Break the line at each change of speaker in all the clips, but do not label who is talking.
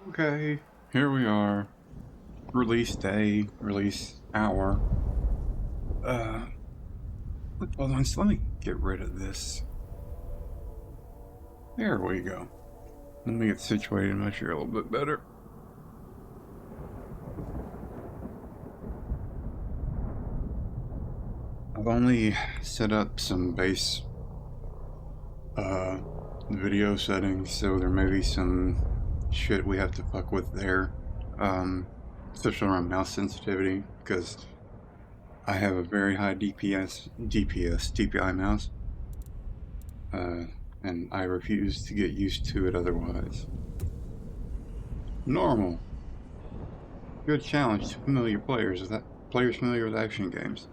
Okay, here we are. Release day, release hour. Hold on, so let me get rid of this. There we go. Let me get situated and make sure a little bit better. I've only set up some base video settings, so there may be some shit we have to fuck with there, especially around mouse sensitivity, because I have a very high DPI mouse, and I refuse to get used to it otherwise. Normal. Good challenge to familiar players familiar with action games.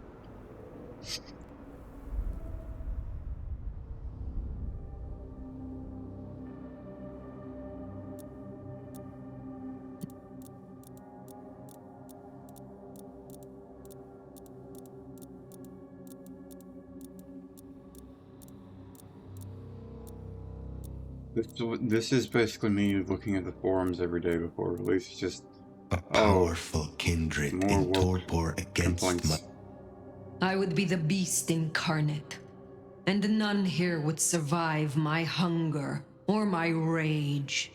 This is basically me looking at the forums every day before release. It's just
a powerful kindred in torpor against my...
I would be the beast incarnate, and none here would survive my hunger or my rage.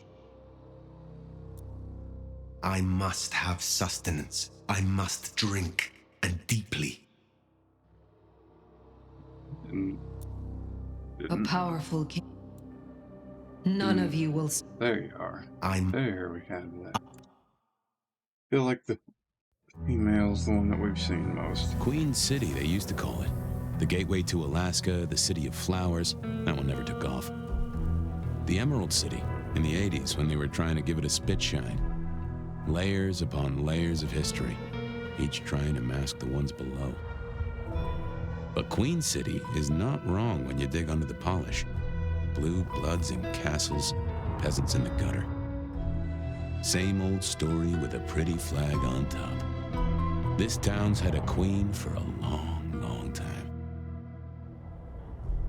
I must have sustenance. I must drink, and deeply.
A powerful king. None of you will...
There you are. There we have that. I feel like the female's the one that we've seen most.
Queen City, they used to call it. The gateway to Alaska, the city of flowers. That one never took off. The Emerald City, in the 80s, when they were trying to give it a spit shine. Layers upon layers of history, each trying to mask the ones below. But Queen City is not wrong when you dig under the polish. Blue bloods in castles, peasants in the gutter. Same old story with a pretty flag on top. This town's had a queen for a long, long time.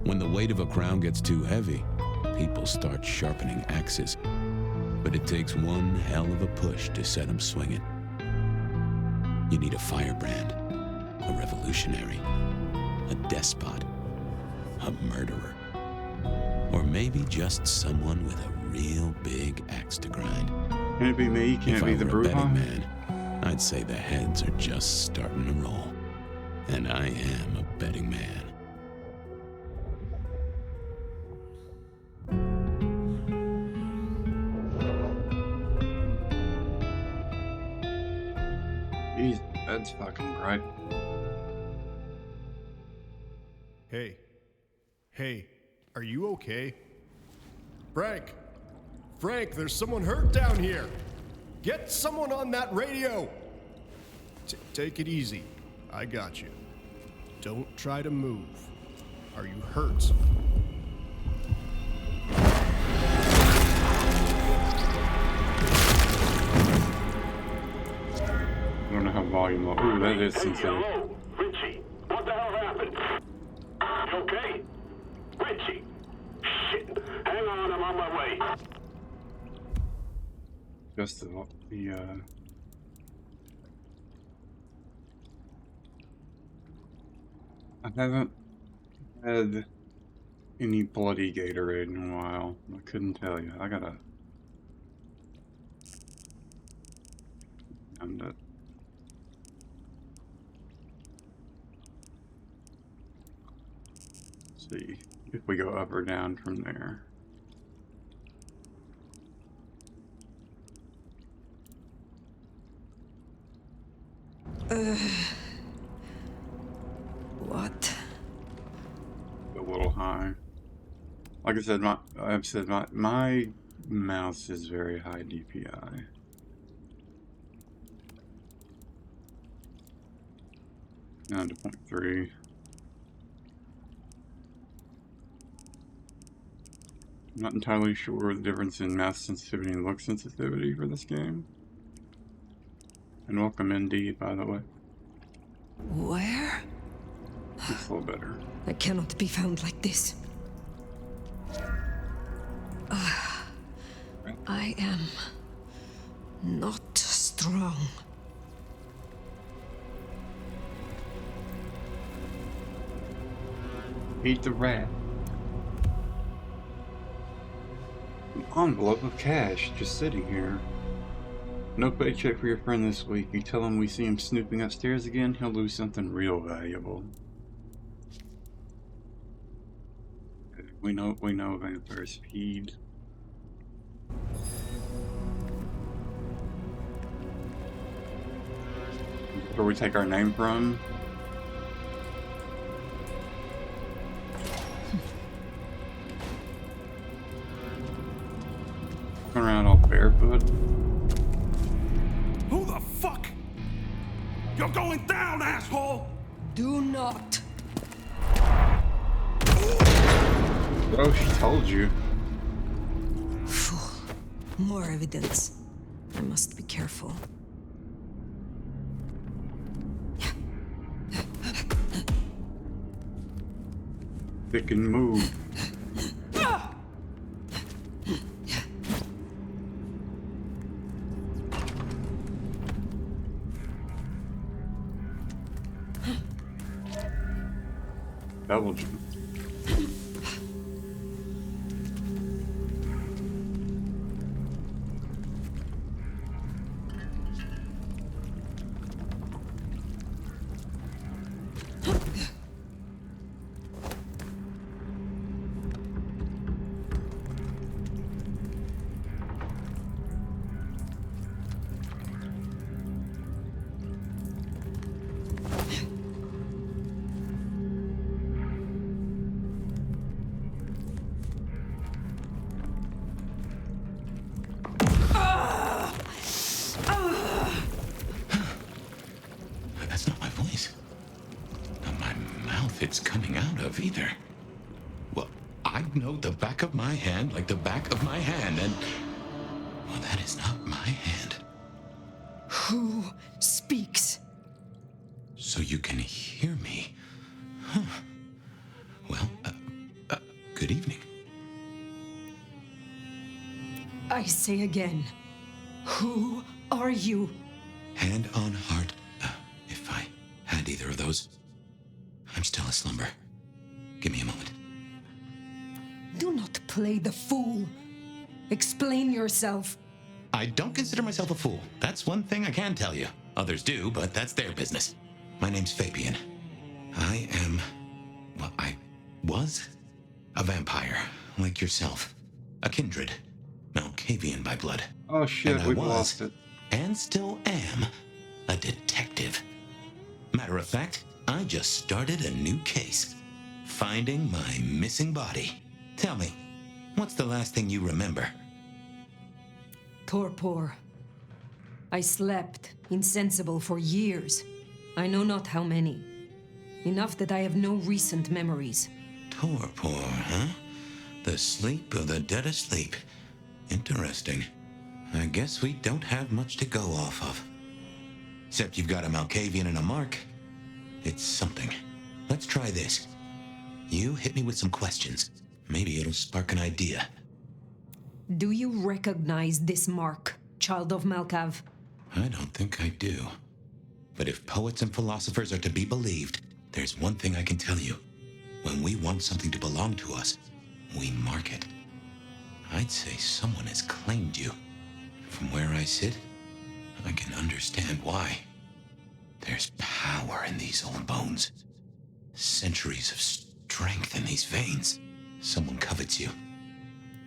When the weight of a crown gets too heavy, people start sharpening axes. But it takes one hell of a push to set them swinging. You need a firebrand, a revolutionary, a despot, a murderer. Or maybe just someone with a real big axe to grind.
Can it be me? Can it be the Brujah?
Man, I'd say the heads are just starting to roll. And I am a betting man.
Jeez, that's fucking bright.
Hey, are you okay? Frank, there's someone hurt down here. Get someone on that radio. Take it easy. I got you. Don't try to move. Are you hurt?
I don't know how volume low. Ooh, that is sensitive.
Richie, what the hell happened? You okay? Richie! Shit! Hang on, I'm on my way.
Just the I haven't had any bloody Gatorade in a while. I couldn't tell you. I gotta... see if we go up or down from there.
What?
A little high. Like I said, my mouse is very high DPI. Down to 0.3. I'm not entirely sure the difference in mouse sensitivity and look sensitivity for this game. And welcome ND, by the way.
Where?
It's a little better.
I cannot be found like this. I am Not strong.
Eat the rat. An envelope of cash just sitting here. No paycheck for your friend this week. You tell him we see him snooping upstairs again, he'll lose something real valuable. We know vampires feed. Where we take our name from. Walking around all barefoot.
Who the fuck? You're going down, asshole!
Do not.
Oh, she told you.
Fool. More evidence. I must be careful.
They can move. Double jump.
That's not my voice. Not my mouth it's coming out of either. Well, I know the back of my hand like the back of my hand, and... well, that is not my hand.
Who speaks?
So you can hear me. Huh. Well, good evening.
I say again. Who are you?
Hand on heart, if I had either of those. I'm still aslumber. Give me a moment.
Do not play the fool. Explain yourself.
I don't consider myself a fool. That's one thing I can tell you. Others do, but that's their business. My name's Fabian. I am... well, I was a vampire, like yourself. A kindred. Malkavian by blood.
Oh shit,
And
we've
I was,
lost it.
and still am, a detective. Matter of fact, I just started a new case. Finding my missing body. Tell me, what's the last thing you remember?
Torpor. I slept, insensible for years. I know not how many. Enough that I have no recent memories.
Torpor, huh? The sleep of the dead asleep. Interesting. I guess we don't have much to go off of. Except you've got a Malkavian and a mark. It's something. Let's try this. You hit me with some questions. Maybe it'll spark an idea.
Do you recognize this mark, child of Malkav?
I don't think I do. But if poets and philosophers are to be believed, there's one thing I can tell you. When we want something to belong to us, we mark it. I'd say someone has claimed you. From where I sit, I can understand why. There's power in these old bones. Centuries of strength in these veins. Someone covets you.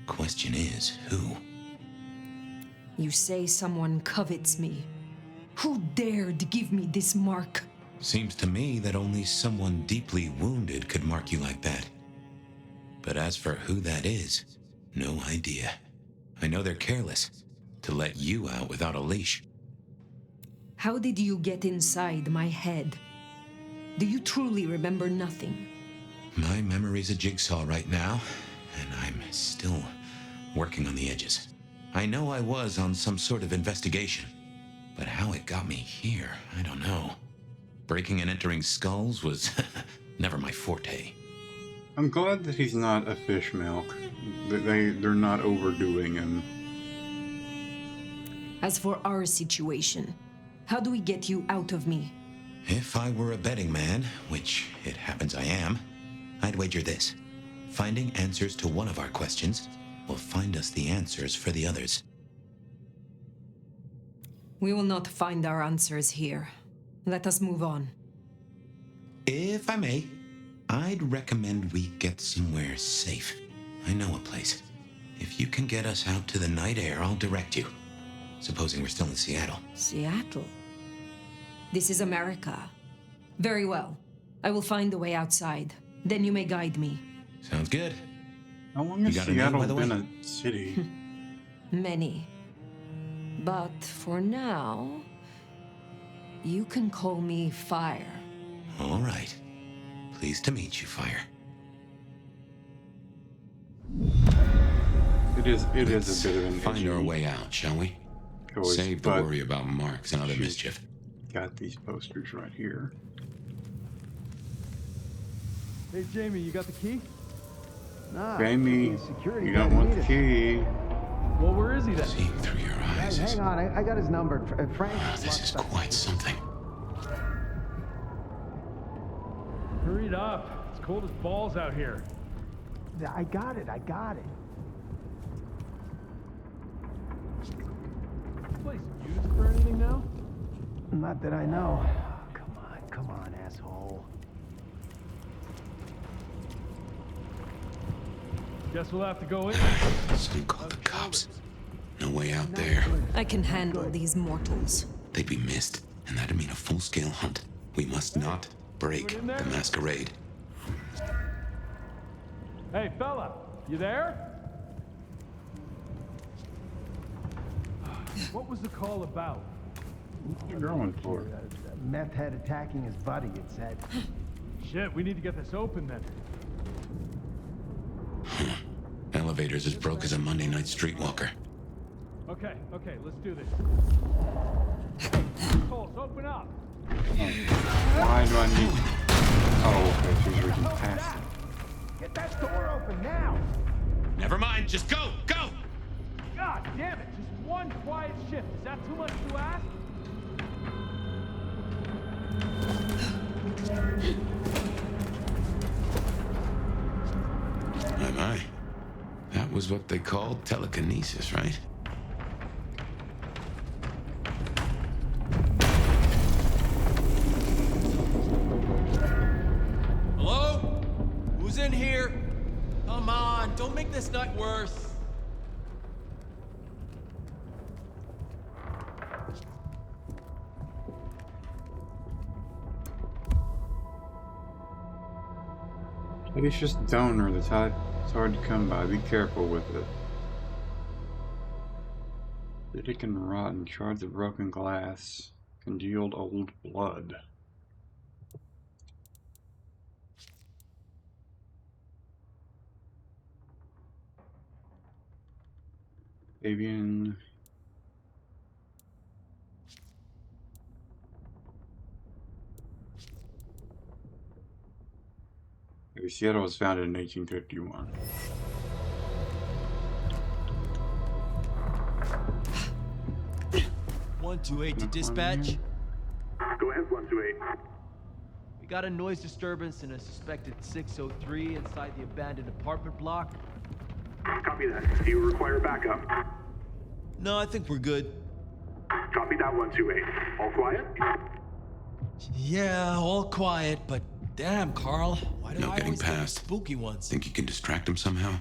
Question is, who?
You say someone covets me. Who dared give me this mark?
Seems to me that only someone deeply wounded could mark you like that. But as for who that is, no idea. I know they're careless to let you out without a leash.
How did you get inside my head? Do you truly remember nothing?
My memory's a jigsaw right now, and I'm still working on the edges. I know I was on some sort of investigation, but how it got me here, I don't know. Breaking and entering skulls was never my forte.
I'm glad that he's not a fish milk. They're not overdoing him.
As for our situation, how do we get you out of me?
If I were a betting man, which it happens I am, I'd wager this. Finding answers to one of our questions will find us the answers for the others.
We will not find our answers here. Let us move on.
If I may, I'd recommend we get somewhere safe. I know a place. If you can get us out to the night air, I'll direct you. Supposing we're still in Seattle.
Seattle? This is America. Very well. I will find a way outside. Then you may guide me.
Sounds good.
How long has
You got a name,
Seattle
by the way?
been a city?
Many. But for now, you can call me Fire.
All right. Pleased to meet you, Fire.
It is a
Let's
bit of an
find
edgy
our way out, shall we?
choice,
Save the
but
worry about marks and other
she's
mischief.
got these posters right here.
Hey, Jamie, you got the key? Nah.
Jamie,
security
you
guy
don't want
need
the
it.
key.
Well, where is he then?
Seeing through your eyes is...
Hang on, I got his number. Frank.
This is quite something.
Hurry it up. It's cold as balls out here.
I got it.
This place used for anything now?
Not that I know. Come on, asshole.
Guess we'll have to go in.
Some call the cops. No way out there.
I can handle these mortals.
They'd be missed, and that'd mean a full-scale hunt. We must not break the masquerade.
Hey, fella, you there? What was the call about?
What you going for?
Meth head attacking his buddy, it said.
Shit, we need to get this open then.
Elevator's as broke as a Monday night streetwalker.
Okay, let's do this. Coles, open up.
Why do I need... Oh, okay, she's reaching past it.
Get that door open now!
Never mind, just go! Go!
God damn it, just one quiet shift. Is that too much to ask?
My. That was what they called telekinesis, right?
Hello? Who's in here? Come on, don't make this night worse.
It's just donor that's hard. It's hard to come by. Be careful with it. Acidic and rotten, shards of broken glass, congealed old blood. Avian. Seattle was founded in 1851.
One 2-8 to dispatch.
Go ahead, 128.
We got a noise disturbance in a suspected 603 inside the abandoned apartment block.
Copy that. Do you require backup?
No, I think we're good.
Copy that, 128. All quiet?
Yeah, all quiet, but damn, Carl. Why do
No
I
getting
always get the
past.
spooky ones?
Think you can distract him somehow?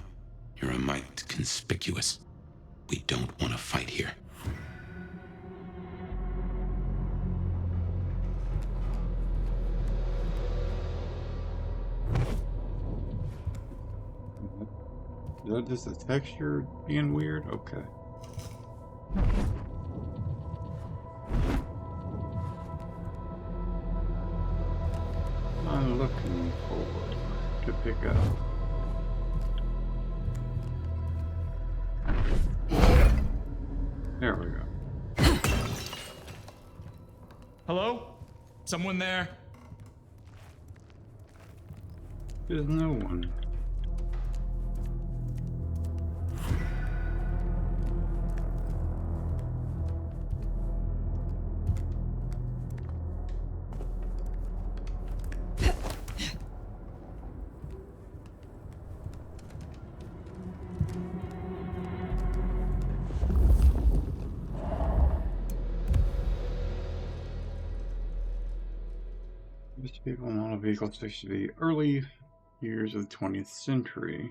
You're a mite conspicuous. We don't want to fight here.
Is that just the texture being weird? Okay. I'm looking forward to pick up. There we go.
Hello? Someone there?
There's no one. Most people model vehicles fixed to the early years of the 20th century.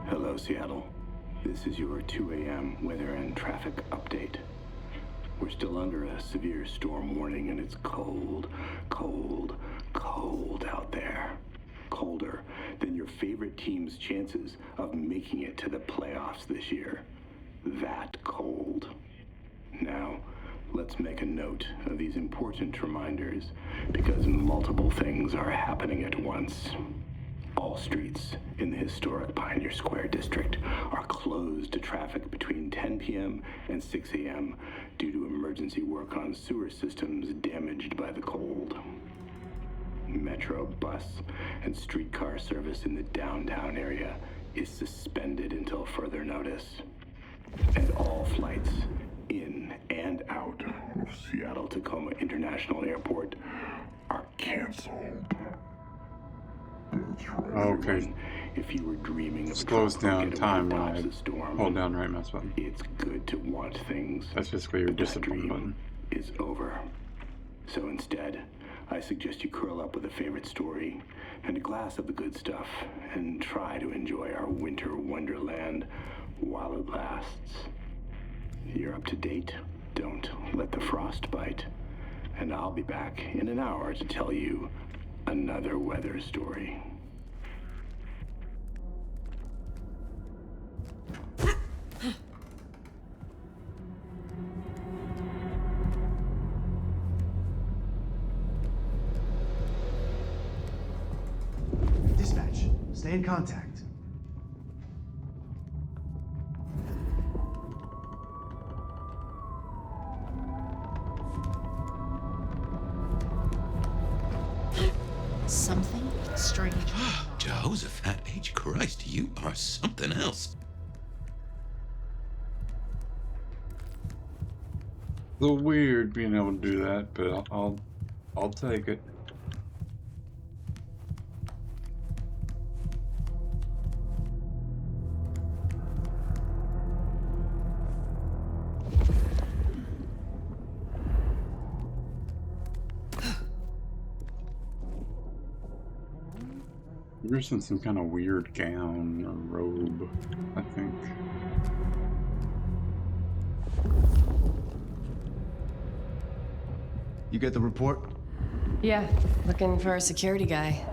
Hello, Seattle. This is your 2 a.m. weather and traffic update. We're still under a severe storm warning, and it's cold, cold, cold out there. Colder than your favorite team's chances of making it to the playoffs this year. That cold. Now, let's make a note of these important reminders, because multiple things are happening at once. All streets in the historic Pioneer Square district are closed to traffic between 10 p.m. and 6 a.m. due to emergency work on sewer systems damaged by the cold. Metro, bus, and streetcar service in the downtown area is suspended until further notice. And all flights in and out of Seattle-Tacoma International Airport are canceled.
Okay.
If you were dreaming of
slows down
getaway
time when
tops
I
of storm,
hold down right mouse button.
it's good to want things.
That's basically your
but that
discipline
dream
button.
is over. So instead, I suggest you curl up with a favorite story and a glass of the good stuff and try to enjoy our winter wonderland while it lasts. You're up to date. Don't let the frost bite. And I'll be back in an hour to tell you another weather story.
Dispatch, stay in contact.
Something strange.
Jehoshaphat H. Christ, you are something else.
A little weird being able to do that, but I'll take it. You're in some kind of weird gown or robe, I think.
You get the report?
Yeah, looking for a security guy.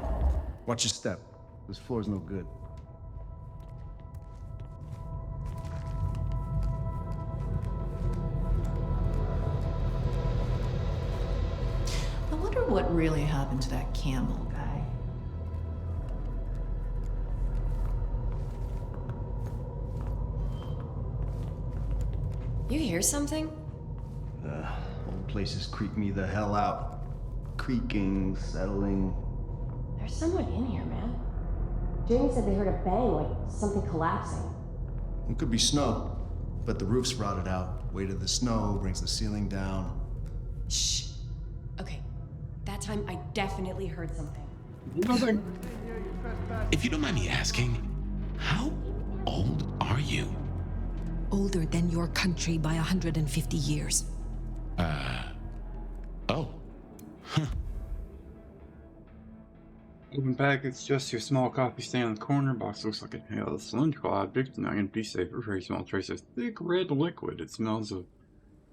Watch your step. This floor's no good.
I wonder what really happened to that Campbell guy. You hear something?
Old places creep me the hell out. Creaking, settling.
There's someone in here, man. Jamie said they heard a bang, like something collapsing.
It could be snow, but the roof's rotted out. Weight of the snow brings the ceiling down.
Shh. Okay. That time I definitely heard something.
Nothing.
If you don't mind me asking, how old are you?
Older than your country by 150 years.
Oh. Huh.
Open package, just your small coffee stand in the corner. Box looks like a hell cylindrical object. Not gonna be safe. A very small trace of thick red liquid. It smells of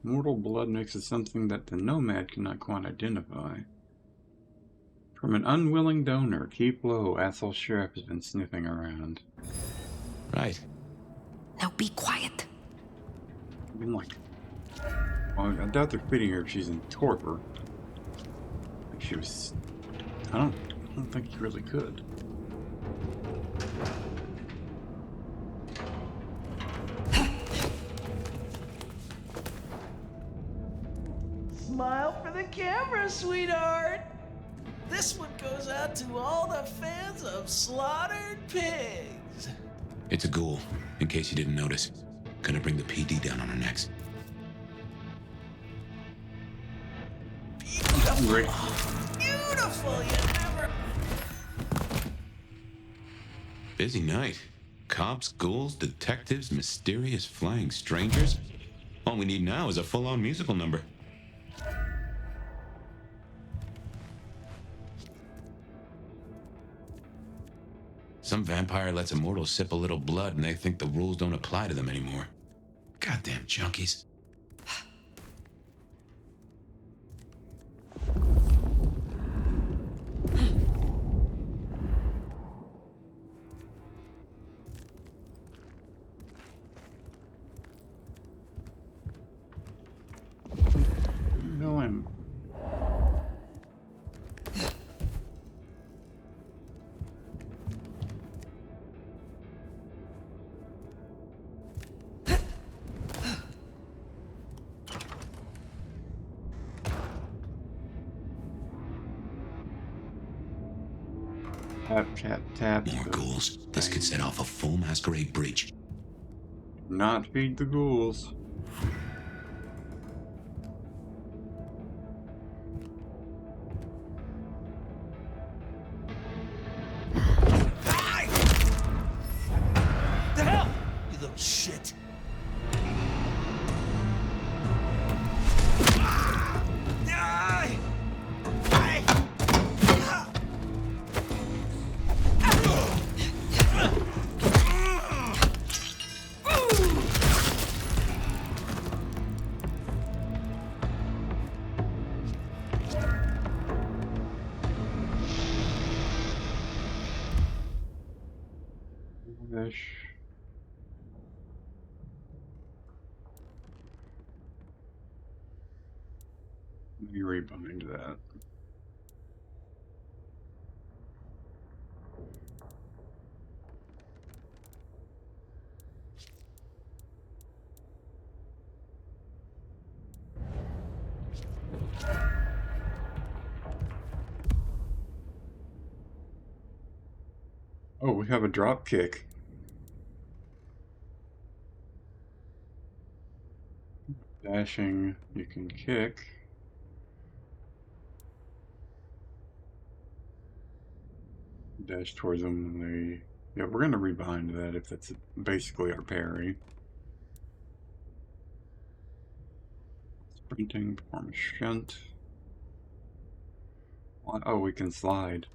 mortal blood mixed with something that the nomad cannot quite identify. From an unwilling donor, keep low. Asshole sheriff has been sniffing around.
Right.
Now be quiet.
I've been like, well, I doubt they're fitting her if she's in torpor. Like she was. I don't think you really could.
Smile for the camera, sweetheart. This one goes out to all the fans of slaughtered pigs.
It's a ghoul, in case you didn't notice. Gonna bring the PD down on her necks.
Beautiful. Beautiful, you never...
Busy night. Cops, ghouls, detectives, mysterious flying strangers. All we need now is a full-on musical number. Some vampire lets a mortal sip a little blood and they think the rules don't apply to them anymore. Goddamn junkies.
No, I'm. Tap, tap, tap.
More ghouls. This could set off a full masquerade breach.
Not feed the ghouls.
The hell? You little shit.
Gosh. Let me rebind that. Oh, we have a drop kick. Dashing, you can kick. Dash towards them and they... Yeah, we're gonna rebind that if that's basically our parry. Sprinting, perform a shunt. Oh, we can slide.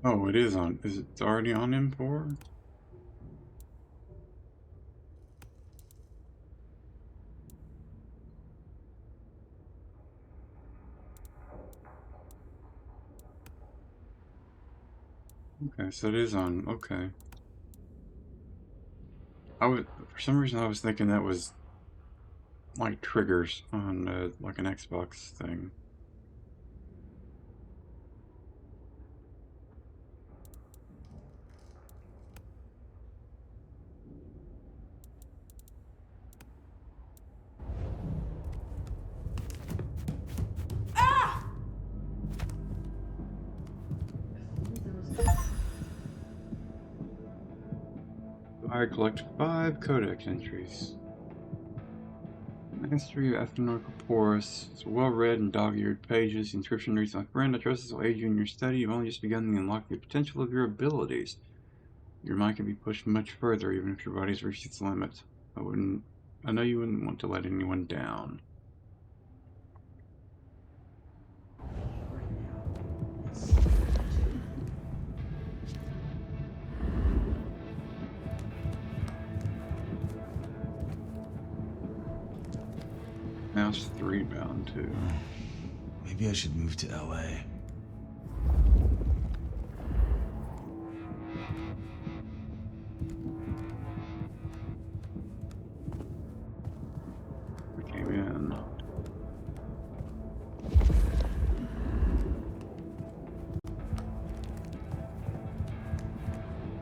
Oh, it is on. Is it already on M4? Okay, so it is on. Okay. For some reason I was thinking that was like triggers on like an Xbox thing. I collected 5 codex entries. Mastery of Ethnical Porous. It's well-read and dog-eared pages. The inscription reads, "My friend, I trust this will aid you in your study. You've only just begun to unlock the potential of your abilities. Your mind can be pushed much further, even if your body's reached its limit. I wouldn't I know you wouldn't want to let anyone down. Mouse 3 bound too.
Maybe I should move to LA.
We came in.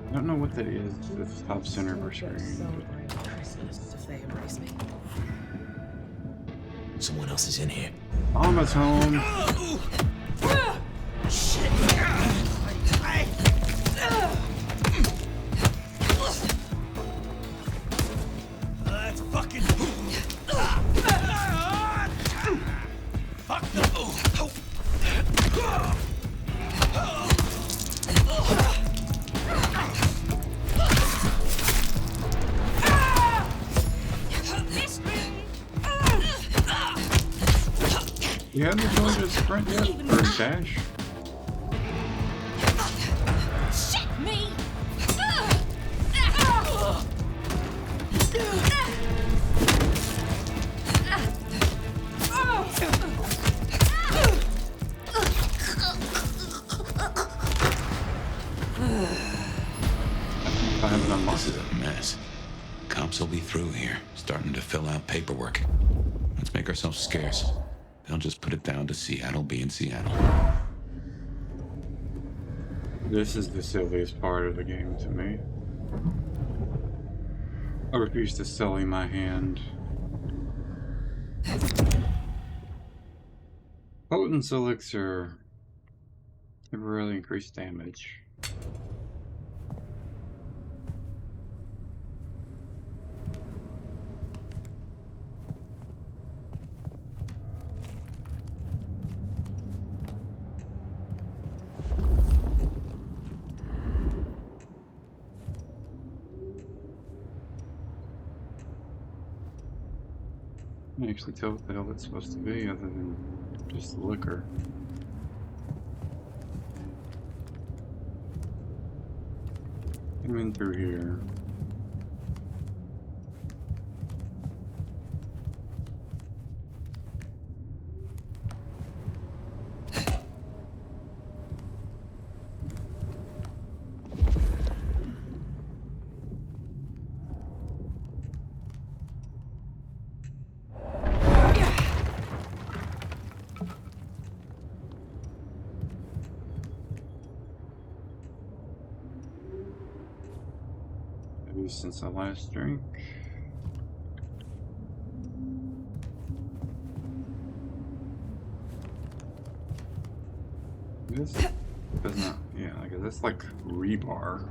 I don't know what that is. It's top center of our screen.
Christmas if they embrace me.
Someone else is in here.
Almost home.
Shit. That's fucking. Fuck the.
You had the ability to sprint yet? Or dash?
Shit me.
I haven't unlocked
This is a mess. Cops will be through here, starting to fill out paperwork. Let's make ourselves scarce. They'll just put it down to Seattle being Seattle.
This is the silliest part of the game to me. I refuse to sully my hand. Potent elixir temporarily increased damage. I can't actually tell what the hell it's supposed to be other than just liquor. Come in through here. Maybe since I last drank. This does not, yeah, like that's like rebar.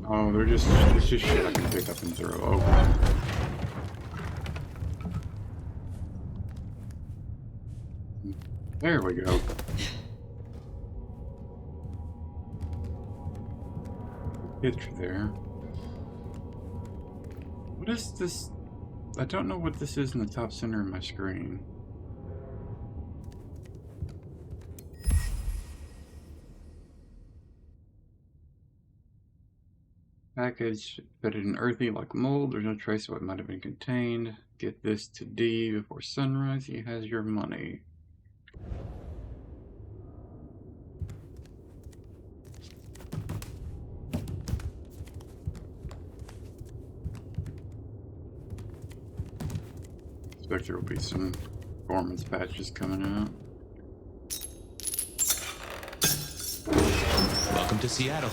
Oh, they're just, it's just shit I can pick up and throw. Oh. There we go. Hitch there. What is this? I don't know what this is in the top center of my screen. Package fitted in earthy like mold. There's no trace of what might have been contained. Get this to D before sunrise. He has your money. Expect there will be some performance patches coming out.
Welcome to Seattle.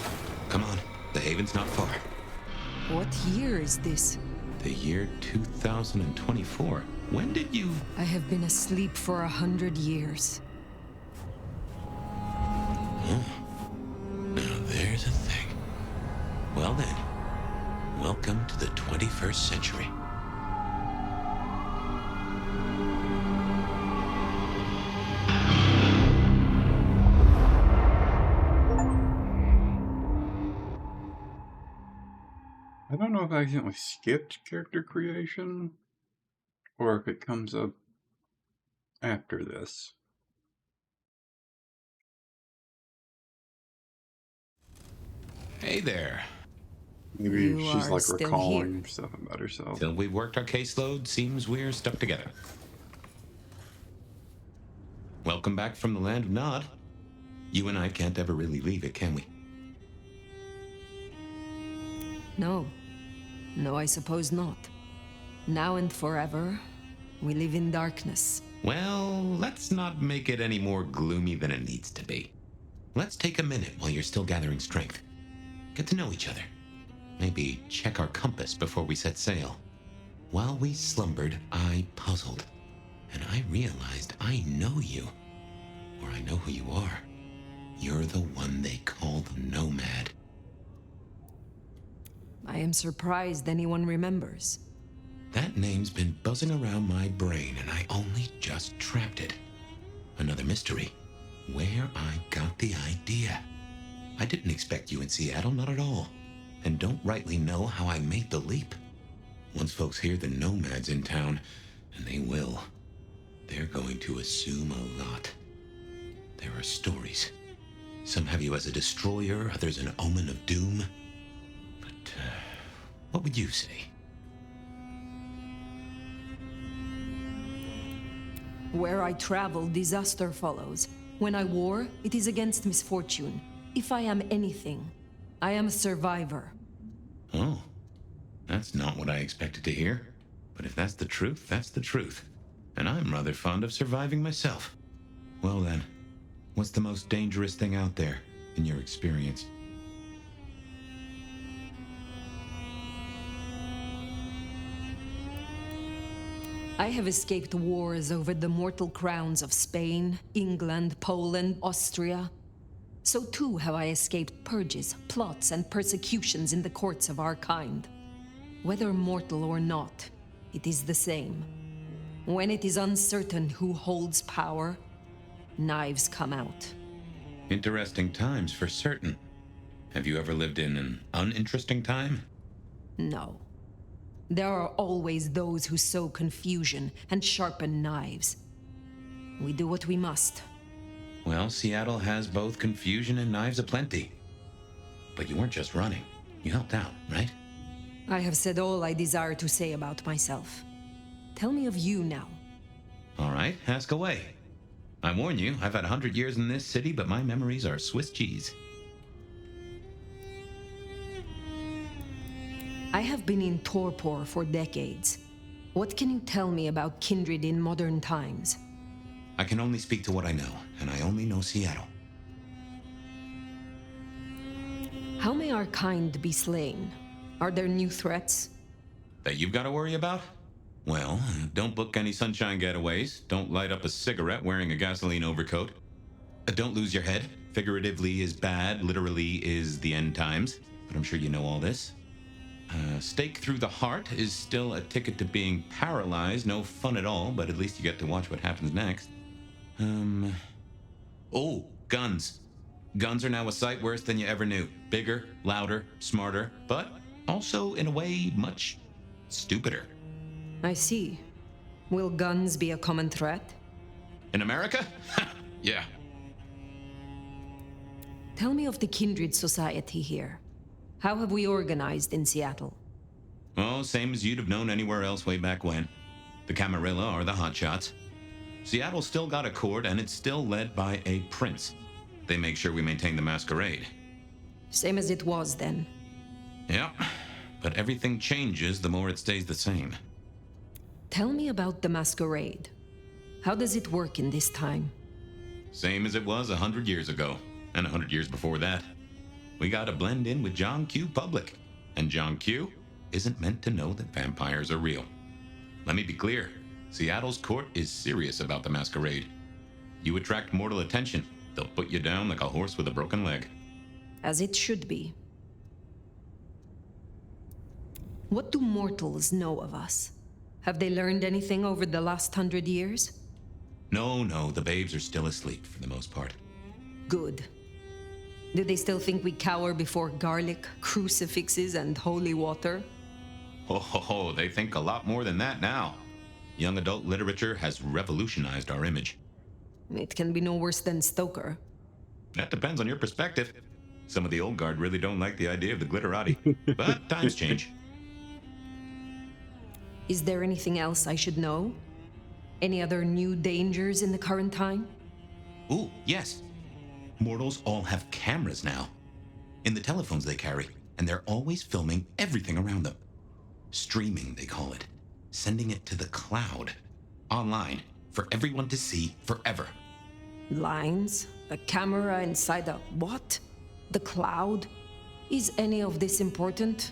Come on, the haven's not far.
What year is this?
The year 2024. When did you...
I have been asleep for 100 years.
Huh. Now there's a thing. Well then, welcome to the 21st century.
don't know if I accidentally skipped character creation or if it comes up after this.
Hey there.
Maybe
You
she's
are
like
still
recalling
here.
stuff about herself.
Till we've worked our caseload, seems we're stuck together. Welcome back from the land of Nod. You and I can't ever really leave it, can we?
No. No, I suppose not. Now and forever, we live in darkness.
Well, let's not make it any more gloomy than it needs to be. Let's take a minute while you're still gathering strength. Get to know each other. Maybe check our compass before we set sail. While we slumbered, I puzzled. And I realized I know you. Or I know who you are. You're the one they call the Nomad.
I am surprised anyone remembers.
That name's been buzzing around my brain, and I only just trapped it. Another mystery. Where I got the idea. I didn't expect you in Seattle, not at all. And don't rightly know how I made the leap. Once folks hear the Nomad's in town, and they will, they're going to assume a lot. There are stories. Some have you as a destroyer, others an omen of doom. But, what would you say?
Where I travel, disaster follows. When I war, it is against misfortune. If I am anything, I am a survivor.
Oh, that's not what I expected to hear. But if that's the truth, that's the truth. And I'm rather fond of surviving myself. Well then, what's the most dangerous thing out there, in your experience?
I have escaped wars over the mortal crowns of Spain, England, Poland, Austria. So too have I escaped purges, plots, and persecutions in the courts of our kind. Whether mortal or not, it is the same. When it is uncertain who holds power, knives come out.
Interesting times for certain. Have you ever lived in an uninteresting time?
No. There are always those who sow confusion and sharpen knives. We do what we must.
Well, Seattle has both confusion and knives aplenty. But you weren't just running. You helped out, right?
I have said all I desire to say about myself. Tell me of you now.
All right, ask away. I warn you, I've had 100 years in this city, but my memories are Swiss cheese.
I have been in torpor for decades. What can you tell me about kindred in modern times?
I can only speak to what I know, and I only know Seattle.
How may our kind be slain? Are there new threats?
That you've got to worry about? Well, don't book any sunshine getaways. Don't light up a cigarette wearing a gasoline overcoat. Don't lose your head. Figuratively is bad, literally is the end times. But I'm sure you know all this. Stake through the heart is still a ticket to being paralyzed. No fun at all, but at least you get to watch what happens next. Oh, guns. Guns are now a sight worse than you ever knew. Bigger, louder, smarter, but also, in a way, much stupider.
I see. Will guns be a common threat?
In America? Yeah.
Tell me of the kindred society here. How have we organized in Seattle?
Oh, same as you'd have known anywhere else way back when. The Camarilla are the hotshots. Seattle's still got a court, and it's still led by a prince. They make sure we maintain the masquerade.
Same as it was then.
Yep, but everything changes the more it stays the same.
Tell me about the masquerade. How does it work in this time?
Same as it was 100 years ago, and 100 years before that. We gotta blend in with John Q. Public, and John Q. isn't meant to know that vampires are real. Let me be clear, Seattle's court is serious about the masquerade. You attract mortal attention, they'll put you down like a horse with a broken leg.
As it should be. What do mortals know of us? Have they learned anything over the last 100 years?
No, the babes are still asleep for the most part.
Good. Do they still think we cower before garlic, crucifixes, and holy water?
Oh, they think a lot more than that now. Young adult literature has revolutionized our image.
It can be no worse than Stoker.
That depends on your perspective. Some of the old guard really don't like the idea of the glitterati, but times change.
Is there anything else I should know? Any other new dangers in the current time?
Ooh, yes. Mortals all have cameras now. In the telephones they carry, and they're always filming everything around them. Streaming, they call it. Sending it to the cloud. Online, for everyone to see forever.
Lines? A camera inside a what? The cloud? Is any of this important?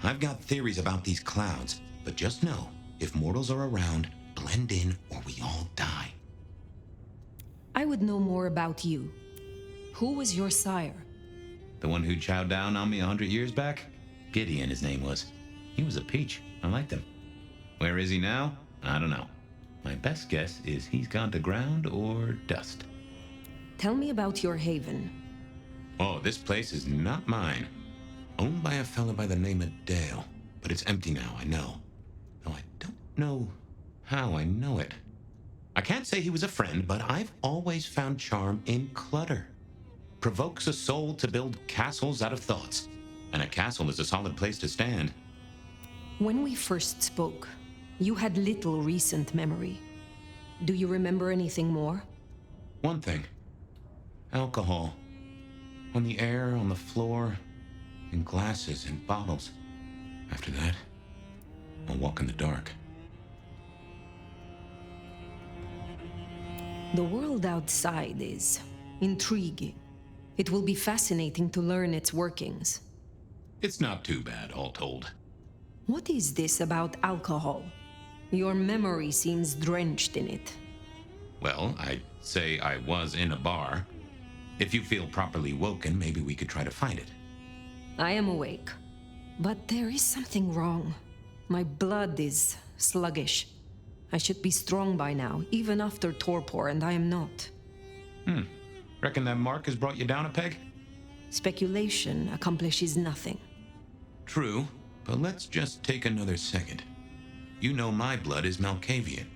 I've got theories about these clouds, but just know, if mortals are around, blend in or we all die.
I would know more about you. Who was your sire?
The one who chowed down on me 100 years back? Gideon, his name was. He was a peach. I liked him. Where is he now? I don't know. My best guess is he's gone to ground or dust.
Tell me about your haven.
Oh, this place is not mine. Owned by a fella by the name of Dale. But it's empty now, I know. Though I don't know how I know it. I can't say he was a friend, but I've always found charm in clutter. Provokes a soul to build castles out of thoughts. And a castle is a solid place to stand.
When we first spoke, you had little recent memory. Do you remember anything more?
One thing. Alcohol. On the air, on the floor, in glasses and bottles. After that, I'll walk in the dark.
The world outside is intriguing. It will be fascinating to learn its workings.
It's not too bad, all told.
What is this about alcohol? Your memory seems drenched in it.
Well, I'd say I was in a bar. If you feel properly woken, maybe we could try to find it.
I am awake. But there is something wrong. My blood is sluggish. I should be strong by now, even after torpor, and I am not.
Reckon that mark has brought you down a peg?
Speculation accomplishes nothing.
True, but let's just take another second. You know my blood is Malkavian.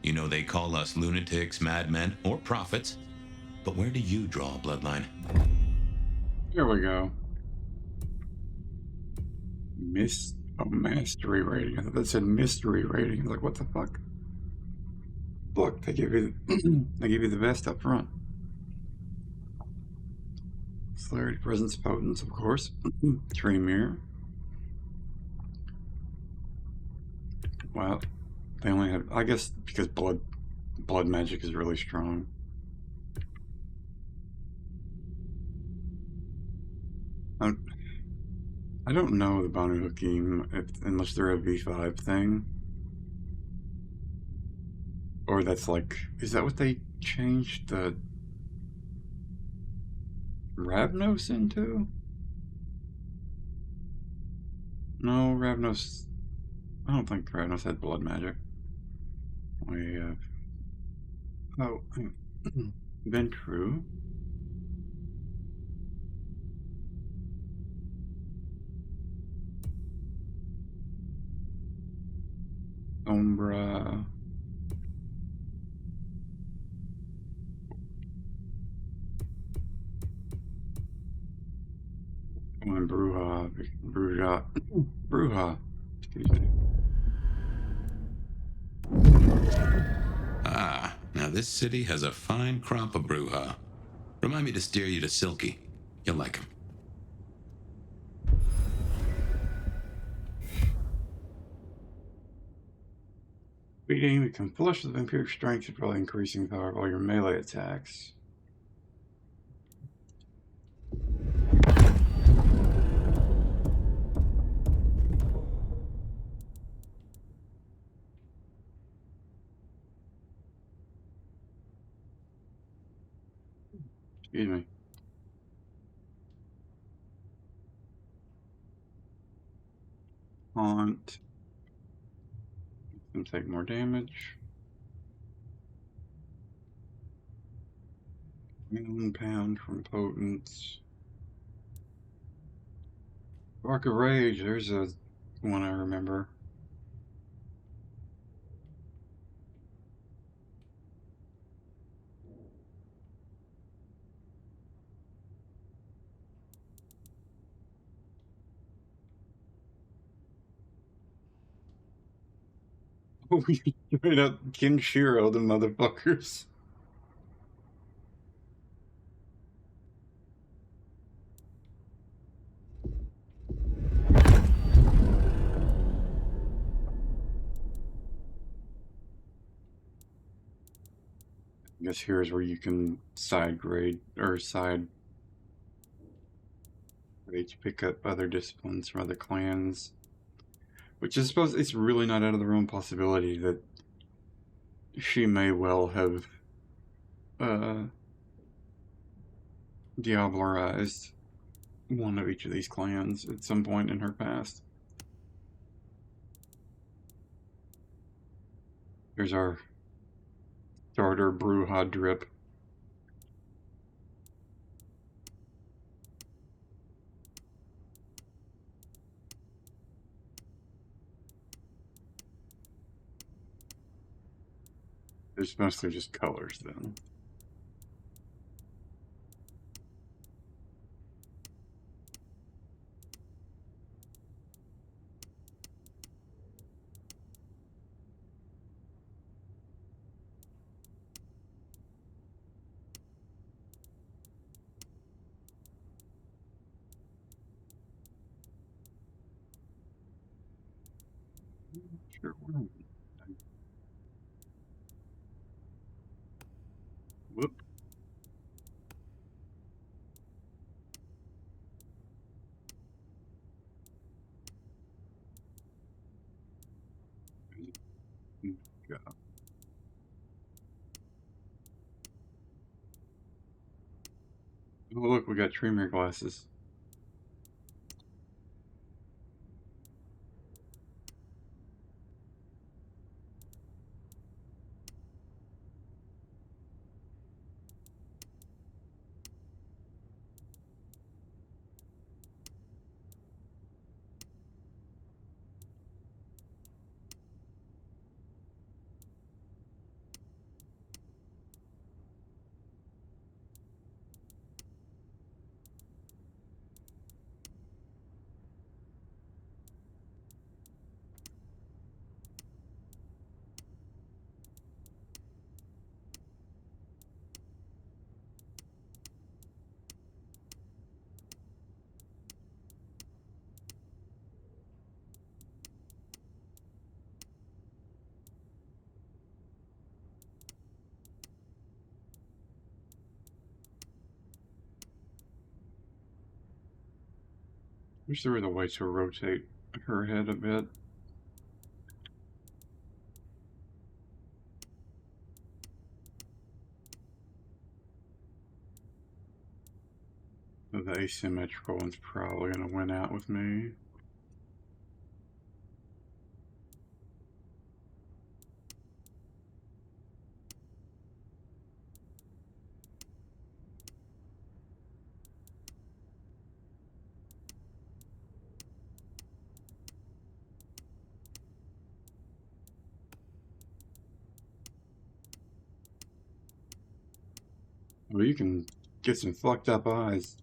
You know they call us lunatics, madmen, or prophets. But where do you draw a bloodline?
Here we go. Mastery rating. I thought that said mystery rating. I was like, what the fuck? Look, they give you they give you the best up front. Celerity, presence, potence, of course. Tree mirror. Well, they only have, I guess, because blood magic is really strong. I don't know the Banu Hakim unless they're a V5 thing. Or that's like, is that what they changed the Ravnos into? No, Ravnos, I don't think Ravnos had blood magic. We have, oh, Ventru. Umbra. And Brujah. Excuse me.
Ah, now this city has a fine crop of Brujah. Remind me to steer you to Silky. You'll like him.
Beating, it can flush with vampiric strength, probably increasing power of all your melee attacks. Excuse me. Haunt. And take more damage. 1 pound from potence. Spark of Rage, there's a one I remember. Oh, we straight up Kenshiro, the motherfuckers. I guess here's where you can side grade or side grade to pick up other disciplines from other clans. Which I suppose it's really not out of the realm possibility that she may well have Diablerized one of each of these clans at some point in her past. There's our starter Brujah drip. There's mostly just colors then. Sure. Whoop. Yeah. Oh, look, we got Tremere glasses. Wish there was a way to rotate her head a bit. The asymmetrical one's probably going to win out with me. Well, you can get some fucked up eyes.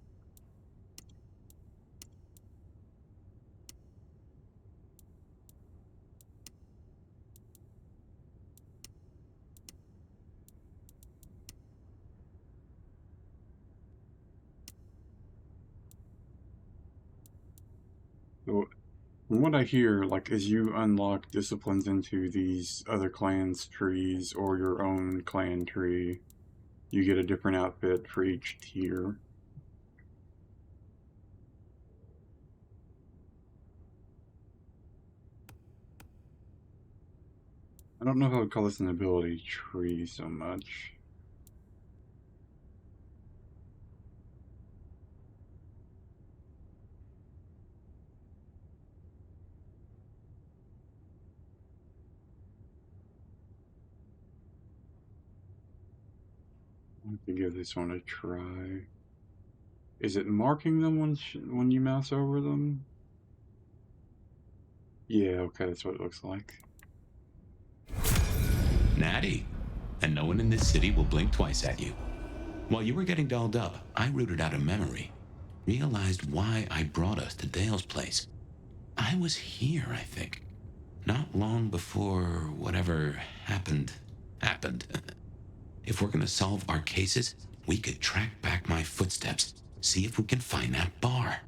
So, from what I hear, like, as you unlock disciplines into these other clans' trees or your own clan tree, you get a different outfit for each tier. I don't know if I would call this an ability tree so much. I have to give this one a try. Is it marking them when you mouse over them? Yeah, okay, that's what it looks like.
Natty. And no one in this city will blink twice at you. While you were getting dolled up, I rooted out a memory. Realized why I brought us to Dale's place. I was here, I think. Not long before whatever happened. If we're gonna solve our cases, we could track back my footsteps. See if we can find that bar.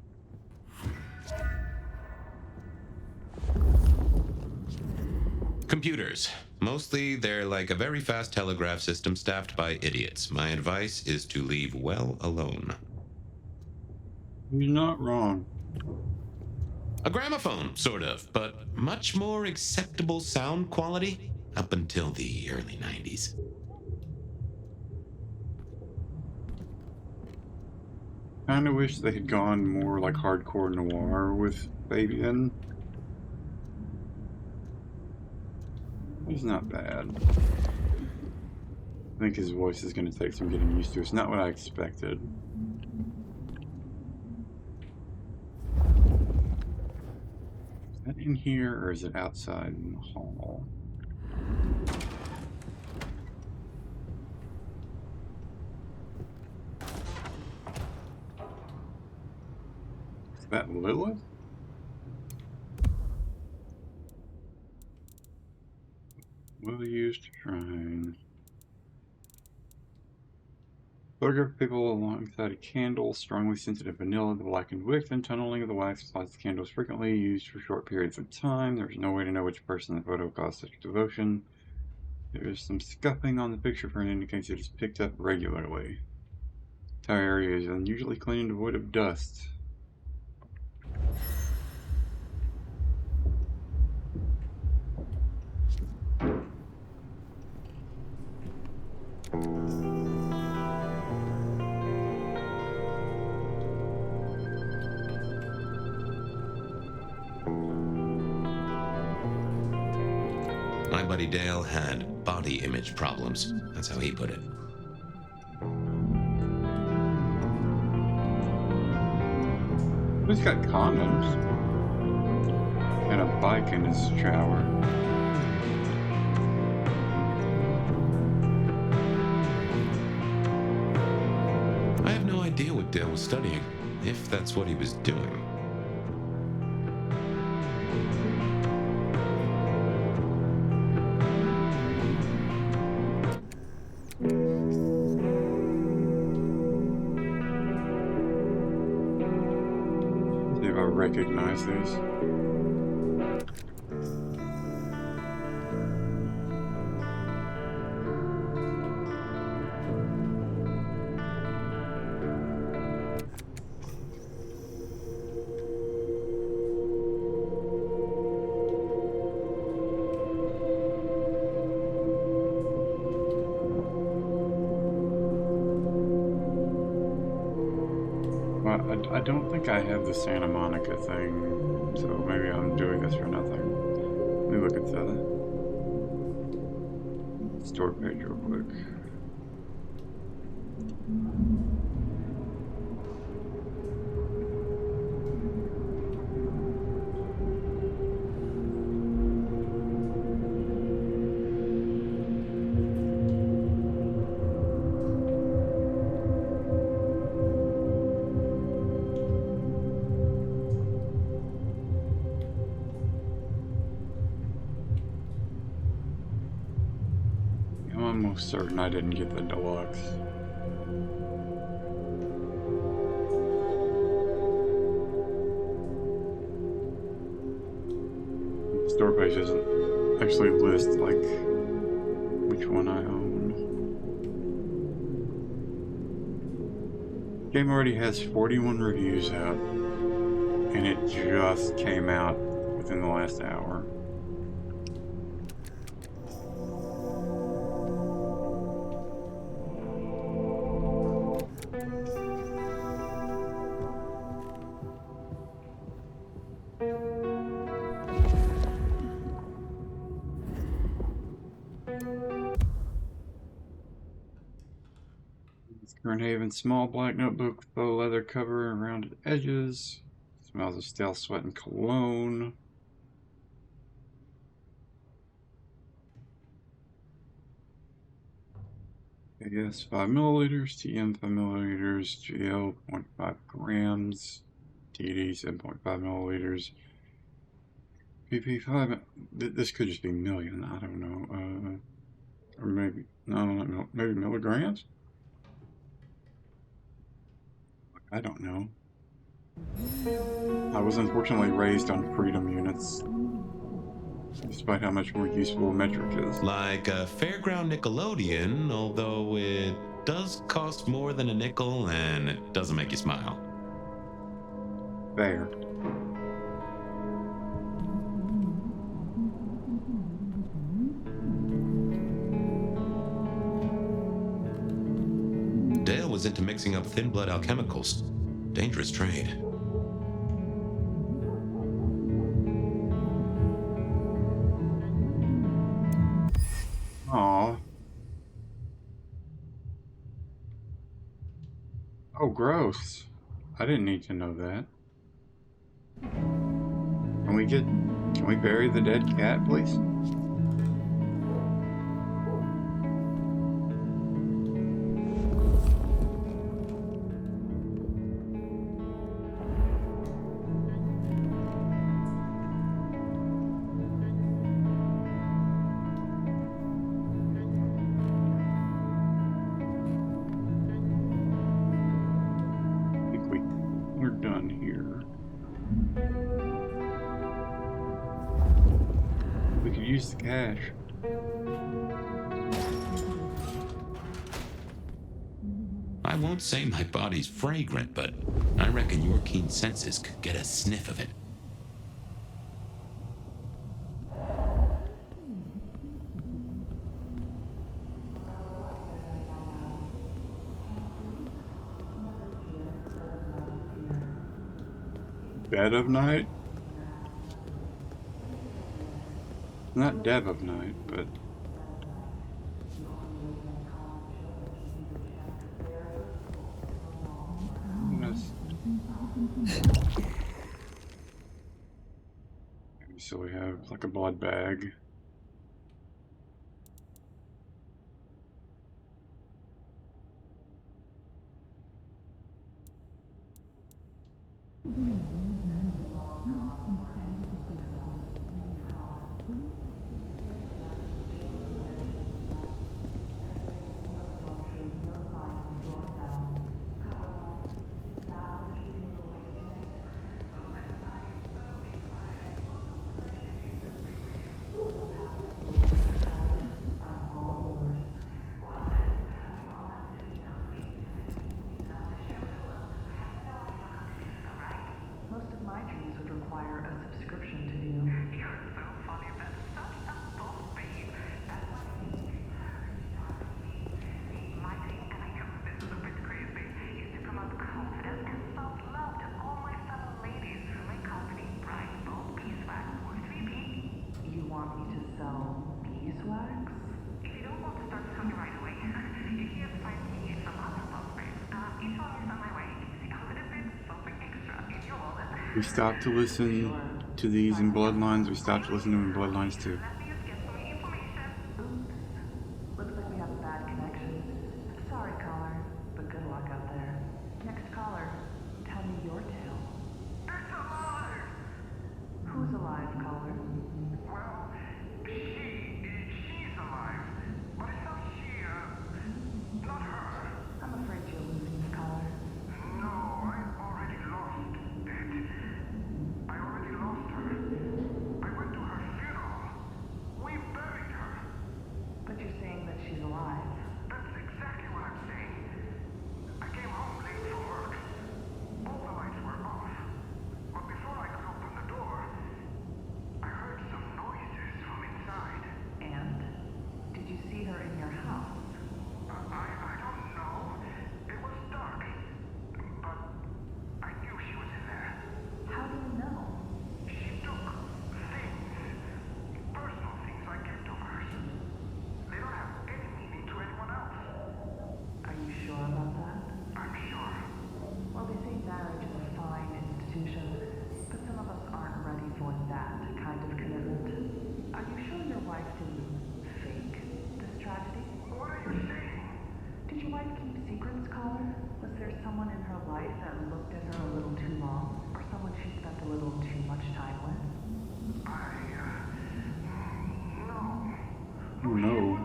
Computers. Mostly, they're like a very fast telegraph system staffed by idiots. My advice is to leave well alone.
You're not wrong.
A gramophone, sort of, but much more acceptable sound quality up until the early 90s.
Kinda wish they had gone more like hardcore noir with Fabian. He's not bad. I think his voice is going to take some getting used to. It's not what I expected. Is that in here or is it outside in the hall? Is that Lilith? Will use to shrine. Photograph people alongside a candle, strongly scented of vanilla, the blackened wick, and tunneling of the wax lights the candles frequently used for short periods of time. There's no way to know which person the photo caused such devotion. There is some scuffing on the picture frame indicates it is picked up regularly. The entire area is unusually clean and devoid of dust.
My buddy Dale had body image problems. That's how he put it.
He's got condoms. And a bike in his shower.
I have no idea what Dale was studying, if that's what he was doing.
See if I recognize these. I don't think I have the Santa Monica thing, so maybe I'm doing this for nothing. Let me look at the store page real quick. I'm almost certain I didn't get the deluxe. The store page doesn't actually list like which one I own. Game already has 41 reviews out, and it just came out within the last hour. Haven small black notebook, faux leather cover and rounded edges. Smells of stale sweat and cologne. AS 5 milliliters, TM 5 milliliters, GL 0.5 grams, TD 7.5 milliliters, PP 5. This could just be million. I don't know. Or maybe no, maybe milligrams. I don't know. I was unfortunately raised on freedom units, despite how much more useful a metric is.
Like a Fairground Nickelodeon, although it does cost more than a nickel and it doesn't make you smile.
Fair.
Dale was into mixing up thin blood alchemicals. Dangerous trade.
Aw. Oh, gross. I didn't need to know that. Can we bury the dead cat, please? We're done here. We could use the cash.
I won't say my body's fragrant, but I reckon your keen senses could get a sniff of it.
Dead of night? Not dead of night, but... So we have like a blood bag. We stopped to listen to these in Bloodlines. We stopped to listen to them in Bloodlines too.
Looks like we have a bad connection. Sorry, caller, but good luck out there. Next caller, tell me your tale. It's alive! Who's alive, caller?
Well, she's alive. But it's not she, not her.
I'm afraid you're losing me, caller.
No, I already lost it. I already lost her. I went to her funeral. We buried her.
But you're saying that she's alive.
That's exactly what I'm saying. I came home late from work. All the lights were
looked at her a little too long? Or someone she spent a little too much time with?
No.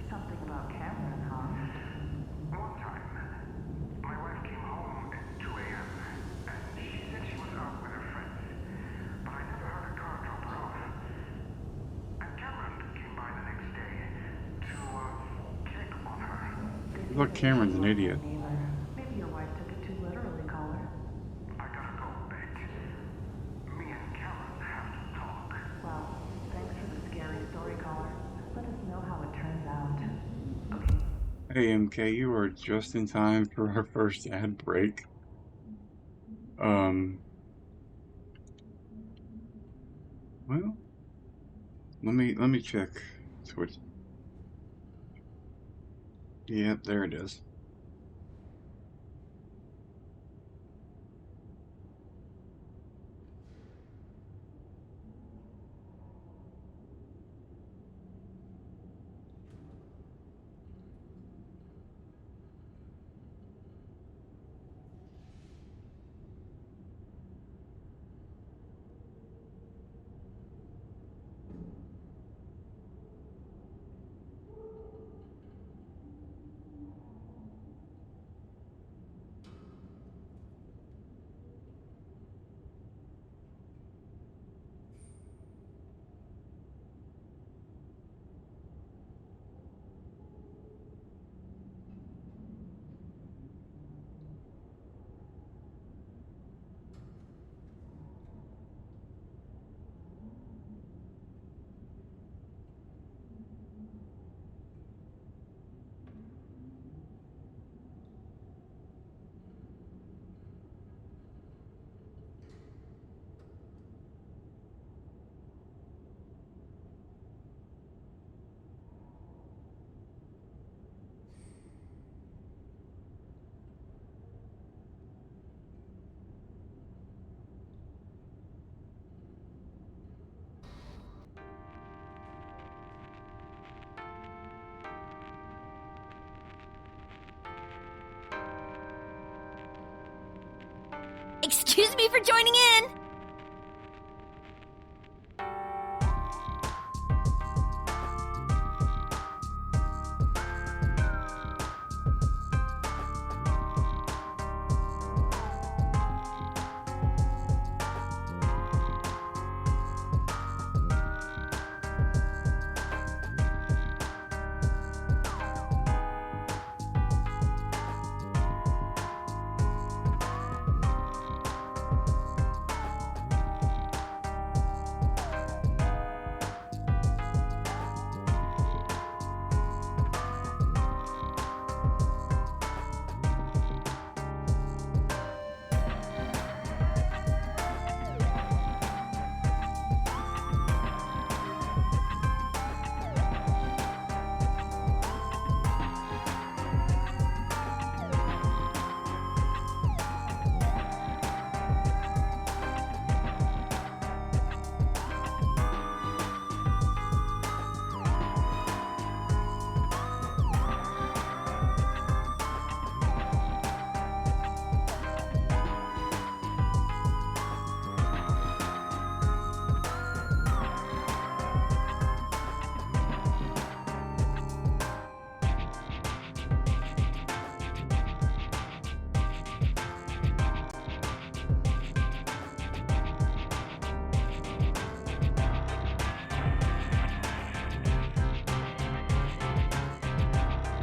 Something about Cameron, huh?
One time, my wife came home at 2 a.m. and she said she was out with her friends, but I never heard a car drop her off. And Cameron came by the next day to check on her.
Look, Cameron's an idiot.
Maybe your wife took it too literally, caller.
I gotta go, Beck. Me and Cameron have to talk.
Well, thanks for the scary story, caller. Let us know how it turns out. Okay.
Hey MK, you are just in time for our first ad break. Well, let me check Twitch. Yep, there it is.
Excuse me for joining in!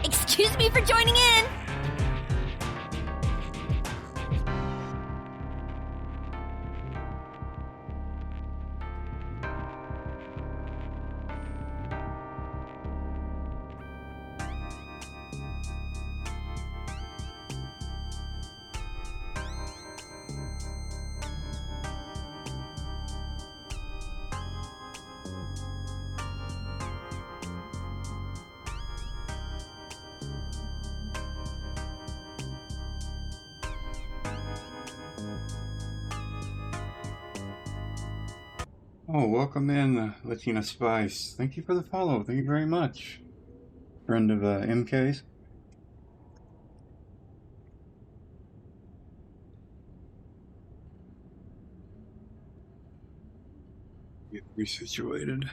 Excuse me for joining in!
Oh, welcome in, Latina Spice. Thank you for the follow. Thank you very much. friend of MK's. Get resituated.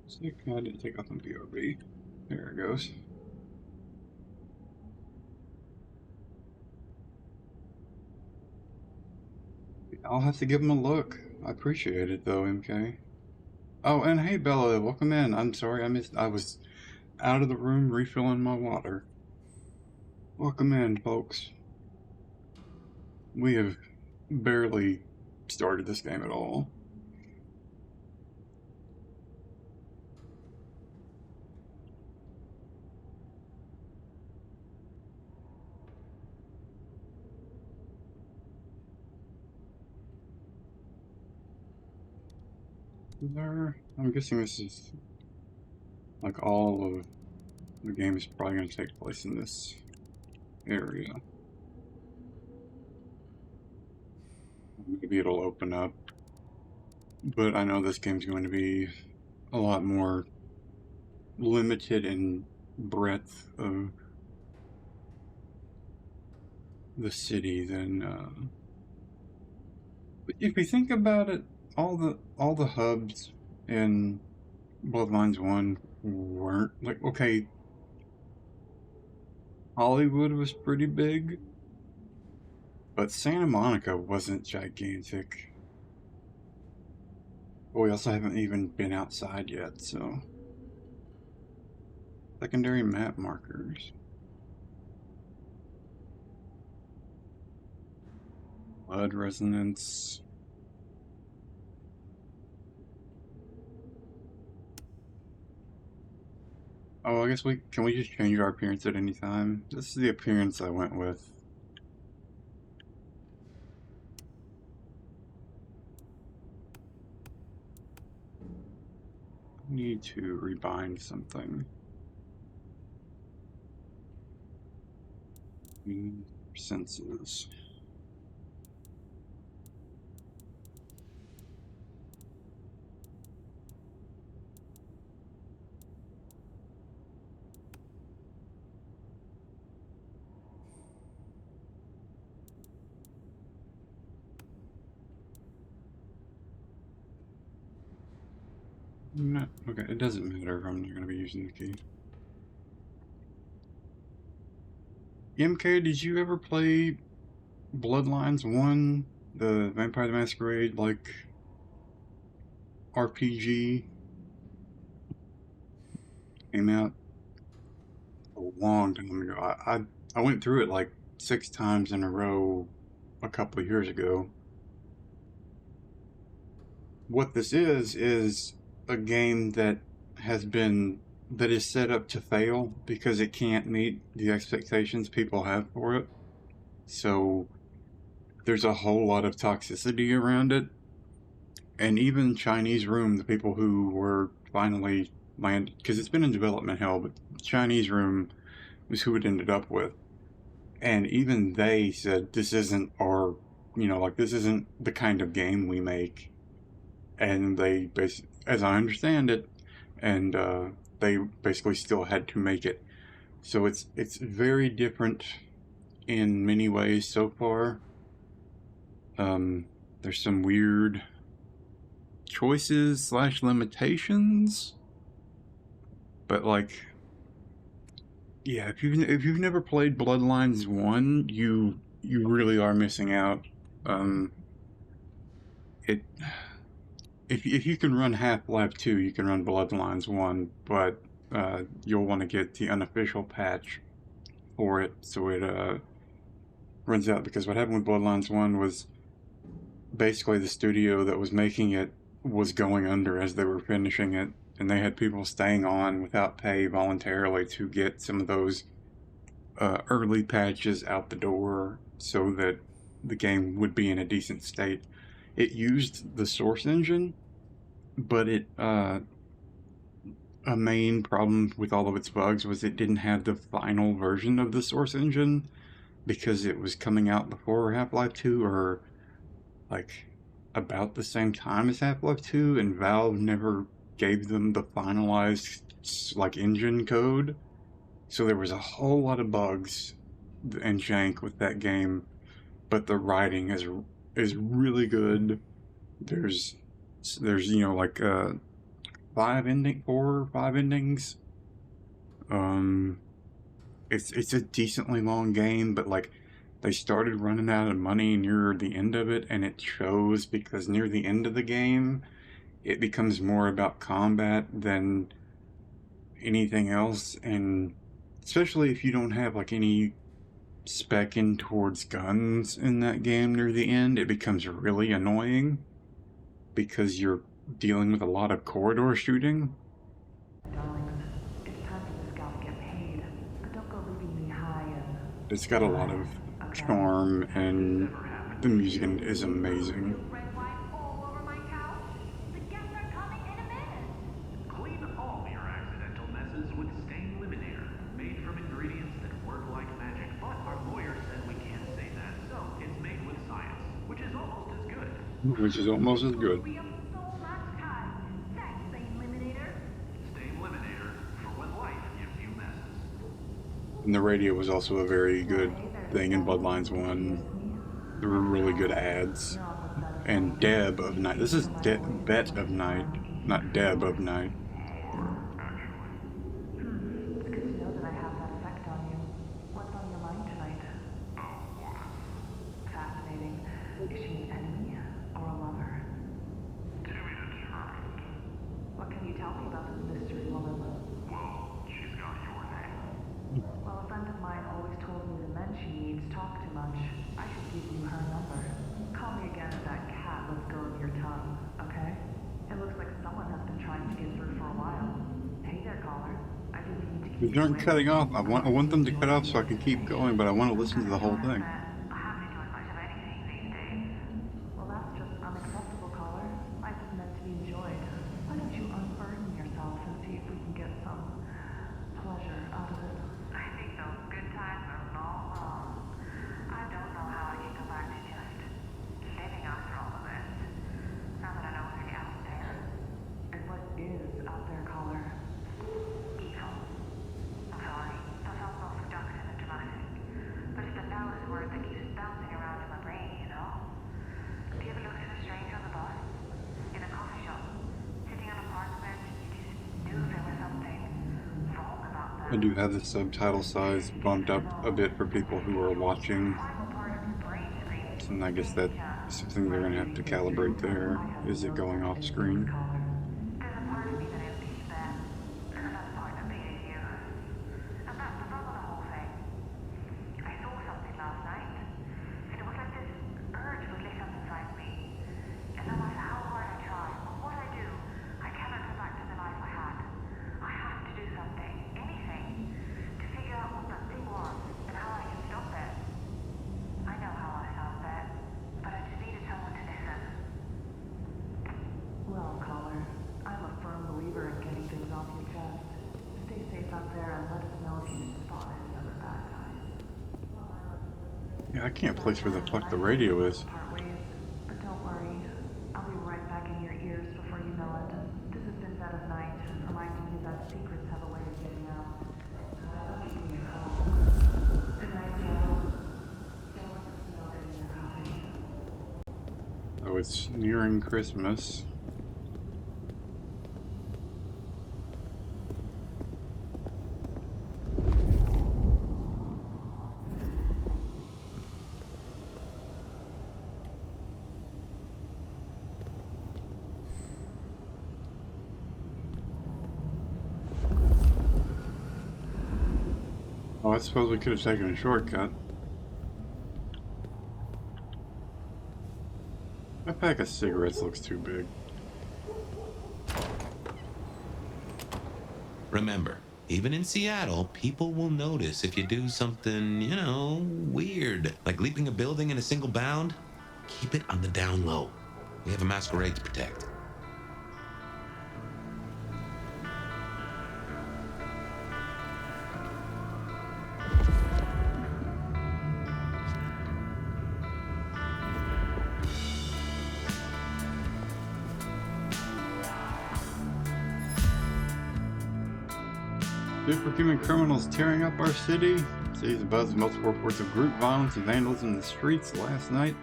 Sick, I didn't take off on POV. There it goes. I'll have to give him a look. I appreciate it though, MK. Oh, and hey Bella, welcome in. I'm sorry I was out of the room refilling my water. Welcome in, folks. We have barely started this game at all. I'm guessing this is like all of the game is probably going to take place in this area. Maybe it'll open up, but I know this game's going to be a lot more limited in breadth of the city than. But if you think about it, all the hubs in Bloodlines 1 weren't like, okay, Hollywood was pretty big, but Santa Monica wasn't gigantic. But we also haven't even been outside yet, so. Secondary map markers. Blood resonance. Oh, I guess can we just change our appearance at any time? This is the appearance I went with. I need to rebind something. Senses. No, okay, it doesn't matter if I'm not going to be using the key. MK, did you ever play Bloodlines 1? The Vampire the Masquerade, like, RPG? Came out a long time ago. I went through it like 6 times in a row a couple of years ago. What this is a game that is set up to fail because it can't meet the expectations people have for it. So there's a whole lot of toxicity around it. And even Chinese Room, the people who were finally landed, because it's been in development hell, but Chinese Room was who it ended up with. And even they said, this isn't our, this isn't the kind of game we make. And they basically, as I understand it, and they basically still had to make it. So it's very different in many ways so far. There's some weird choices / limitations, but like, yeah, if you've never played Bloodlines 1, you really are missing out. If you can run Half-Life 2, you can run Bloodlines 1, but you'll want to get the unofficial patch for it so it runs out, because what happened with Bloodlines 1 was basically the studio that was making it was going under as they were finishing it, and they had people staying on without pay voluntarily to get some of those early patches out the door so that the game would be in a decent state. It used the source engine, but it a main problem with all of its bugs was it didn't have the final version of the Source engine because it was coming out before Half-Life 2 or like about the same time as Half-Life 2, and Valve never gave them the finalized like engine code. So there was a whole lot of bugs and jank with that game, but the writing is really good. There's you know like 4 or 5 endings. It's a decently long game, but like they started running out of money near the end of it, and it shows because near the end of the game it becomes more about combat than anything else, and especially if you don't have like any spec-in towards guns in that game near the end, it becomes really annoying because you're dealing with a lot of corridor shooting. It's got a lot of charm, and the music is amazing.
Clean all your accidental messes with Stain Eliminator, made from ingredients that work like magic, but our lawyer said we can't say that, so it's made with science, which is almost as good.
Which is almost as good.
Stain Eliminator, for when life gives you messes.
And the radio was also a very good thing in Bloodlines 1. There were really good ads. And Deb of Night. This is Bet of Night, not Deb of Night.
What can you tell me about this mystery woman?
Well, she's got your name.
Well, a friend of mine always told me the men she needs talk too much. I should give you her number. Call me again if that cat lets go of your tongue, okay? It looks like someone has been trying to get through for a while. Hey there, caller. I didn't mean to keep
They aren't cutting off. I want them to cut off so I can keep going, but I want to listen to the whole thing.
Well, that's just unacceptable, caller. Life is meant to be enjoyed. Why don't you unburden yourself and see if we can get some pleasure out of it?
I think those good times are long gone. I don't know how I can go back to just living after all of this. Now that I know what's out there.
And what is out there, caller?
Evil. I'm sorry. That sounds so seductive and dramatic. But it's the loudest word that keeps bouncing around in my brain, you know? Do you ever look at a stranger on the bus? In a coffee shop? Sitting on a park bench? You just knew there was something wrong about them.
I do have the subtitle size bumped up a bit for people who are watching. And I guess that's something they're going to have to calibrate there. Is it going off screen?
Well, caller, I'm a firm believer in getting things off your chest. Stay safe out there and let us know if you spot any other bad guys.
Yeah, I can't place where the fuck the radio is.
Part ways, but don't worry. I'll be right back in your ears before you know it. This has been Bed of Night, reminding you that secrets have a way of getting out. Good night, Joe. Don't let us know that you're happy.
Oh, it's nearing Christmas. Oh, I suppose we could have taken a shortcut. A pack of cigarettes looks too big.
Remember, even in Seattle, people will notice if you do something, you know, weird. Like leaping a building in a single bound. Keep it on the down low. We have a masquerade to protect.
Superhuman criminals tearing up our city. City's abuzz with multiple reports of group violence and vandalism in the streets last night.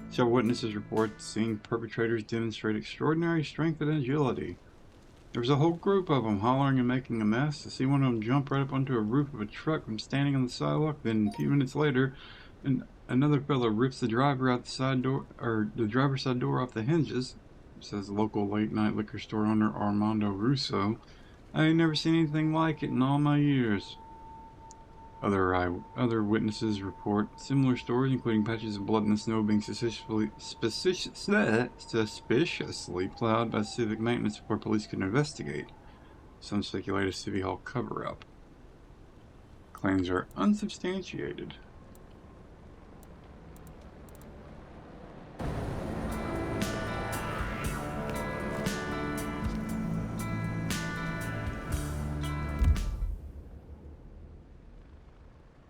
Several witnesses report seeing perpetrators demonstrate extraordinary strength and agility. There was a whole group of them hollering and making a mess. To see one of them jump right up onto a roof of a truck from standing on the sidewalk. Then a few minutes later, another fellow rips the driver out the side door, or the driver's side door off the hinges. Says local late night liquor store owner Armando Russo. I ain't never seen anything like it in all my years. Other witnesses report similar stories, including patches of blood in the snow being suspiciously plowed by civic maintenance before police could investigate. Some speculate a City Hall cover-up. Claims are unsubstantiated.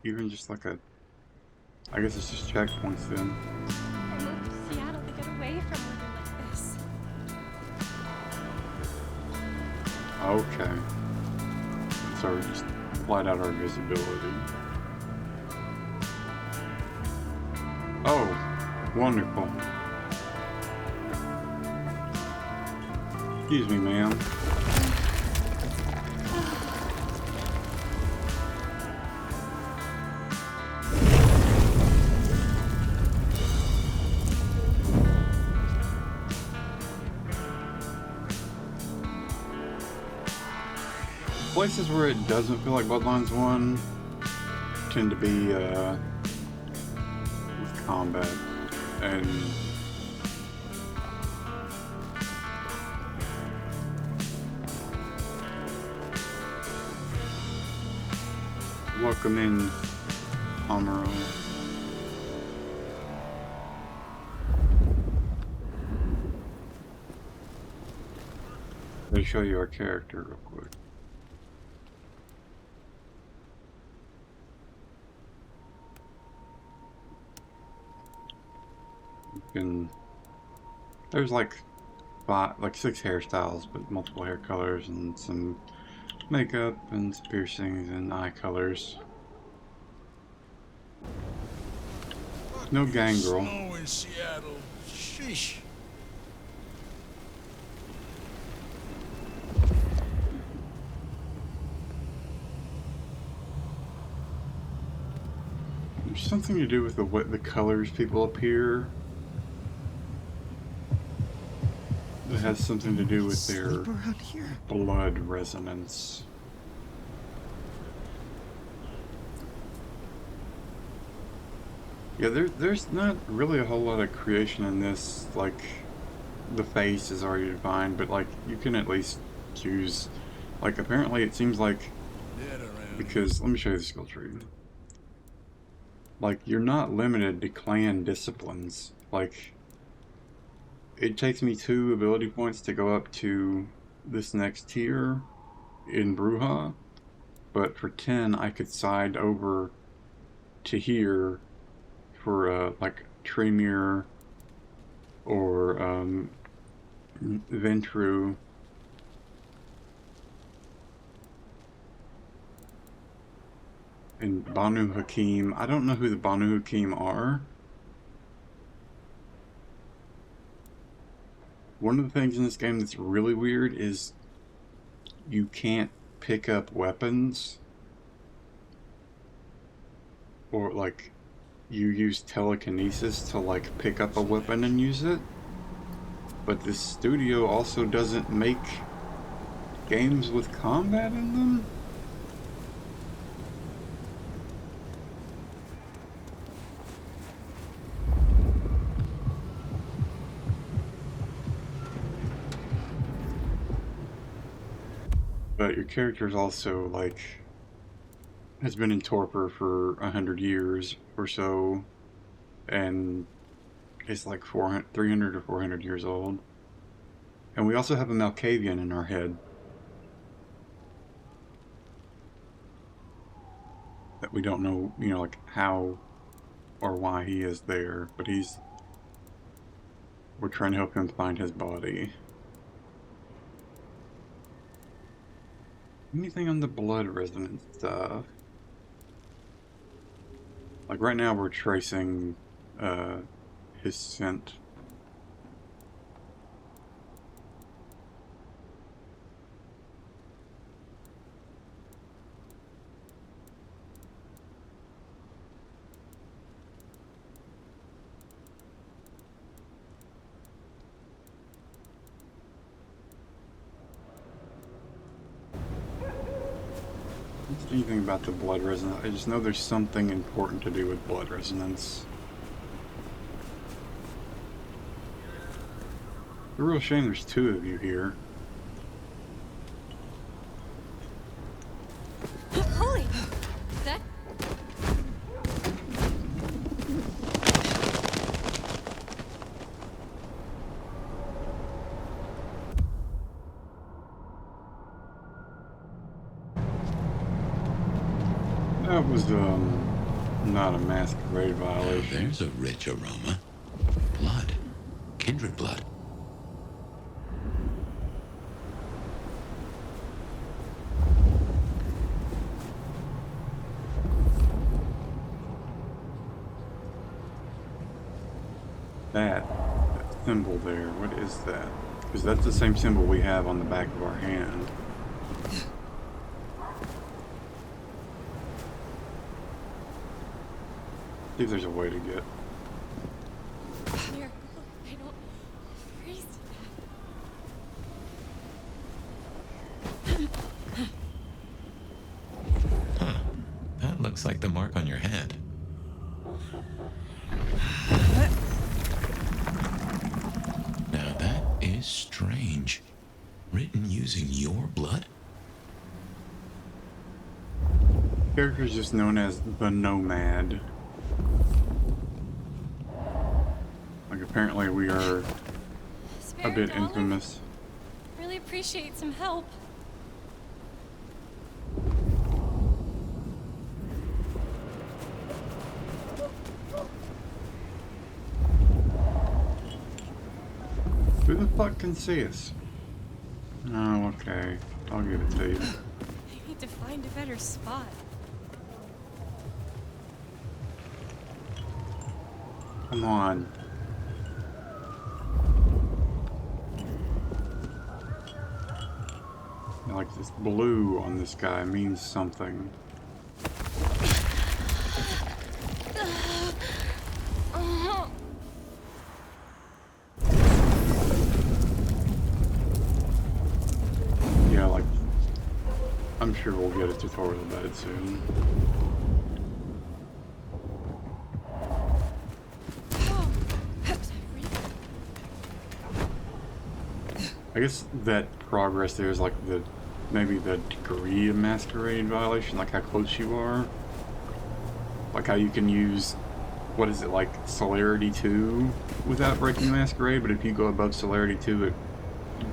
Even just like a... I guess it's just checkpoints then.
I moved to Seattle to get away from weather like this.
Okay. So just flat out our visibility. Oh, wonderful. Excuse me, ma'am. Places where it doesn't feel like Bloodlines 1 tend to be with combat and welcome in Amaro. Let me show you our character real quick. And there's like 6 hairstyles, but multiple hair colors and some makeup and some piercings and eye colors. No gangrel.
Snow in Seattle. Sheesh.
There's something to do with the colors people appear. It has something to do with their blood resonance. Yeah, there's not really a whole lot of creation in this. Like, the face is already defined, but like you can at least choose. Like, apparently it seems like, because let me show you the skill tree. Like, you're not limited to clan disciplines. Like, it takes me 2 ability points to go up to this next tier in Brujah, but for 10 I could side over to here for like Tremere or Ventru. And Banu Hakim. I don't know who the Banu Hakim are. One of the things in this game that's really weird is you can't pick up weapons, or like you use telekinesis to like pick up a weapon and use it, but this studio also doesn't make games with combat in them. But your character's also, like, has been in torpor for 100 years or so, and is like 300 or 400 years old. And we also have a Malkavian in our head that we don't know, you know, like how or why he is there, but we're trying to help him find his body. Anything on the blood resonance stuff? Like right now we're tracing his scent. Anything about the blood resonance? I just know there's something important to do with blood resonance. It's a real shame there's two of you here.
Holy! That...
That was, not a masquerade violation.
There's a rich aroma. Blood. Kindred blood.
That symbol there, what is that? Because that's the same symbol we have on the back of our hand. See if there's a way to get.
Miracle. I don't freeze to
Huh. That looks like the mark on your hand. Now that is strange. Written using your blood?
Character is just known as the Nomad. Like apparently we are a bit infamous.
really appreciate some help.
Who the fuck can see us? Oh, okay. I'll give it to you.
I need to find a better spot.
Come on. Like this blue on this guy means something. Yeah, like I'm sure we'll get a tutorial about it soon. I guess that progress there is like maybe the degree of masquerade violation, like how close you are. Like how you can use, what is it, like celerity 2 without breaking masquerade, but if you go above celerity 2 it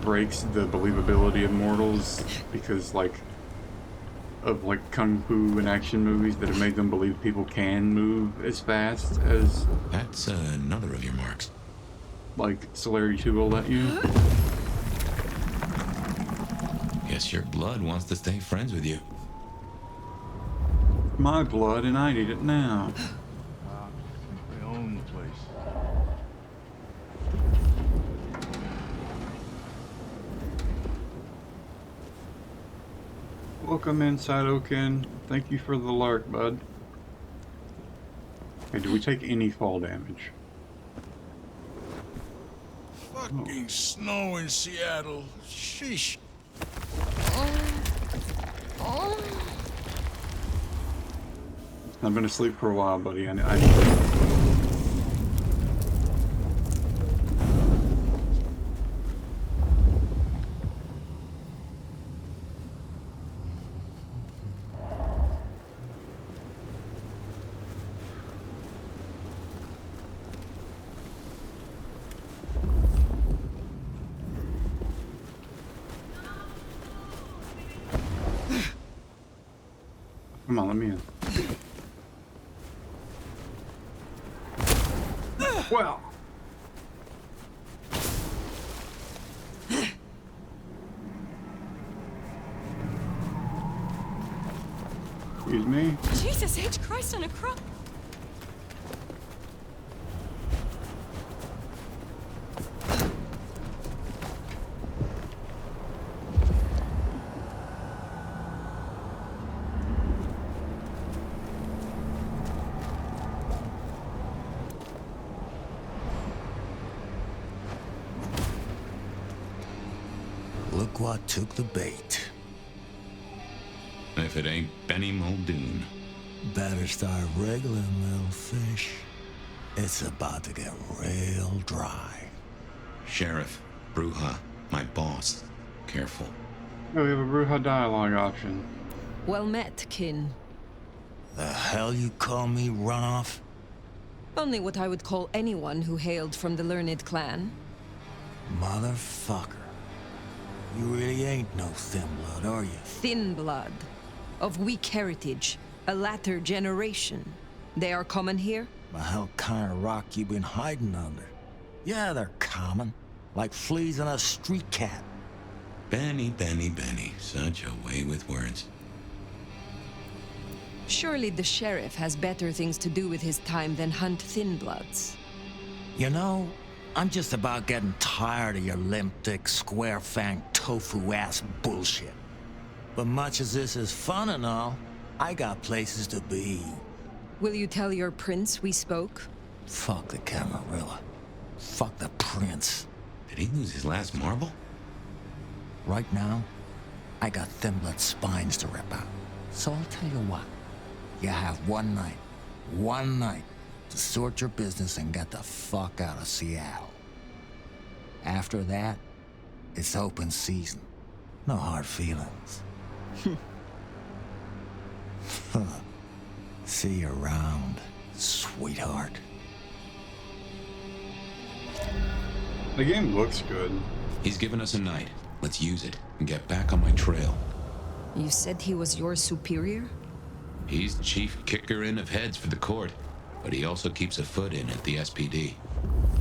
breaks the believability of mortals because like of like kung fu and action movies that have made them believe people can move as fast as...
That's another of your marks.
Like celerity 2 will let you.
Guess your blood wants to stay friends with you.
My blood and I need it now.
I own the place.
Welcome inside, Oaken. Thank you for the lark, bud. Hey, do we take any fall damage?
Fucking snow in Seattle. Sheesh.
I've been asleep for a while, buddy. I Come on, let me in. Well. Excuse me?
Jesus H. Christ on a cross.
Look what took the bait.
If it ain't Benny Muldoon.
Better start wriggling, little fish. It's about to get real dry.
Sheriff, Brujah, my boss. Careful.
Oh, we have a Brujah dialogue option.
Well met, kin.
The hell you call me, runoff?
Only what I would call anyone who hailed from the learned clan.
Motherfucker. You really ain't no thin blood, are you?
Thin blood. Of weak heritage. A latter generation. They are common here?
The hell kind of rock you been hiding under? Yeah, they're common. Like fleas on a street cat.
Benny. Such a way with words.
Surely the sheriff has better things to do with his time than hunt thin bloods.
You know, I'm just about getting tired of your limp-dick, square-fang, tofu-ass bullshit. But much as this is fun and all, I got places to be.
Will you tell your prince we spoke?
Fuck the Camarilla. Fuck the prince.
Did he lose his last marble?
Right now, I got thin blood spines to rip out. So I'll tell you what. You have one night, to sort your business and get the fuck out of Seattle. After that, it's open season. No hard feelings. See you around, sweetheart.
The game looks good.
He's given us a night. Let's use it and get back on my trail.
You said he was your superior?
He's chief kicker-in of heads for the court, but he also keeps a foot in at the SPD.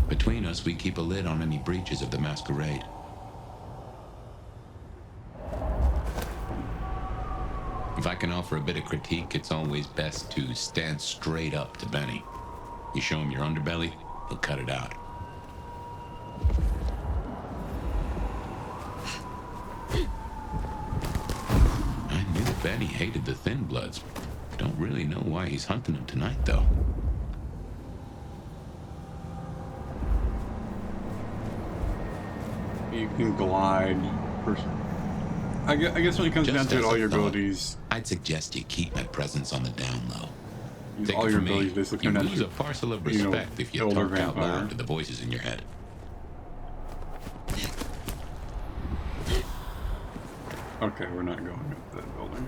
Between us, we keep a lid on any breaches of the masquerade. If I can offer a bit of critique, it's always best to stand straight up to Benny. You show him your underbelly, he'll cut it out. I knew Benny hated the Thin Bloods. Don't really know why he's hunting them tonight, though.
You can glide. I guess when it comes down to it, all your abilities.
I'd suggest you keep my presence on the down low. Take
All
it
your
from me,
abilities basically
you
come down
lose
to,
a parcel of respect if you
elder
talk out
vampire.
loud to the voices in your head.
Okay, we're not going up that building.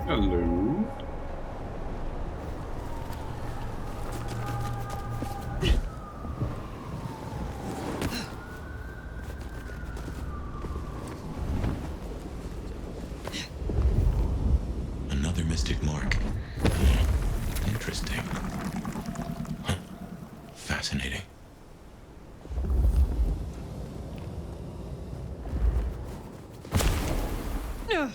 Hello.
Another mystic mark. Interesting. Huh. Fascinating.
Ugh.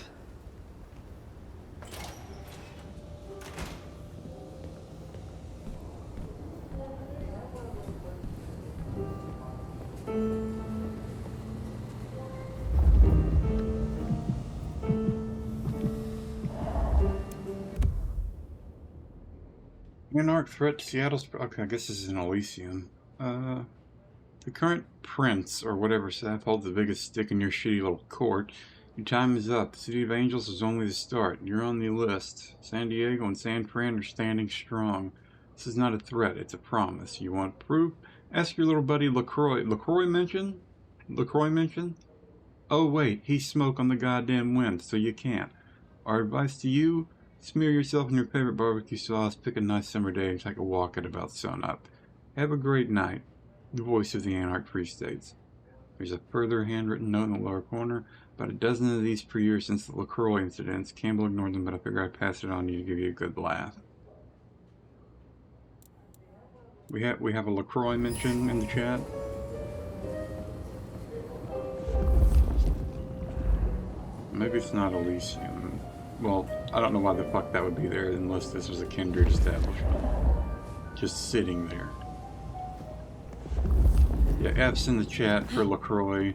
Anarch threat to Seattle's. Okay, I guess this is in Elysium. The current prince, or whatever staff, holds the biggest stick in your shitty little court. Your time is up. The City of Angels is only the start. You're on the list. San Diego and San Fran are standing strong. This is not a threat, it's a promise. You want proof? Ask your little buddy LaCroix. LaCroix mentioned? LaCroix mentioned? Oh wait, he's smoke on the goddamn wind, so you can't. Our advice to you, smear yourself in your favorite barbecue sauce, pick a nice summer day, and take a walk at about sunup. Have a great night. The voice of the Anarch Priest states. There's a further handwritten note in the lower corner. About a dozen of these per year since the LaCroix incidents. Campbell ignored them, but I figured I'd pass it on to you to give you a good laugh. We have a LaCroix mention in the chat. Maybe it's not Elysium. Well, I don't know why the fuck that would be there unless this was a kindred establishment. Just sitting there. Yeah, F's in the chat for LaCroix.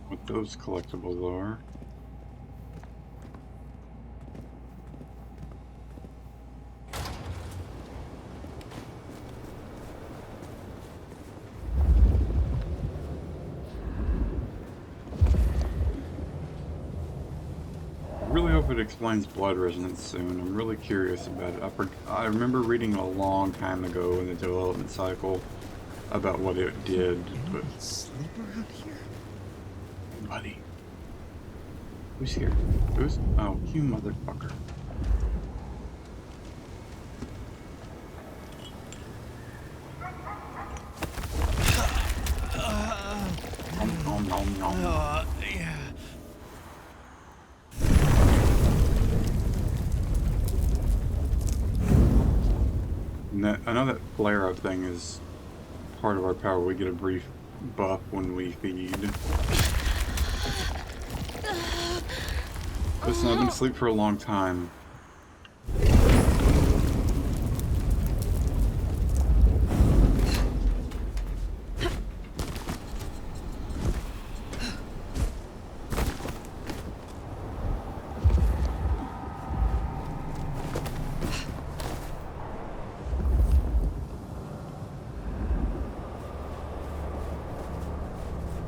What those collectibles are. I really hope it explains blood resonance soon. I'm really curious about it. I remember reading a long time ago in the development cycle about what it did, but...
Sleep around here?
Buddy. Who's here? Who's? Oh, you motherfucker. Nom nom nom nom.
Yeah.
I know that flare-up thing is part of our power. We get a brief buff when we feed. Listen, I've been asleep for a long time.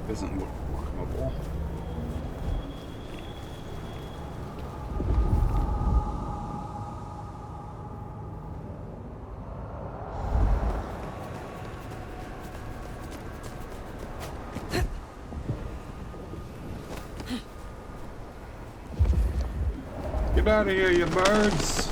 Doesn't look workable. Get out of here, you birds!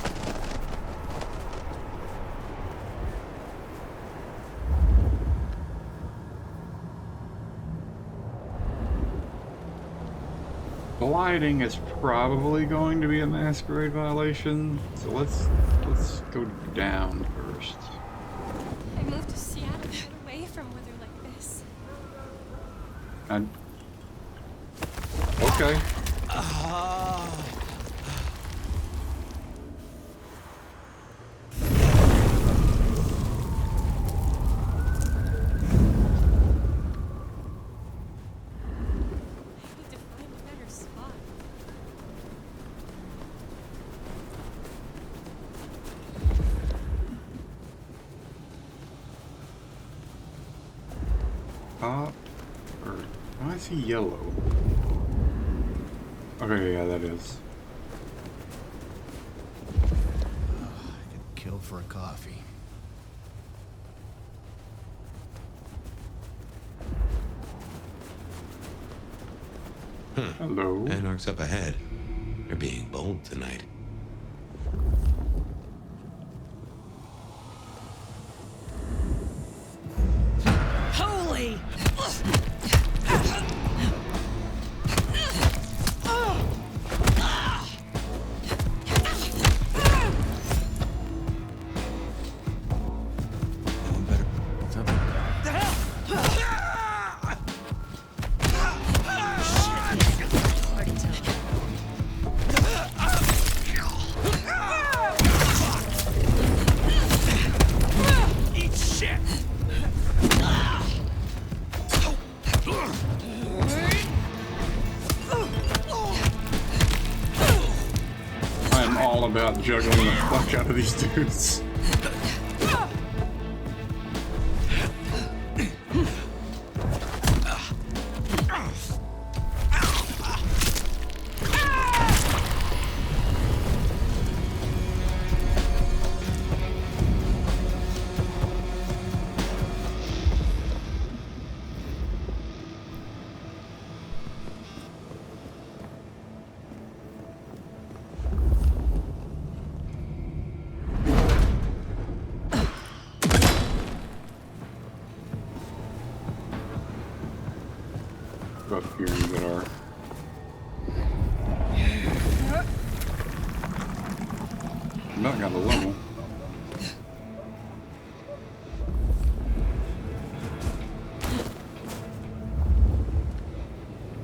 Gliding is probably going to be a masquerade violation, so let's go down first.
I moved to Seattle to get away from weather like this.
Okay. Why is he yellow? Okay, yeah, that is.
I could kill for a coffee.
Hello.
Anarch's up ahead. They're being bold tonight.
Holy!
About juggling the fuck out of these dudes. Up here and get our About got a level.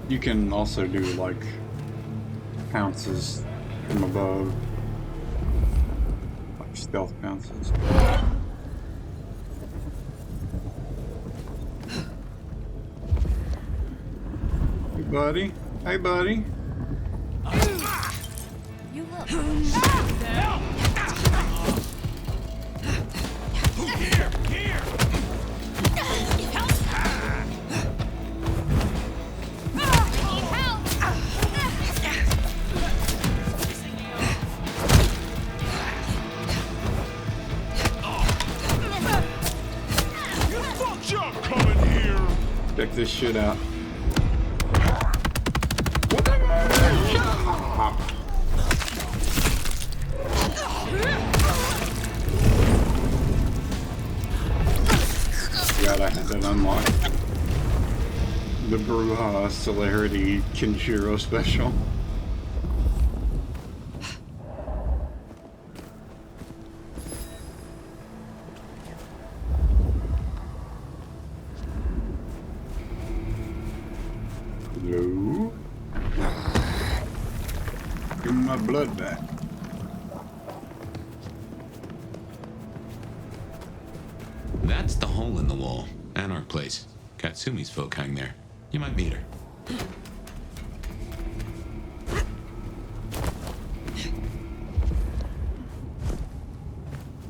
You can also do like pounces from above, like stealth pounces. Hey buddy, hey buddy.
You look.
Here!
Check this shit out. God, I had that unlocked. The Brujah Celerity Kinshiro special. Hello? Give me my blood back.
That's the hole in the wall. Anarch place. Katsumi's folk hang there. You might meet her.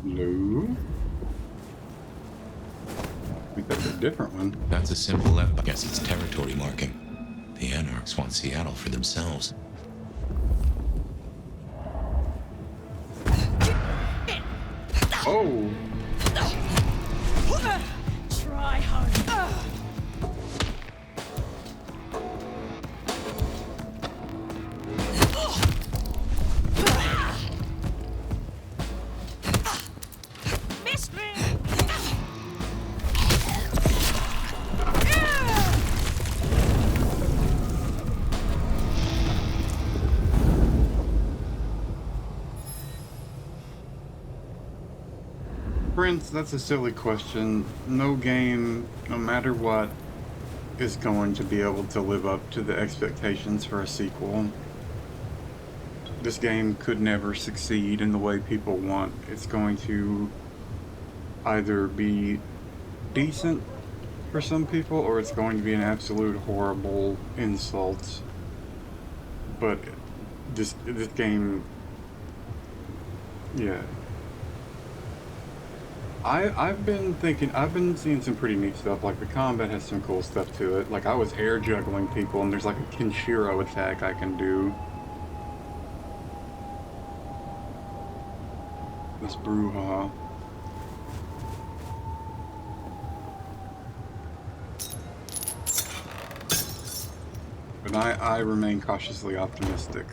Hello? I think that's a different one.
That's a symbol left by... Guess it's territory marking. The Anarchs want Seattle for themselves.
Oh!
Try hard.
Missed me.
Prince, that's a silly question. No game, no matter what, is going to be able to live up to the expectations for a sequel. This game could never succeed in the way people want. It's going to either be decent for some people, or it's going to be an absolute horrible insult. But this game, yeah. I've been seeing some pretty neat stuff. Like the combat has some cool stuff to it. Like I was air juggling people, and there's like a Kinshiro attack I can do. This Brujah. But I remain cautiously optimistic.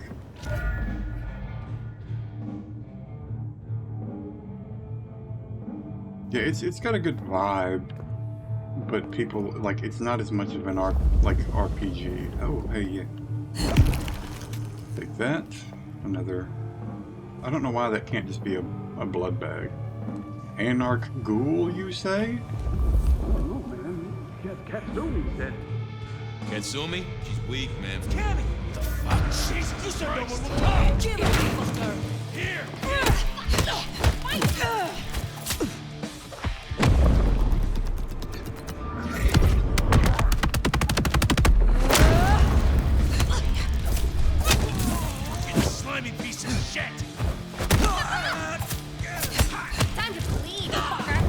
Yeah, it's got a good vibe, but people, like, it's not as much of an RPG. Oh, hey, yeah. Take that. Another. I don't know why that can't just be a blood bag. Anarch Ghoul, you say?
Oh, man. Katsumi said.
Katsumi? She's weak, man.
Cammy! The fuck? Jesus, you said no one would come! Jimmy, fucker!
Here!
You slimy piece of shit!
Time to bleed, fucker.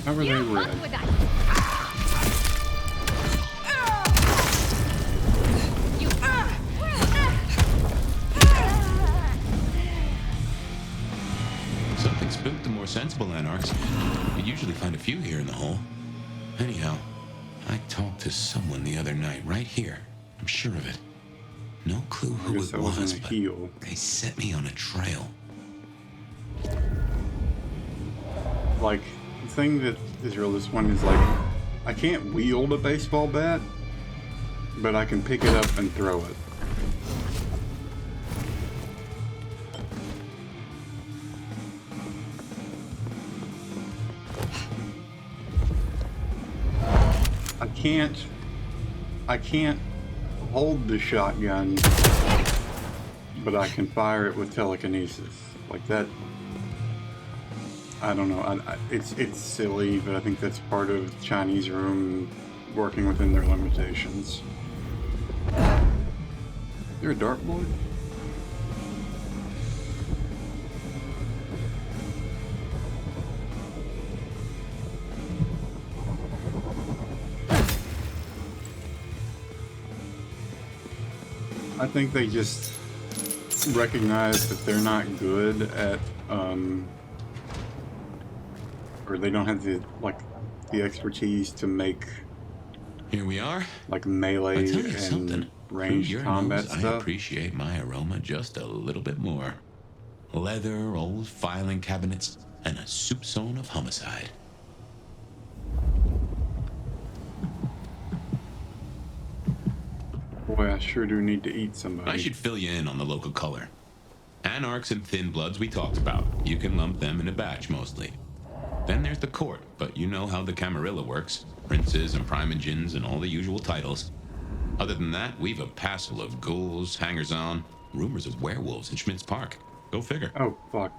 How are they red?
Something spooked the more sensible Anarchs. You'd usually find a few here in the hole. Anyhow, I talked to someone the other night, right here. I'm sure of it. No clue who it was, but they set me on a trail.
Like, the thing that Israel, this one is like, I can't wield a baseball bat, but I can pick it up and throw it. I can't hold the shotgun, but I can fire it with telekinesis. Like that, I don't know, it's silly, but I think that's part of Chinese room working within their limitations. You're a dartboard? I think they just recognize that they're not good at, or they don't have the expertise to make.
Here we are.
Like melee
I'll tell you
and
something.
ranged
Through your
combat
nose,
stuff.
I appreciate my aroma just a little bit more. Leather, old filing cabinets, and a soupçon of homicide.
Boy, I sure do need to eat somebody.
I should fill you in on the local color. Anarchs and thin bloods we talked about. You can lump them in a batch mostly. Then there's the court, but you know how the Camarilla works. Princes and primogens and all the usual titles. Other than that, we've a passel of ghouls, hangers-on, rumors of werewolves in Schmidt's Park. Go figure.
Oh, fuck.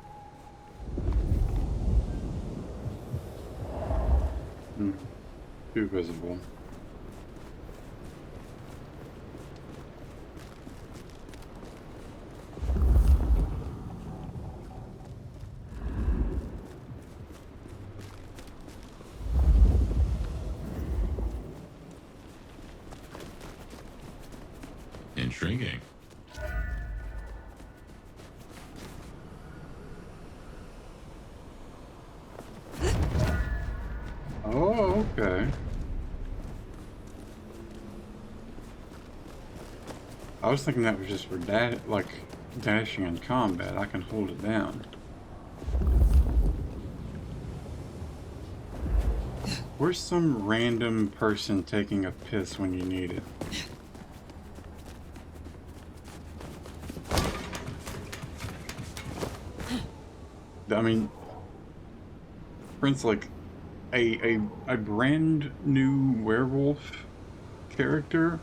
Too visible.
Intriguing.
Oh, okay. I was thinking that was just for dashing in combat. I can hold it down. Where's some random person taking a piss when you need it? I mean, for instance, like a brand new werewolf character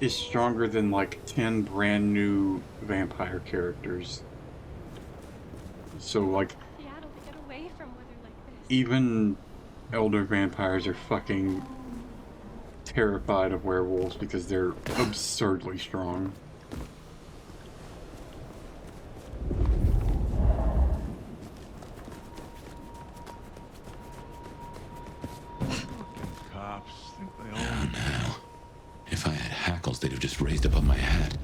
is stronger than like 10 brand new vampire characters. So like,
Seattle to get away from weather like this.
even elder vampires are fucking terrified of werewolves because they're absurdly strong.
Cops think they
Oh, no. If I had hackles, they'd have just raised above my head.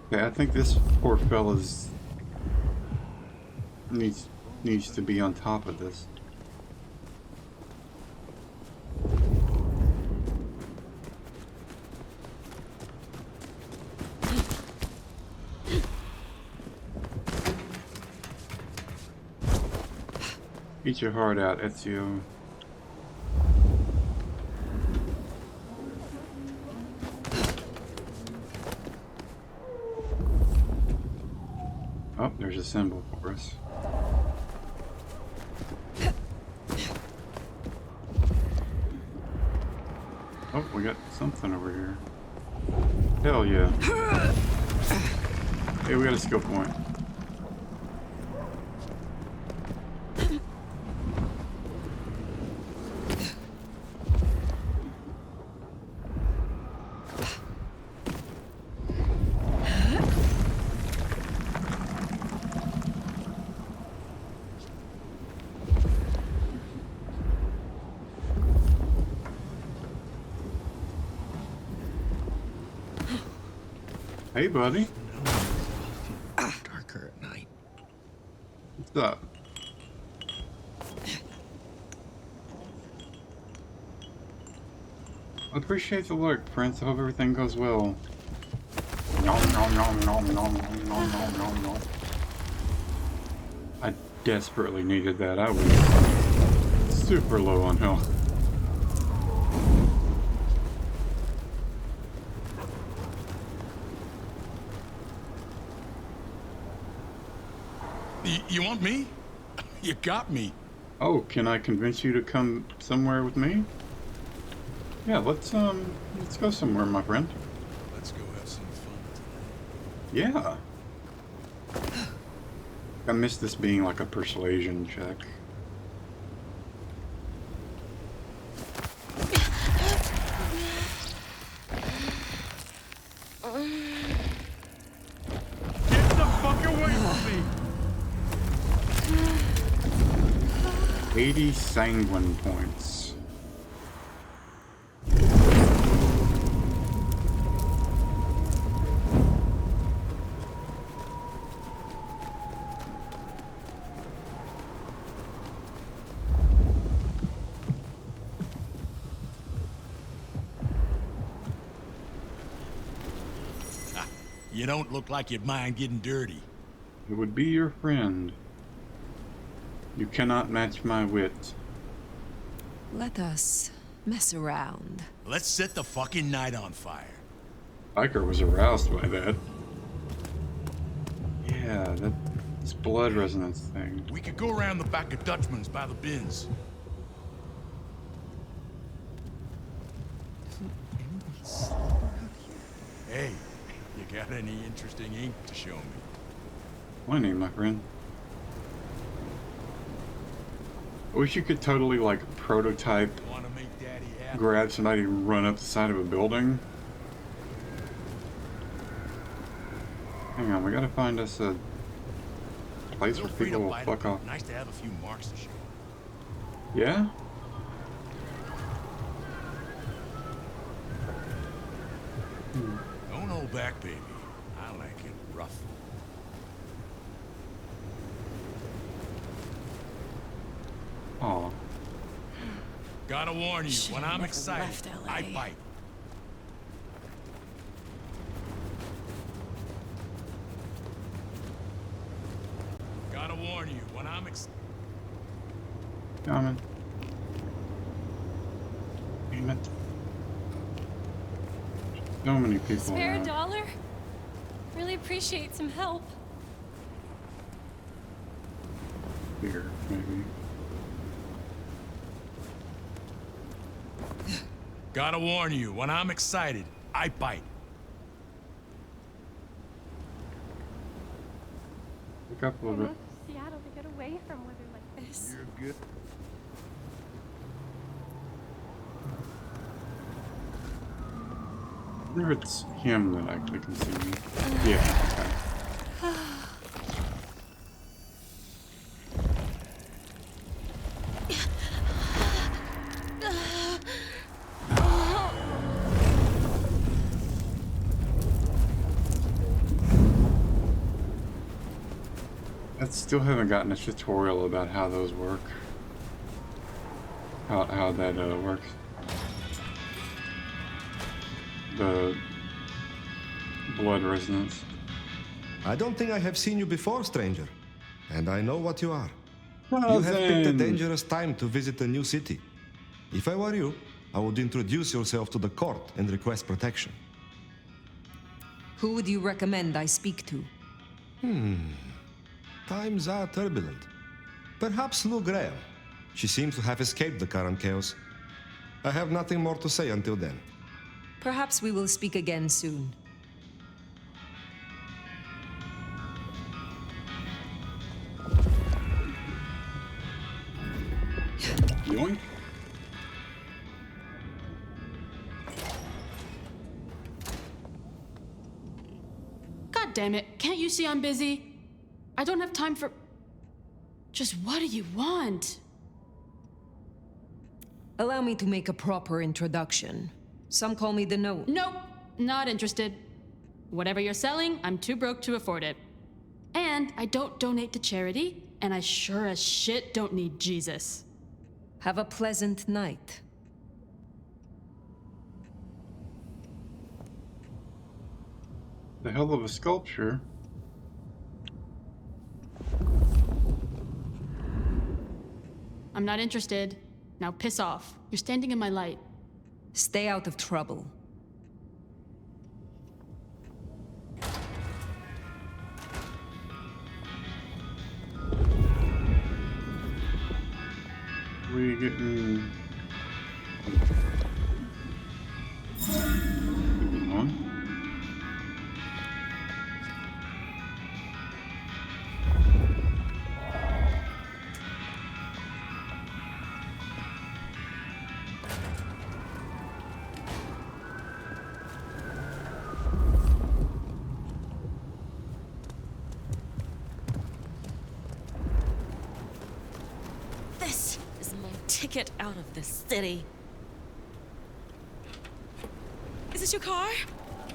Yeah, I think this poor fella's needs to be on top of this. Eat your heart out, Ezio. Oh, there's a symbol for us. Oh, we got something over here. Hell yeah. Hey, we got a skill point. Hey, buddy.
Darker at night.
What's up? Appreciate the look, Prince. I hope everything goes well. Nom, nom, nom, nom, nom, nom, nom, nom, nom, nom. I desperately needed that. I was super low on health.
You want me? You got me.
Oh, can I convince you to come somewhere with me? Yeah, let's go somewhere, my friend.
Let's go have some fun
Yeah. I miss this being like a persuasion check.
Get the fuck away from me!
80 sanguine points.
You don't look like you'd mind getting dirty.
It would be your friend. You cannot match my wit.
Let us mess around.
Let's set the fucking night on fire.
Iker was aroused by that. Yeah, that's blood resonance thing.
We could go around the back of Dutchman's by the bins. Hey, you got any interesting ink to show me?
Plenty, my friend. I wish you could totally, like, prototype, grab somebody and run up the side of a building. Hang on, we gotta find us a place where people will fuck off.
Nice to have a few marks to show.
Yeah?
Don't hold back, baby. I like it rough.
Aw.
Gotta warn you, when I'm excited, I bite. Gotta warn you, when I'm
Coming. Damn it. So many people
Spare a
around.
dollar? Really appreciate some help.
Here, maybe.
Gotta warn you, when I'm excited, I bite.
Pick up a
I
little bit.
love Seattle to get away from weather like this.
You're good.
I wonder if it's him that actually can see me. Yeah, okay. I still haven't gotten a tutorial about how those work. How that works. The blood resonance.
I don't think I have seen you before, stranger. And I know what you are. You have picked a dangerous time to visit a new city. If I were you, I would introduce yourself to the court and request protection.
Who would you recommend I speak to?
Times are turbulent. Perhaps Lou Graham. She seems to have escaped the current chaos. I have nothing more to say until then.
Perhaps we will speak again soon.
Yoink.
God damn it, can't you see I'm busy? I don't have time for... Just what do you want?
Allow me to make a proper introduction. Some call me the Note.
Nope, not interested. Whatever you're selling, I'm too broke to afford it. And I don't donate to charity, and I sure as shit don't need Jesus.
Have a pleasant night.
The hell of a sculpture.
I'm not interested. Now piss off. You're standing in my light.
Stay out of trouble.
We getting on?
This is my ticket out of this city. Is this your car?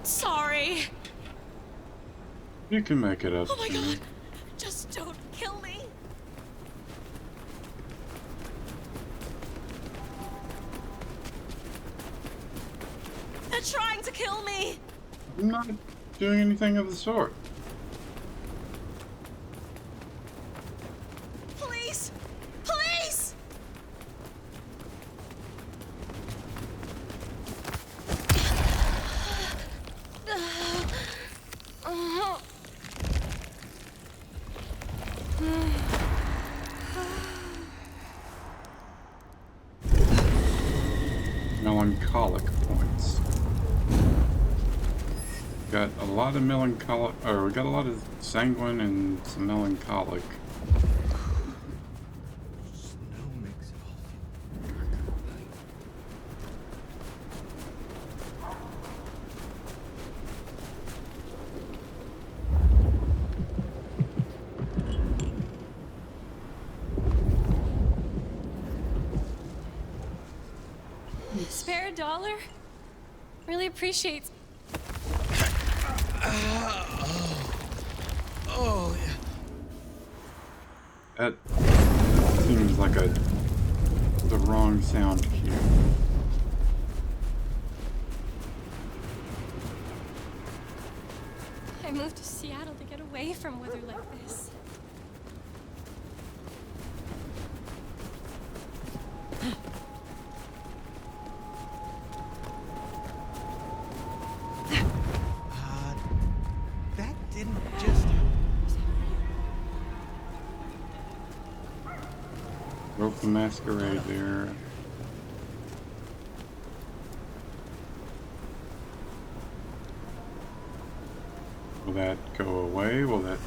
Sorry.
You can make it up.
Oh my god. Just don't kill me. They're trying to kill me.
I'm not doing anything of the sort.
Please. Please.
Melancholic points. Got a lot of melancholic, or we got a lot of sanguine and some melancholic.
Spare a dollar? Really appreciate.
Oh, yeah.
That seems like the wrong sound cue.
I moved to Seattle to get away from weather like this.
That didn't just...
Rope the masquerade there. Will that go away? Will that...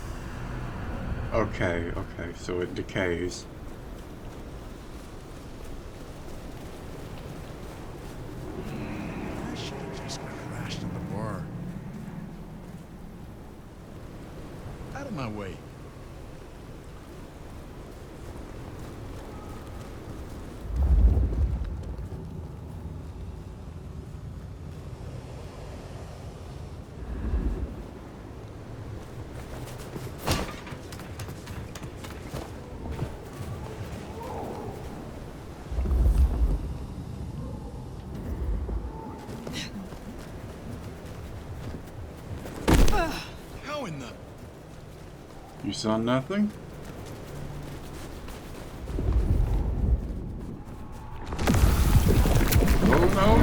Okay, okay, so it decays.
I should have just crashed in the bar. Out of my way. How in the...
You saw nothing? Oh no!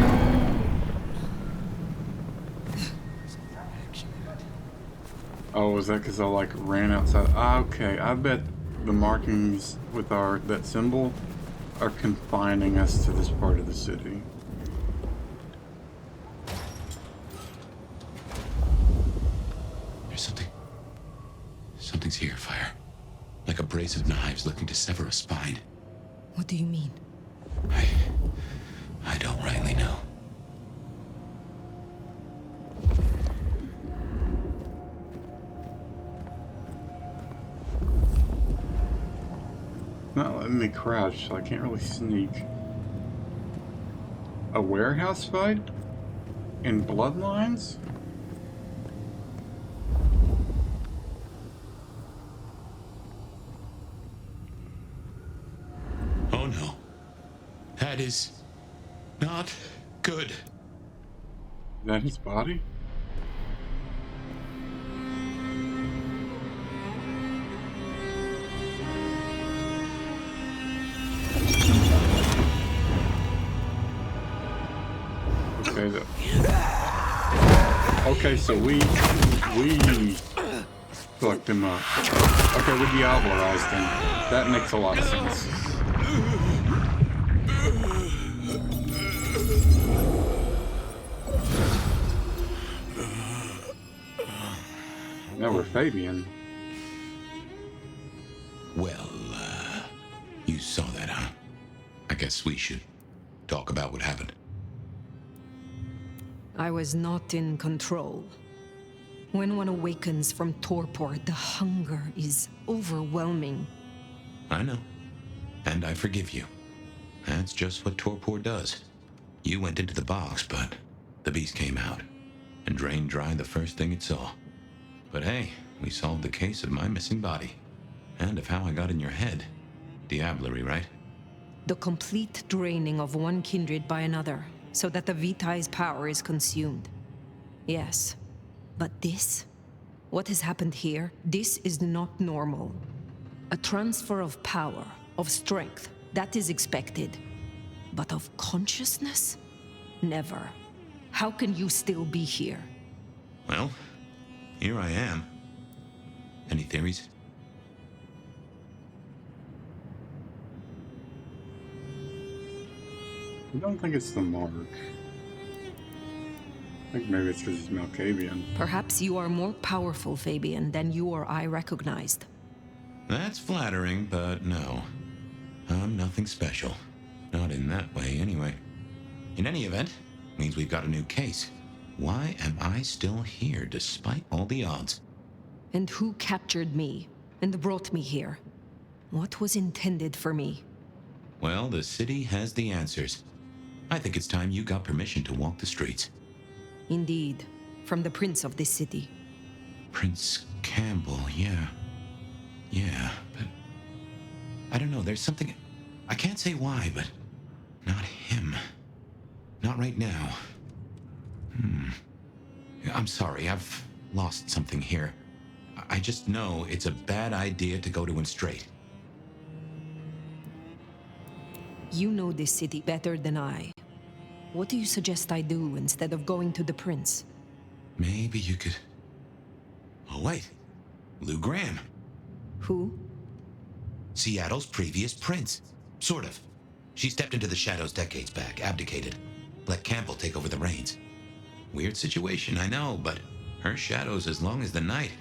Oh, was that because I like ran outside? Ah, okay, I bet the markings with that symbol are confining us to this part of the city.
There's something. Something's here, Fire. Like a brace of knives looking to sever a spine.
What do you mean?
I don't rightly know.
Not letting me crouch, so I can't really sneak. A warehouse fight? In Bloodlines?
Oh no. That is not good.
Is that his body? Okay, so we fucked him up. Okay, we diablerized him. That makes a lot of sense. Now we're Fabian.
Well, you saw that, huh? I guess we should talk about what happened.
I was not in control. When one awakens from torpor, the hunger is overwhelming.
I know. And I forgive you. That's just what torpor does. You went into the box, but the beast came out and drained dry the first thing it saw. But hey, we solved the case of my missing body. And of how I got in your head. Diablerie, right?
The complete draining of one kindred by another, so that the Vitae's power is consumed. Yes. But this? What has happened here? This is not normal. A transfer of power, of strength, that is expected. But of consciousness? Never. How can you still be here?
Well, here I am. Any theories?
I don't think it's the mark. I think maybe it's because he's Malkavian.
Perhaps you are more powerful, Fabian, than you or I recognized.
That's flattering, but no. I'm nothing special. Not in that way, anyway. In any event, means we've got a new case. Why am I still here, despite all the odds?
And who captured me, and brought me here? What was intended for me?
Well, the city has the answers. I think it's time you got permission to walk the streets.
Indeed, from the prince of this city.
Prince Campbell, yeah. Yeah, but... I don't know, there's something... I can't say why, but... Not him. Not right now. I'm sorry, I've lost something here. I just know it's a bad idea to go to him straight.
You know this city better than I. What do you suggest I do instead of going to the prince?
Maybe you could... Oh, wait. Lou Graham.
Who?
Seattle's previous prince. Sort of. She stepped into the shadows decades back, abdicated. Let Campbell take over the reins. Weird situation, I know, but her shadow's as long as the night.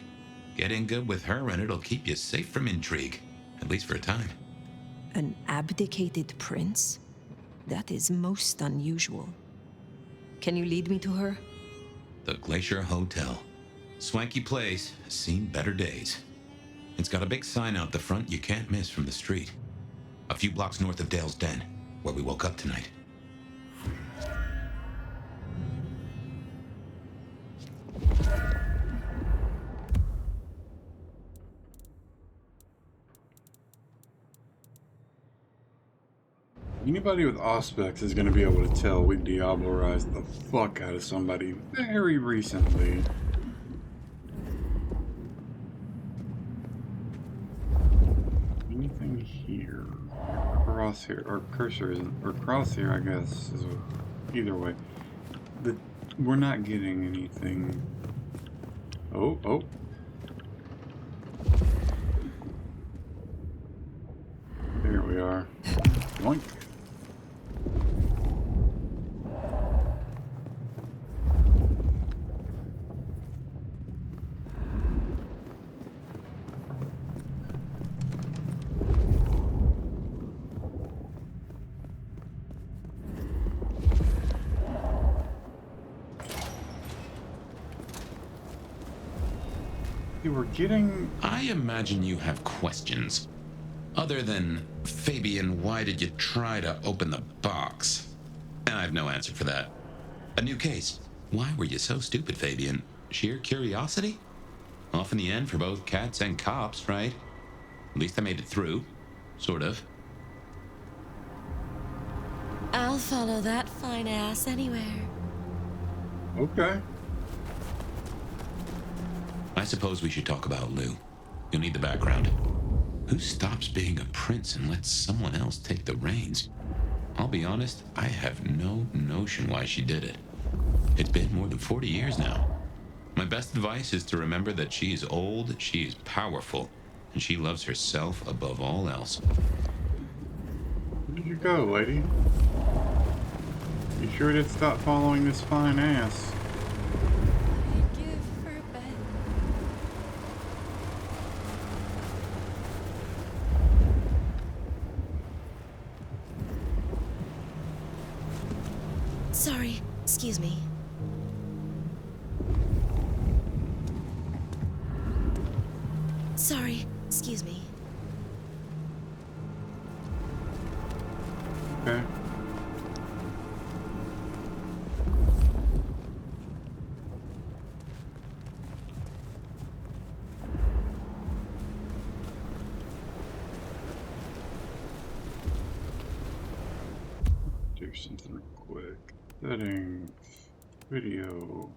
Get in good with her and it'll keep you safe from intrigue. At least for a time.
An abdicated prince? That is most unusual. Can you lead me to her?
The Glacier Hotel. Swanky place, has seen better days. It's got a big sign out the front you can't miss from the street. A few blocks north of Dale's Den, where we woke up tonight.
Anybody with Auspex is going to be able to tell we diablerized the fuck out of somebody very recently. Anything here? Cross here, or cursor isn't, or cross here, I guess, is either way. We're not getting anything. Oh. There we are. Yoink. We're getting...
I imagine you have questions. Other than, Fabian, why did you try to open the box? I have no answer for that. A new case. Why were you so stupid, Fabian? Sheer curiosity? Off in the end for both cats and cops, right? At least I made it through. Sort of.
I'll follow that fine ass anywhere.
Okay.
I suppose we should talk about Lou. You'll need the background. Who stops being a prince and lets someone else take the reins? I'll be honest, I have no notion why she did it. It's been more than 40 years now. My best advice is to remember that she is old, she is powerful, and she loves herself above all else.
Where'd you go, lady? You sure did stop following this fine ass.
Sorry, excuse me. Sorry, excuse me.
Okay. Do something real quick. Settings, video.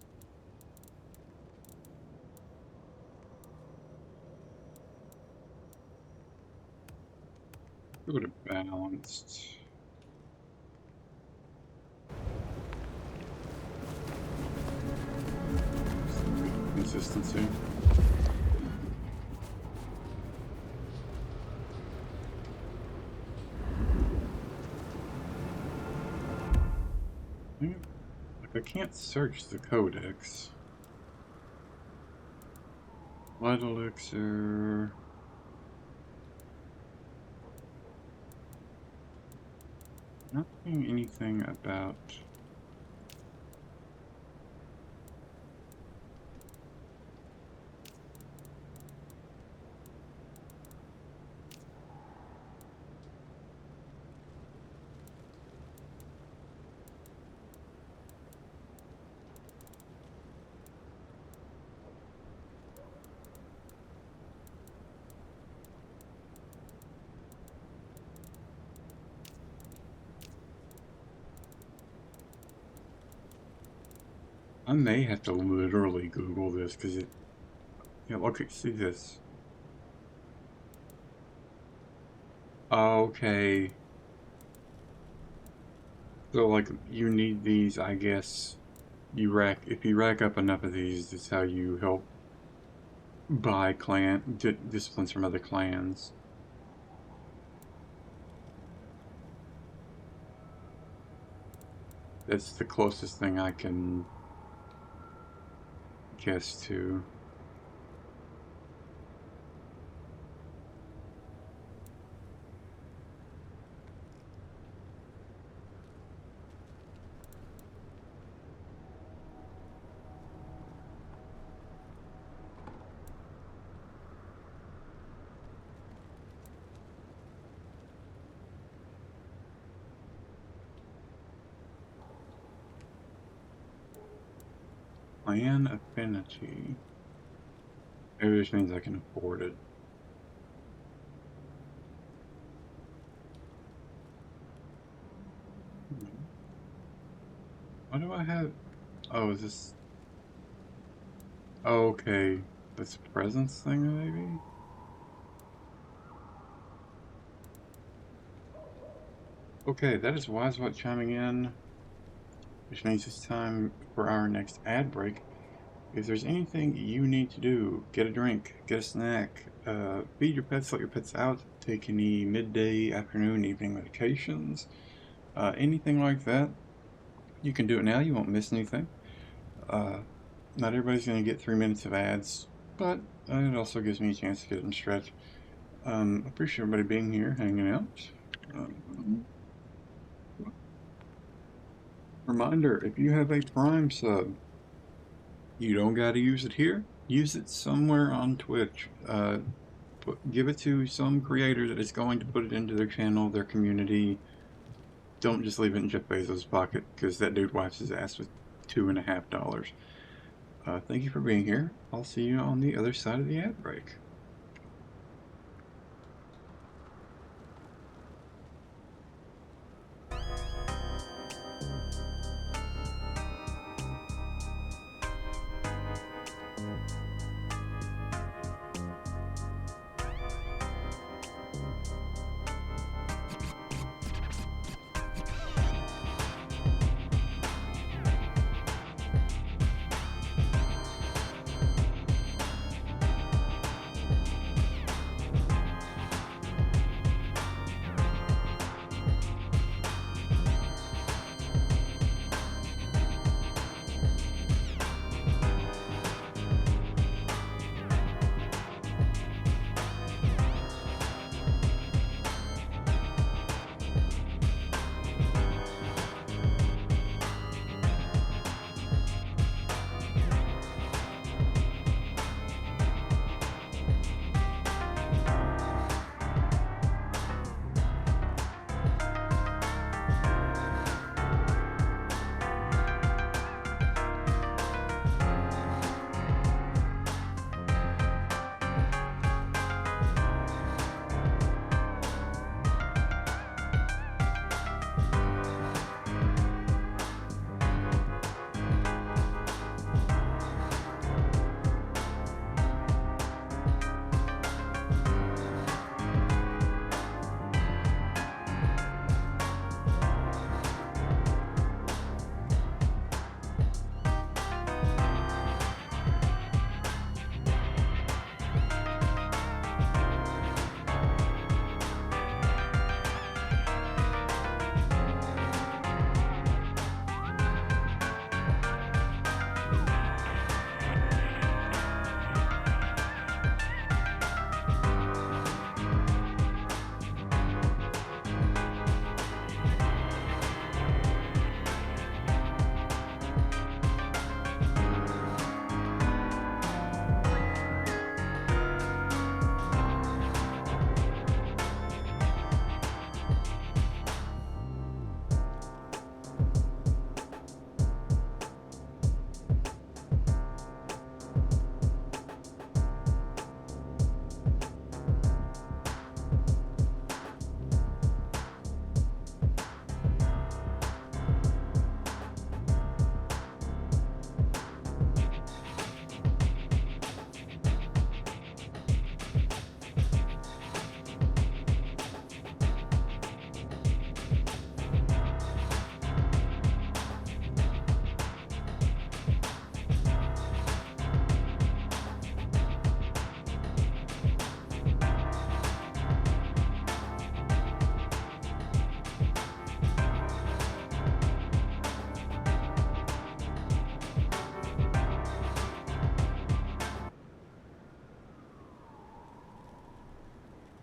Go to balanced. Consistency. Like I can't search the codex. Light elixir. Not seeing anything about. I may have to literally Google this because it. Yeah, look, see this. Okay. So, like, you need these, I guess. If you rack up enough of these, that's how you help buy disciplines from other clans. That's the closest thing I can guess to. Clan affinity. Maybe this means I can afford it. What do I have? Oh, is this... Oh, okay. This presence thing, maybe? Okay, that is Wisewat chiming in, which means it's time for our next ad break. If there's anything you need to do, get a drink, get a snack, feed your pets, let your pets out, take any midday, afternoon, evening medications, anything like that, you can do it now. You won't miss anything. Not everybody's going to get 3 minutes of ads, but it also gives me a chance to get them stretched. Appreciate everybody being here, hanging out. Reminder, if you have a Prime sub, you don't got to use it here. Use it somewhere on Twitch. Give it to some creator that is going to put it into their channel, their community. Don't just leave it in Jeff Bezos' pocket, because that dude wipes his ass with $2.50. Thank you for being here. I'll see you on the other side of the ad break.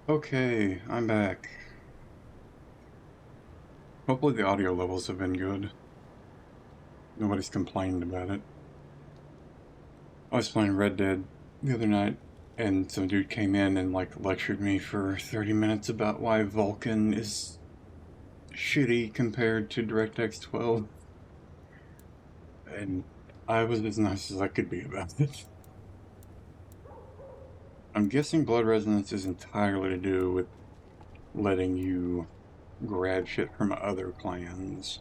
Okay, I'm back. Hopefully the audio levels have been good. Nobody's complained about it. I was playing Red Dead the other night, and some dude came in and like lectured me for 30 minutes about why Vulkan is shitty compared to DirectX 12. And I was as nice as I could be about it. I'm guessing blood resonance is entirely to do with letting you grab shit from other clans.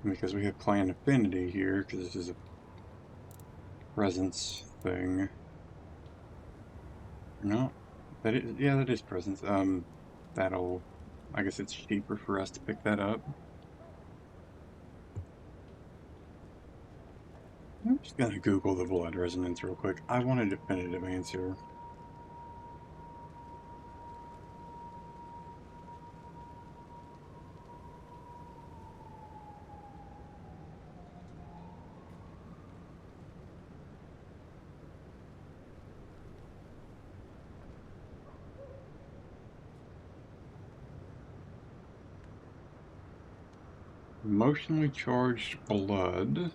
Because we have clan affinity here, because this is a presence thing. No, that is, yeah, that is presence. That'll, I guess it's cheaper for us to pick that up. I'm just gonna Google the blood resonance real quick. I want a definitive answer. Emotionally charged blood.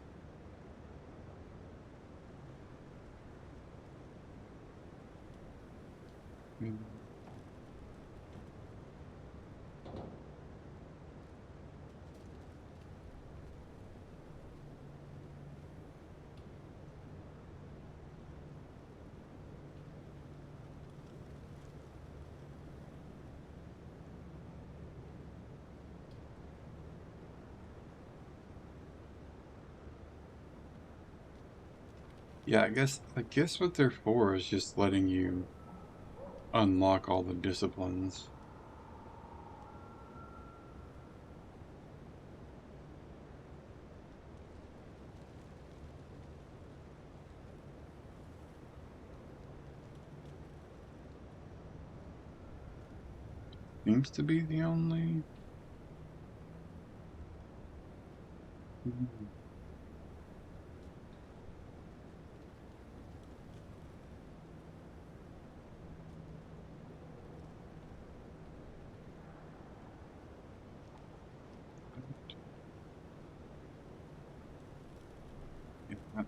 Yeah, I guess what they're for is just letting you unlock all the disciplines. Seems to be the only...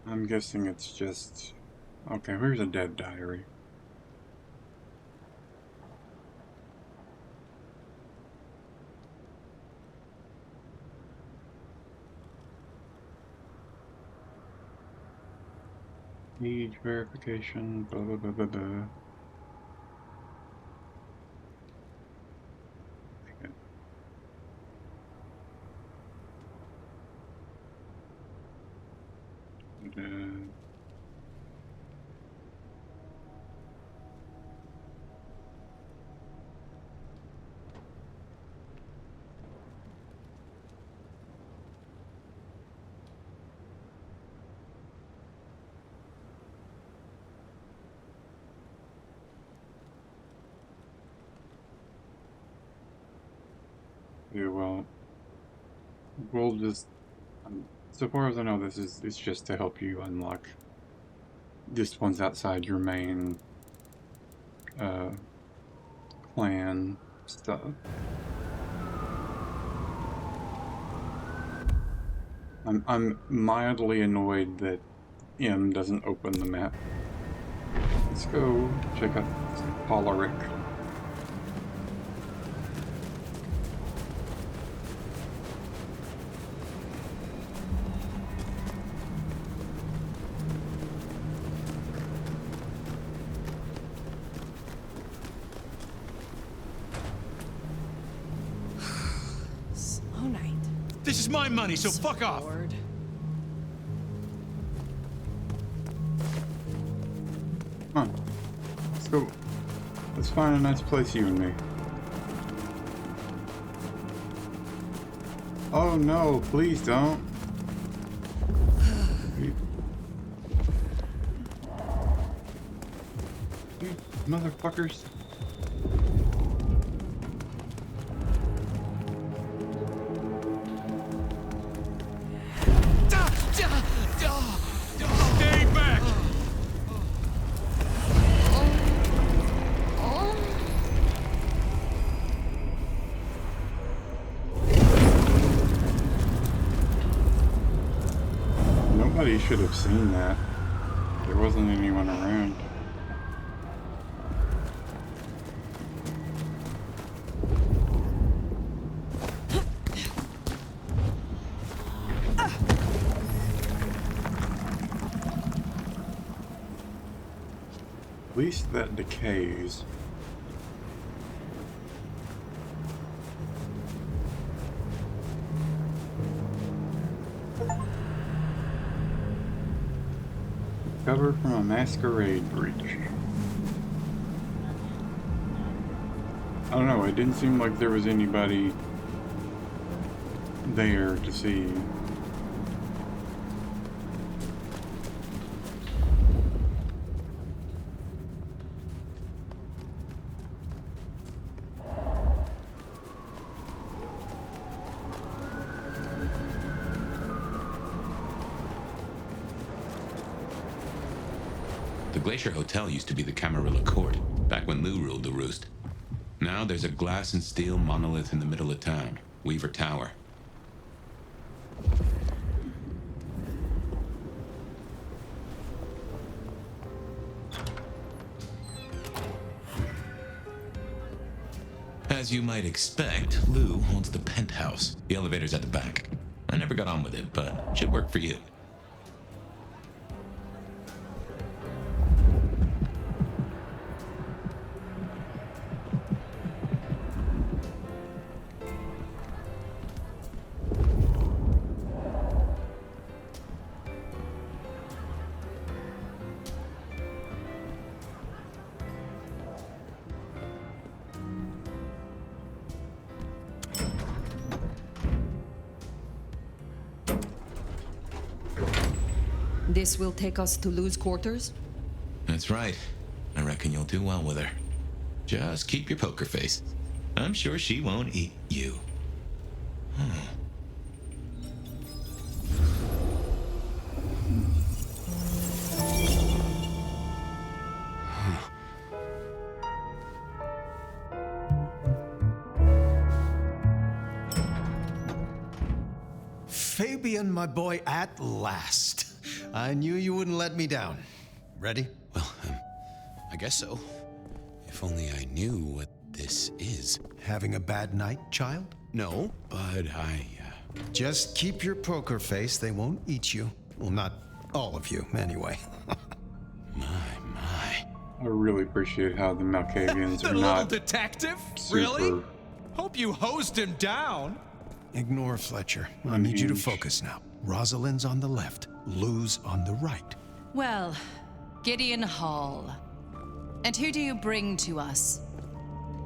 I'm guessing it's just... Okay, here's a dead diary. Age verification, blah blah blah blah blah. Okay. Yeah, well, we'll just... so far as I know, it's just to help you unlock disciplines outside your main clan stuff. I'm mildly annoyed that M doesn't open the map. Let's go check out Polaric.
This is my money, so fuck off!
Come on. Let's go. Let's find a nice place, you and me. Oh no, please don't. You motherfuckers.
Stay back!
should have seen that. There wasn't anyone around. At least that decays. Recover from a masquerade breach. I don't know, it didn't seem like there was anybody there to see.
The Glacier Hotel used to be the Camarilla Court, back when Lou ruled the roost. Now there's a glass and steel monolith in the middle of town, Weaver Tower. As you might expect, Lou owns the penthouse. The elevator's at the back. I never got on with it, but should work for you.
This will take us to Lou's quarters?
That's right. I reckon you'll do well with her. Just keep your poker face. I'm sure she won't eat you.
Fabian, my boy, at last. I knew you wouldn't let me down. Ready?
Well, I guess so. If only I knew what this is.
Having a bad night, child?
No, but
Just keep your poker face. They won't eat you. Well, not all of you, anyway.
I really appreciate how the Malkavians
The
are
little
not
detective?
super
Really? Hope you hosed him down.
Ignore Fletcher. I need you to focus now. Rosalind's on the left, Lou's on the right.
Well, Gideon Hall. And who do you bring to us?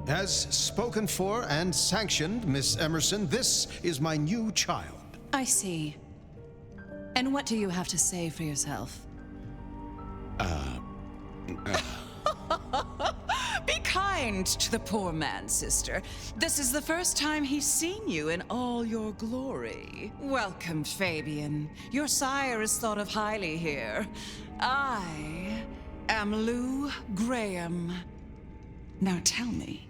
As spoken for and sanctioned, Miss Emerson, this is my new child.
I see. And what do you have to say for yourself? Be kind to the poor man, sister. This is the first time he's seen you in all your glory. Welcome, Fabian. Your sire is thought of highly here. I am Lou Graham. Now tell me,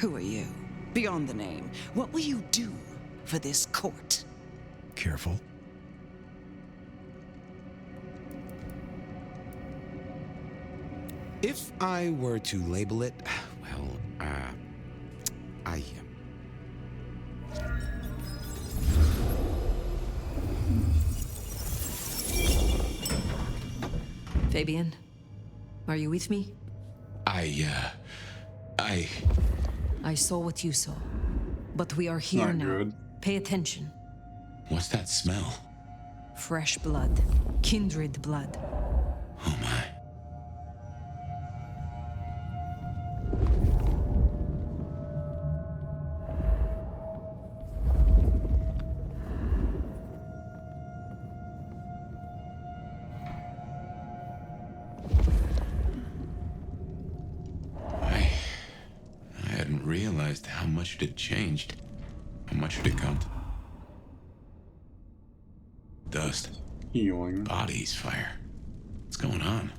who are you? Beyond the name, what will you do for this court?
Careful.
if I were to label it, well,
Fabian, are you with me? I saw what you saw, but we are here
Not
now.
good.
Pay attention.
What's that smell?
Fresh blood. Kindred blood.
Oh my. I hadn't realized how much it had changed. How much it had come to. Dust.
Healing.
Bodies, fire. What's going on?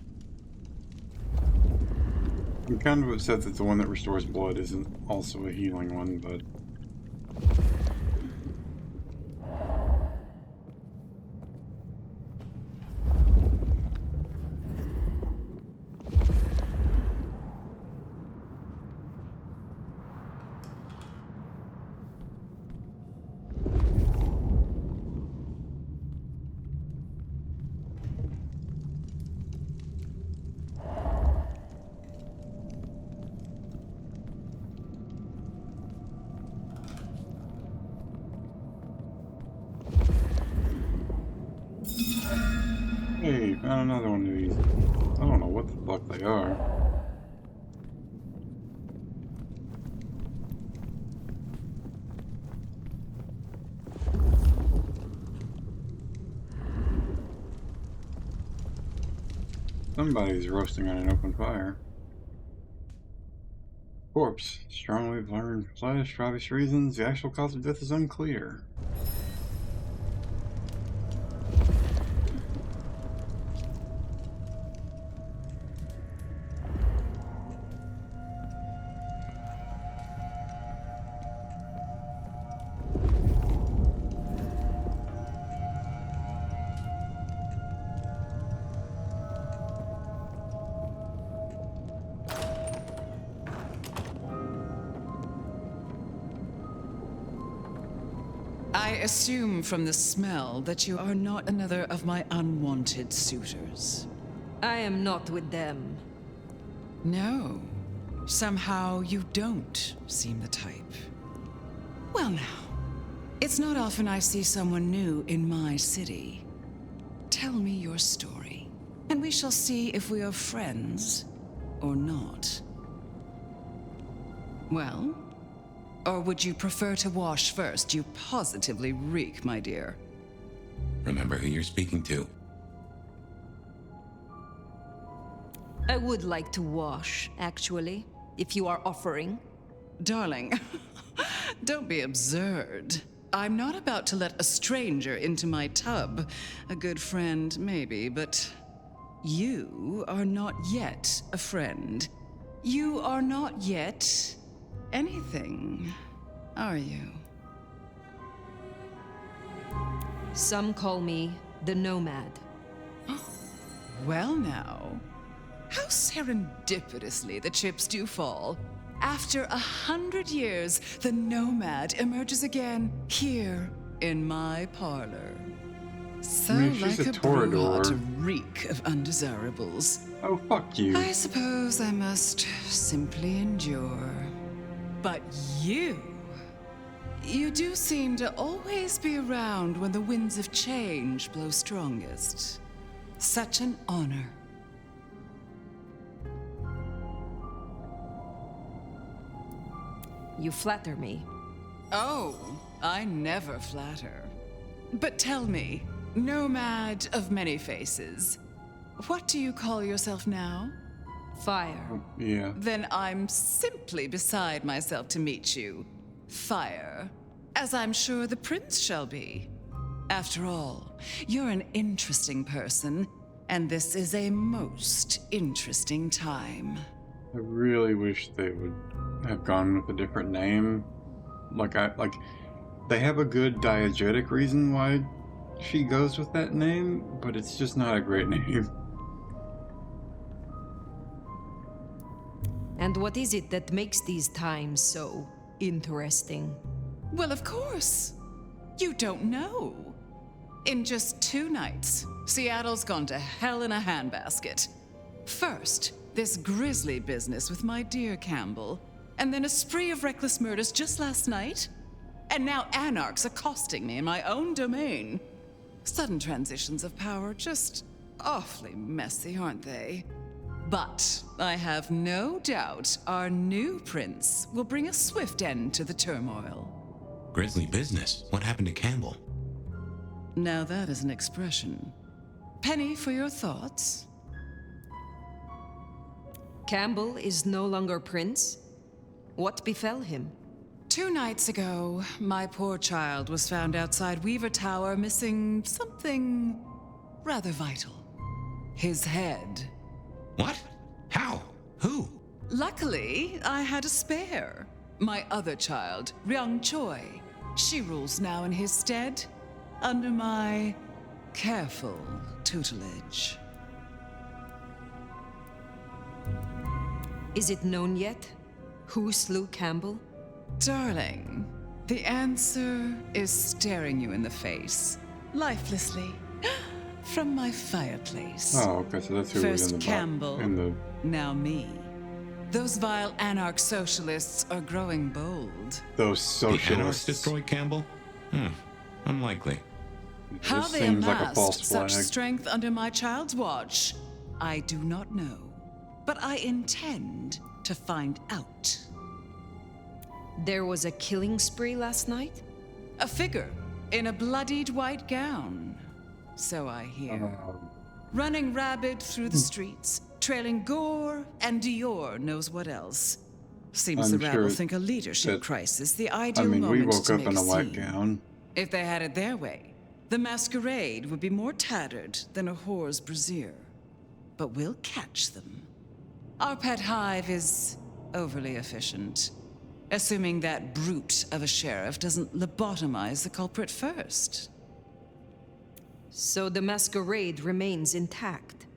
I'm kind of upset that the one that restores blood isn't also a healing one, but... another one of these. I don't know what the fuck they are. Somebody's roasting on an open fire. Corpse. Strongly burned flesh. For obvious reasons, the actual cause of death is unclear.
I assume from the smell that you are not another of my unwanted suitors.
I am not with them.
No. Somehow you don't seem the type. Well now, it's not often I see someone new in my city. Tell me your story, and we shall see if we are friends or not. Well? Or would you prefer to wash first? You positively reek, my dear.
Remember who you're speaking to.
I would like to wash, actually, if you are offering.
Darling, don't be absurd. I'm not about to let a stranger into my tub. A good friend, maybe, but you are not yet a friend. You are not yet anything, are you?
Some call me the Nomad.
Well now, how serendipitously the chips do fall. After 100 years, the Nomad emerges again here in my parlor. So
she's
like
a
a Brujah
Torador.
to reek of undesirables.
Oh, fuck you.
I suppose I must simply endure. But you do seem to always be around when the winds of change blow strongest. Such an honor.
You flatter me.
Oh, I never flatter. But tell me, Nomad of many faces, what do you call yourself now?
Fire.
Yeah.
Then I'm simply beside myself to meet you. Fire. As I'm sure the prince shall be. After all, you're an interesting person, and this is a most interesting time.
I really wish they would have gone with a different name. They have a good diegetic reason why she goes with that name, but it's just not a great name.
And what is it that makes these times so interesting?
Well, of course. You don't know. In just 2 nights, Seattle's gone to hell in a handbasket. First, this grisly business with my dear Campbell, and then a spree of reckless murders just last night, and now anarchs accosting me in my own domain. Sudden transitions of power, just awfully messy, aren't they? But I have no doubt our new prince will bring a swift end to the turmoil.
Grisly business. What happened to Campbell?
Now that is an expression. Penny, for your thoughts?
Campbell is no longer prince? What befell him?
2 nights ago, my poor child was found outside Weaver Tower missing something rather vital. His head.
What? How? Who?
Luckily, I had a spare. My other child, Ryung Choi. She rules now in his stead, under my careful tutelage.
Is it known yet? Who slew Campbell?
Darling, the answer is staring you in the face, lifelessly, from my fireplace.
Oh, okay, so that's who was
First
in the
Campbell, now me. Those vile anarch socialists are growing bold.
Those
The anarchs
socialists.
destroyed Campbell? Unlikely.
How
This
they
seems like a
amassed
false flag.
such strength under my child's watch, I do not know. But I intend to find out.
There was a killing spree last night?
A figure in a bloodied white gown. So I hear. Running rabid through the streets, trailing gore and Dior knows what else. Seems
I'm
the rabble
sure
think a leadership
that-
crisis, the
I
ideal
mean, we
moment
woke
to
up
make
in a white
scene.
gown.
If they had it their way, the masquerade would be more tattered than a whore's brassiere. But we'll catch them. Our pet hive is overly efficient, assuming that brute of a sheriff doesn't lobotomize the culprit first.
So the masquerade remains intact.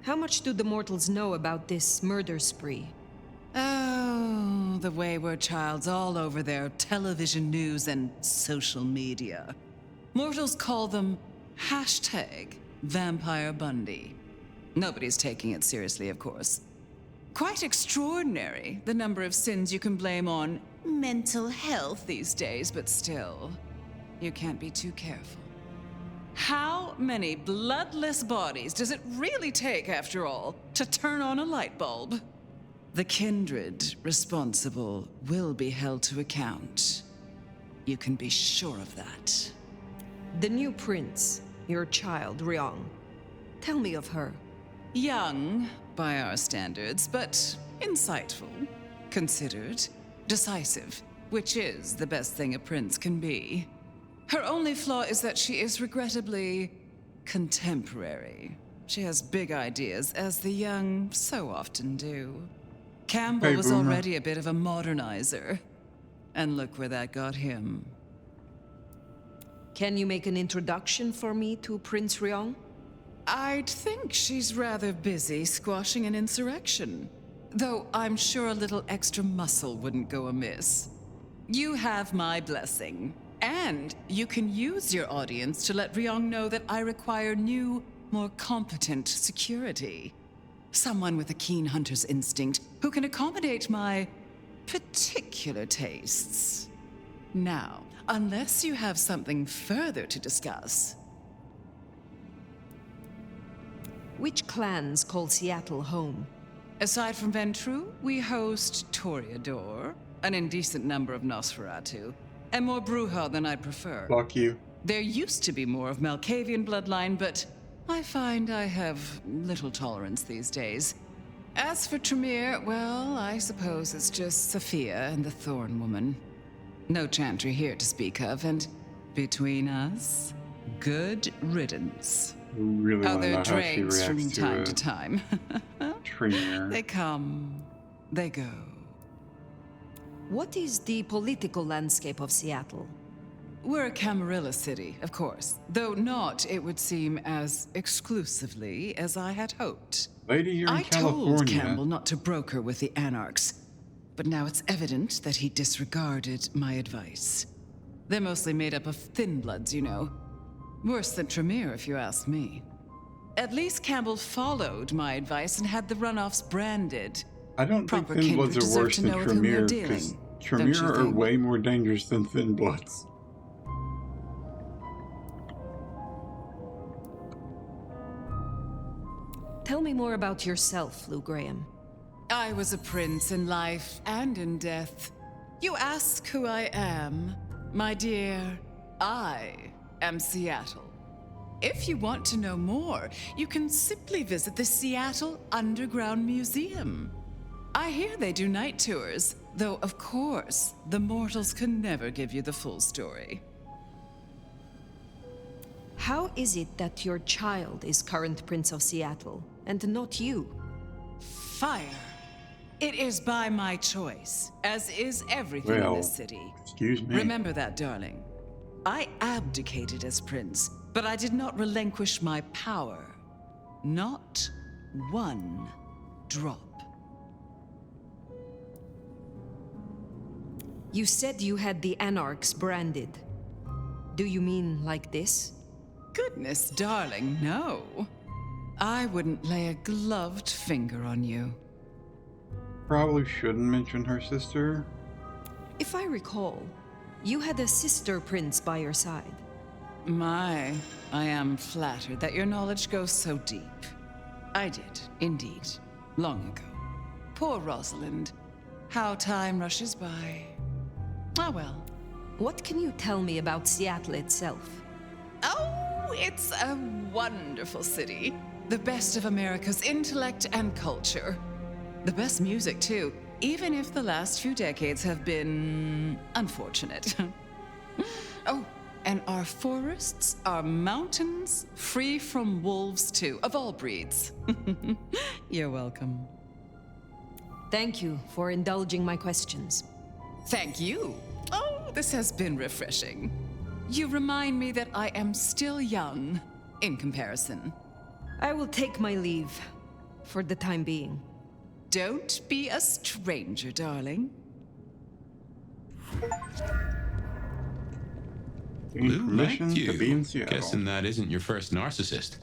How much do the mortals know about this murder spree?
Oh, the wayward child's all over their television news and social media. Mortals call them #Vampire Bundy. Nobody's taking it seriously, of course. Quite extraordinary, the number of sins you can blame on mental health these days, but still, you can't be too careful. How many bloodless bodies does it really take, after all, to turn on a light bulb? The kindred responsible will be held to account. You can be sure of that.
The new prince, your child, Ryong. Tell me of her.
Young, by our standards, but insightful, considered, decisive, which is the best thing a prince can be. Her only flaw is that she is regrettably contemporary. She has big ideas, as the young so often do. Campbell
Hey,
was
Boomer.
already a bit of a modernizer. And look where that got him.
Can you make an introduction for me to Prince Ryong?
I'd think she's rather busy squashing an insurrection. Though I'm sure a little extra muscle wouldn't go amiss. You have my blessing. And you can use your audience to let Ryong know that I require new, more competent security. Someone with a keen hunter's instinct who can accommodate my particular tastes. Now, unless you have something further to discuss.
Which clans call Seattle home?
Aside from Ventru, we host Toreador, an indecent number of Nosferatu, and more Brujah than I'd prefer.
Fuck you.
There used to be more of Malkavian bloodline, but I find I have little tolerance these days. As for Tremere, well, I suppose it's just Sophia and the Thorn Woman. No Chantry here to speak of, and between us, good riddance.
Really want to know
Other
how she
dregs from
reacts
time
to
to time.
Tremere.
They come, they go.
What is the political landscape of Seattle?
We're a Camarilla city, of course, though not, it would seem, as exclusively as I had hoped.
Lady, you're in
I
California.
told Campbell not to broker with the Anarchs, but now it's evident that he disregarded my advice. They're mostly made up of thin bloods, you know. Worse than Tremere, if you ask me. At least Campbell followed my advice and had the runoffs branded.
I don't think
Proper
Thin Bloods
kindred
are
deserve
worse
to
than
know with whom
Tremere,
they're
because
dealing, don't you
Tremere are
think?
way more dangerous than Thin Bloods.
Tell me more about yourself, Lou Graham.
I was a prince in life and in death. You ask who I am. My dear, I am Seattle. If you want to know more, you can simply visit the Seattle Underground Museum. I hear they do night tours, though of course, the mortals can never give you the full story.
How is it that your child is current Prince of Seattle, and not you?
Fire. It is by my choice, as is everything in
Well,
this city.
excuse me.
Remember that, darling. I abdicated as prince, but I did not relinquish my power. Not one drop.
You said you had the Anarchs branded. Do you mean like this?
Goodness, darling, no. I wouldn't lay a gloved finger on you.
Probably shouldn't mention her sister.
If I recall, you had a sister prince by your side.
My, I am flattered that your knowledge goes so deep. I did, indeed, long ago. Poor Rosalind. How time rushes by. Ah, well.
What can you tell me about Seattle itself?
Oh, it's a wonderful city. The best of America's intellect and culture. The best music, too, even if the last few decades have been unfortunate. Oh, and our forests, our mountains, free from wolves, too, of all breeds. You're welcome.
Thank you for indulging my questions.
Thank you. Oh, this has been refreshing. You remind me that I am still young, in comparison.
I will take my leave, for the time being.
Don't be a stranger, darling.
Who liked
Permission to be
you?
in Seattle.
Guessing that isn't your first narcissist.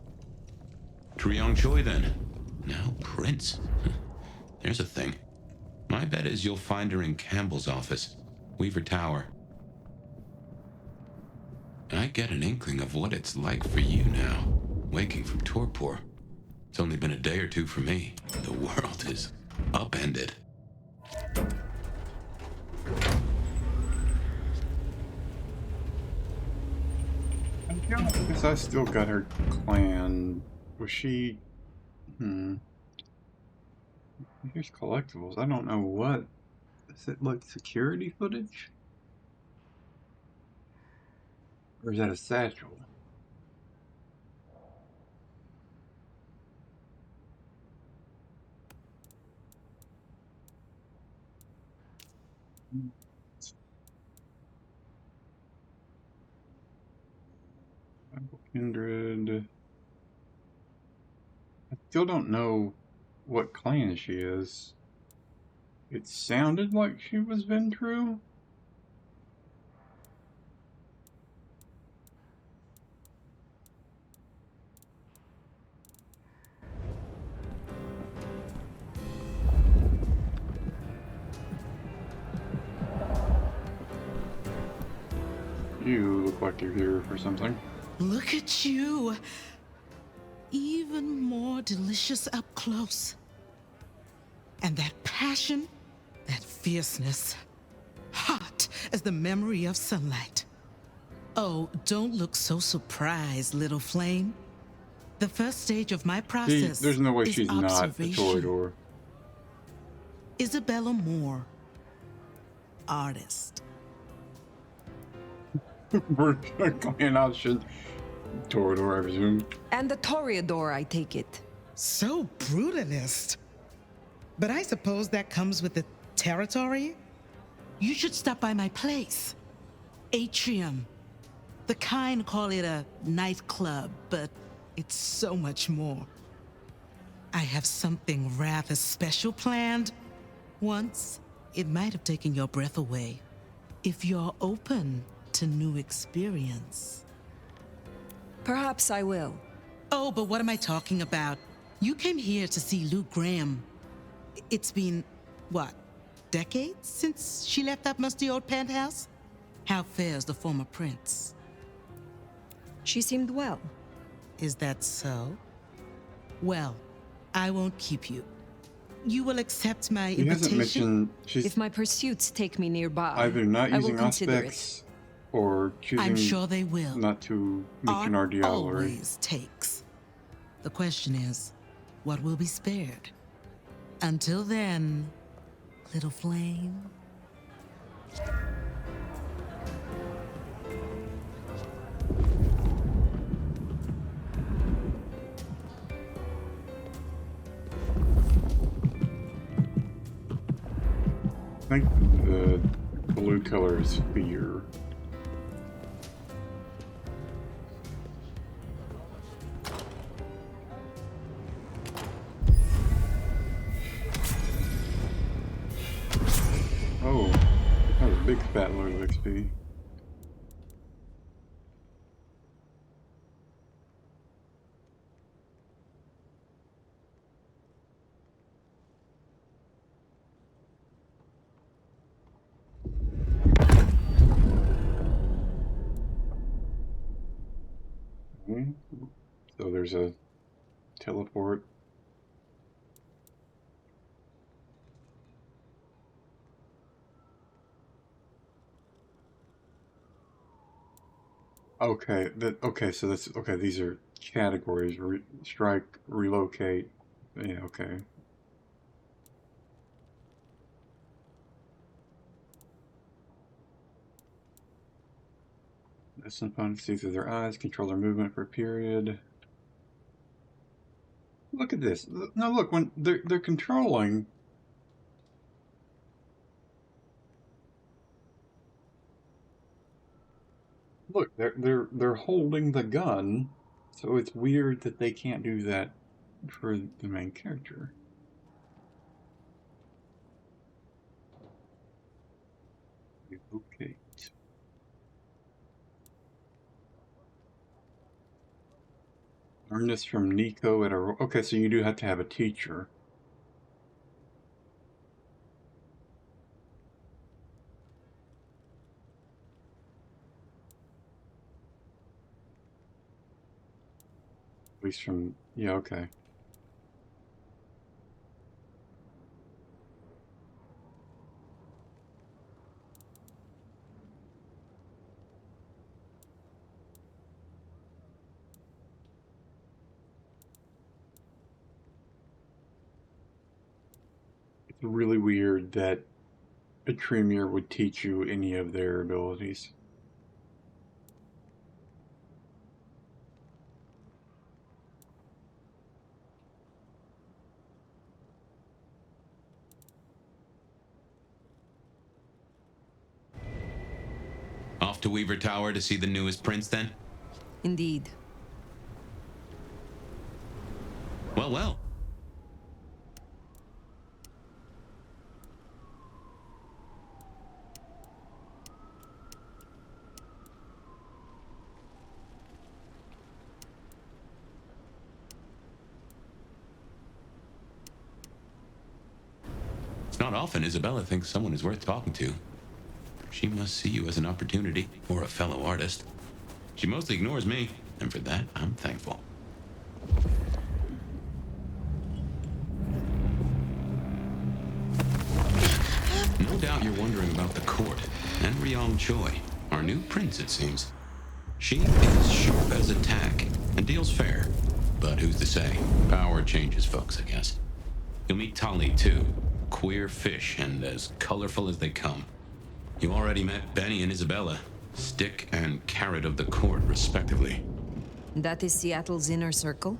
Treong Choi, then. Now Prince. There's a thing. My bet is you'll find her in Campbell's office, Weaver Tower. I get an inkling of what it's like for you now, waking from torpor. It's only been a day or two for me. The world is upended.
I guess I still got her clan. Was she... Here's collectibles. I don't know what. Is it like security footage? Or is that a satchel? Kindred. I still don't know what clan she is. It sounded like she was Ventru. You look like you're here for something.
Look at you. Even more delicious up close. And that passion, that fierceness, hot as the memory of sunlight. Oh, don't look so surprised, little flame. The first stage of my process
There's no way
is
she's not a
observation.
Toreador.
Isabella Moore, artist.
We're clan out should Toreador, I presume.
And the Toreador, I take it.
So brutalist. But I suppose that comes with the territory? You should stop by my place. Atrium. The kind call it a nightclub, but it's so much more. I have something rather special planned. Once, it might have taken your breath away. If you're open to new experience.
Perhaps I will.
Oh, but what am I talking about? You came here to see Lou Graham. It's been, what, decades since she left that musty old penthouse? How fares the former prince?
She seemed well.
Is that so? Well, I won't keep you. You will accept my
He hasn't
invitation?
mentioned she's
If my pursuits take me nearby,
either not
I will
using
consider
aspects or choosing
I'm sure they will.
not to mention our
Art
dialogue.
always takes. The question is, what will be spared? Until then, little flame.
I think the blue color is fear. Oh, that was a big fat load of XP. So there's a teleport. Okay, so that's okay. These are categories: strike, relocate. Yeah, okay. This opponent see through their eyes, control their movement for a period. Look at this. Now look, when they're controlling. Look, they're holding the gun, so it's weird that they can't do that for the main character. Okay. Learn this from Nico at a... Okay, so you do have to have a teacher. At least from... Yeah, okay. It's really weird that a Tremere would teach you any of their abilities.
Off to Weaver Tower to see the newest prince, then?
Indeed.
Well, well. It's not often Isabella thinks someone is worth talking to. She must see you as an opportunity, or a fellow artist. She mostly ignores me, and for that, I'm thankful. No doubt you're wondering about the court, and Ryong Choi, our new prince, it seems. She is sharp as a tack, and deals fair. But who's to say? Power changes folks, I guess. You'll meet Tali, too. Queer fish, and as colorful as they come. You already met Benny and Isabella, stick and carrot of the court, respectively.
That is Seattle's inner circle?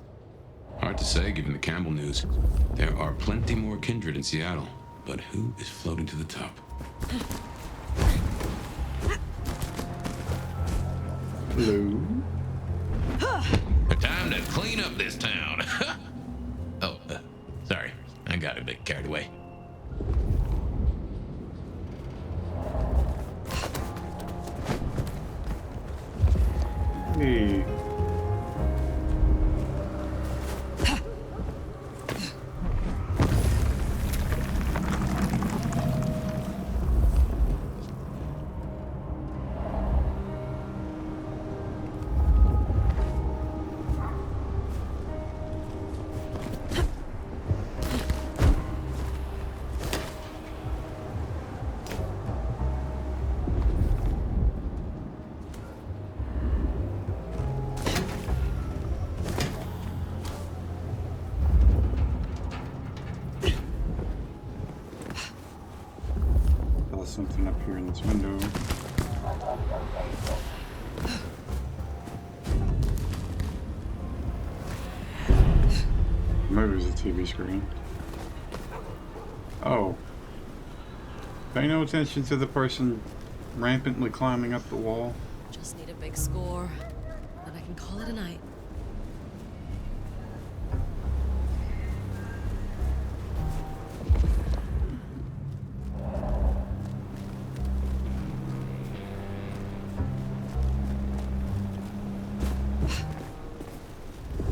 Hard to say, given the Campbell news. There are plenty more kindred in Seattle, but who is floating to the top?
Hello?
Time to clean up this town. Oh, sorry. I got a bit carried away.
Hey. Something up here in this window. Maybe it was a TV screen. Oh. Pay no attention to the person rampantly climbing up the wall.
Just need a big score, then I can call it a night.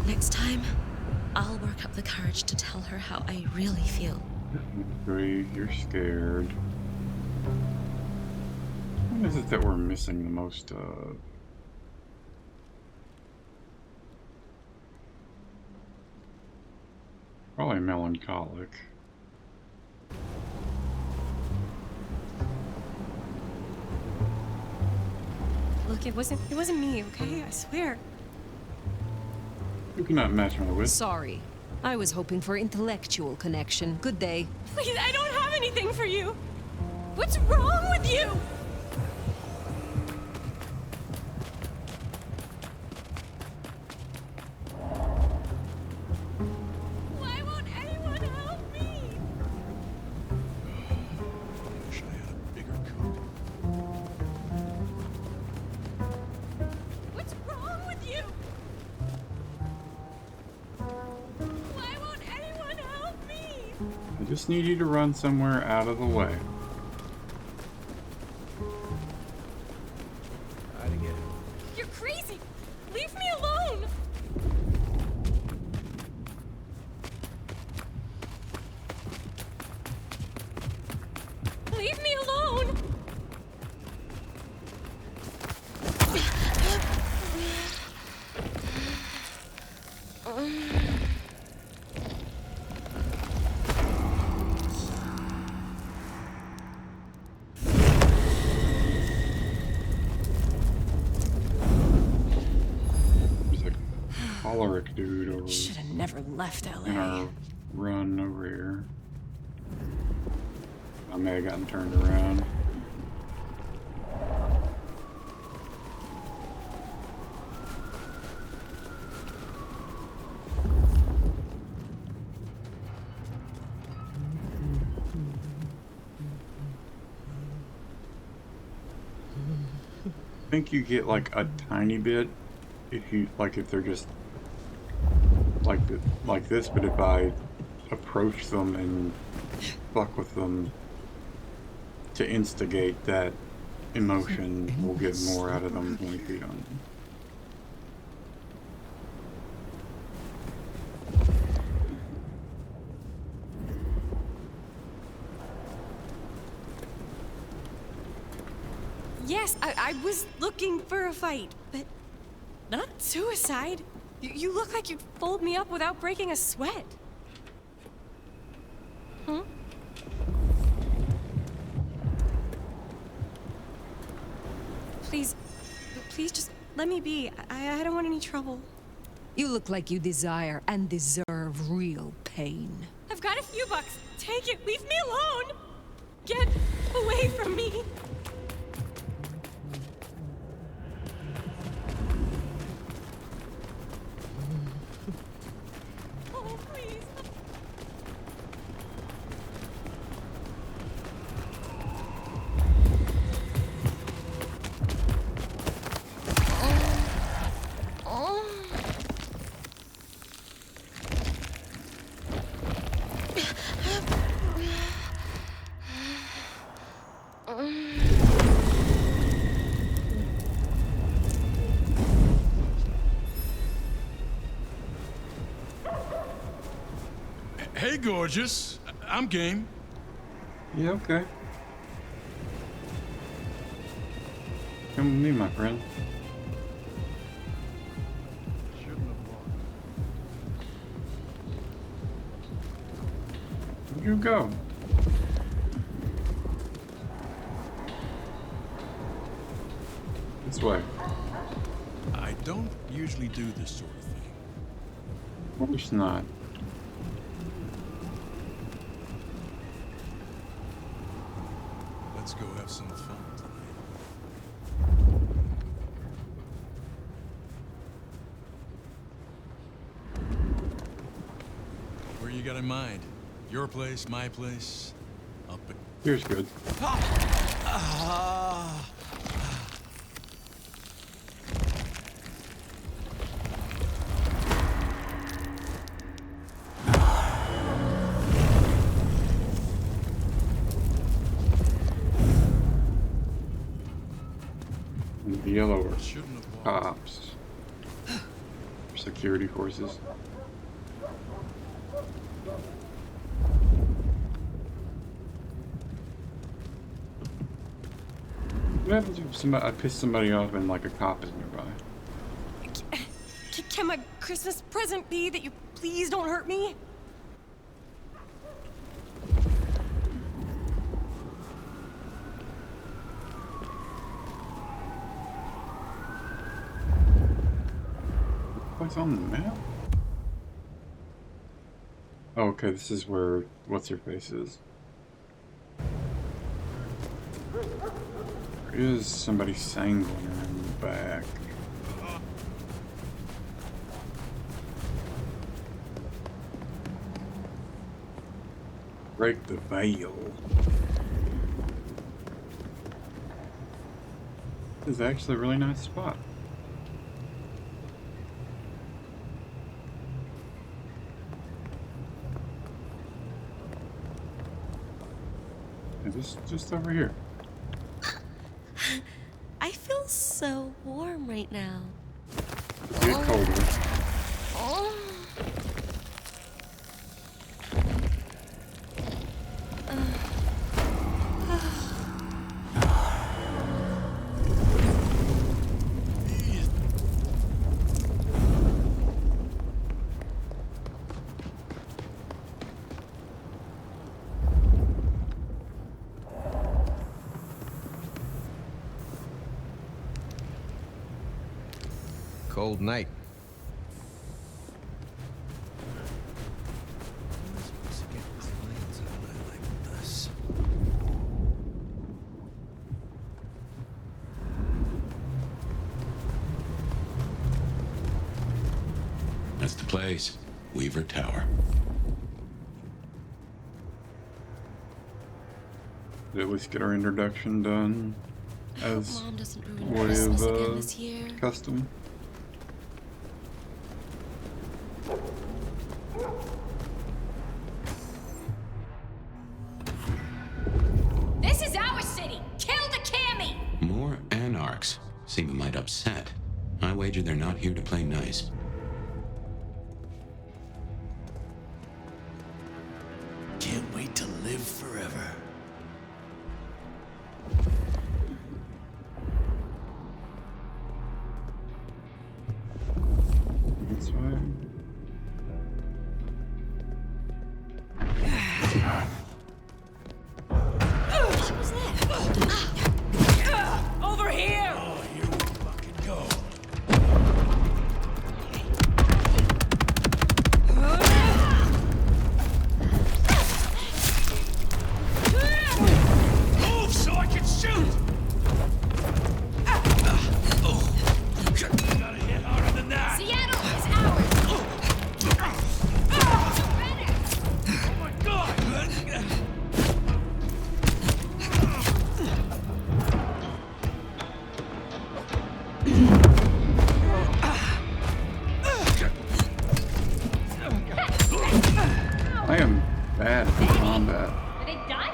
Next time, I'll work up the courage to tell her how I really feel.
Agree, you're scared. What is it that we're missing the most of? Probably melancholic.
Look, it wasn't me, okay? I swear.
You cannot match my wit.
Sorry. I was hoping for intellectual connection. Good day.
Please, I don't have anything for you. What's wrong with you? Why won't anyone help me?
I wish I had a bigger coat.
What's wrong with you? Why won't anyone help me?
I just need you to run somewhere out of the way.
You're crazy. Leave me alone. Leave me alone.
There's a choleric dude over
Should have never left
in
LA.
our run over here. I may have gotten turned around. I think you get like a tiny bit if you if they're just like this, but if I approach them and fuck with them to instigate that emotion, we'll get more out of them when we feed on them.
Yes, I was looking for a fight, but not suicide. You look like you'd fold me up without breaking a sweat. Hmm? Please just let me be. I don't want any trouble.
You look like you desire and deserve real pain.
I've got a few bucks. Take it. Leave me alone. Get away from me. Oh, please.
Hey, gorgeous. I'm game.
Yeah, okay. Come with me, my friend. Where'd you go? This way.
I don't usually do this sort of thing.
Of course not.
Let's go have some fun tonight. Where you got in mind? Your place, my place? Up at...
Here's good. The yellow are cops. Security forces. What happens if I piss somebody off and like a cop is nearby?
Can my Christmas present be that you please don't hurt me?
it's on the map? Oh, okay, this is where what's-her-face is. There is somebody sanguine in the back. Break the veil. This is actually a really nice spot. It's just over here.
I feel so warm right now.
It's get colder.
Oh.
Cold night.
That's the place. Weaver Tower.
Did at least get our introduction done as
Mom doesn't ruin
way
Christmas
of
again this year.
custom.
This is our city! Kill the Cammy!
More anarchs seem a mite upset. I wager they're not here to play nice.
Can't wait to live forever.
That's fine.
Over here!
Oh, here we fucking go. Move so I can shoot! Oh, gotta hit harder than that!
Seattle is ours!
Oh my god!
I am bad at combat.
Are they done?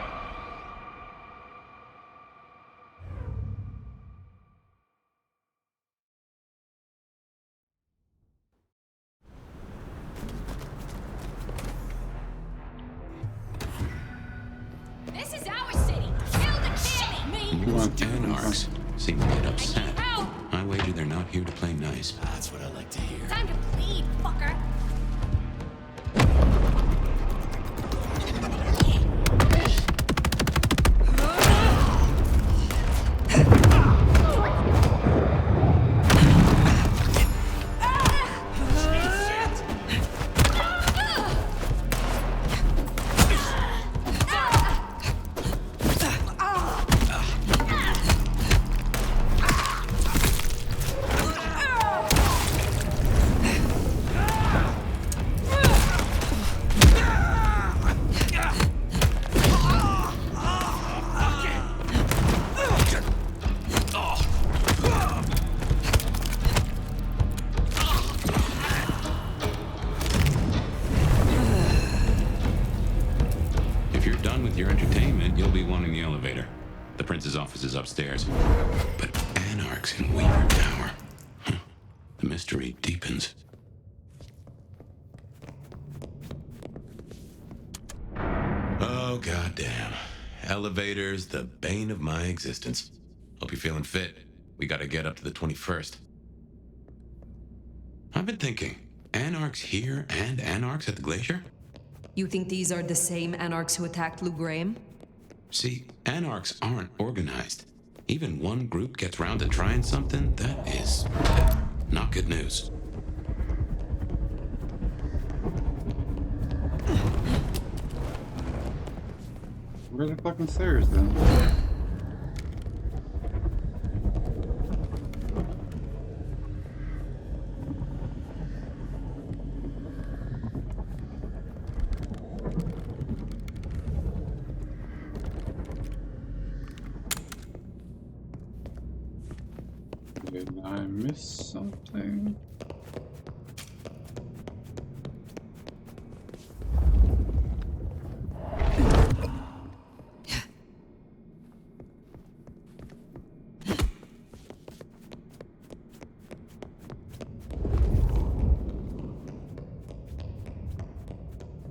This is our city! Kill the Cammy!
More anarchs seem a mite upset. I wager they're not here to play nice.
That's what I like to hear.
Time to bleed, fucker!
If you're done with your entertainment, you'll be wanting the elevator. The prince's office is upstairs. But anarchs in Weaver Tower. Huh. The mystery deepens. Oh, goddamn. Elevators, the bane of my existence. Hope you're feeling fit. We gotta get up to the 21st. I've been thinking, anarchs here and anarchs at the glacier?
You think these are the same anarchs who attacked Lou Graham?
See, anarchs aren't organized. Even one group gets round to trying something, that is not good news.
Where's the fucking stairs then? Did I miss something?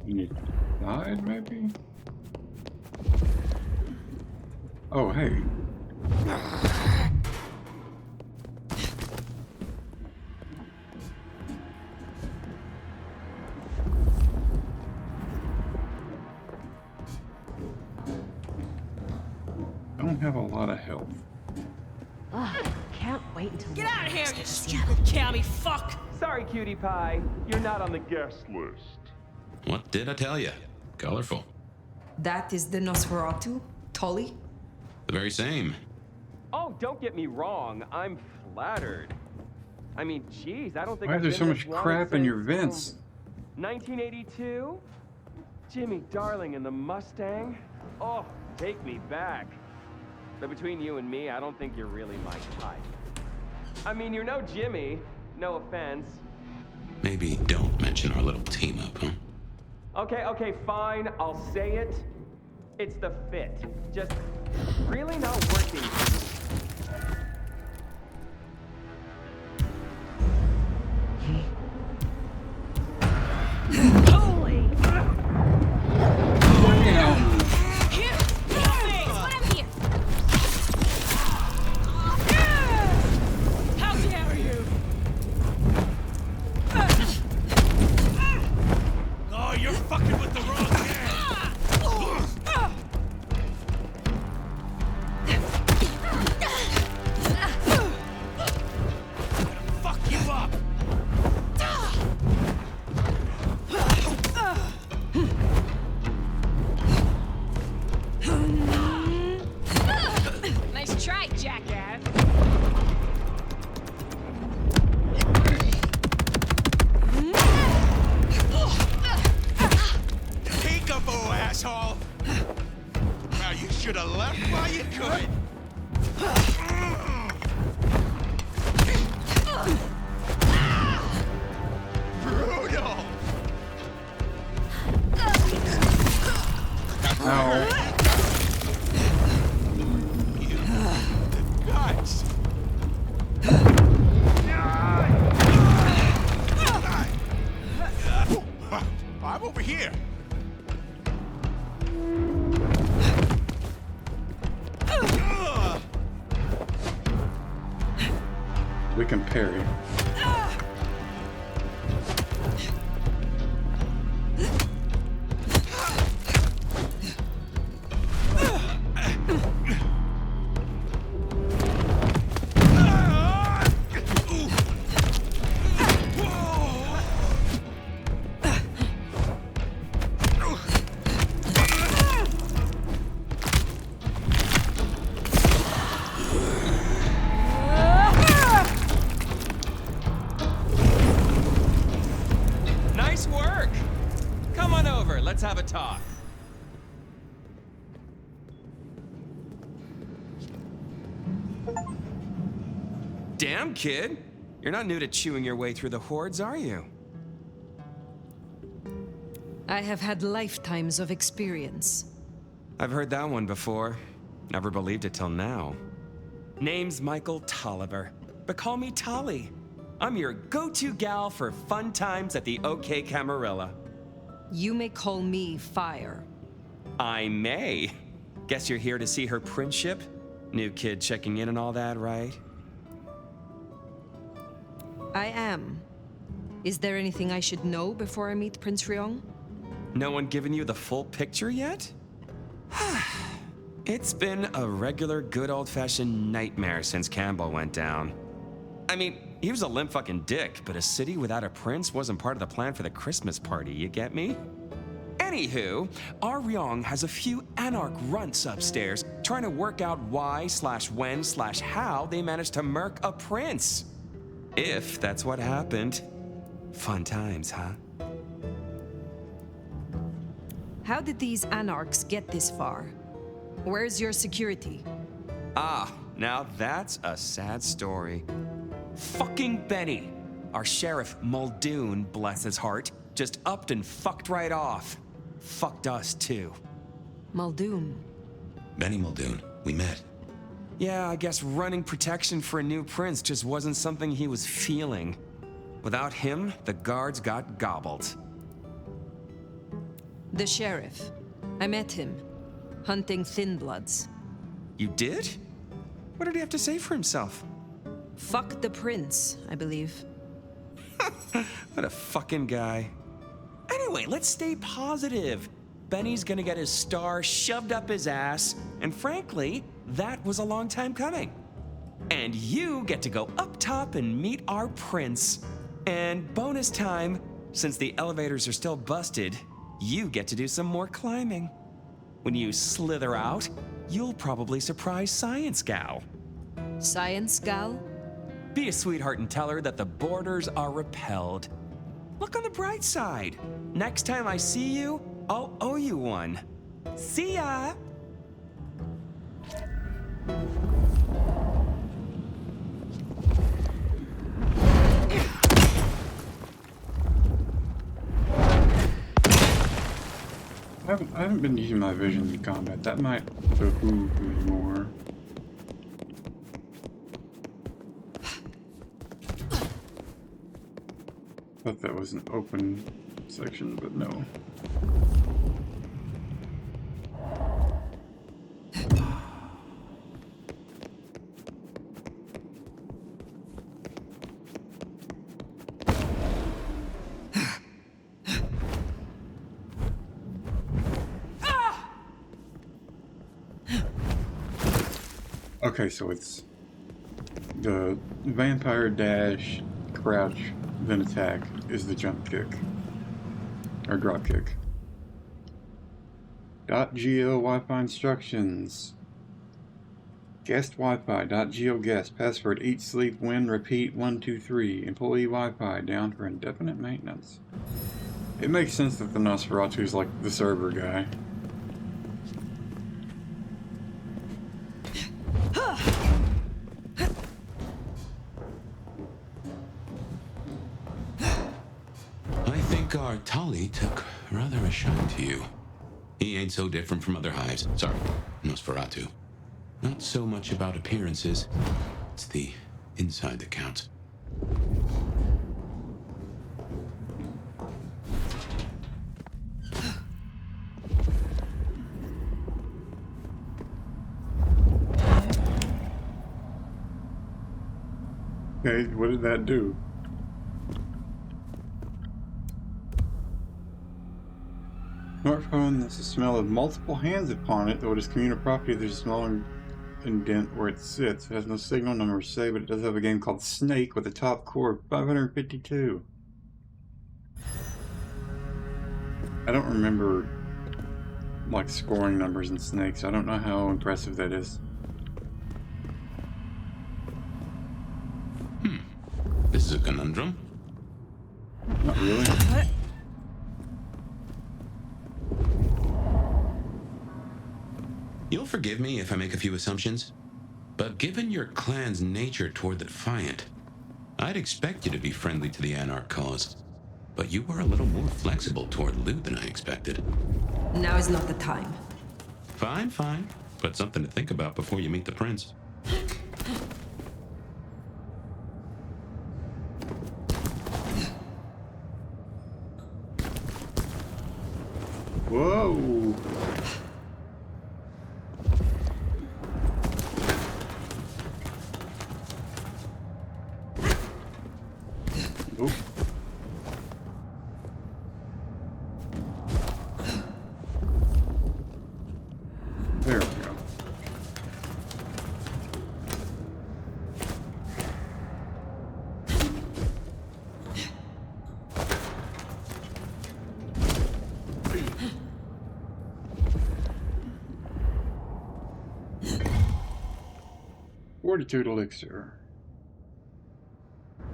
You died, maybe? Oh, hey. I don't have a lot of health.
Can't wait until
Get out of here, you stupid cammy fuck!
Sorry, cutie pie. You're not on the guest list.
What did I tell you? Colorful.
That is the Nosferatu, Tully?
The very same.
Oh, don't get me wrong. I'm flattered. I mean, geez, I don't think
Why is
I've
there
been
so
this
much
long
crap in
since,
your vents?
1982? Jimmy Darling and the Mustang? Oh, take me back. But between you and me, I don't think you're really my type. I mean, you're no Jimmy. No offense.
Maybe don't mention our little team up, huh?
Okay, fine. I'll say it. It's the fit. Just really not working for me.
Holy!
Damn.
Here! What am here? How dare you!
Oh, you're fucking with the wrong man! Fuck you up!
Nice try, jackass.
Peekaboo, asshole! Now you should have left while you could. Brutal!
Ow.
Guts! I'm over here.
We can parry.
Nice work. Come on over. Let's have a talk. Damn, kid. You're not new to chewing your way through the hordes, are you?
I have had lifetimes of experience.
I've heard that one before. Never believed it till now. Name's Michael Tolliver, but call me Tolly. I'm your go-to gal for fun times at the OK Camarilla.
You may call me Fire.
I may. Guess you're here to see her principship? New kid checking in and all that, right?
I am. Is there anything I should know before I meet Prince Ryong?
No one given you the full picture yet? It's been a regular good old-fashioned nightmare since Campbell went down. I mean, he was a limp fucking dick, but a city without a prince wasn't part of the plan for the Christmas party, you get me? Anywho, our Ryong has a few Anarch runts upstairs trying to work out why/when/how they managed to murk a prince. If that's what happened. Fun times, huh?
How did these anarchs get this far? Where's your security?
Ah, now that's a sad story. Fucking Benny, our sheriff Muldoon, bless his heart, just upped and fucked right off. Fucked us too.
Muldoon.
Benny Muldoon, we met.
Yeah, I guess running protection for a new prince just wasn't something he was feeling. Without him, the guards got gobbled.
The sheriff. I met him. Hunting Thin Bloods.
You did? What did he have to say for himself?
Fuck the prince, I believe.
What a fucking guy. Anyway, let's stay positive. Benny's gonna get his star shoved up his ass, and frankly, that was a long time coming. And you get to go up top and meet our prince. And bonus time, since the elevators are still busted, you get to do some more climbing. When you slither out, you'll probably surprise Science Gal.
Science Gal?
Be a sweetheart and tell her that the borders are repelled. Look on the bright side. Next time I see you, I'll owe you one. See ya!
I haven't been using my vision in combat. That might behoove me more. Thought that was an open section, but no. Okay, so it's the vampire dash, crouch, then attack is the jump kick. Or drop kick. .go Wi-Fi instructions. Guest Wi-Fi. .go guest. Password eat, sleep, win, repeat 123. Employee Wi-Fi down for indefinite maintenance. It makes sense that the Nosferatu is like the server guy.
Our Tali took rather a shine to you. He ain't so different from other hives. Sorry, Nosferatu. Not so much about appearances. It's the inside that counts.
Okay, what did that do? Smartphone, there's a smell of multiple hands upon it, though it is communal property. There's a small indent where it sits. It has no signal number to say, but it does have a game called Snake with a top score of 552. I don't remember, like, scoring numbers in Snake, so I don't know how impressive that is.
This is a conundrum.
Not really.
You'll forgive me if I make a few assumptions, but given your clan's nature toward the Defiant, I'd expect you to be friendly to the Anarch cause. But you were a little more flexible toward loot than I expected.
Now is not the time.
Fine, fine. But something to think about before you meet the prince.
Whoa! Oop. There we go. Fortitude elixir. I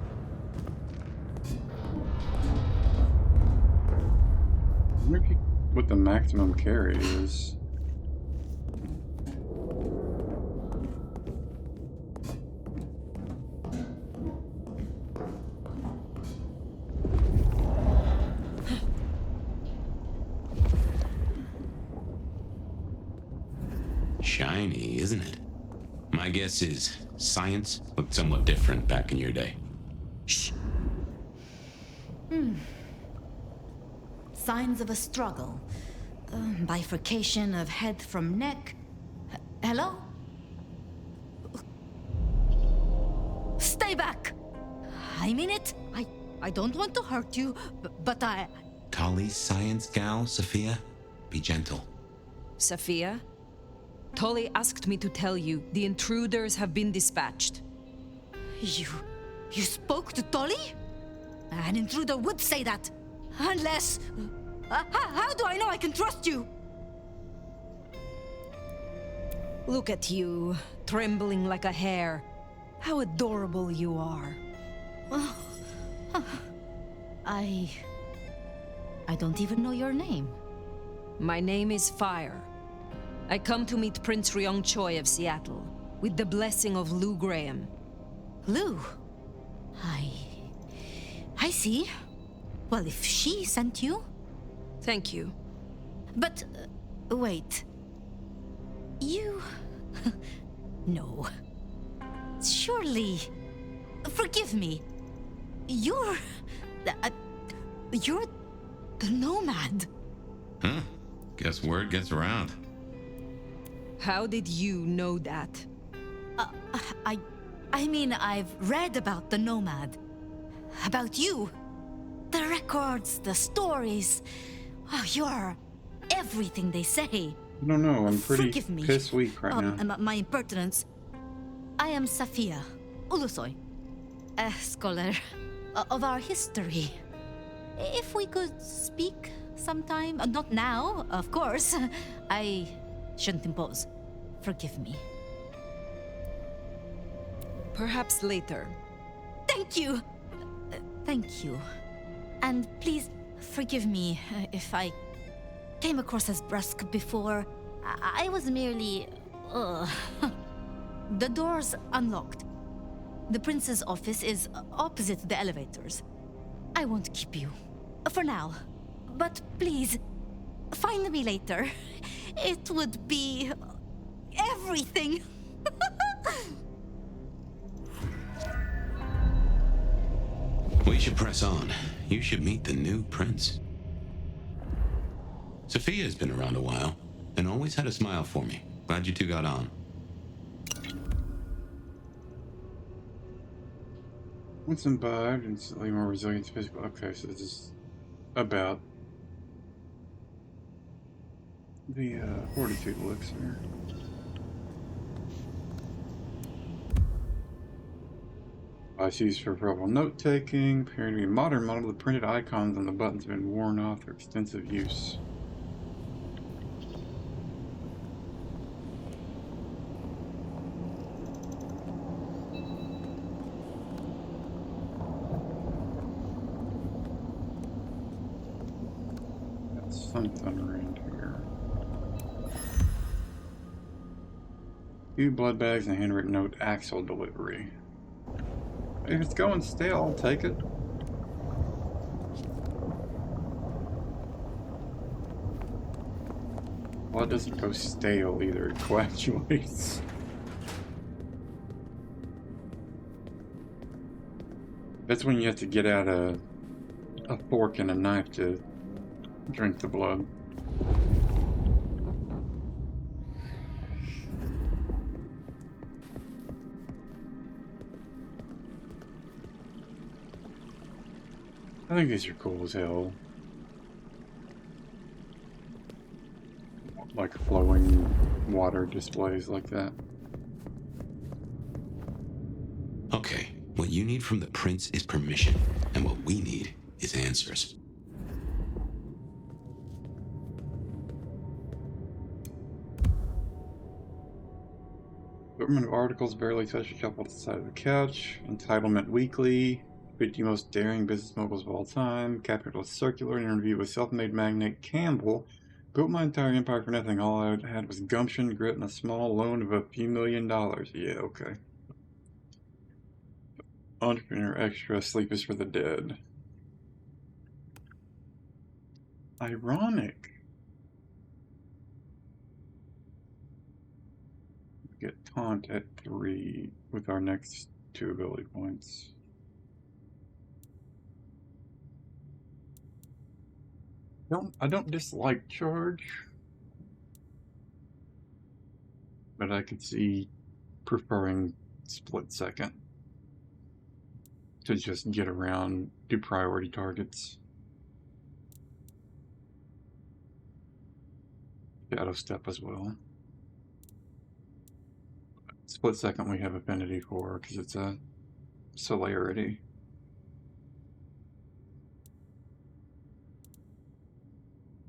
wonder what the maximum carry is.
Shiny, isn't it? My guess is science looked somewhat different back in your day.
Shh. Signs of a struggle. Bifurcation of head from neck. Hello? Stay back! I mean it. I don't want to hurt you, but I...
Tali's science gal, Sophia? Be gentle.
Sophia? Tolly asked me to tell you the intruders have been dispatched.
You spoke to Tolly? An intruder would say that. Unless... how do I know I can trust you?
Look at you, trembling like a hare. How adorable you are.
I don't even know your name.
My name is Fire. I come to meet Prince Ryong Choi of Seattle, with the blessing of Lou Graham.
Lou? I see. Well, if she sent you...
Thank you.
But, wait. You... No. Surely... Forgive me. You're the nomad.
Huh? Guess word gets around.
How did you know that?
I mean, I've read about the nomad. About you. The records, the stories. Oh, you're everything they say.
I don't know, I'm pretty
Forgive me.
piss weak right now.
My impertinence. I am Safia Ulusoy, a scholar of our history. If we could speak sometime, not now, of course. I shouldn't impose. Forgive me.
Perhaps later.
Thank you! Thank you. And please forgive me if I came across as brusque before. I was merely... The door's unlocked. The prince's office is opposite the elevators. I won't keep you. For now. But please, find me later. It would be... everything.
We should press on. You should meet the new prince. Sophia's been around a while, and always had a smile for me. Glad you two got on.
Once imbibed, instantly more resilient to physical. Okay, so this is about the fortitude elixir. Device used for verbal note-taking. Appearing to be a modern model. The printed icons on the buttons have been worn off through extensive use. Got something around here. Few blood bags and a handwritten note. Axle delivery. If it's going stale, I'll take it. Well, it doesn't go stale either, it coagulates. That's when you have to get out a fork and a knife to drink the blood. I think these are cool as hell. Like flowing water displays like that.
Okay, what you need from the prince is permission, and what we need is answers.
Government articles barely touch a couple at the side of the couch. Entitlement Weekly. 50 most daring business moguls of all time. Capitalist Circular. An interview with self-made magnate Campbell. Built my entire empire for nothing. All I had was gumption, grit, and a small loan of a few $1,000,000. Yeah, okay. Entrepreneur Extra. Sleep is for the dead. Ironic. We get Taunt at 3 with our next 2 ability points. I don't dislike Charge, but I could see preferring Split Second to just get around, do priority targets. Shadow Step as well. Split Second we have affinity for because it's a celerity.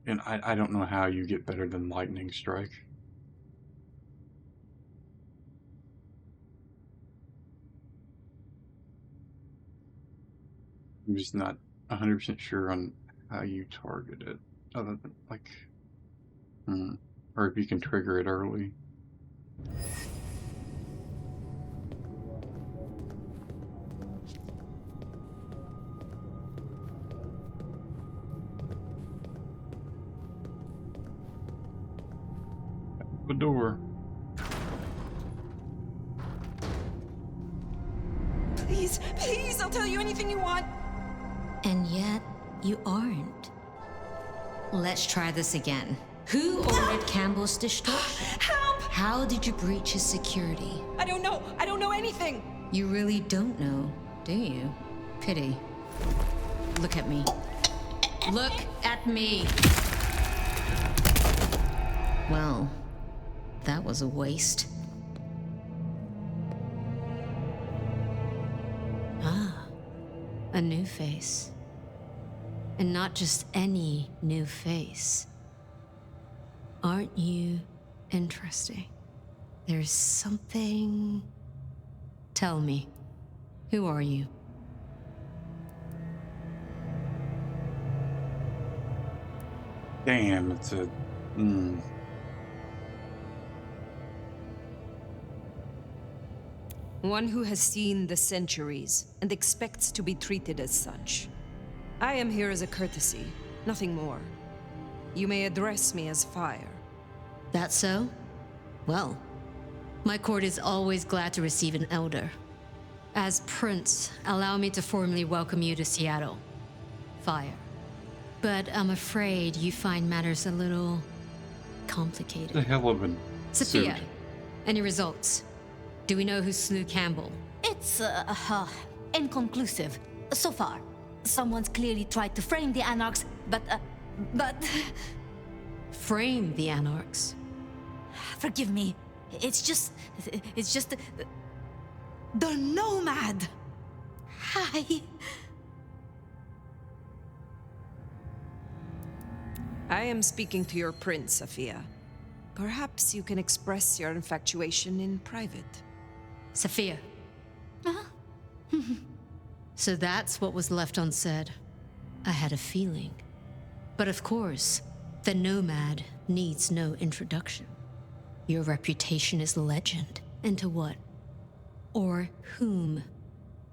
And I don't know how you get better than Lightning Strike. I'm just not 100% sure on how you target it, other than like, or if you can trigger it early. The door.
Please, please, I'll tell you anything you want.
And yet, you aren't. Let's try this again. Who ordered Campbell's dish torch?
Help!
How did you breach his security?
I don't know. I don't know anything.
You really don't know, do you? Pity. Look at me. Look at me! Well, that was a waste. Ah, a new face. And not just any new face. Aren't you interesting? There's something... Tell me, who are you?
Damn, it's a...
One who has seen the centuries and expects to be treated as such. I am here as a courtesy, nothing more. You may address me as Fire.
That so? Well, my court is always glad to receive an elder. As Prince, allow me to formally welcome you to Seattle. Fire. But I'm afraid you find matters a little complicated.
The hell of an
Sophia,
suit.
any results? Do we know who slew Campbell? It's, inconclusive. So far. Someone's clearly tried to frame the Anarchs, but... Frame the Anarchs? Forgive me. It's just... The Nomad! Hi.
I am speaking to your prince, Sophia. Perhaps you can express your infatuation in private.
Sophia. So that's what was left unsaid. I had a feeling. But of course, the Nomad needs no introduction. Your reputation is legend. And to what? Or whom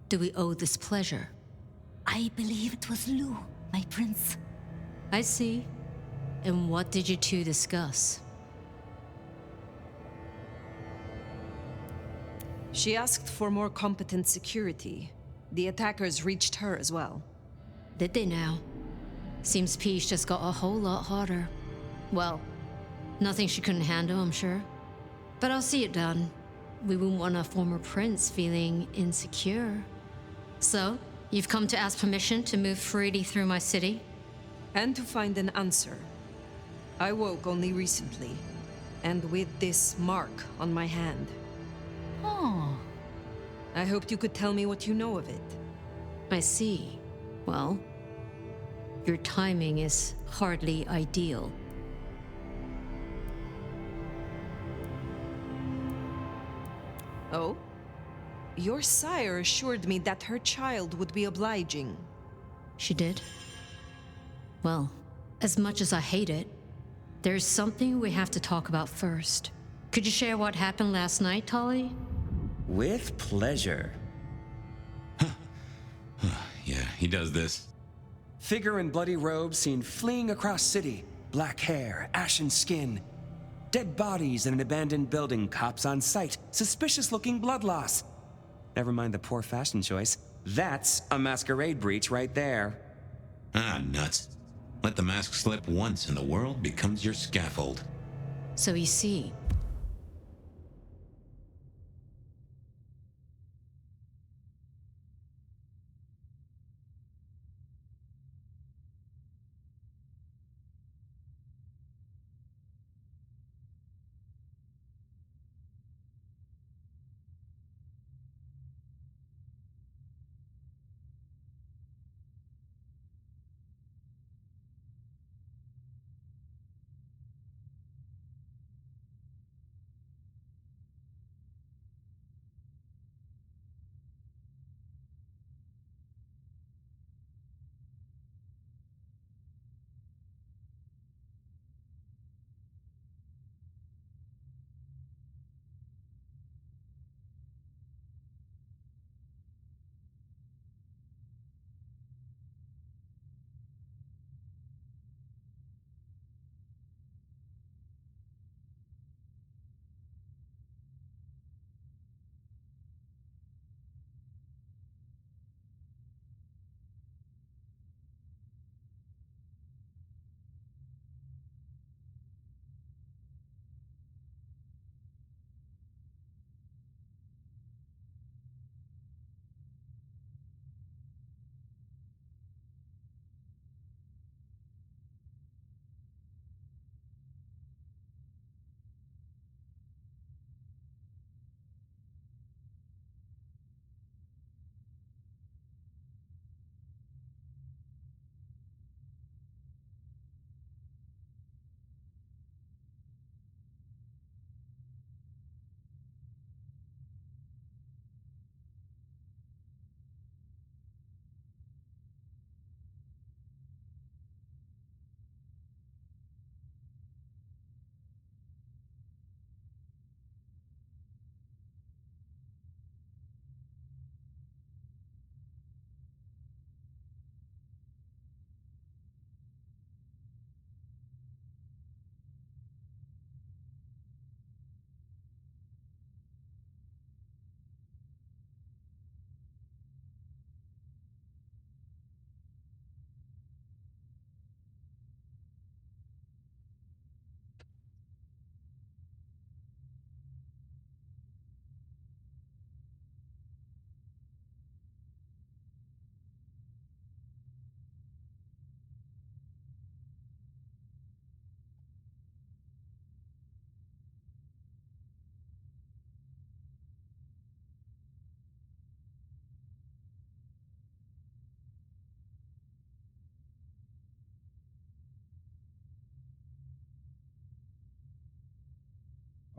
do we owe this pleasure? I believe it was Lou, my prince. I see. And what did you two discuss?
She asked for more competent security. The attackers reached her as well.
Did they now? Seems peace just got a whole lot harder. Well, nothing she couldn't handle, I'm sure. But I'll see it done. We wouldn't want a former prince feeling insecure. So, you've come to ask permission to move freely through my city?
And to find an answer. I woke only recently, and with this mark on my hand.
Oh.
I hoped you could tell me what you know of it.
I see. Well, your timing is hardly ideal.
Oh? Your sire assured me that her child would be obliging.
She did? Well, as much as I hate it, there's something we have to talk about first. Could you share what happened last night, Tolly?
With pleasure.
Yeah, he does this.
Figure in bloody robes seen fleeing across city. Black hair, ashen skin. Dead bodies in an abandoned building, cops on site. Suspicious-looking blood loss. Never mind the poor fashion choice. That's a masquerade breach right there.
Ah, nuts. Let the mask slip once and the world becomes your scaffold.
So you see,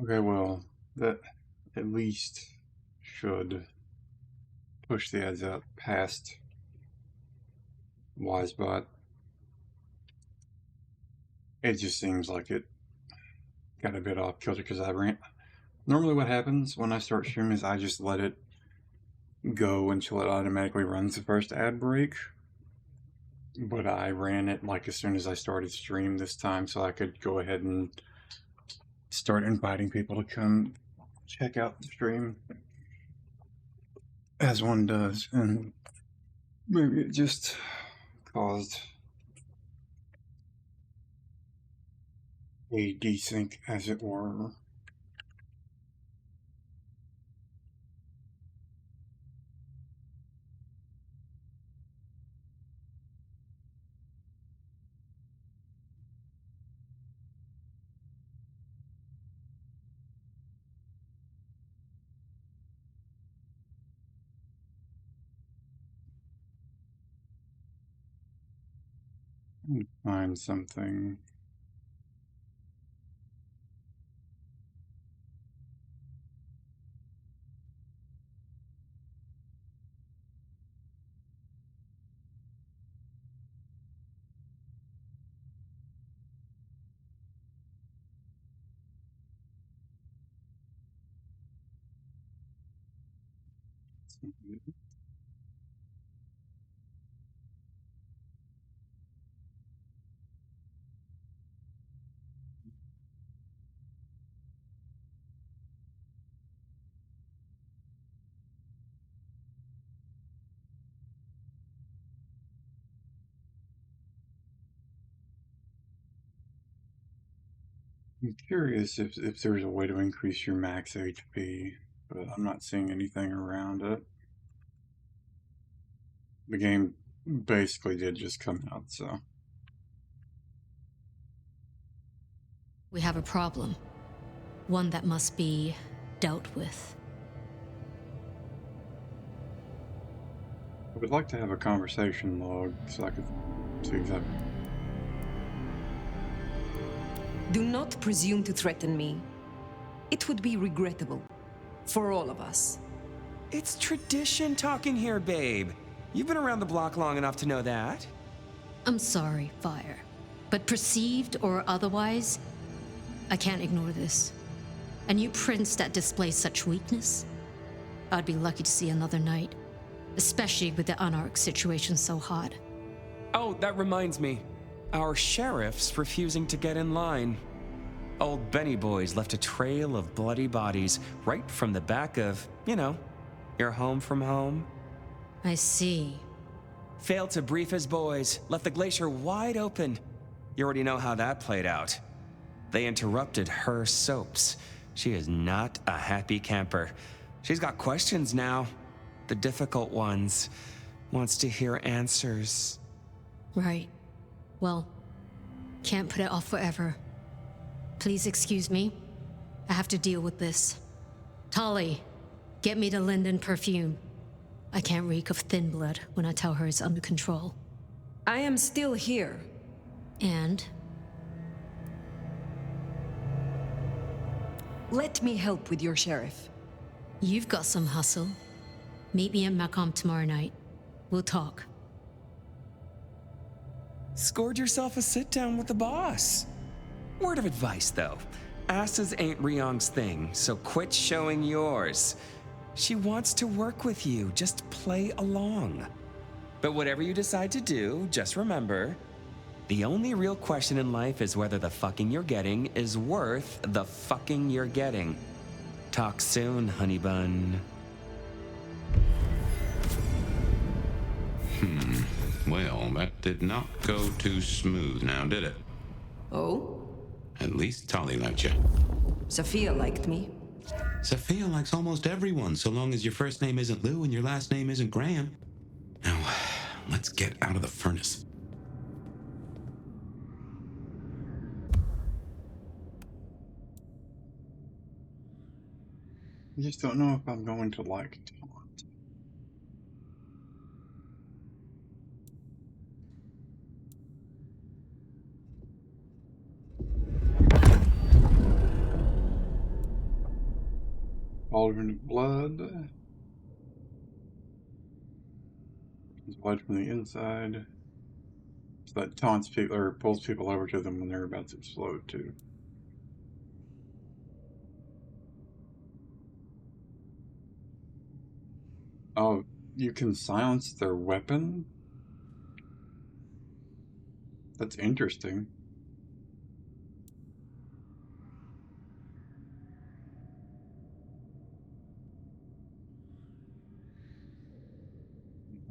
Okay, well, that at least should push the odds up past Wisebot. It just seems like it got a bit off kilter because I ran. Normally, what happens when I start streaming is I just let it go until it automatically runs the first ad break. But I ran it like as soon as I started stream this time so I could go ahead and start inviting people to come check out the stream as one does. And maybe it just caused a desync, as it were. Find something. Mhm. I'm curious if there's a way to increase your max HP, but I'm not seeing anything around it. The game basically did just come out, so.
We have a problem. One that must be dealt with.
I would like to have a conversation log so I could see exactly.
Do not presume to threaten me. It would be regrettable. For all of us.
It's tradition talking here, babe. You've been around the block long enough to know that.
I'm sorry, Fire. But perceived or otherwise, I can't ignore this. A new prince that displays such weakness? I'd be lucky to see another night. Especially with the Anarch situation so hot.
Oh, that reminds me. Our sheriff's refusing to get in line. Old Benny Boys left a trail of bloody bodies right from the back of, you know, your home from home.
I see.
Failed to brief his boys, left the glacier wide open. You already know how that played out. They interrupted her soaps. She is not a happy camper. She's got questions now. The difficult ones. Wants to hear answers.
Right. Well, can't put it off forever. Please excuse me. I have to deal with this. Tolly, get me the Linden perfume. I can't reek of thin blood when I tell her it's under control.
I am still here.
And?
Let me help with your sheriff.
You've got some hustle. Meet me at Macomb tomorrow night. We'll talk.
Scored yourself a sit down with the boss. Word of advice, though. Asses ain't Ryong's thing, so quit showing yours. She wants to work with you, just play along. But whatever you decide to do, just remember, the only real question in life is whether the fucking you're getting is worth the fucking you're getting. Talk soon, honey bun.
Well, that did not go too smooth now, did it?
Oh?
At least Tolly liked you.
Sophia liked me.
Sophia likes almost everyone, so long as your first name isn't Lou and your last name isn't Graham. Now, let's get out of the furnace.
I just don't know if I'm going to like Taunt. Alternate blood. It's blood from the inside. So that taunts people or pulls people over to them when they're about to explode too. Oh, you can silence their weapon? That's interesting.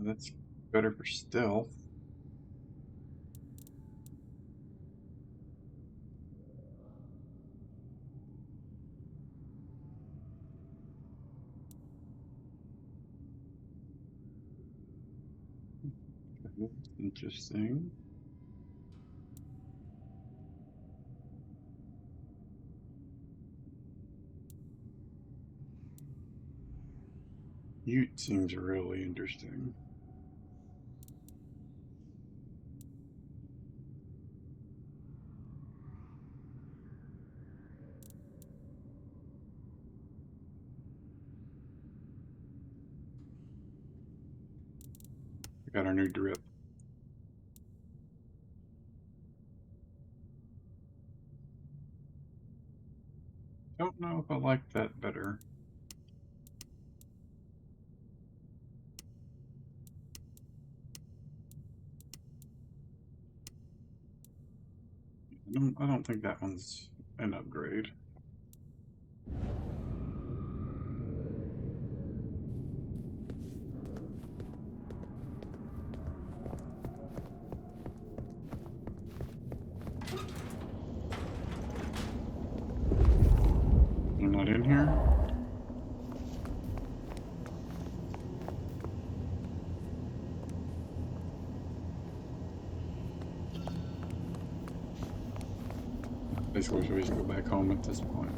That's better for stealth. That's interesting. Ute seems really interesting. We got our new drip. Don't know if I like that better. I don't think that one's an upgrade. You're not in here? Basically, should we just go back home at this point?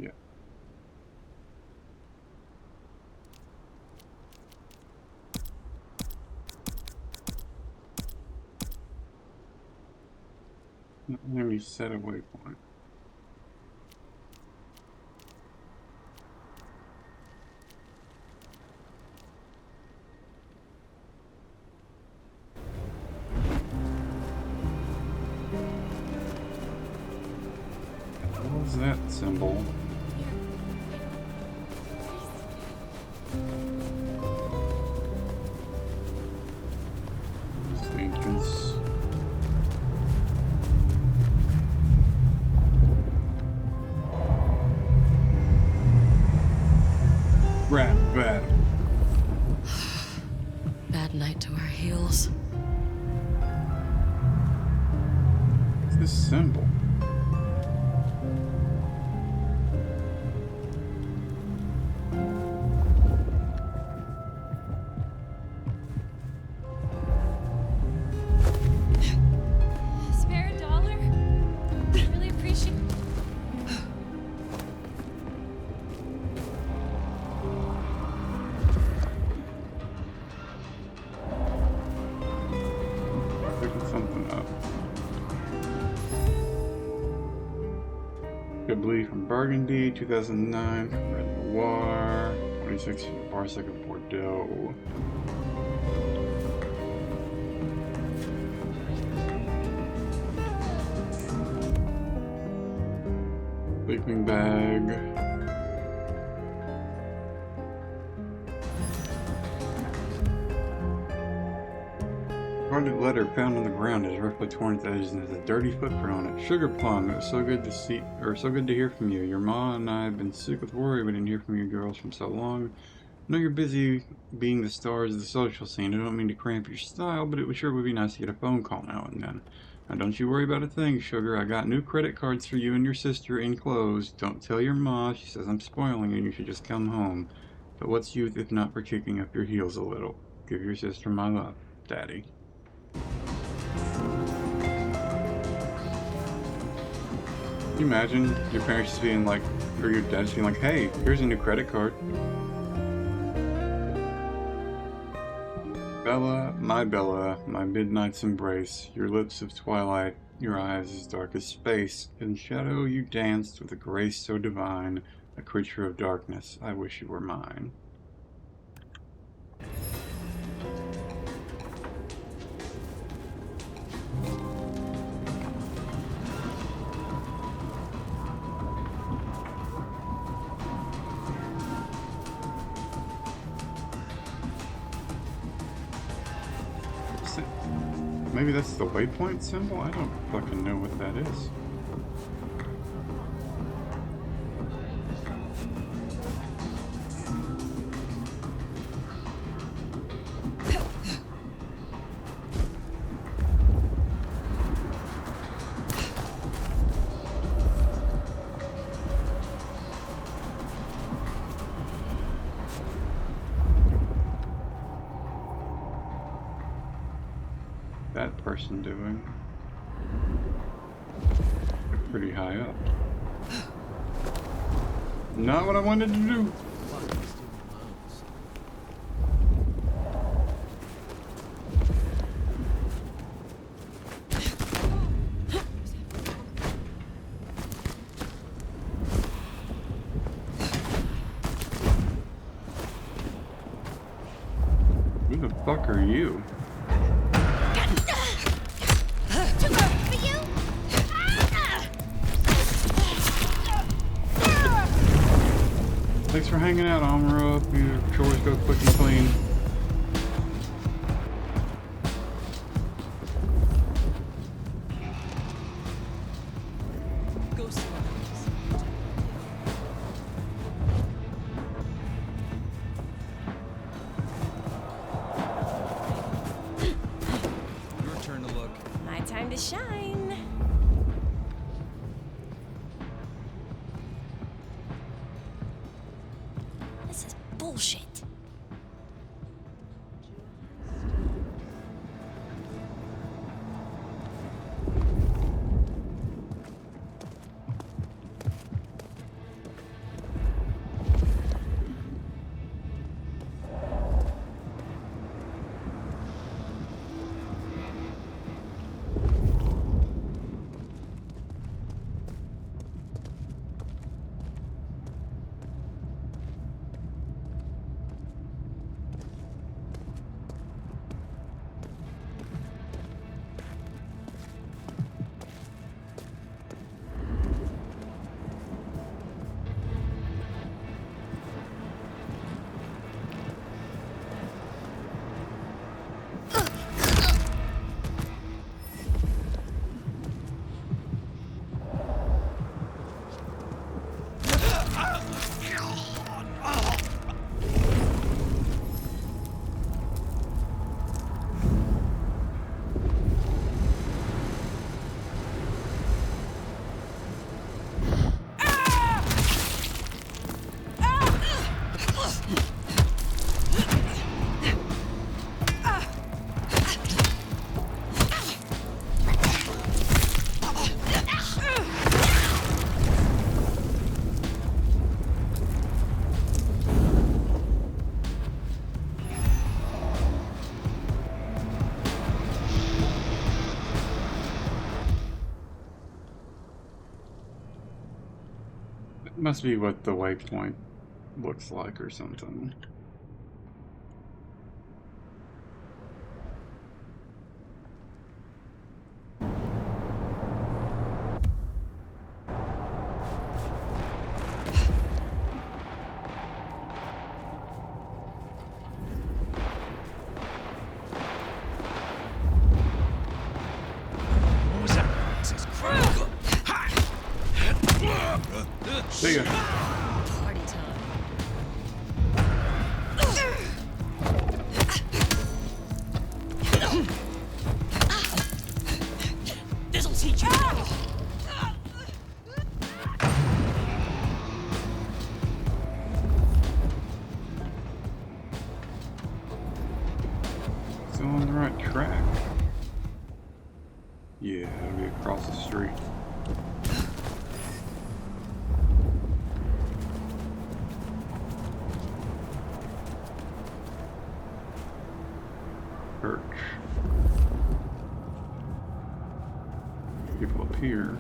Yeah. Let me set a waypoint. What was that symbol? It's the entrance. Rat battle.
Bad night to our heels.
What's this symbol?
Spare a dollar? I really appreciate.
Picking something up. Chablis from Burgundy, 2009, from Red Noir, 26 from Barsac of Bordeaux. Sleeping bag. Carded letter found on the ground is roughly torn at the edges and has a dirty footprint on it. Sugar plum, it was so good to see, or so good to hear from you. Your ma and I have been sick with worry. We didn't hear from you girls from so long. I know you're busy being the stars of the social scene. I don't mean to cramp your style, but it sure would be nice to get a phone call now and then. Now don't you worry about a thing, sugar. I got new credit cards for you and your sister enclosed. Don't tell your ma. She says I'm spoiling you and you should just come home. But what's youth if not for kicking up your heels a little? Give your sister my love, Daddy. Can you imagine your parents just being like, or your dad just being like, hey, here's a new credit card. Bella, my midnight's embrace, your lips of twilight, your eyes as dark as space. In shadow you danced with a grace so divine, a creature of darkness, I wish you were mine. Maybe that's the waypoint symbol? I don't fucking know what that is. person doing? They're pretty high up. Not what I wanted to do. Who the fuck are you? Thanks for hanging out, Amuro. Hope your chores go quick and clean.
Your turn to look.
My time to shine. This is bullshit.
Must be what the waypoint looks like or something.
What was that? Jesus Christ.
See ya.
Party time.
This'll teach you.
Still on the right track. Yeah, it'll be across the street. Perch. People up here.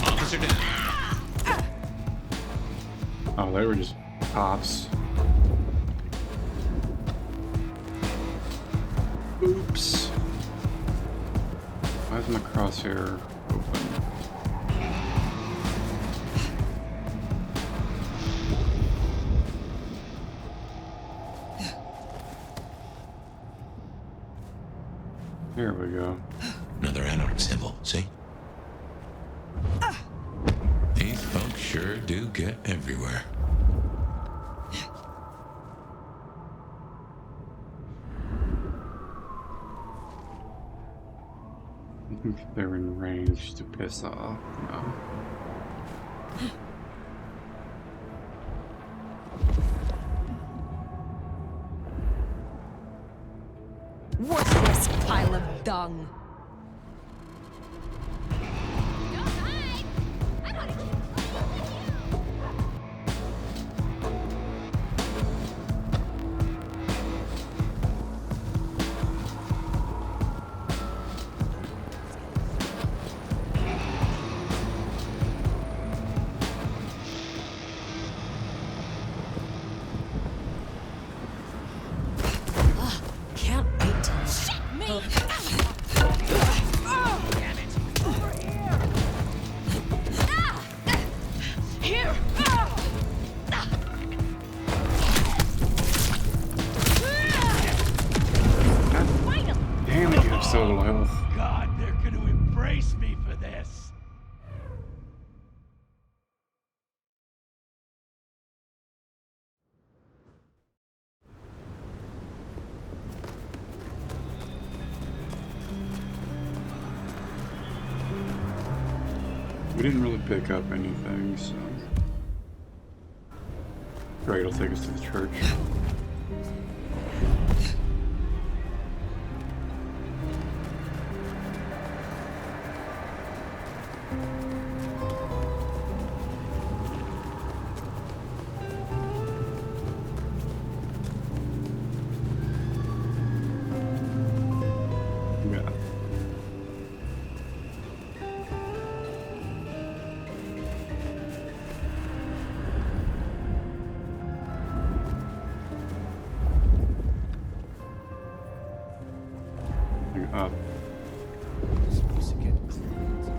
Officer down.
Oh, they were just cops. Oops. Why is my crosshair open? There we go.
Another anarch symbol, see? These folks sure do get everywhere.
They're in range to piss off. No.
Worthless pile of dung.
Can't wait till shit me! Damn it! Over here! Here!
Damn it, you have so low health.
God, they're gonna embrace me for this.
We didn't really pick up anything, so. Great, it'll take us to the church. Yeah. Up.
Supposed to get cleaned.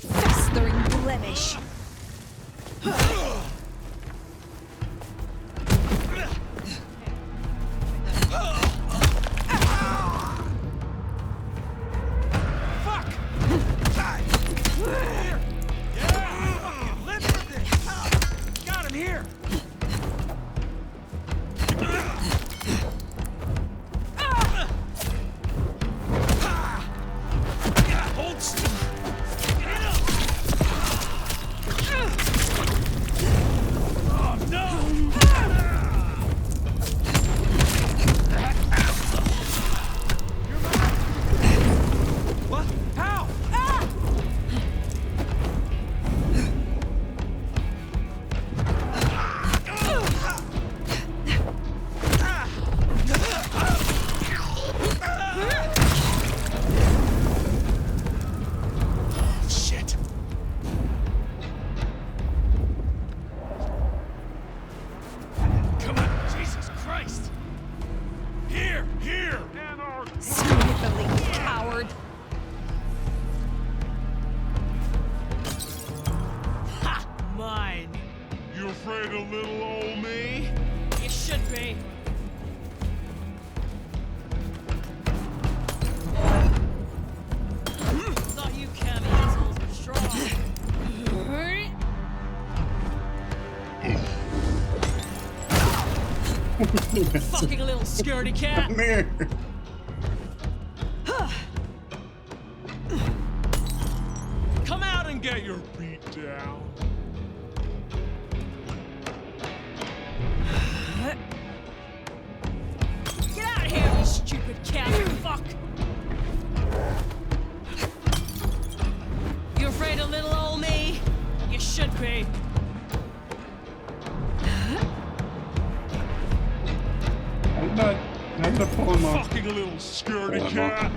Festering blemish.
Got him here! Hold still! Oh no! What? How? Shit. Come on, Jesus Christ! Here! Here!
Sniffly coward.
Ha! Mine.
You afraid of little old me?
You should be. Thought you county assholes were strong. Fucking little scaredy cat.
Come here.
Come out and get your beat down.
Stupid cat, fuck! You afraid of little old me? You should be.
I'm not pulling off.
Fucking little scaredy cat!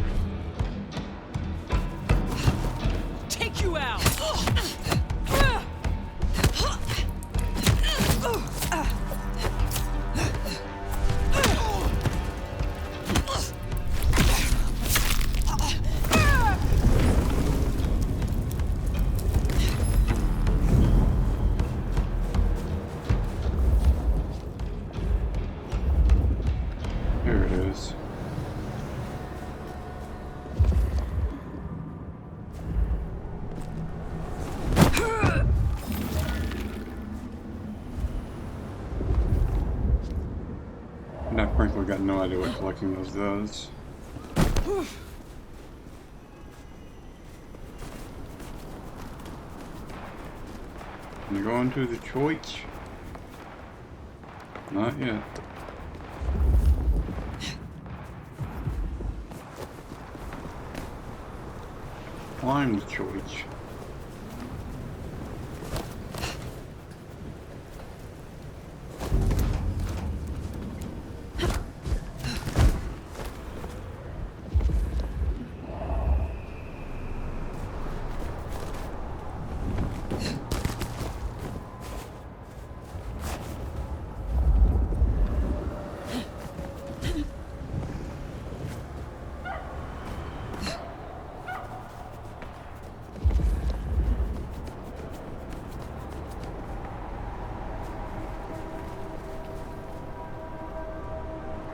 Take you out!
Here it is. And I frankly got no idea what collecting those does. Can I go into the church? Not yet. Climb the church.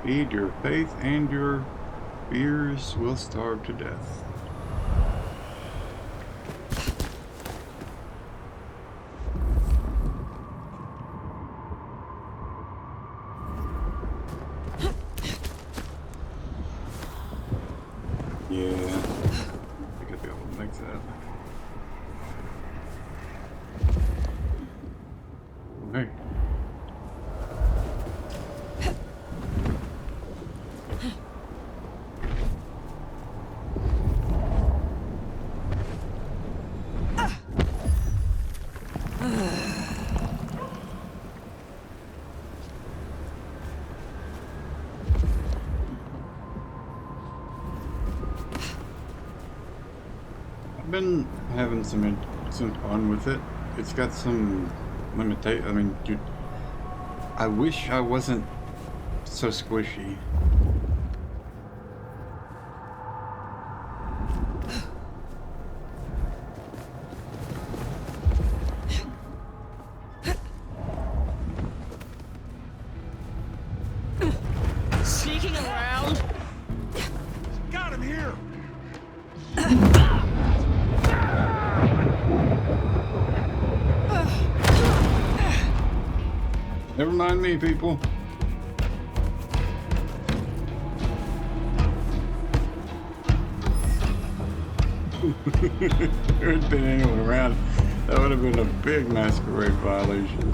Feed your faith and your fears will starve to death. Yeah, I could be able to make that. Okay. I've been having some fun with it. It's got some limitation. I mean, dude, I wish I wasn't so squishy.
Sneaking around?
Got him here!
Never mind me, people. If there had been anyone around, that would have been a big masquerade violation.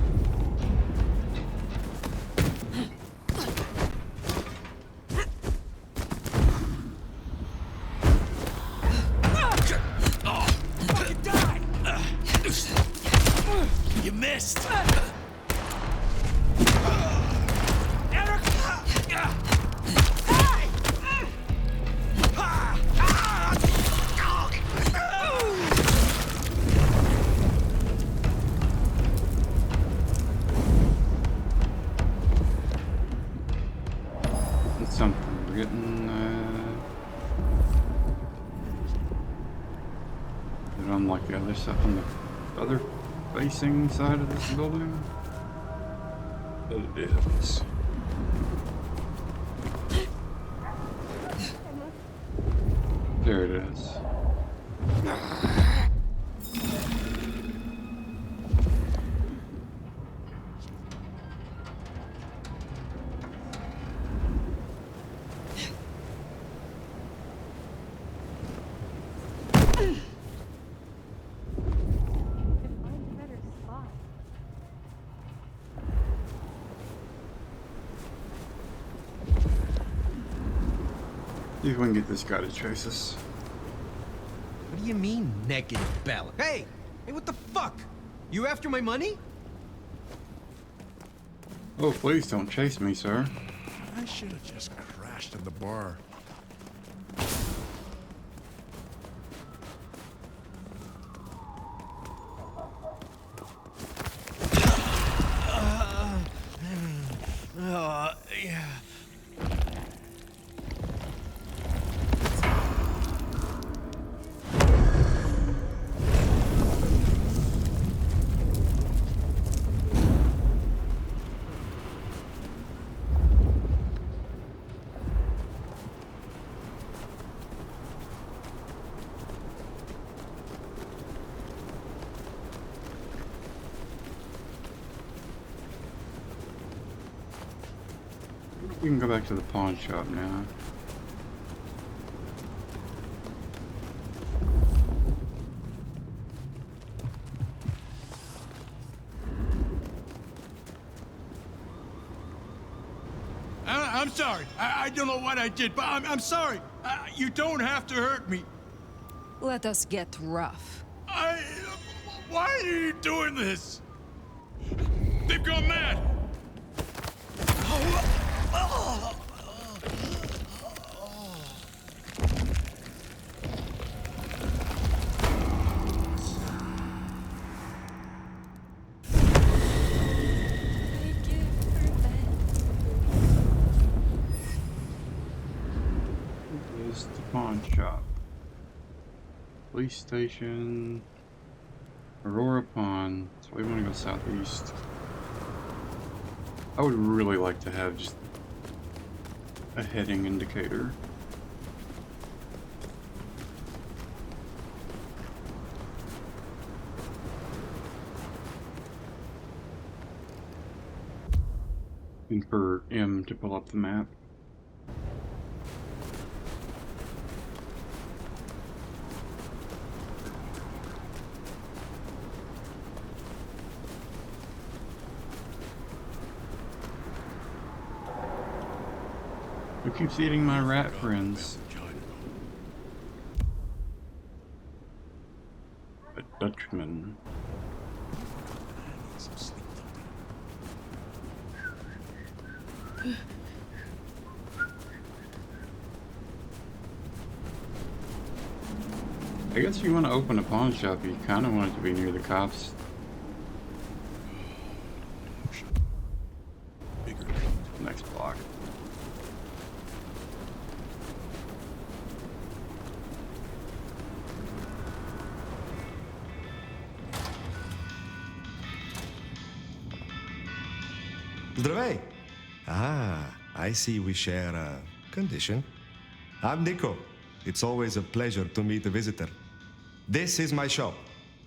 Fucking die! You missed!
It's something we're getting. Is it on like the other side, on the other facing side of this building? It is. There it is. See if we can get this guy to chase us.
What do you mean, negative ballot? Hey! Hey, what the fuck? You after my money?
Oh, please don't chase me, sir.
I should have just crashed in the bar.
Yeah.
We can go back to the pawn shop now.
I'm sorry. I don't know what I did, but I'm sorry. You don't have to hurt me.
Let us get rough.
Why are you doing this? They've gone mad.
Is the pawn shop, police station, Aurora Pawn. So we want to go southeast. I would really like to have just a heading indicator. And for M to pull up the map. Who keeps eating my rat friends? A Dutchman. I guess if you want to open a pawn shop, you kind of want it to be near the cops. Next block.
Zdravey! Ah, I see we share a condition. I'm Nico. It's always a pleasure to meet a visitor. This is my shop.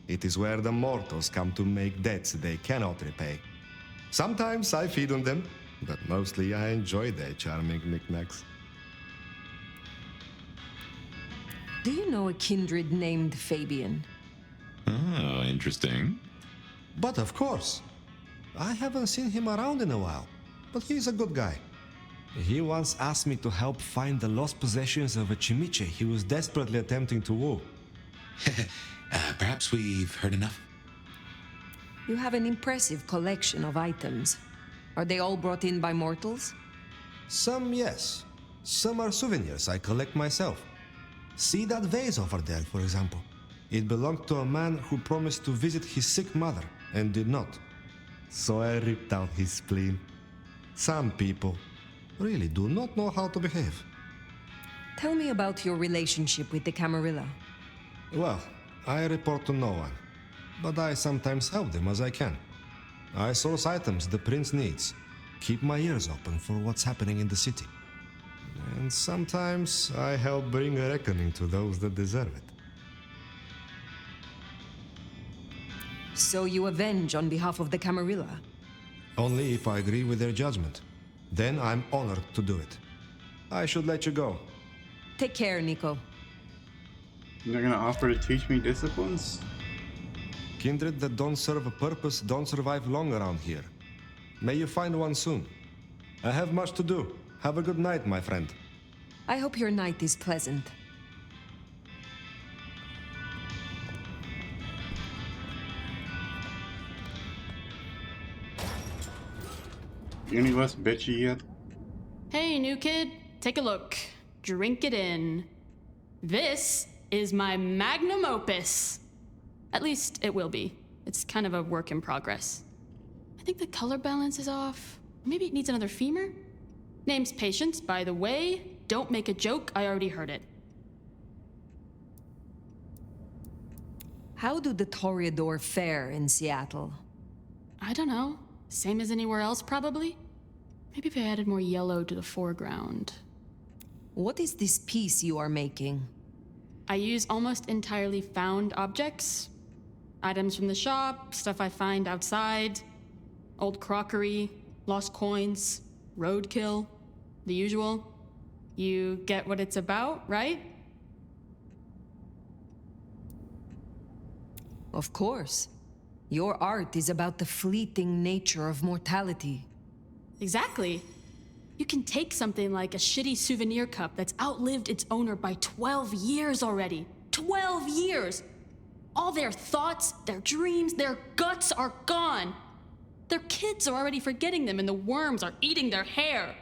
It is where the mortals come to make debts they cannot repay. Sometimes I feed on them, but mostly I enjoy their charming knickknacks.
Do you know a kindred named Fabian?
Oh, interesting.
But of course. I haven't seen him around in a while, but he's a good guy. He once asked me to help find the lost possessions of a chimiche he was desperately attempting to woo.
Perhaps we've heard enough.
You have an impressive collection of items. Are they all brought in by mortals?
Some, yes. Some are souvenirs I collect myself. See that vase over there, for example. It belonged to a man who promised to visit his sick mother and did not. So I ripped out his spleen. Some people really do not know how to behave.
Tell me about your relationship with the Camarilla.
Well, I report to no one, but I sometimes help them as I can. I source items the prince needs, keep my ears open for what's happening in the city. And sometimes I help bring a reckoning to those that deserve it.
So you avenge on behalf of the Camarilla?
Only if I agree with their judgment. Then I'm honored to do it. I should let you go.
Take care, Nico.
They're gonna offer to teach me disciplines?
Kindred that don't serve a purpose don't survive long around here. May you find one soon. I have much to do. Have a good night, my friend.
I hope your night is pleasant.
You any less bitchy yet?
Hey, new kid, take a look. Drink it in. This is my magnum opus. At least it will be. It's kind of a work in progress. I think the color balance is off. Maybe it needs another femur? Name's Patience, by the way. Don't make a joke, I already heard it.
How do the Toreador fare in Seattle?
I don't know. Same as anywhere else, probably? Maybe if I added more yellow to the foreground.
What is this piece you are making?
I use almost entirely found objects. Items from the shop, stuff I find outside, old crockery, lost coins, roadkill, the usual. You get what it's about, right?
Of course. Your art is about the fleeting nature of mortality.
Exactly. You can take something like a shitty souvenir cup that's outlived its owner by 12 years already. 12 years! All their thoughts, their dreams, their guts are gone. Their kids are already forgetting them and the worms are eating their hair.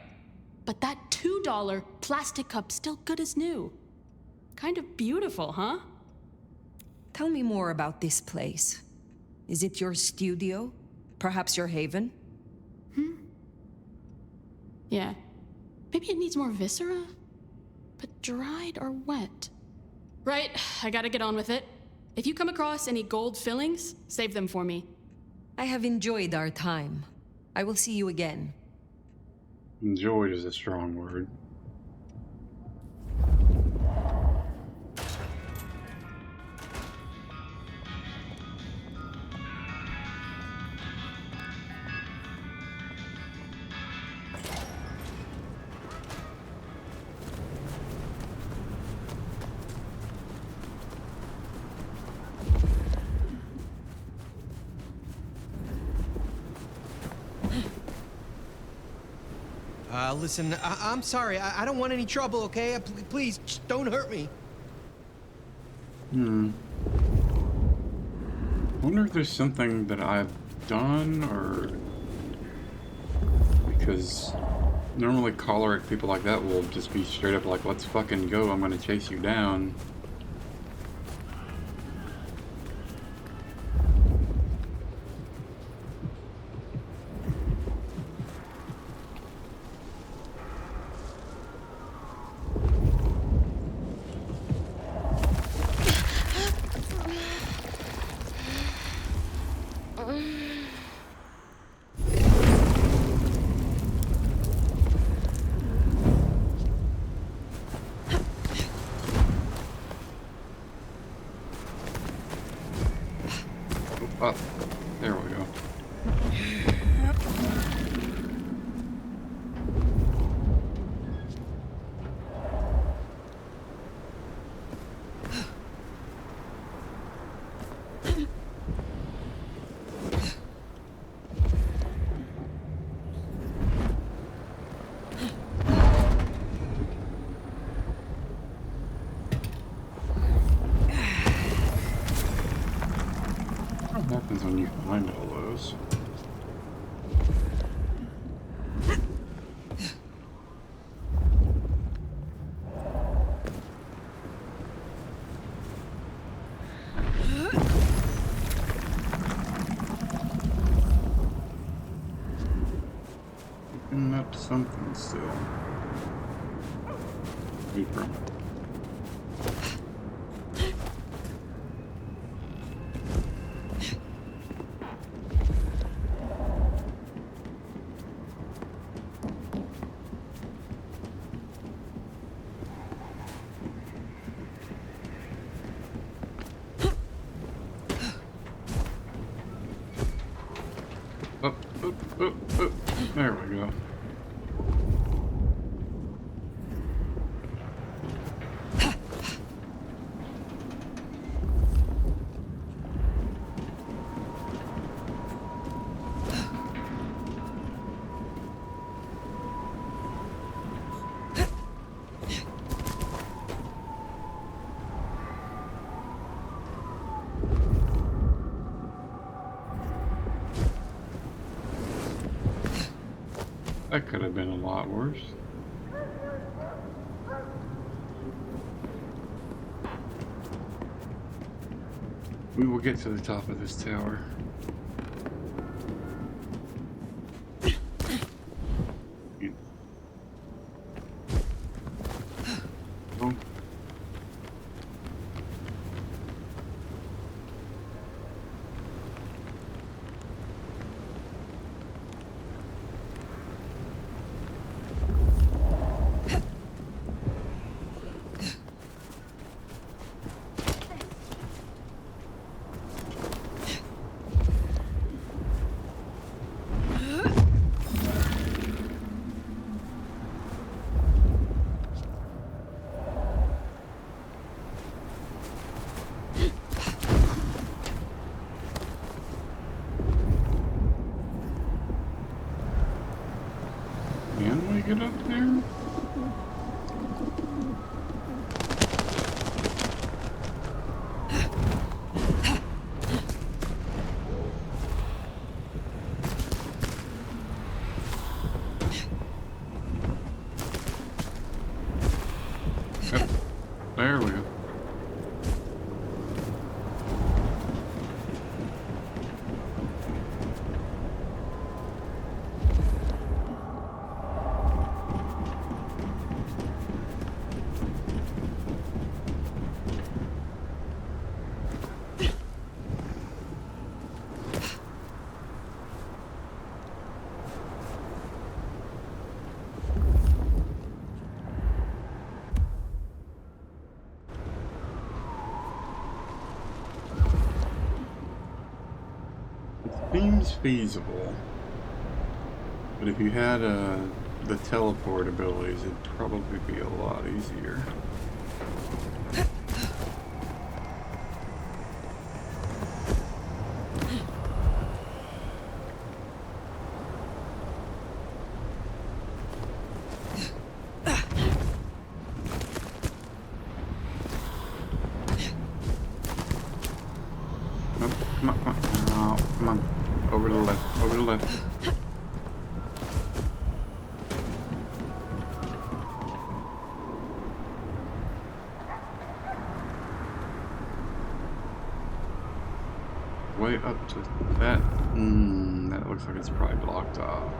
But that $2 plastic cup's still good as new. Kind of beautiful, huh?
Tell me more about this place. Is it your studio? Perhaps your haven?
Yeah. Maybe it needs more viscera? But dried or wet? Right, I gotta get on with it. If you come across any gold fillings, save them for me.
I have enjoyed our time. I will see you again.
Enjoyed is a strong word.
Listen, I'm sorry. I don't want any trouble, okay? Please, just don't hurt me.
I wonder if there's something that I've done, or... Because normally choleric people like that will just be straight up like, let's fucking go, I'm gonna chase you down. Oh, there we go. What happens when you find all those? Picking up something still. Paper. There we go. That could have been a lot worse. We will get to the top of this tower. Oh. Can we get up there? Yep. There we go. Seems feasible, but if you had the teleport abilities, it'd probably be a lot easier. Come on, come on. Oh, come on. Over to the left, over to the left. Way up to that. That looks like it's probably blocked off.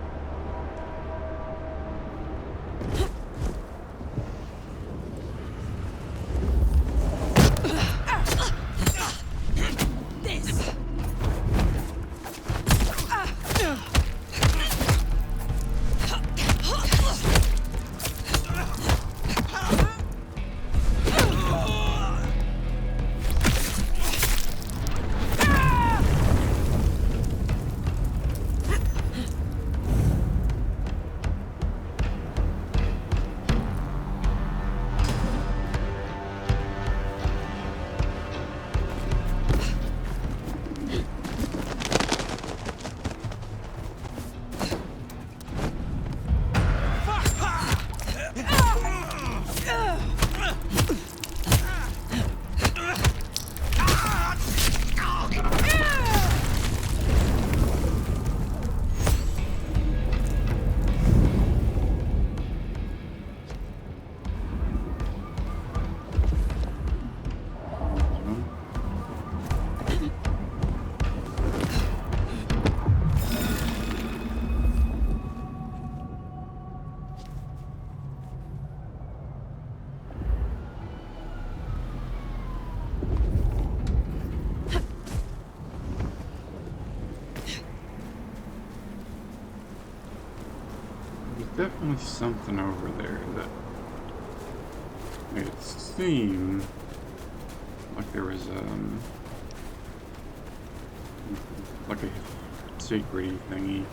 Definitely something over there that made it seem like there was like a secret-y thingy.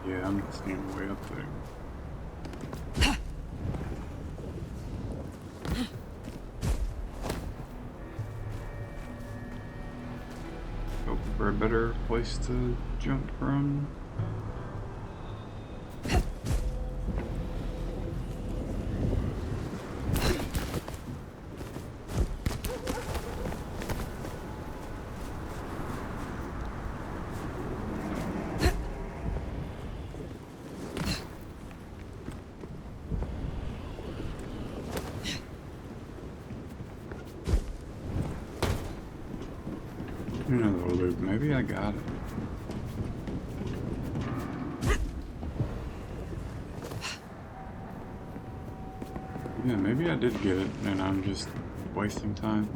Yeah, I'm just seeing way up there. Hope for a better place to jump from. Another loop. Maybe I got it. Yeah, maybe I did get it, and I'm just wasting time.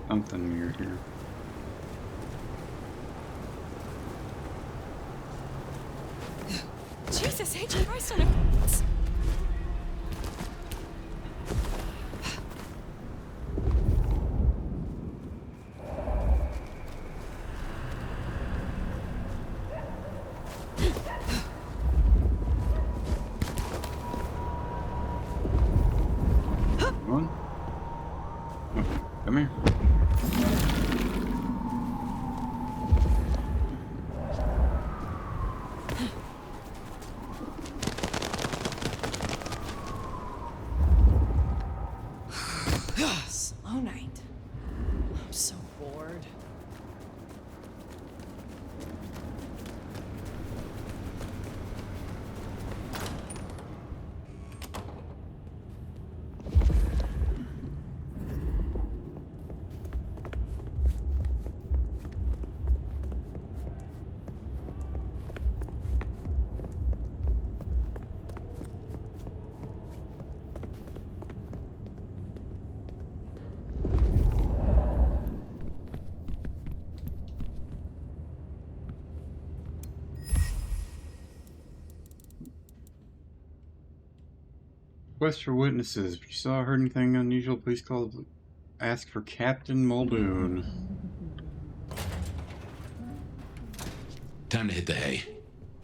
Something near here.
Jesus, H. Christ on a...
One. Okay, come here.
Slow night. I'm so bored.
Request for witnesses. If you saw or heard anything unusual, please call. Ask for Captain Muldoon.
Time to hit the hay.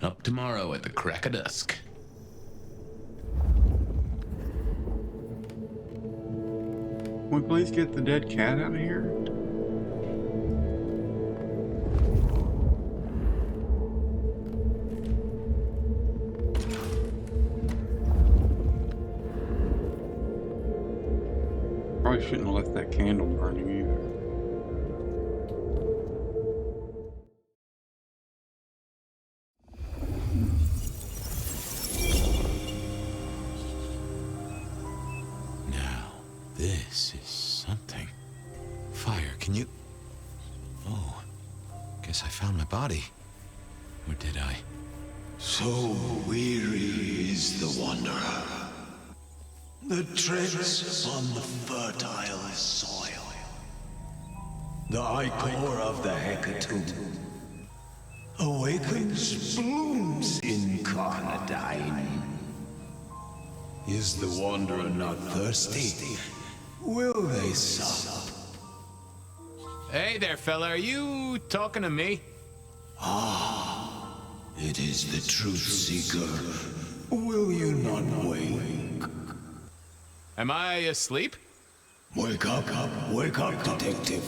Up tomorrow at the crack of dusk.
Can we please get the dead cat out of here? Probably shouldn't have left that candle burning either.
Now, this is something. Fire, can you... Oh, guess I found my body. Or did I?
So weary is the wanderer. The treads on the fertile soil. The ichor of the hecatomb awakens blooms incarnadine. Is the wanderer not thirsty? Will they sup?
Hey there, fella. Are you talking to me?
Ah, it is the truth seeker. Will you not wake?
Am I asleep?
Wake up, detective.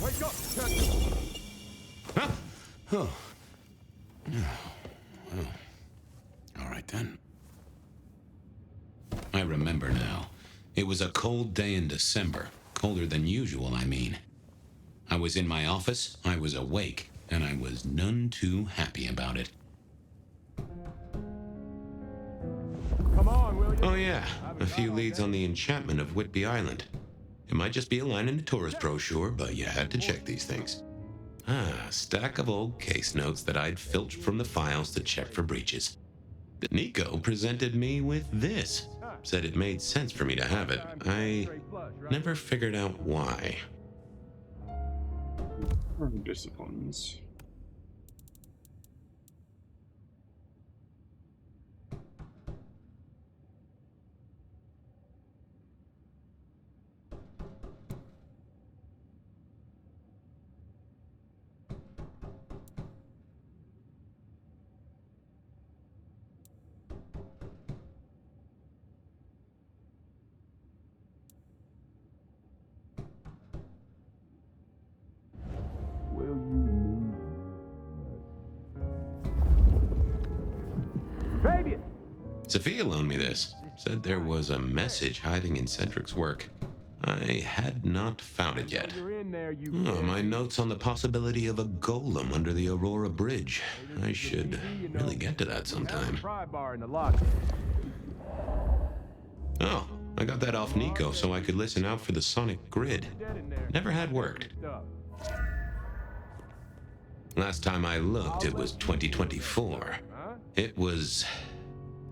Wake up, Captain!
Huh? Oh. Well. All right then. I remember now. It was a cold day in December. Colder than usual, I mean. I was in my office, I was awake,
and I was none too happy about it. Oh yeah, a few leads on the enchantment of Whitby Island. It might just be a line in the tourist brochure, but you had to check these things. A stack of old case notes that I'd filched from the files to check for breaches. Nico presented me with this. Said it made sense for me to have it. I never figured out why.
Disciplines.
Sophia loaned me this. Said there was a message hiding in Cedric's work. I had not found it yet. Oh, my notes on the possibility of a golem under the Aurora Bridge. I should really get to that sometime. Oh, I got that off Nico so I could listen out for the sonic grid. Never had worked. Last time I looked, it was 2024. It was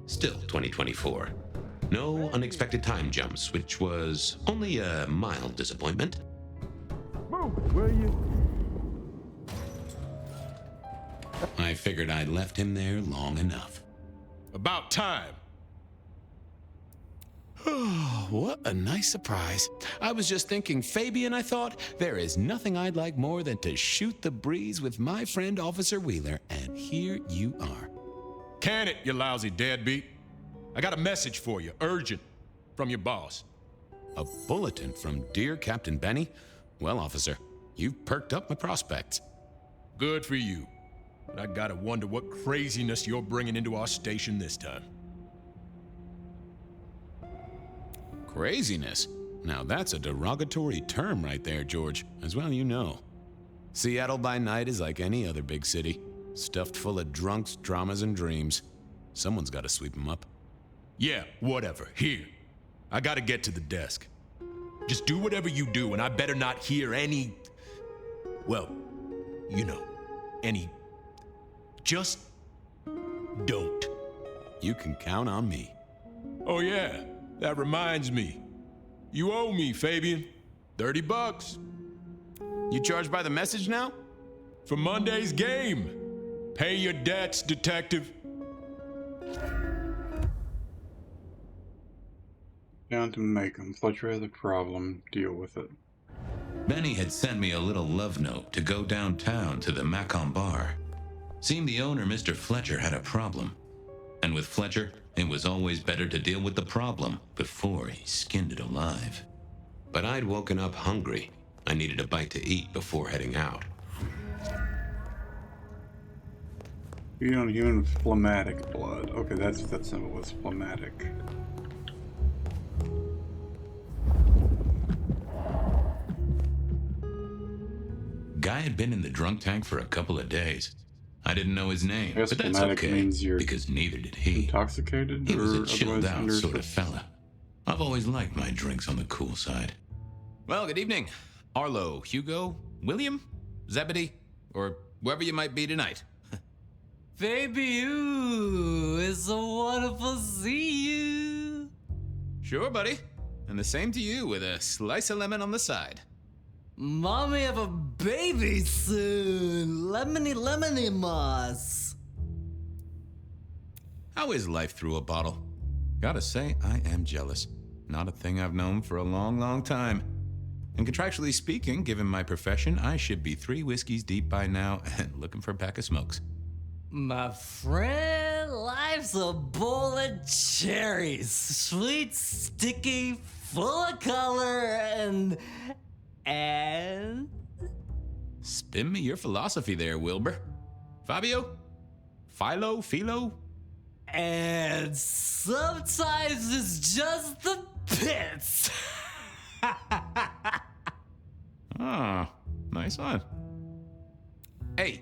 still 2024. No unexpected time jumps, which was only a mild disappointment.
Move, will you?
I figured I'd left him there long enough.
About time.
Oh, what a nice surprise. I was just thinking, Fabian, I thought, there is nothing I'd like more than to shoot the breeze with my friend Officer Wheeler, and here you are.
Can it, you lousy deadbeat? I got a message for you, urgent, from your boss.
A bulletin from dear Captain Benny? Well, officer, you've perked up my prospects.
Good for you. But I gotta wonder what craziness you're bringing into our station this time.
Craziness? Now that's a derogatory term right there, George, as well you know. Seattle by night is like any other big city. Stuffed full of drunks, dramas, and dreams. Someone's got to sweep them up.
Yeah, whatever. Here. I gotta get to the desk. Just do whatever you do, and I better not hear any... Well, you know, any... Just don't.
You can count on me.
Oh yeah, that reminds me. You owe me, Fabian. $30.
You charge by the message now?
For Monday's game. Pay your debts, detective.
Down to Macon. Fletcher has a problem. Deal with it.
Benny had sent me a little love note to go downtown to the Macon bar. Seemed the owner, Mr. Fletcher, had a problem. And with Fletcher, it was always better to deal with the problem before he skinned it alive. But I'd woken up hungry. I needed a bite to eat before heading out.
You don't human phlegmatic blood. Okay, that's what that symbol was. Phlegmatic.
Guy had been in the drunk tank for a couple of days. I didn't know his name,
I guess
but that's
phlegmatic
okay,
means you're
because neither did he.
Intoxicated?
He was
or
a chilled out
under
sort of fella. I've always liked my drinks on the cool side.
Well, good evening. Arlo, Hugo, William, Zebedee, or wherever you might be tonight.
Baby, you, it's so wonderful to see you.
Sure, buddy. And the same to you with a slice of lemon on the side.
Mommy have a baby soon. Lemony moss.
How is life through a bottle? Gotta say, I am jealous. Not a thing I've known for a long, long time. And contractually speaking, given my profession, I should be 3 whiskeys deep by now and looking for a pack of smokes.
My friend, life's a bowl of cherries. Sweet, sticky, full of color, and...
Spin me your philosophy there, Wilbur. Fabio? Philo?
And sometimes it's just the pits.
Ah, nice one.
Hey,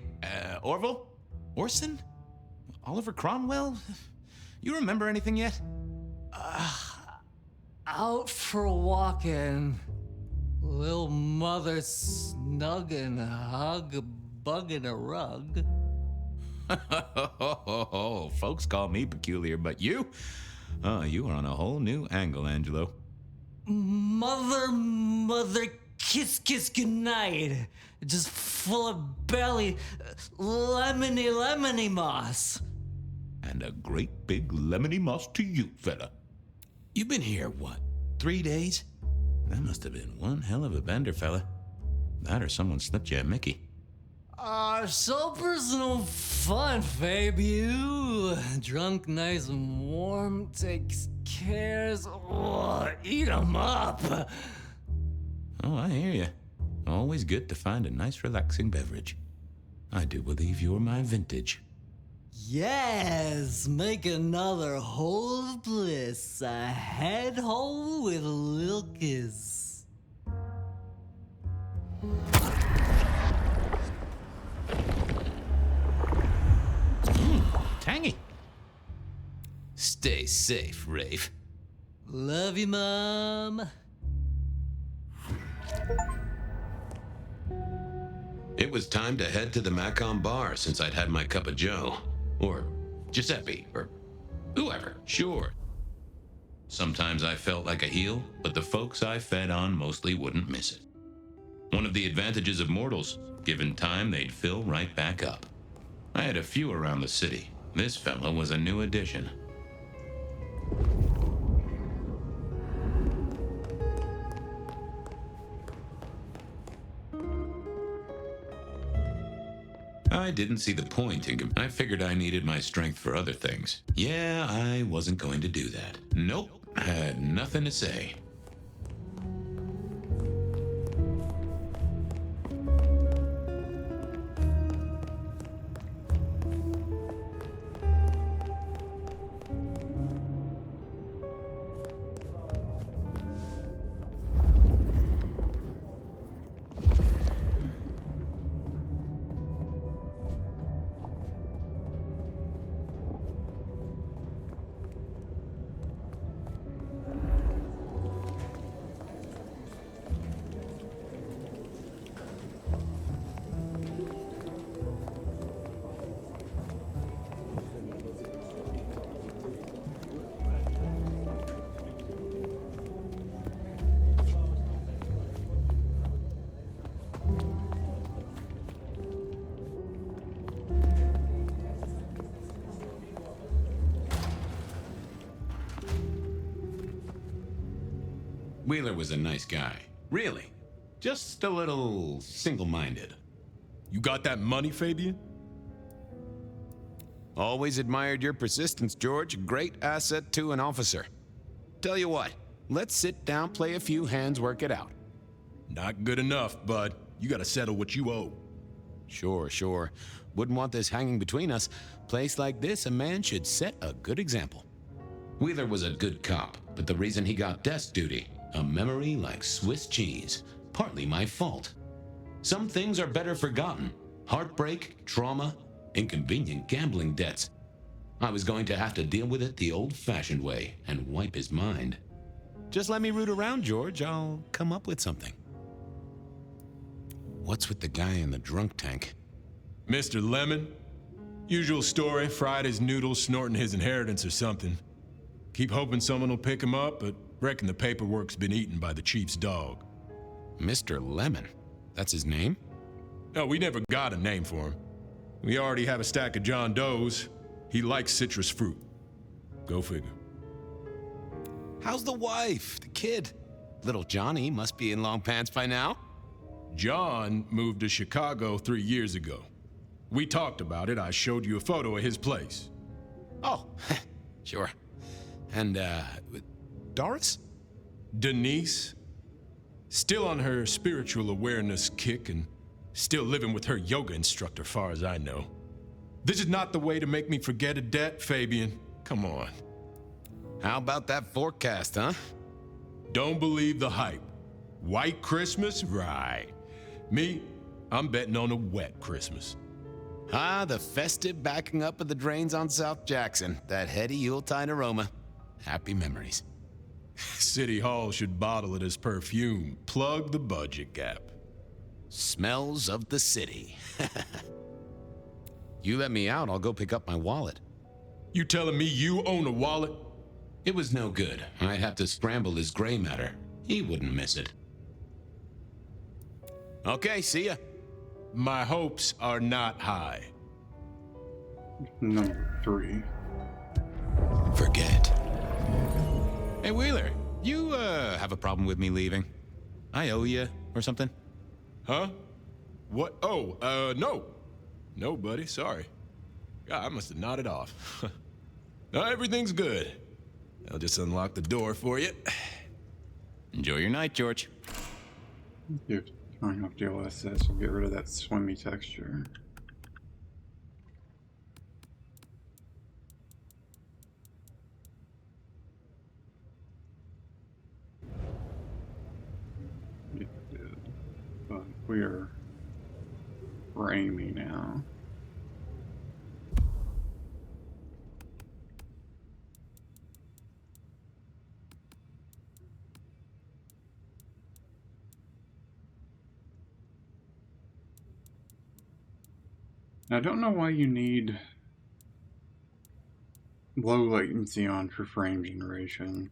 Orville? Orson? Oliver Cromwell? You remember anything yet?
Out for walking. Little mother snuggin', bugging a rug.
Folks call me peculiar, but you? Oh, you are on a whole new angle, Angelo.
Mother, kiss goodnight. Just full of belly, lemony moss.
And a great big lemony moss to you, fella. You've been here, what, 3 days? That must have been one hell of a bender, fella. That or someone slipped you a Mickey.
So personal fun, Fabe. You drunk, nice and warm, takes cares. Oh, eat 'em up.
Oh, I hear you. Always good to find a nice, relaxing beverage. I do believe you're my vintage.
Yes, make another hole of bliss, a head hole with a little kiss.
Tangy. Stay safe, Rafe.
Love you, Mom.
It was time to head to the Macon bar since I'd had my cup of joe. Or Giuseppe, or whoever, sure. Sometimes I felt like a heel, but the folks I fed on mostly wouldn't miss it. One of the advantages of mortals, given time, they'd fill right back up. I had a few around the city. This fella was a new addition. I didn't see the point in I figured I needed my strength for other things. Yeah, I wasn't going to do that. Nope, had nothing to say. Wheeler was a nice guy. Really. Just a little single-minded.
You got that money, Fabian?
Always admired your persistence, George. Great asset to an officer. Tell you what, let's sit down, play a few hands, work it out.
Not good enough, bud. You gotta settle what you owe.
Sure. Wouldn't want this hanging between us. Place like this, a man should set a good example.
Wheeler was a good cop, but the reason he got desk duty, a memory like Swiss cheese, partly my fault. Some things are better forgotten. Heartbreak, trauma, inconvenient gambling debts. I was going to have to deal with it the old-fashioned way and wipe his mind.
Just let me root around, George. I'll come up with something. What's with the guy in the drunk tank?
Mr. Lemon? Usual story, fried his noodles, snorting his inheritance or something. Keep hoping someone will pick him up, but reckon the paperwork's been eaten by the chief's dog.
Mr. Lemon? That's his name?
No, we never got a name for him. We already have a stack of John Does. He likes citrus fruit. Go figure.
How's the wife? The kid? Little Johnny must be in long pants by now.
John moved to Chicago 3 years ago. We talked about it. I showed you a photo of his place.
Oh, sure. And, Doris?
Denise? Still on her spiritual awareness kick and still living with her yoga instructor, far as I know. This is not the way to make me forget a debt, Fabian. Come on.
How about that forecast, huh?
Don't believe the hype. White Christmas? Right. Me, I'm betting on a wet Christmas.
Ah, the festive backing up of the drains on South Jackson. That heady Yuletide aroma. Happy memories.
City Hall should bottle it as perfume. Plug the budget gap.
Smells of the city. You let me out, I'll go pick up my wallet.
You telling me you own a wallet?
It was no good. I'd have to scramble his gray matter. He wouldn't miss it.
Okay, see ya.
My hopes are not high.
Number 3.
Forget.
Hey, Wheeler, you, have a problem with me leaving? I owe you or something?
Huh? What? Oh, no. No, buddy, sorry. God, I must have nodded off. No, everything's good. I'll just unlock the door for you.
Enjoy your night, George.
If turning off DLSS will get rid of that swimmy texture. It did, but we are framey now. I don't know why you need low latency on for frame generation.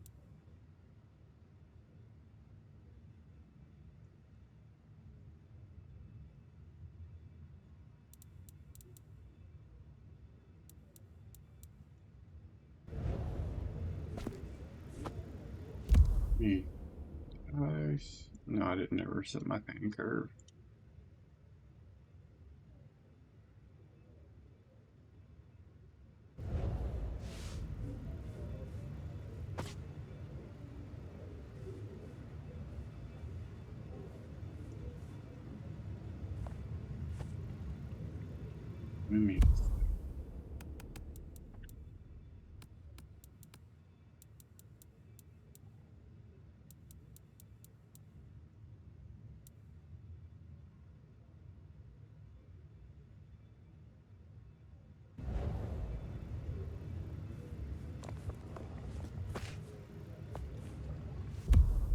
No, I didn't ever set my pan curve.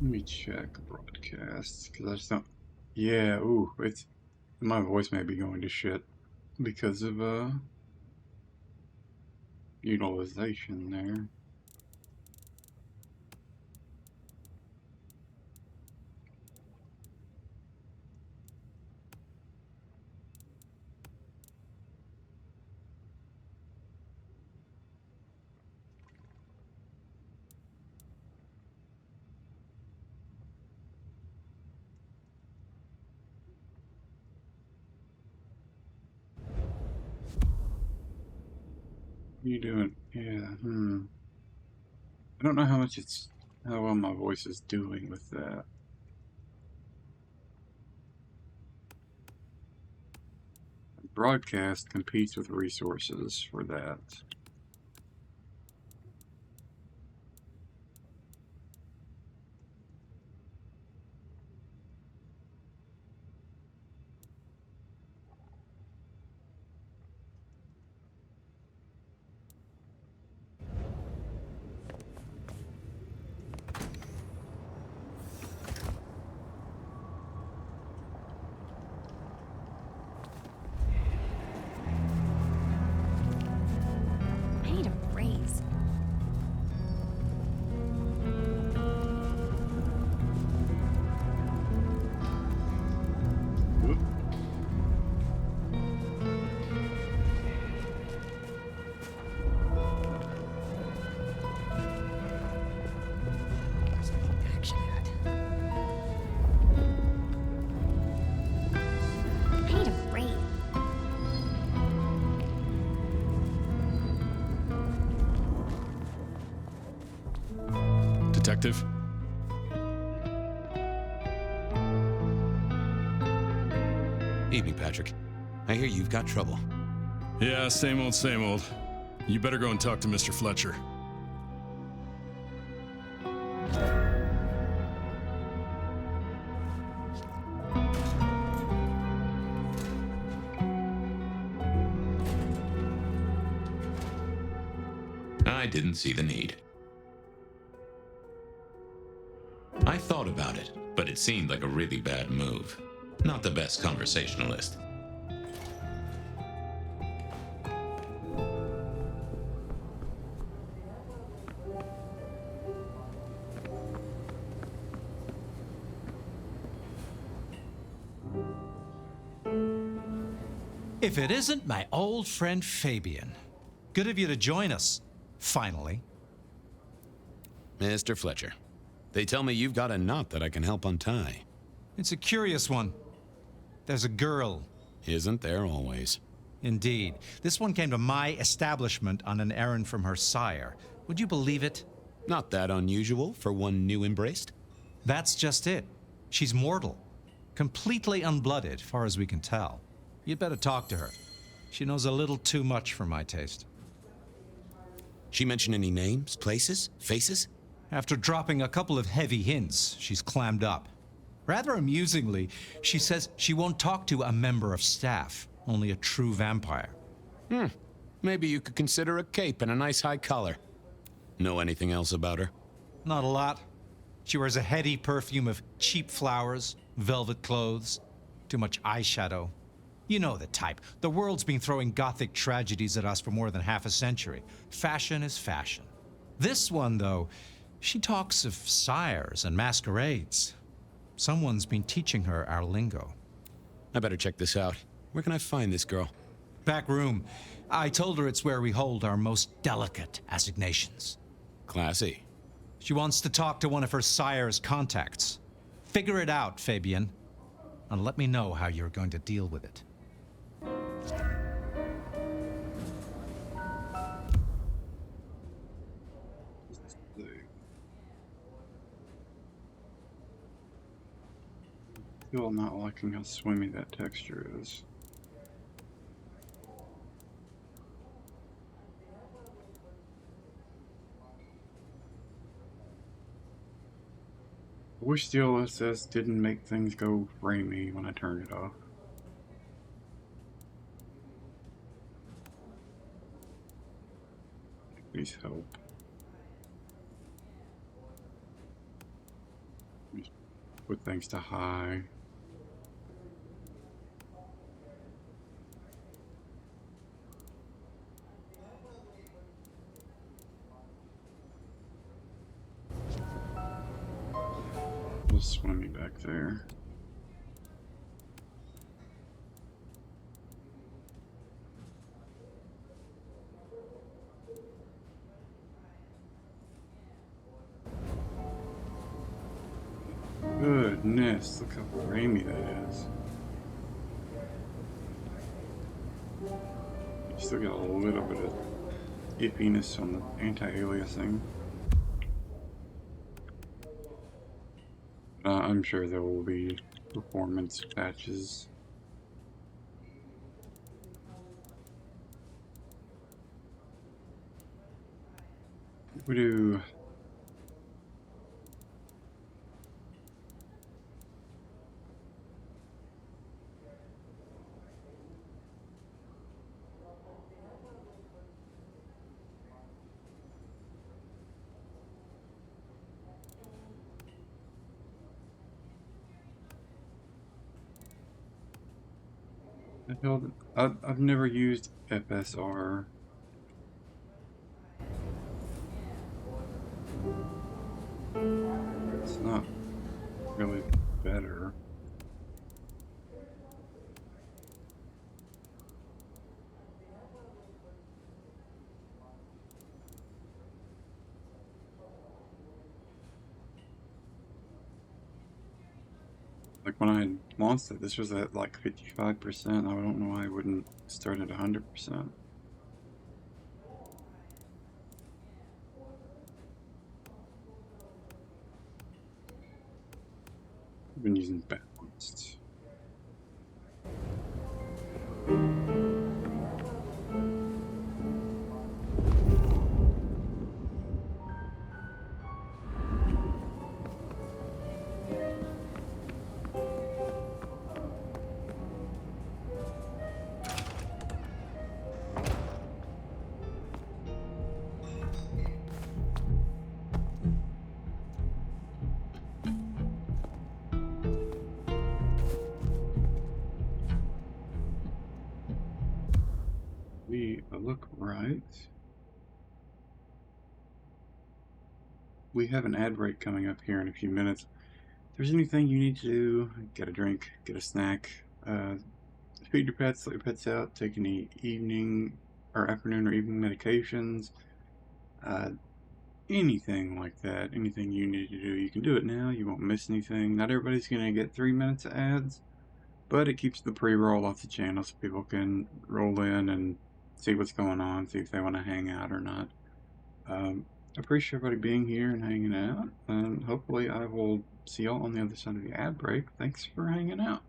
Let me check broadcasts, because I just don't... Yeah, ooh, it's... My voice may be going to shit because of, utilization there. You doing? Yeah. I don't know how well my voice is doing with that. Broadcast competes with resources for that.
I need a raise. I need a raise.
Detective?
Evening, Patrick. I hear you've got trouble.
Yeah, same old, same old. You better go and talk to Mr. Fletcher.
I didn't see the need. I thought about it, but it seemed like a really bad move. Not the best conversationalist.
If it isn't my old friend Fabian. Good of you to join us, finally.
Mr. Fletcher, they tell me you've got a knot that I can help untie.
It's a curious one. There's a girl.
Isn't there always?
Indeed. This one came to my establishment on an errand from her sire. Would you believe it?
Not that unusual for one new embraced.
That's just it. She's mortal. Completely unblooded, far as we can tell. You'd better talk to her. She knows a little too much for my taste.
She mention any names, places, faces?
After dropping a couple of heavy hints, she's clammed up. Rather amusingly, she says she won't talk to a member of staff, only a true vampire.
Maybe you could consider a cape and a nice high collar. Know anything else about her?
Not a lot. She wears a heady perfume of cheap flowers, velvet clothes, too much eyeshadow. You know the type. The world's been throwing gothic tragedies at us for more than half a century. Fashion is fashion. This one, though, she talks of sires and masquerades. Someone's been teaching her our lingo.
I better check this out. Where can I find this girl?
Back room. I told her it's where we hold our most delicate assignations.
Classy.
She wants to talk to one of her sire's contacts. Figure it out, Fabian, and let me know how you're going to deal with it.
Still not liking how swimmy that texture is. I wish the OSS didn't make things go framey when I turn it off. Please help. Just put things to high. We'll swim me back there. Goodness, look how framey that is. You still got a little bit of iffiness on the anti-aliasing. I'm sure there will be performance patches. We do. I've never used FSR. It's not really better. Like when I launched it, this was at like 55%. I don't know why I wouldn't start at 100%. I've been using balanced. right. We have an ad break coming up here in a few minutes. If there's anything you need to do, get a drink, get a snack, feed your pets, let your pets out, take any evening or afternoon or evening medications, anything like that, anything you need to do, you can do it now. You won't miss anything. Not everybody's going to get 3 minutes of ads, but it keeps the pre-roll off the channel so people can roll in and see what's going on, see if they want to hang out or not. I appreciate everybody being here and hanging out, and hopefully I will see y'all on the other side of the ad break. Thanks for hanging out.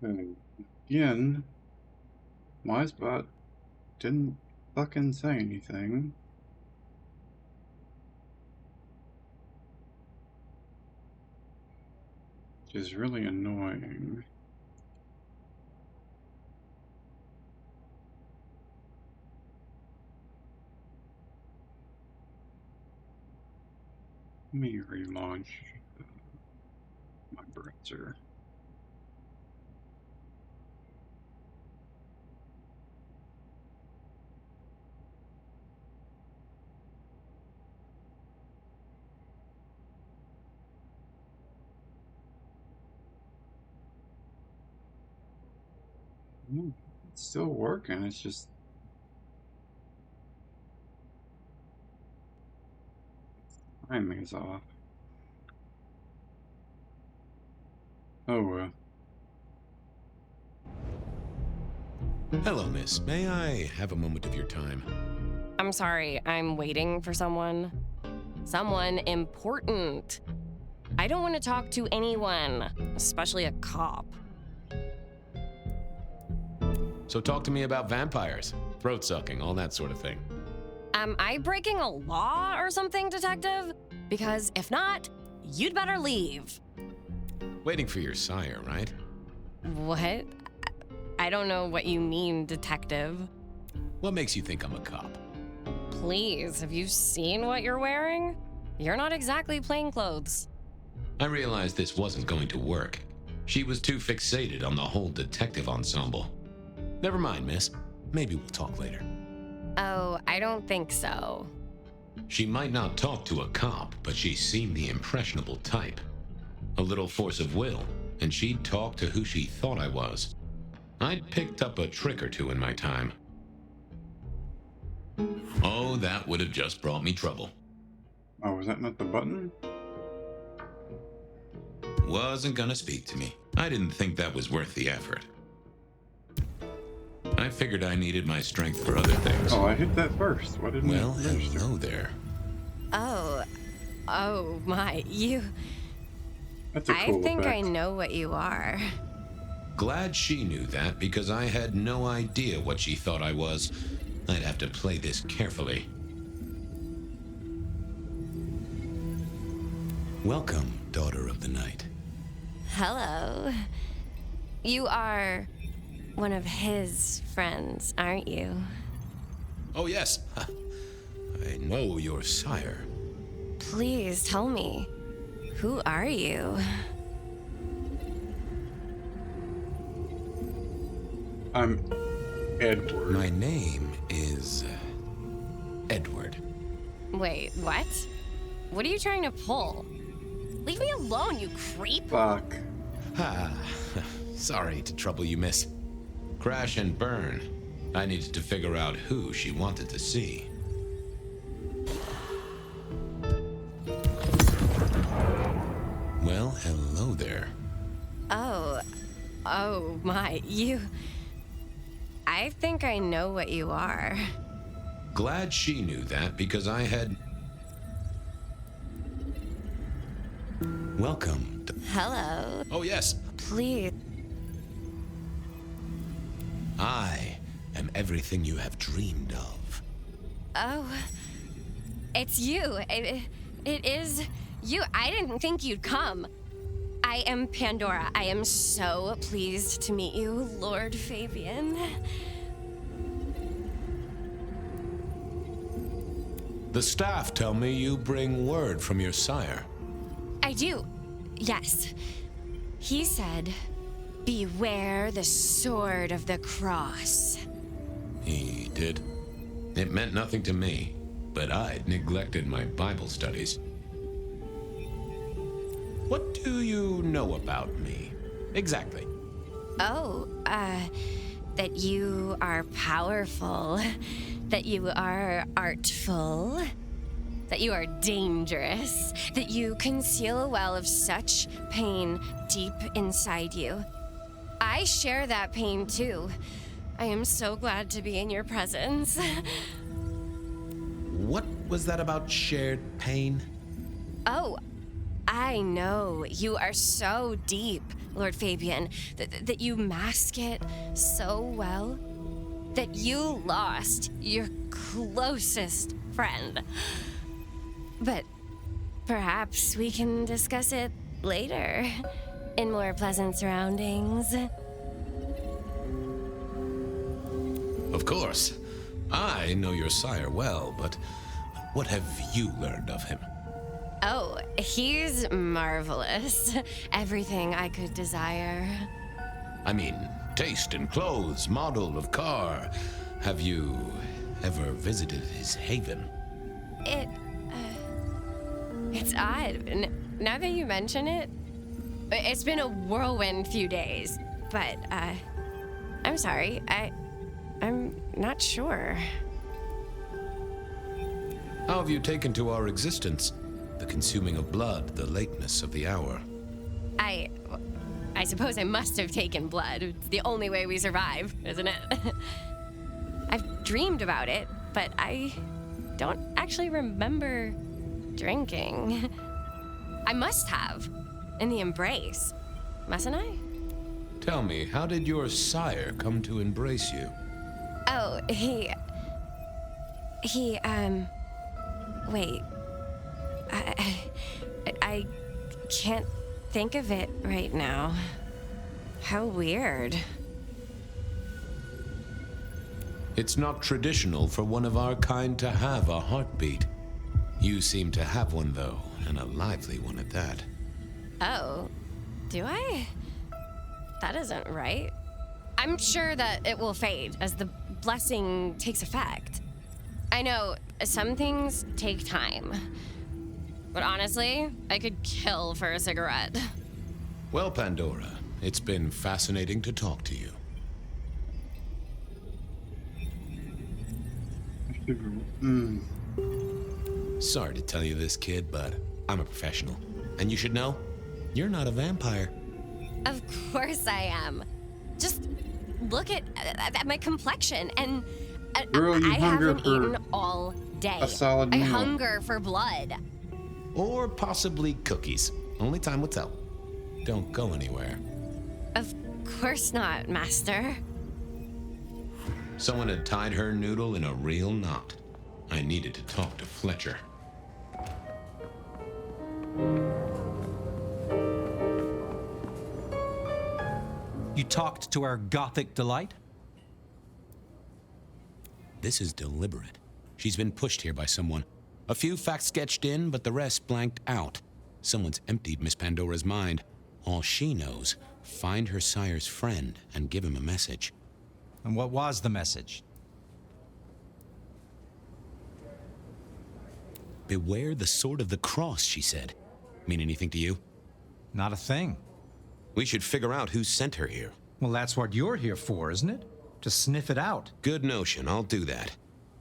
And again, my spot didn't fucking say anything. Which is really annoying. Let me relaunch my browser. It's still working, it's just timing is off. Oh well.
Hello, miss. May I have a moment of your time?
I'm sorry, I'm waiting for someone. Someone important. I don't want to talk to anyone, especially a cop.
So talk to me about vampires, throat sucking, all that sort of thing.
Am I breaking a law or something, detective? Because if not, you'd better leave.
Waiting for your sire, right?
What? I don't know what you mean, detective.
What makes you think I'm a cop?
Please, have you seen what you're wearing? You're not exactly plainclothes.
I realized this wasn't going to work. She was too fixated on the whole detective ensemble.
Never mind, miss. Maybe we'll talk later.
Oh, I don't think so.
She might not talk to a cop, but she seemed the impressionable type. A little force of will, and she'd talk to who she thought I was. I'd picked up a trick or two in my time. Oh, that would have just brought me trouble.
Oh, was that not the button?
Wasn't gonna speak to me. I didn't think that was worth the effort. I figured I needed my strength for other things.
Oh, I hit that first. Why didn't
Well,
I register?
hello there.
Oh my, you...
That's a cool
I think
effect.
I know what you are.
Glad she knew that, because I had no idea what she thought I was. I'd have to play this carefully.
Welcome, daughter of the night.
Hello. You are one of his friends, aren't you?
Oh, yes. I know your sire.
Please tell me, who are you?
I'm Edward.
My name is Edward.
Wait, what? What are you trying to pull? Leave me alone, you creep!
Fuck.
Sorry to trouble you, miss.
Crash and burn. I needed to figure out who she wanted to see.
Well, hello there.
Oh my, you... I think I know what you are.
Glad she knew that, because I had...
Welcome.
Hello.
Oh, yes.
Please.
I am everything you have dreamed of.
Oh, it's you. It is you. I didn't think you'd come. I am Pandora. I am so pleased to meet you, Lord Fabian.
The staff tell me you bring word from your sire.
I do. Yes. He said, beware the sword of the cross.
He did?
It meant nothing to me, but I'd neglected my Bible studies.
What do you know about me? Exactly.
Oh, that you are powerful, that you are artful, that you are dangerous, that you conceal a well of such pain deep inside you. I share that pain too. I am so glad to be in your presence.
What was that about shared pain?
Oh, I know you are so deep, Lord Fabian, that you mask it so well, that you lost your closest friend. But perhaps we can discuss it later, in more pleasant surroundings.
Of course. I know your sire well, but what have you learned of him?
Oh, he's marvelous. Everything I could desire.
I mean, taste in clothes, model of car. Have you ever visited his haven?
It's odd. Now that you mention it, it's been a whirlwind few days. But, I'm sorry. I'm not sure.
How have you taken to our existence? The consuming of blood, the lateness of the hour.
I suppose I must have taken blood. It's the only way we survive, isn't it? I've dreamed about it, but I don't actually remember drinking. I must have. In the embrace. Mustn't I?
Tell me, how did your sire come to embrace you?
Oh, wait. I can't think of it right now. How weird.
It's not traditional for one of our kind to have a heartbeat. You seem to have one, though, and a lively one at that.
Oh, do I? That isn't right. I'm sure that it will fade as the blessing takes effect. I know some things take time, but honestly, I could kill for a cigarette.
Well, Pandora, it's been fascinating to talk to you. Sorry to tell you this, kid, but I'm a professional. And you should know, you're not a vampire.
Of course I am. Just look at my complexion, and
Girl, you
I
hunger
haven't
for
eaten all day.
a solid
I
meal.
hunger for blood.
Or possibly cookies. Only time will tell. Don't go anywhere.
Of course not, Master.
Someone had tied her noodle in a real knot. I needed to talk to Fletcher.
You talked to our Gothic delight?
This is deliberate. She's been pushed here by someone. A few facts sketched in, but the rest blanked out. Someone's emptied Miss Pandora's mind. All she knows, find her sire's friend and give him a message.
And what was the message?
Beware the sword of the cross, she said. Mean anything to you?
Not a thing.
We should figure out who sent her here.
Well, that's what you're here for, isn't it? To sniff it out.
Good notion, I'll do that.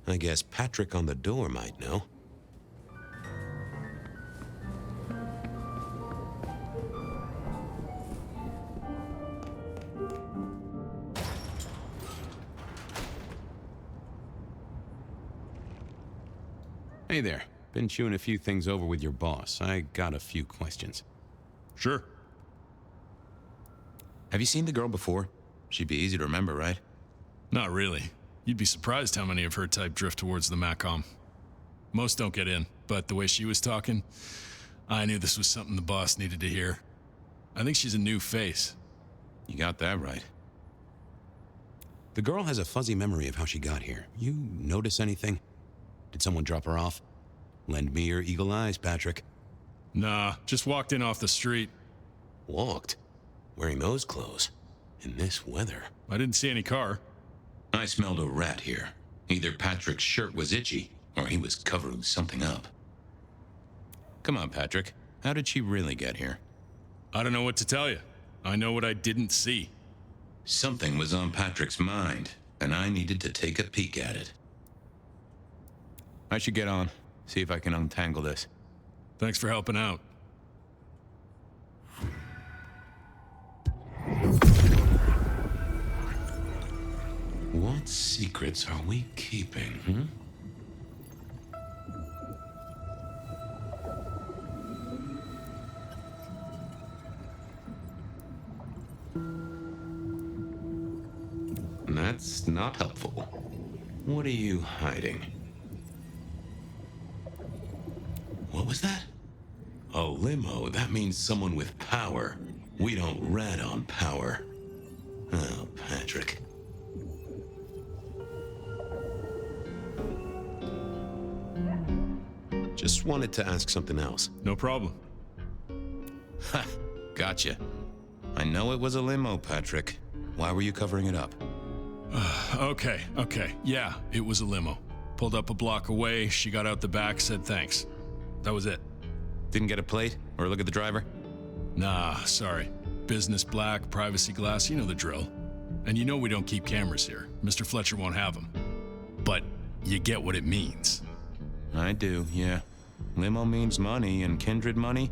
I guess Patrick on the door might know. Hey there. Been chewing a few things over with your boss. I got a few questions.
Sure.
Have you seen the girl before? She'd be easy to remember, right?
Not really. You'd be surprised how many of her type drift towards the Macom. Most don't get in, but the way she was talking, I knew this was something the boss needed to hear. I think she's a new face.
You got that right. The girl has a fuzzy memory of how she got here. You notice anything? Did someone drop her off? Lend me your eagle eyes, Patrick.
Nah, just walked in off the street.
Walked? Wearing those clothes? In this weather?
I didn't see any car.
I smelled a rat here. Either Patrick's shirt was itchy, or he was covering something up.
Come on, Patrick. How did she really get here?
I don't know what to tell you. I know what I didn't see.
Something was on Patrick's mind, and I needed to take a peek at it.
I should get on. See if I can untangle this.
Thanks for helping out.
What secrets are we keeping, That's not helpful. What are you hiding? What was that? A limo. That means someone with power. We don't rat on power. Oh, Patrick. Just wanted to ask something else.
No problem.
Ha! Gotcha. I know it was a limo, Patrick. Why were you covering it up?
Okay. Yeah, it was a limo. Pulled up a block away, she got out the back, said thanks. That was it.
Didn't get a plate or look at the driver?
Nah, sorry. Business black, privacy glass, you know the drill. And you know we don't keep cameras here. Mr. Fletcher won't have them. But you get what it means.
I do, yeah. Limo means money, and kindred money?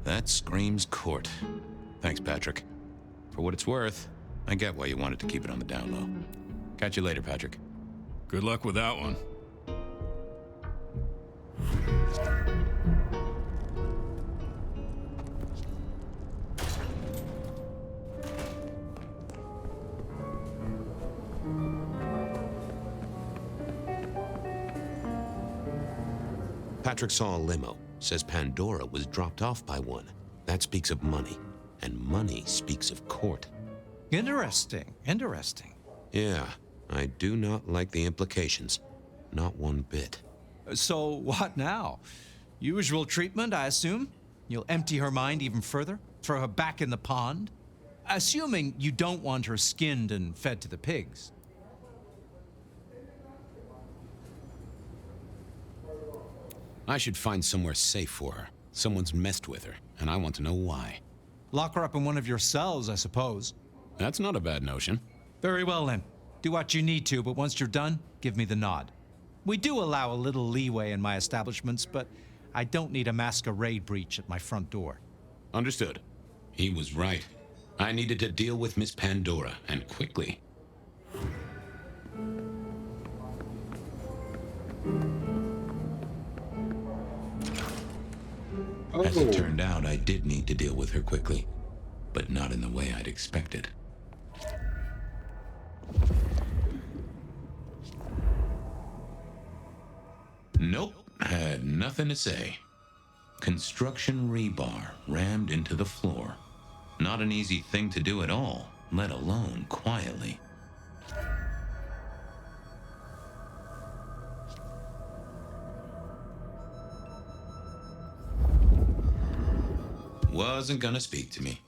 That screams court. Thanks, Patrick. For what it's worth, I get why you wanted to keep it on the down low. Catch you later, Patrick.
Good luck with that one.
Patrick saw a limo. Says Pandora was dropped off by one. That speaks of money. And money speaks of court.
Interesting.
Yeah, I do not like the implications. Not one bit.
So what now? Usual treatment, I assume? You'll empty her mind even further? Throw her back in the pond? Assuming you don't want her skinned and fed to the pigs.
I should find somewhere safe for her. Someone's messed with her, and I want to know why.
Lock her up in one of your cells, I suppose.
That's not a bad notion.
Very well, then. Do what you need to, but once you're done, give me the nod. We do allow a little leeway in my establishments, but I don't need a masquerade breach at my front door.
Understood. He was right. I needed to deal with Miss Pandora, and quickly. As it turned out, I did need to deal with her quickly, but not in the way I'd expected. Nope, had nothing to say. Construction rebar rammed into the floor. Not an easy thing to do at all, let alone quietly. Wasn't gonna speak to me.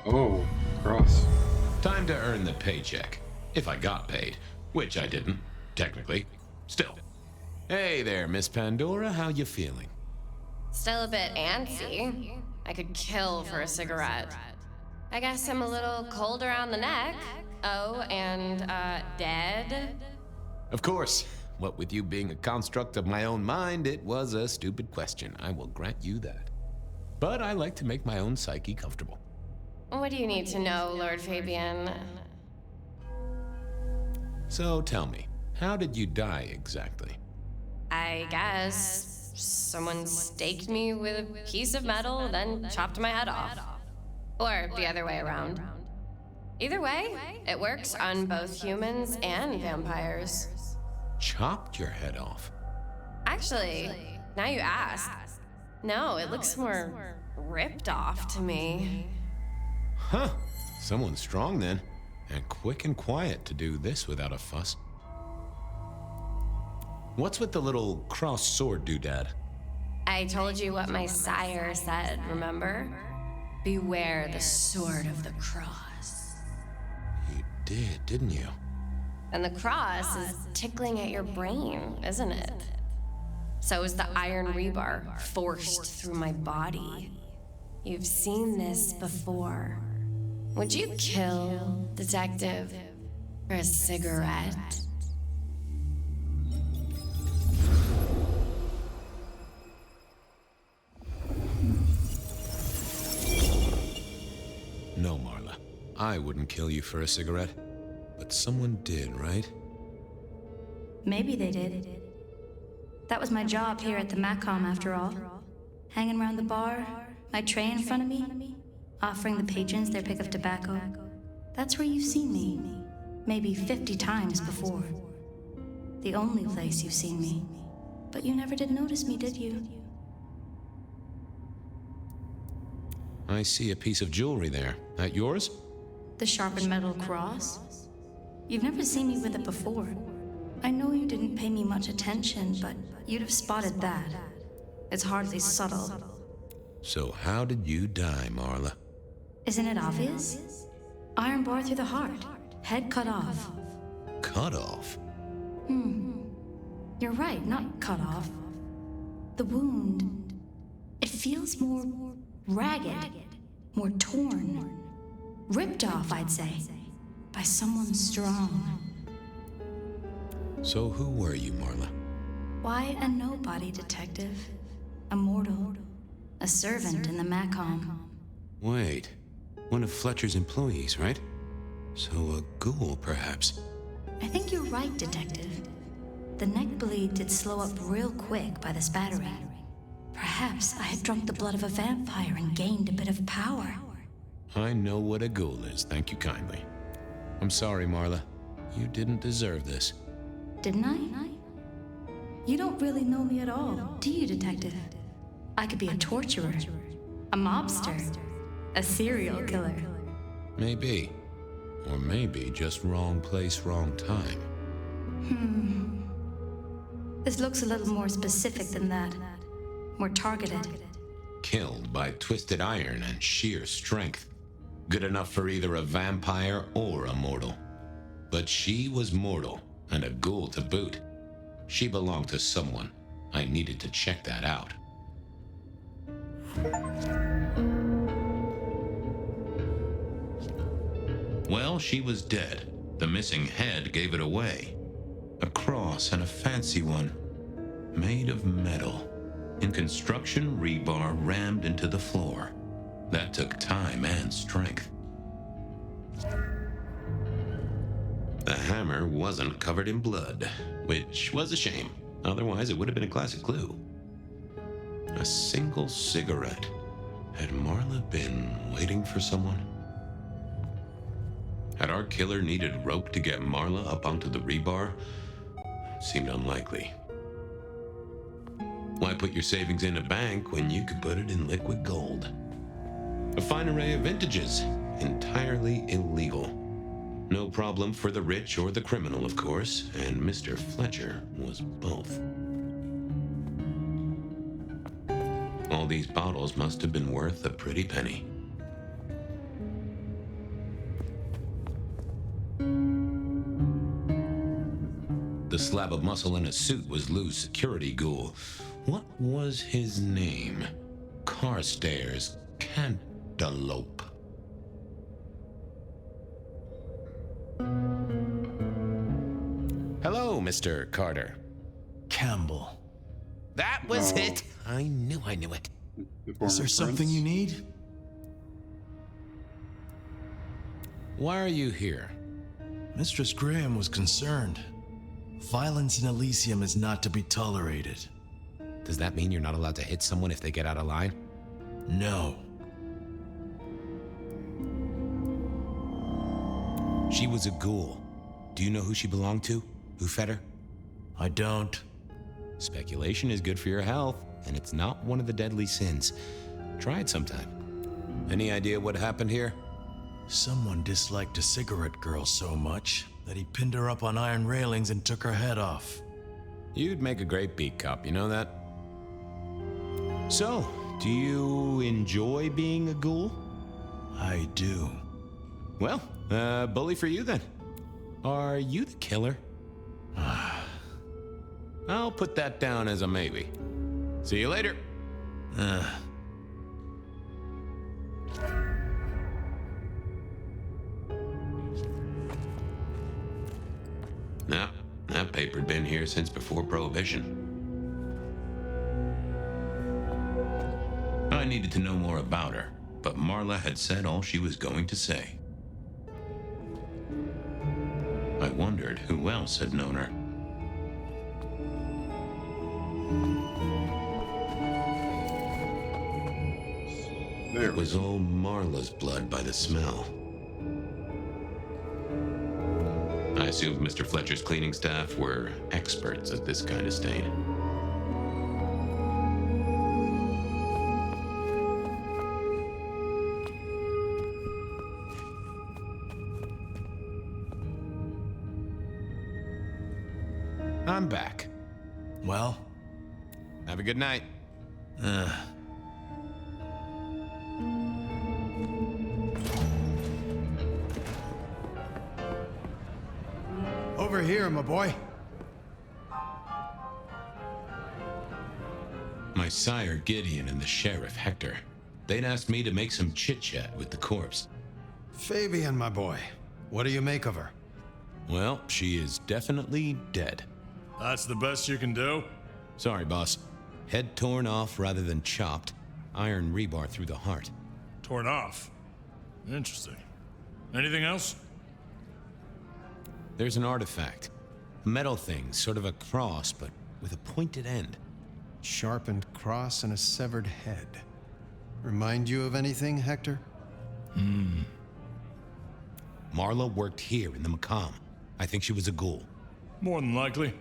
Oh, cross.
Time to earn the paycheck. If I got paid, which I didn't, technically. Still. Hey there, Miss Pandora, how you feeling?
Still a bit antsy. I could kill for a cigarette. I guess I'm a little cold around the neck. Oh, and, dead?
Of course. What with you being a construct of my own mind, it was a stupid question. I will grant you that. But I like to make my own psyche comfortable.
What do you need to know, Lord Fabian?
So tell me, how did you die exactly?
I guess someone staked me with a piece of metal, then chopped my head off. Or the other way around. Either way, it works on both humans and vampires.
Chopped your head off?
Actually, now you ask. No, it looks more ripped off to me.
Huh. Someone's strong then. And quick and quiet to do this without a fuss. What's with the little cross sword doodad?
I told you what my sire said, remember? Beware the sword of the cross.
You did, didn't you?
And the cross is tickling at your brain, isn't it? So is the iron rebar forced through my body. You've seen this before. Would you kill, detective, for a cigarette?
No, Marla. I wouldn't kill you for a cigarette. But someone did, right?
Maybe they did. That was my job here at the Macom, after all. Hanging around the bar, my tray in front of me. offering the patrons their pick of tobacco. That's where you've seen me, maybe 50 times before. The only place you've seen me. But you never did notice me, did you?
I see a piece of jewelry there. That yours?
The sharpened metal cross? You've never seen me with it before. I know you didn't pay me much attention, but you'd have spotted that. It's hardly subtle.
So how did you die, Marla?
Isn't it obvious? Iron bar through the heart. Head cut off.
Cut off?
You're right, not cut off. The wound, it feels more ragged, more torn. Ripped off, I'd say, by someone strong.
So who were you, Marla?
Why, a nobody, detective. A mortal. A servant in the Macom.
Wait, one of Fletcher's employees, right? So a ghoul, perhaps?
I think you're right, detective. The neck bleed did slow up real quick by the spattering. Perhaps I had drunk the blood of a vampire and gained a bit of power.
I know what a ghoul is, thank you kindly. I'm sorry, Marla. You didn't deserve this.
Didn't I? You don't really know me at all, do you, detective? I could be a torturer, a mobster, a serial killer.
Maybe. Or maybe just wrong place, wrong time.
This looks a little more specific than that. More targeted.
Killed by twisted iron and sheer strength. Good enough for either a vampire or a mortal. But she was mortal, and a ghoul to boot. She belonged to someone. I needed to check that out. Well, she was dead. The missing head gave it away. A cross, and a fancy one. Made of metal. In construction, rebar rammed into the floor. That took time and strength. The hammer wasn't covered in blood, which was a shame. Otherwise, it would have been a classic clue. A single cigarette. Had Marla been waiting for someone? Had our killer needed rope to get Marla up onto the rebar? Seemed unlikely. Why put your savings in a bank when you could put it in liquid gold? A fine array of vintages, entirely illegal. No problem for the rich or the criminal, of course, and Mr. Fletcher was both. All these bottles must have been worth a pretty penny. The slab of muscle in a suit was Lou's security ghoul. What was his name? Carstairs Cantaloupe. Hello, Mr. Carter.
Campbell.
That was it. I knew it.
Is there something you need?
Why are you here?
Mistress Graham was concerned. Violence in Elysium is not to be tolerated.
Does that mean you're not allowed to hit someone if they get out of line?
No.
She was a ghoul. Do you know who she belonged to? Who fed her?
I don't.
Speculation is good for your health, and it's not one of the deadly sins. Try it sometime. Any idea what happened here?
Someone disliked a cigarette girl so much that he pinned her up on iron railings and took her head off.
You'd make a great beat cop, you know that? So, do you enjoy being a ghoul?
I do.
Well, bully for you then. Are you the killer? I'll put that down as a maybe. See you later. Nah, that paper'd been here since before Prohibition. I needed to know more about her, but Marla had said all she was going to say. I wondered who else had known her. It was all Marla's blood by the smell. I assumed Mr. Fletcher's cleaning staff were experts at this kind of stain. I'm back.
Well?
Have a good night.
Over here, my boy.
My sire Gideon and the sheriff Hector. They'd asked me to make some chit-chat with the corpse.
Fabian, my boy. What do you make of her?
Well, she is definitely dead.
That's the best you can do?
Sorry, boss. Head torn off rather than chopped. Iron rebar through the heart.
Torn off? Interesting. Anything else?
There's an artifact. A metal thing, sort of a cross, but with a pointed end.
Sharpened cross and a severed head. Remind you of anything, Hector?
Marla worked here in the Macomb. I think she was a ghoul.
More than likely.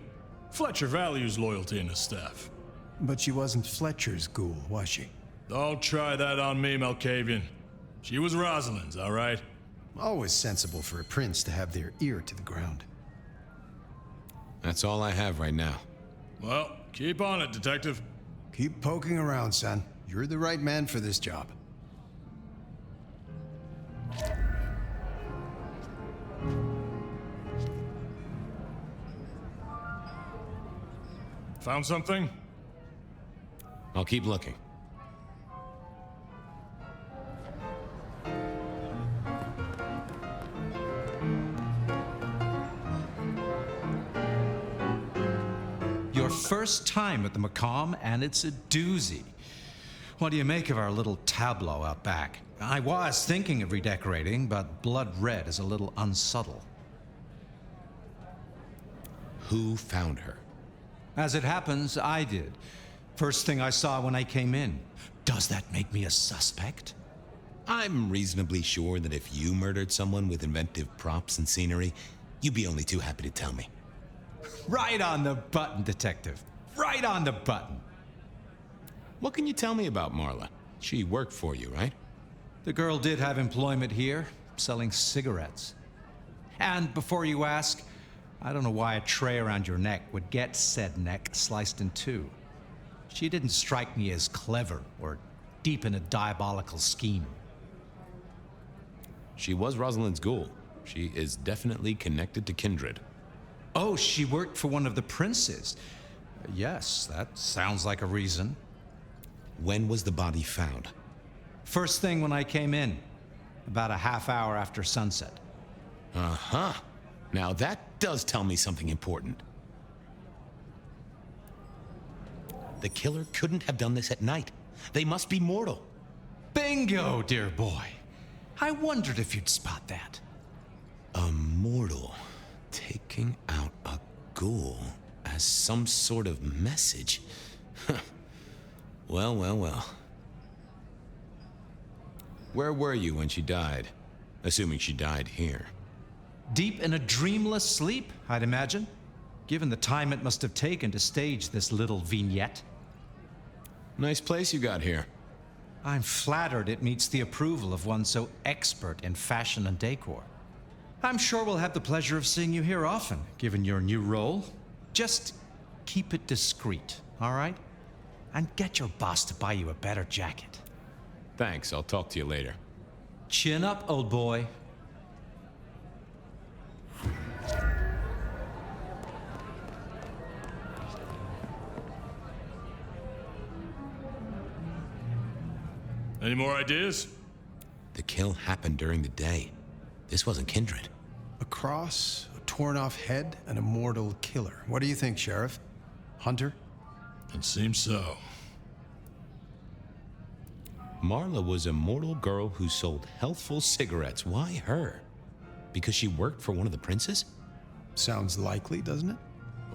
Fletcher values loyalty in his staff.
But she wasn't Fletcher's ghoul, was she?
Don't try that on me, Malkavian. She was Rosalind's, all right?
Always sensible for a prince to have their ear to the ground.
That's all I have right now.
Well, keep on it, Detective.
Keep poking around, son. You're the right man for this job.
Found something?
I'll keep looking.
Your first time at the Macomb, and it's a doozy. What do you make of our little tableau out back? I was thinking of redecorating, but blood red is a little unsubtle.
Who found her?
As it happens, I did. First thing I saw when I came in. Does that make me a suspect?
I'm reasonably sure that if you murdered someone with inventive props and scenery, you'd be only too happy to tell me.
Right on the button, Detective. Right on the button.
What can you tell me about Marla? She worked for you, right?
The girl did have employment here, selling cigarettes. And before you ask, I don't know why a tray around your neck would get said neck sliced in two. She didn't strike me as clever or deep in a diabolical scheme.
She was Rosalind's ghoul. She is definitely connected to kindred.
Oh, she worked for one of the princes. Yes, that sounds like a reason.
When was the body found?
First thing when I came in, about a half hour after sunset.
Uh-huh. Now that does tell me something important. The killer couldn't have done this at night. They must be mortal.
Bingo, dear boy. I wondered if you'd spot that.
A mortal taking out a ghoul as some sort of message. Well, well, well. Where were you when she died? Assuming she died here.
Deep in a dreamless sleep, I'd imagine, given the time it must have taken to stage this little vignette.
Nice place you got here.
I'm flattered it meets the approval of one so expert in fashion and decor. I'm sure we'll have the pleasure of seeing you here often, given your new role. Just keep it discreet, all right? And get your boss to buy you a better jacket.
Thanks, I'll talk to you later.
Chin up, old boy.
Any more ideas?
The kill happened during the day. This wasn't kindred.
A cross, a torn-off head, and a mortal killer. What do you think, Sheriff? Hunter?
It seems so.
Marla was a mortal girl who sold healthful cigarettes. Why her? Because she worked for one of the princes?
Sounds likely, doesn't it?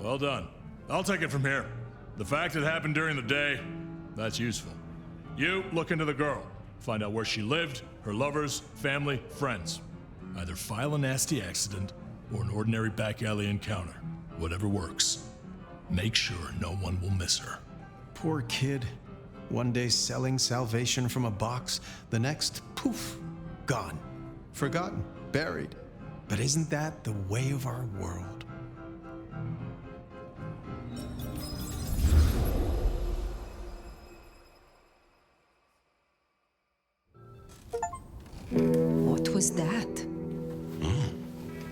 Well done. I'll take it from here. The fact it happened during the day, that's useful. You, look into the girl. Find out where she lived, her lovers, family, friends. Either file a nasty accident or an ordinary back alley encounter. Whatever works. Make sure no one will miss her.
Poor kid. One day selling salvation from a box, the next, poof, gone. Forgotten, buried. But isn't that the way of our world?
What was that?
Oh,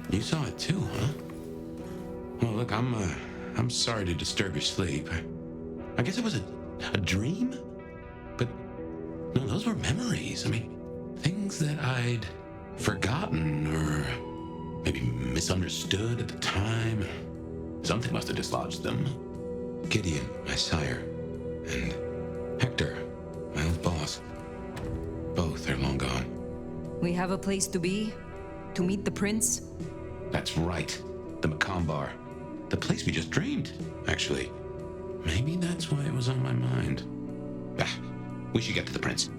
you saw it too, huh? Well, look, I'm sorry to disturb your sleep. I guess it was a dream? But, no, those were memories. I mean, things that I'd forgotten or maybe misunderstood at the time. Something must have dislodged them. Gideon, my sire, and Hector, my old boss. Both are long gone.
We have a place to be? To meet the prince?
That's right. The Macombar. The place we just dreamed, actually. Maybe that's why it was on my mind. Ah, we should get to the prince.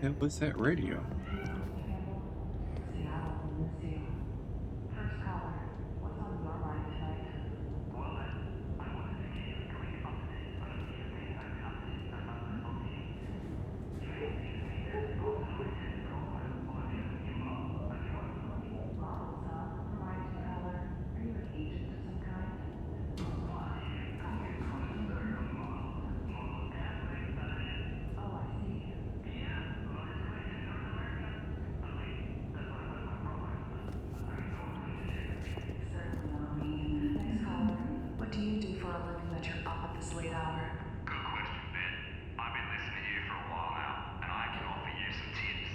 What was that radio?
What do you do for a living that you're up at this late hour?
Good question, Ben. I've been listening to you for a while now, and I can offer you some tips.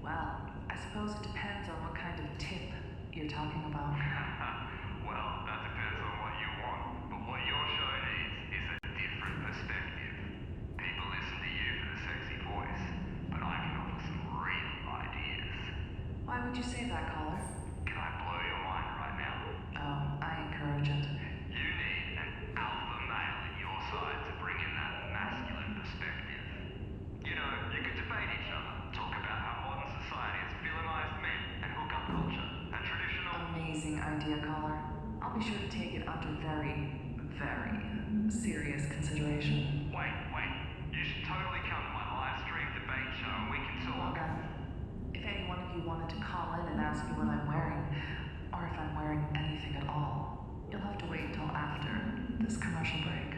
Well, I suppose it depends on what kind of tip you're talking about.
Well, that depends on what you want, but what your show needs is a different perspective. People listen to you for the sexy voice, but I can offer some real ideas.
Why would you say that, caller?
Can I blow your mind right now?
Oh, I encourage it.
You need an alpha male at your side to bring in that masculine perspective. You know, you could debate each other, talk about how modern society has villainized men and hookup culture and traditional...
Amazing idea, caller. I'll be sure to take it under very, very serious consideration.
Wait. You should totally come to my live stream debate show and we can talk.
Okay. If any one of you wanted to call in and ask me what I'm wearing, or if I'm wearing anything at all, you'll have to wait until after this commercial break.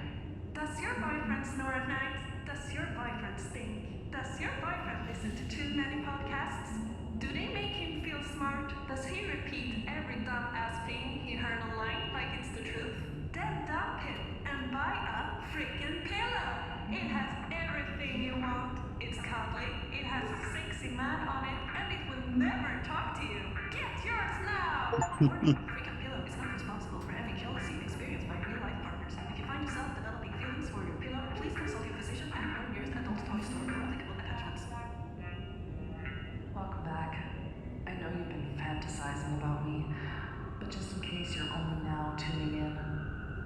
Does your boyfriend snore at night? Does your boyfriend stink? Does your boyfriend listen to too many podcasts? Do they make him feel smart? Does he repeat every dumb-ass thing he heard online like it's the truth? Then dump him and buy a freaking pillow. It has everything you want. It's cuddly, it has a sexy man on it, and it will never talk to you. Get yours now! Freaking pillow is not responsible for every jealousy experienced by real-life partners. If you find yourself developing feelings for your pillow, please consult your physician and your nearest adult toy store for applicable attachments.
Welcome back. I know you've been fantasizing about me, but just in case you're only now tuning in,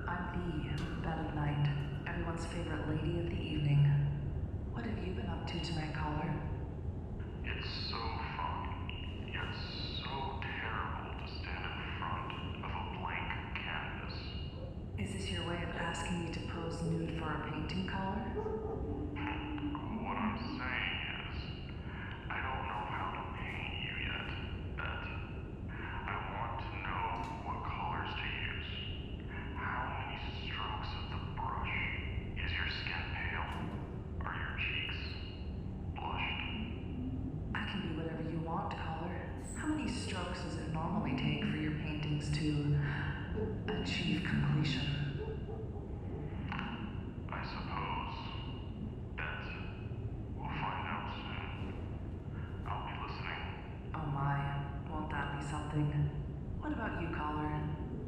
I'm the bed of night, everyone's favorite lady of the evening. What have you been up to tonight, caller?
It's so fun, yet so terrible to stand in front of a blank canvas.
Is this your way of asking me to pose nude for a painting, caller?
What I'm saying is, I don't know how to paint you yet, Bet. I want to know what colors to use. How many strokes of the brush? Is your skin pale? Are your cheeks blushed?
I can be whatever you want, caller. How many strokes does it normally take for your paintings to achieve completion?
I suppose, Bet,
something. What about you, caller?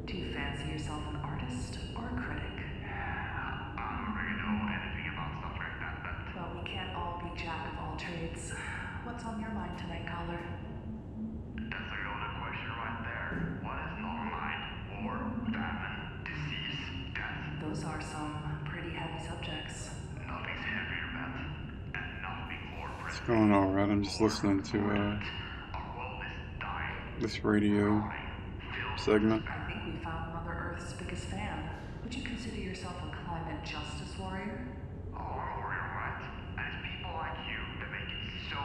Do you fancy yourself an artist or a critic?
I don't really know anything about stuff like that, but...
Well, we can't all be jack of all trades. What's on your mind tonight, caller?
That's a loaded question right there. What is not on mind? War, famine, disease, death.
Those are some pretty heavy subjects.
Nothing's heavier, Beth. And nothing more
What's going on, right? I'm just listening to this radio segment.
I think we found Mother Earth's biggest fan. Would you consider yourself a climate justice warrior?
Oh, I'm a warrior, right? And it's people like you that make it so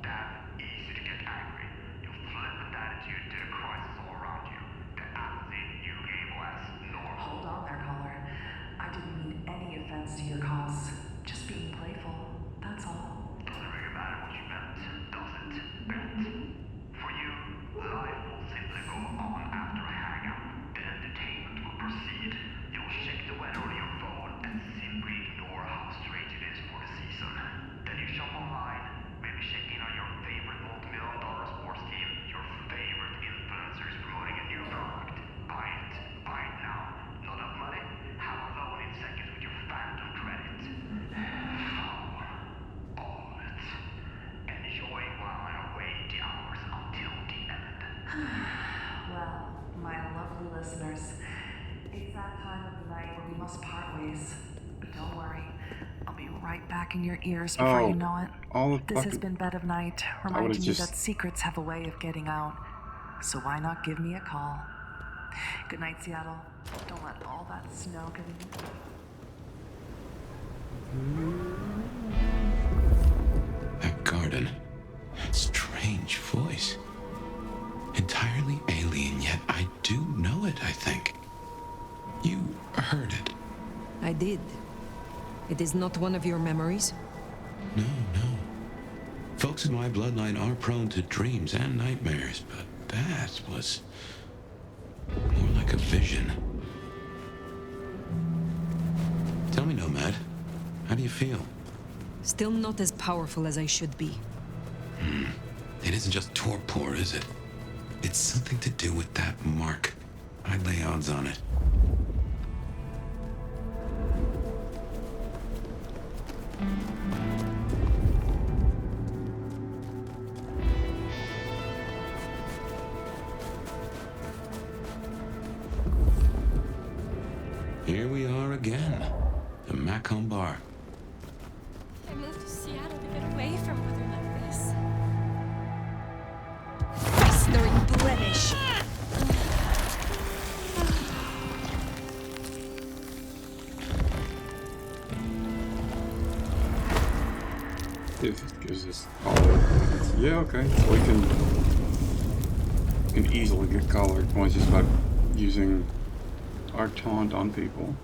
damn easy to get angry. You flip an attitude to the crisis all around you. The apathy you label as normal.
Hold on there, caller. I didn't mean any offense to your cause. Just being playful. That's all.
Doesn't really matter what you meant, does it, Beth? For you, life will simply go on after a hangout. The entertainment will proceed. You'll check the weather on your phone and simply ignore how strange it is for the season. Then you shop online, maybe check in on your favorite multi-million-dollar sports team, your favorite influencers promoting a new product. Buy it now. Not enough money? Have a loan in seconds with your phantom credit. All of it. Enjoy while I await the hours until the end.
Well, my lovely listeners, it's that time of the night where we must part ways. But don't worry, I'll be right back in your ears before you know it. This has been Bed of Night, reminding you that secrets have a way of getting out. So why not give me a call? Good night, Seattle. Don't let all that snow get in you.
That garden, that strange voice. Entirely alien, yet I do know it, I think. You heard it.
I did. It is not one of your memories?
No. Folks in my bloodline are prone to dreams and nightmares, but that was more like a vision. Tell me, Nomad, how do you feel?
Still not as powerful as I should be.
It isn't just torpor, is it? It's something to do with that mark. I'd lay odds on it. Here we are again. The Macomb Bar.
I moved to Seattle to get away from weather like this.
Festering blemish!
If it gives us collar points. Yeah, okay. So we can easily get collar points just by using our taunt on people.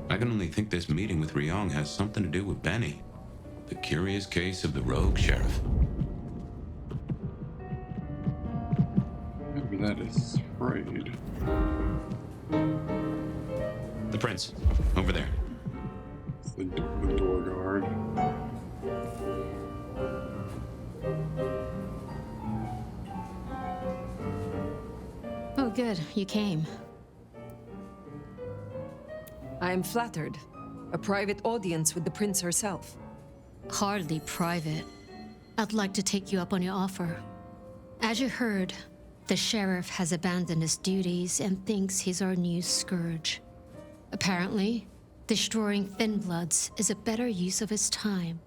I can only think this meeting with Ryong has something to do with Benny. The curious case of the rogue sheriff.
Maybe that is sprayed.
The prince, over there.
It's the door guard.
Oh, good. You came.
I am flattered. A private audience with the prince herself.
Hardly private. I'd like to take you up on your offer. As you heard, the sheriff has abandoned his duties and thinks he's our new scourge. Apparently, destroying Thin Bloods is a better use of his time.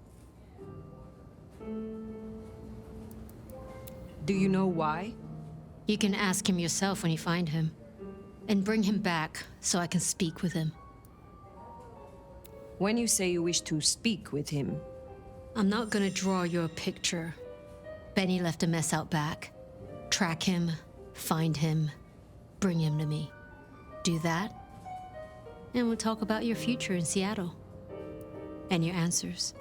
Do you know why?
You can ask him yourself when you find him. And bring him back so I can speak with him.
When you say you wish to speak with him...
I'm not gonna draw you a picture. Benny left a mess out back. Track him, find him, bring him to me. Do that, and we'll talk about your future in Seattle. And your answers.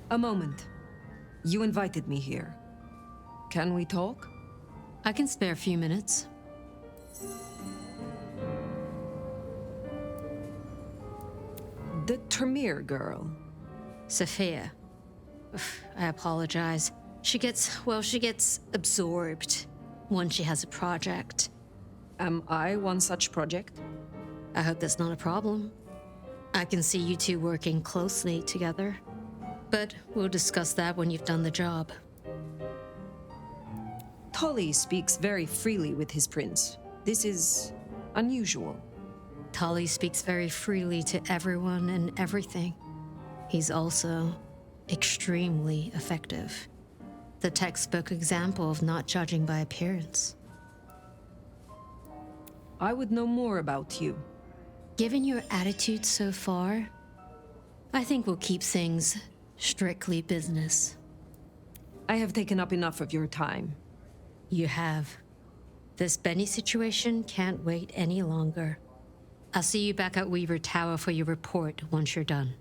A moment. You invited me here. Can we talk?
I can spare a few minutes.
The Tremere girl.
Sophia. I apologize. She gets absorbed once she has a project.
Am I one such project?
I hope that's not a problem. I can see you two working closely together. But we'll discuss that when you've done the job.
Tully speaks very freely with his prince. This is unusual.
Tully speaks very freely to everyone and everything. He's also extremely effective. The textbook example of not judging by appearance.
I would know more about you.
Given your attitude so far, I think we'll keep things strictly business.
I have taken up enough of your time.
You have. This Benny situation can't wait any longer. I'll see you back at Weaver Tower for your report once you're done.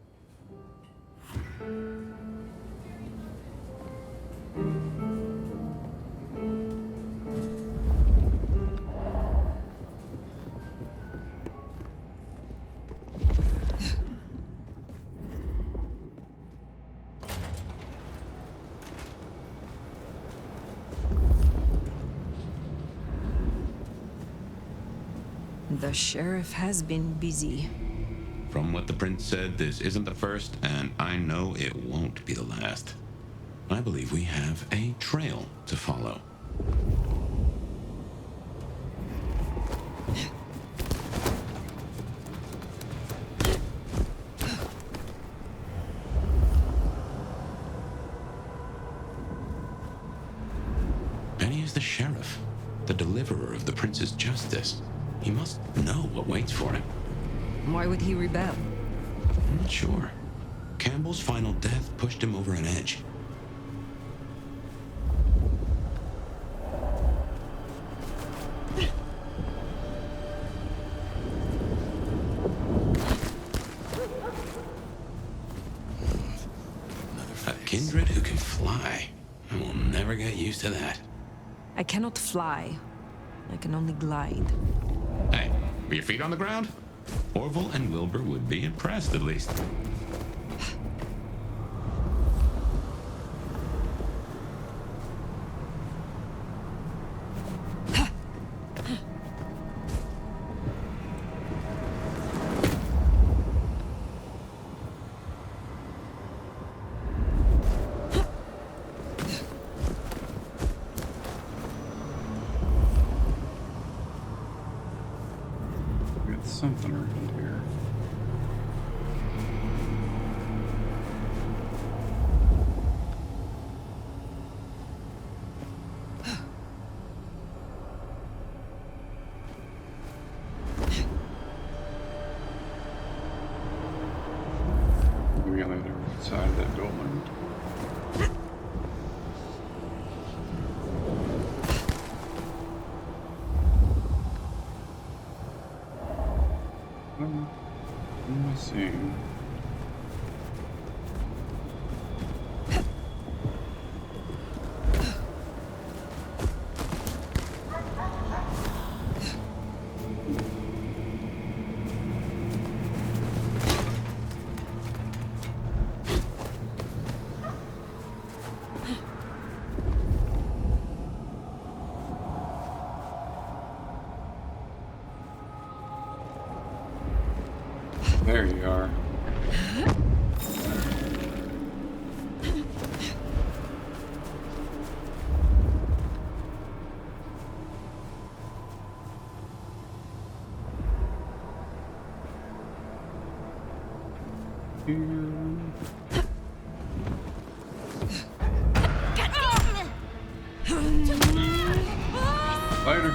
The sheriff has been busy.
From what the prince said, this isn't the first, and I know it won't be the last. I believe we have a trail to follow. Benny is the sheriff, the deliverer of the prince's justice. He must know what waits for him.
Why would he rebel?
I'm not sure. Campbell's final death pushed him over an edge. A kindred who can fly. I will never get used to that.
I cannot fly. I can only glide.
Hey, are your feet on the ground? Orville and Wilbur would be impressed, at least.
Something around here. Maybe on the other side of that building. Let me see. There you are. Later.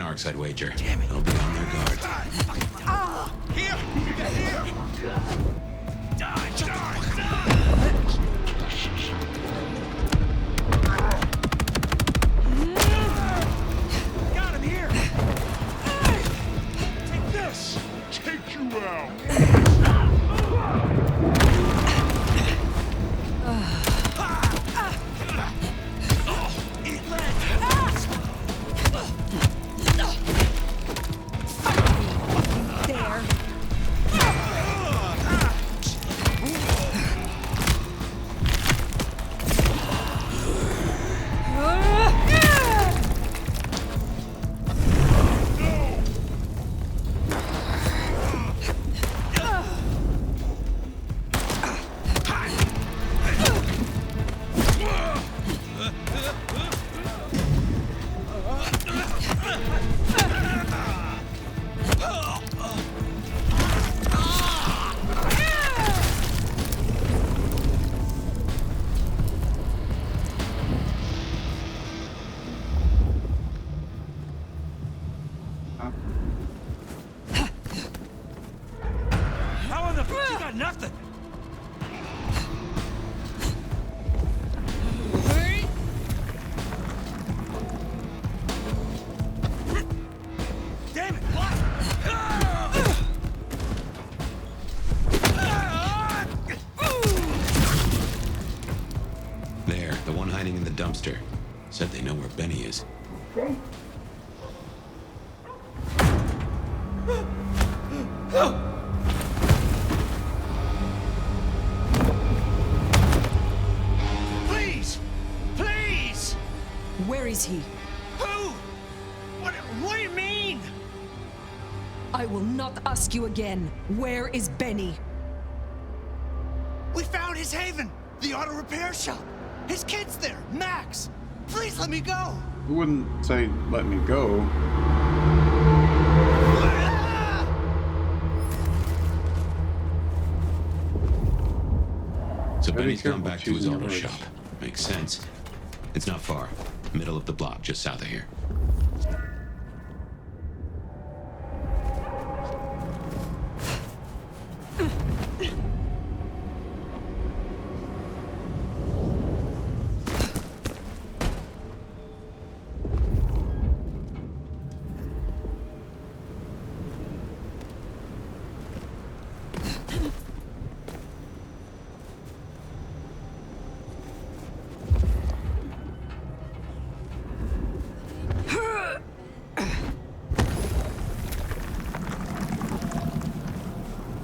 Monarchs, I'd wager. Damn it. They'll be on their guard.
Here! Here! Die! Got him here! Take this! Take you out! Nothing. Damn it! What?
There, the one hiding in the dumpster. Said they know where Benny is.
Where is he?
Who? What do you mean?
I will not ask you again. Where is Benny?
We found his haven, the auto repair shop. His kid's there, Max. Please let me go.
I wouldn't say let me go.
So Benny's gone back to his auto shop. Makes sense. It's not far. Middle of the block, just south of here.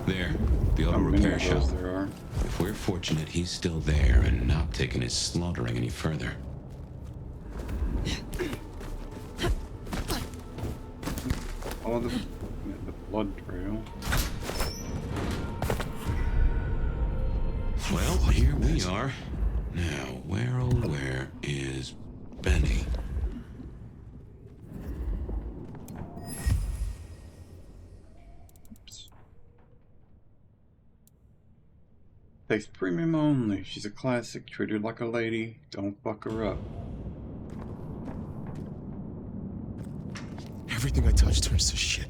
There, the auto repair shop. If we're fortunate, he's still there and not taking his slaughtering any further.
Follow the blood trail.
Well, here we are. Now, where oh where is Benny?
Takes premium only. She's a classic, treated like a lady. Don't fuck her up.
Everything I touch turns to shit.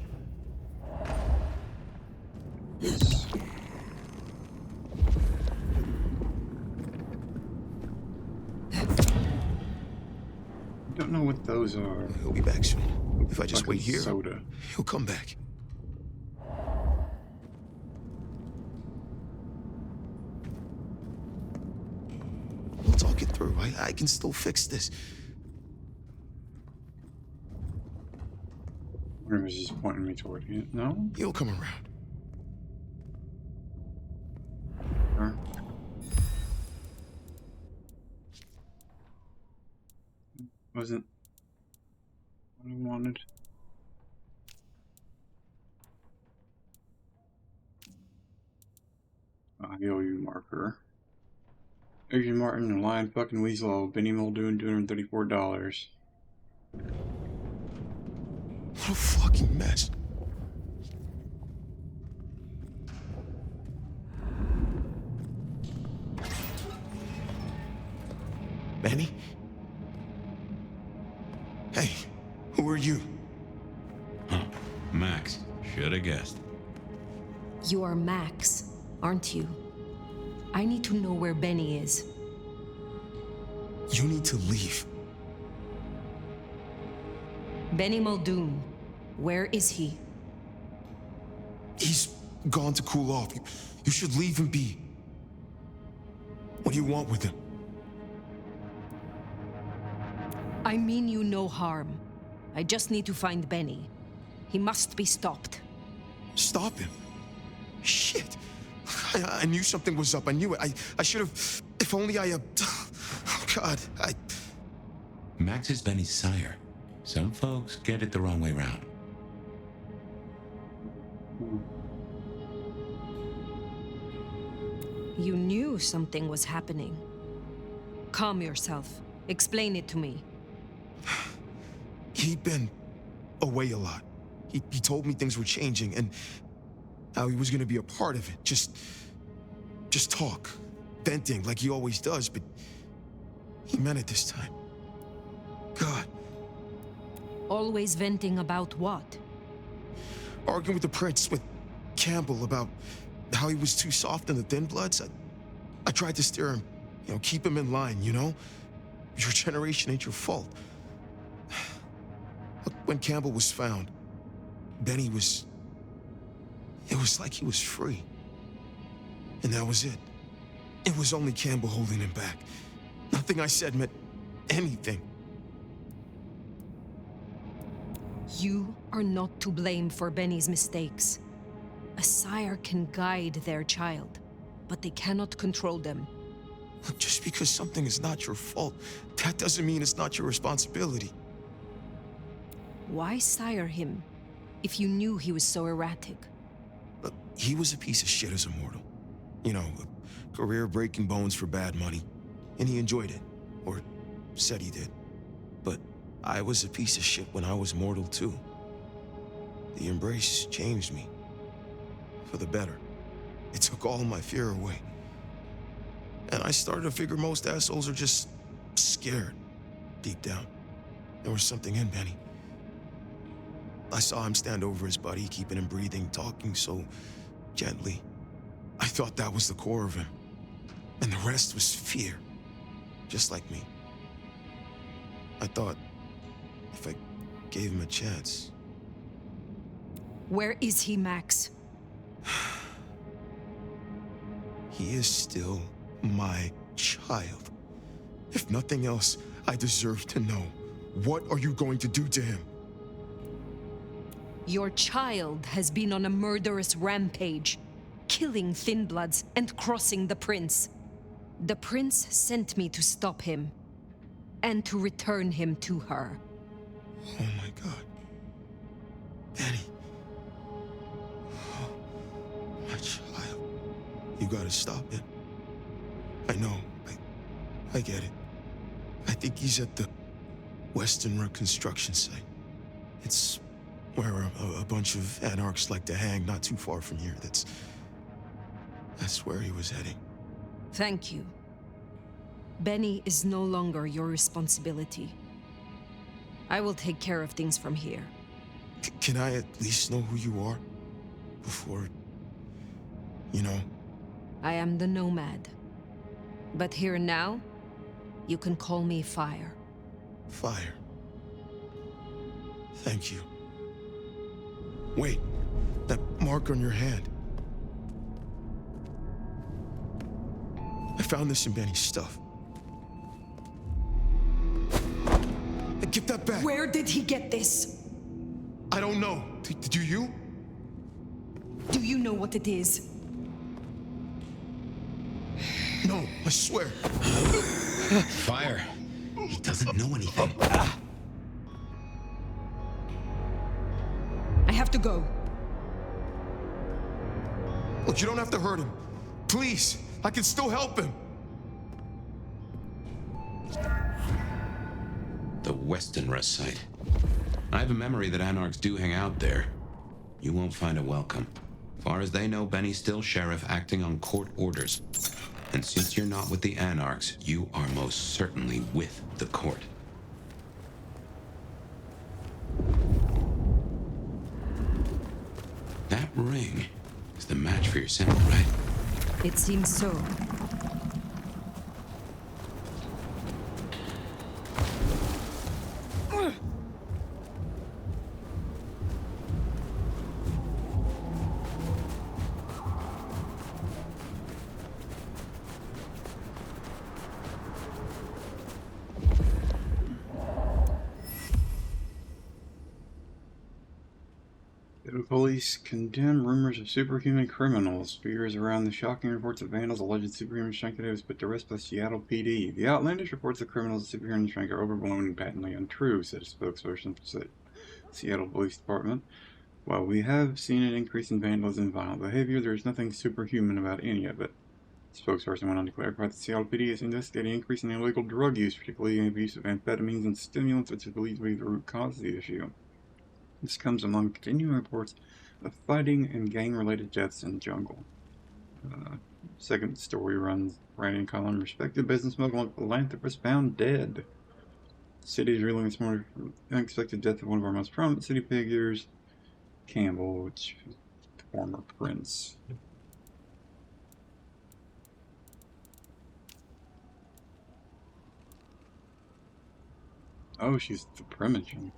Yes. Don't know what those are.
He'll be back soon. If I just wait here,
soda.
he'll come back. We'll talk it through. I can still fix this.
Or was just pointing me toward it? No?
He'll come around.
Sure. Wasn't what I wanted. IOU marker. Agent Martin and Lion fucking Weasel, Benny Muldoon, $234.
What a fucking mess. Benny? Hey, who are you?
Should have guessed.
You are Max, aren't you? I need to know where Benny is.
You need to leave.
Benny Muldoon, where is he?
He's gone to cool off. You should leave him be. What do you want with him?
I mean you no harm. I just need to find Benny. He must be stopped.
Stop him? Shit. I knew something was up. I knew it. I should have... If only I... Oh, God.
Max is Benny's sire. Some folks get it the wrong way round.
You knew something was happening. Calm yourself. Explain it to me.
He'd been away a lot. He told me things were changing and how he was gonna be a part of it. Just talk. Venting like he always does, but he meant it this time. God.
Always venting about what?
Arguing with the prince, with Campbell, about how he was too soft on the thin bloods. I tried to steer him, keep him in line, Your generation ain't your fault. When Campbell was found, Benny was... It was like he was free. And that was it. It was only Campbell holding him back. Nothing I said meant anything.
You are not to blame for Benny's mistakes. A sire can guide their child, but they cannot control them.
Just because something is not your fault, that doesn't mean it's not your responsibility.
Why sire him, if you knew he was so erratic?
He was a piece of shit as a mortal. A career breaking bones for bad money. And he enjoyed it. Or said he did. But I was a piece of shit when I was mortal too. The embrace changed me. For the better. It took all my fear away. And I started to figure most assholes are just scared. Deep down. There was something in Benny. I saw him stand over his buddy, keeping him breathing, talking so gently. I thought that was the core of him. And the rest was fear. Just like me. I thought if I gave him a chance.
Where is he, Max?
He is still my child. If nothing else, I deserve to know. What are you going to do to him?
Your child has been on a murderous rampage, killing Thin Bloods and crossing the Prince. The Prince sent me to stop him, and to return him to her.
Oh my God. Benny. Oh, my child. You gotta stop it. I know. I get it. I think he's at the Western Road construction site. It's where a bunch of anarchs like to hang, not too far from here. That's where he was heading.
Thank you. Benny is no longer your responsibility. I will take care of things from here.
Can I at least know who you are? Before...
I am the Nomad. But here now, you can call me Fire.
Fire. Thank you. Wait, that mark on your hand. I found this in Benny's stuff. Give that back.
Where did he get this?
I don't know. Do you?
Do you know what it is?
No, I swear.
Fire. He doesn't know anything.
I have to go.
Look, you don't have to hurt him. Please, I can still help him.
The Westenra site. I have a memory that Anarchs do hang out there. You won't find a welcome. Far as they know, Benny's still sheriff acting on court orders. And since you're not with the Anarchs, you are most certainly with the court. ring is the match for your symbol, right?
It seems so.
The police condemn rumors of superhuman criminals. Fears around the shocking reports of vandals, alleged superhuman strength was put to rest by Seattle PD. The outlandish reports of criminals of superhuman strength are overblown and patently untrue, said a spokesperson for the Seattle Police Department. While we have seen an increase in vandalism and violent behavior, there is nothing superhuman about any of it. The spokesperson went on to clarify that Seattle PD is investigating an increase in illegal drug use, particularly the abuse of amphetamines and stimulants, which is believed to be the root cause of the issue. This comes among continuing reports of fighting and gang-related deaths in the jungle. Second story runs writing column: respected business mogul and philanthropist found dead. The city is reeling this morning from the unexpected death of one of our most prominent city figures, Campbell, which is the former prince. Oh, she's the Primogen.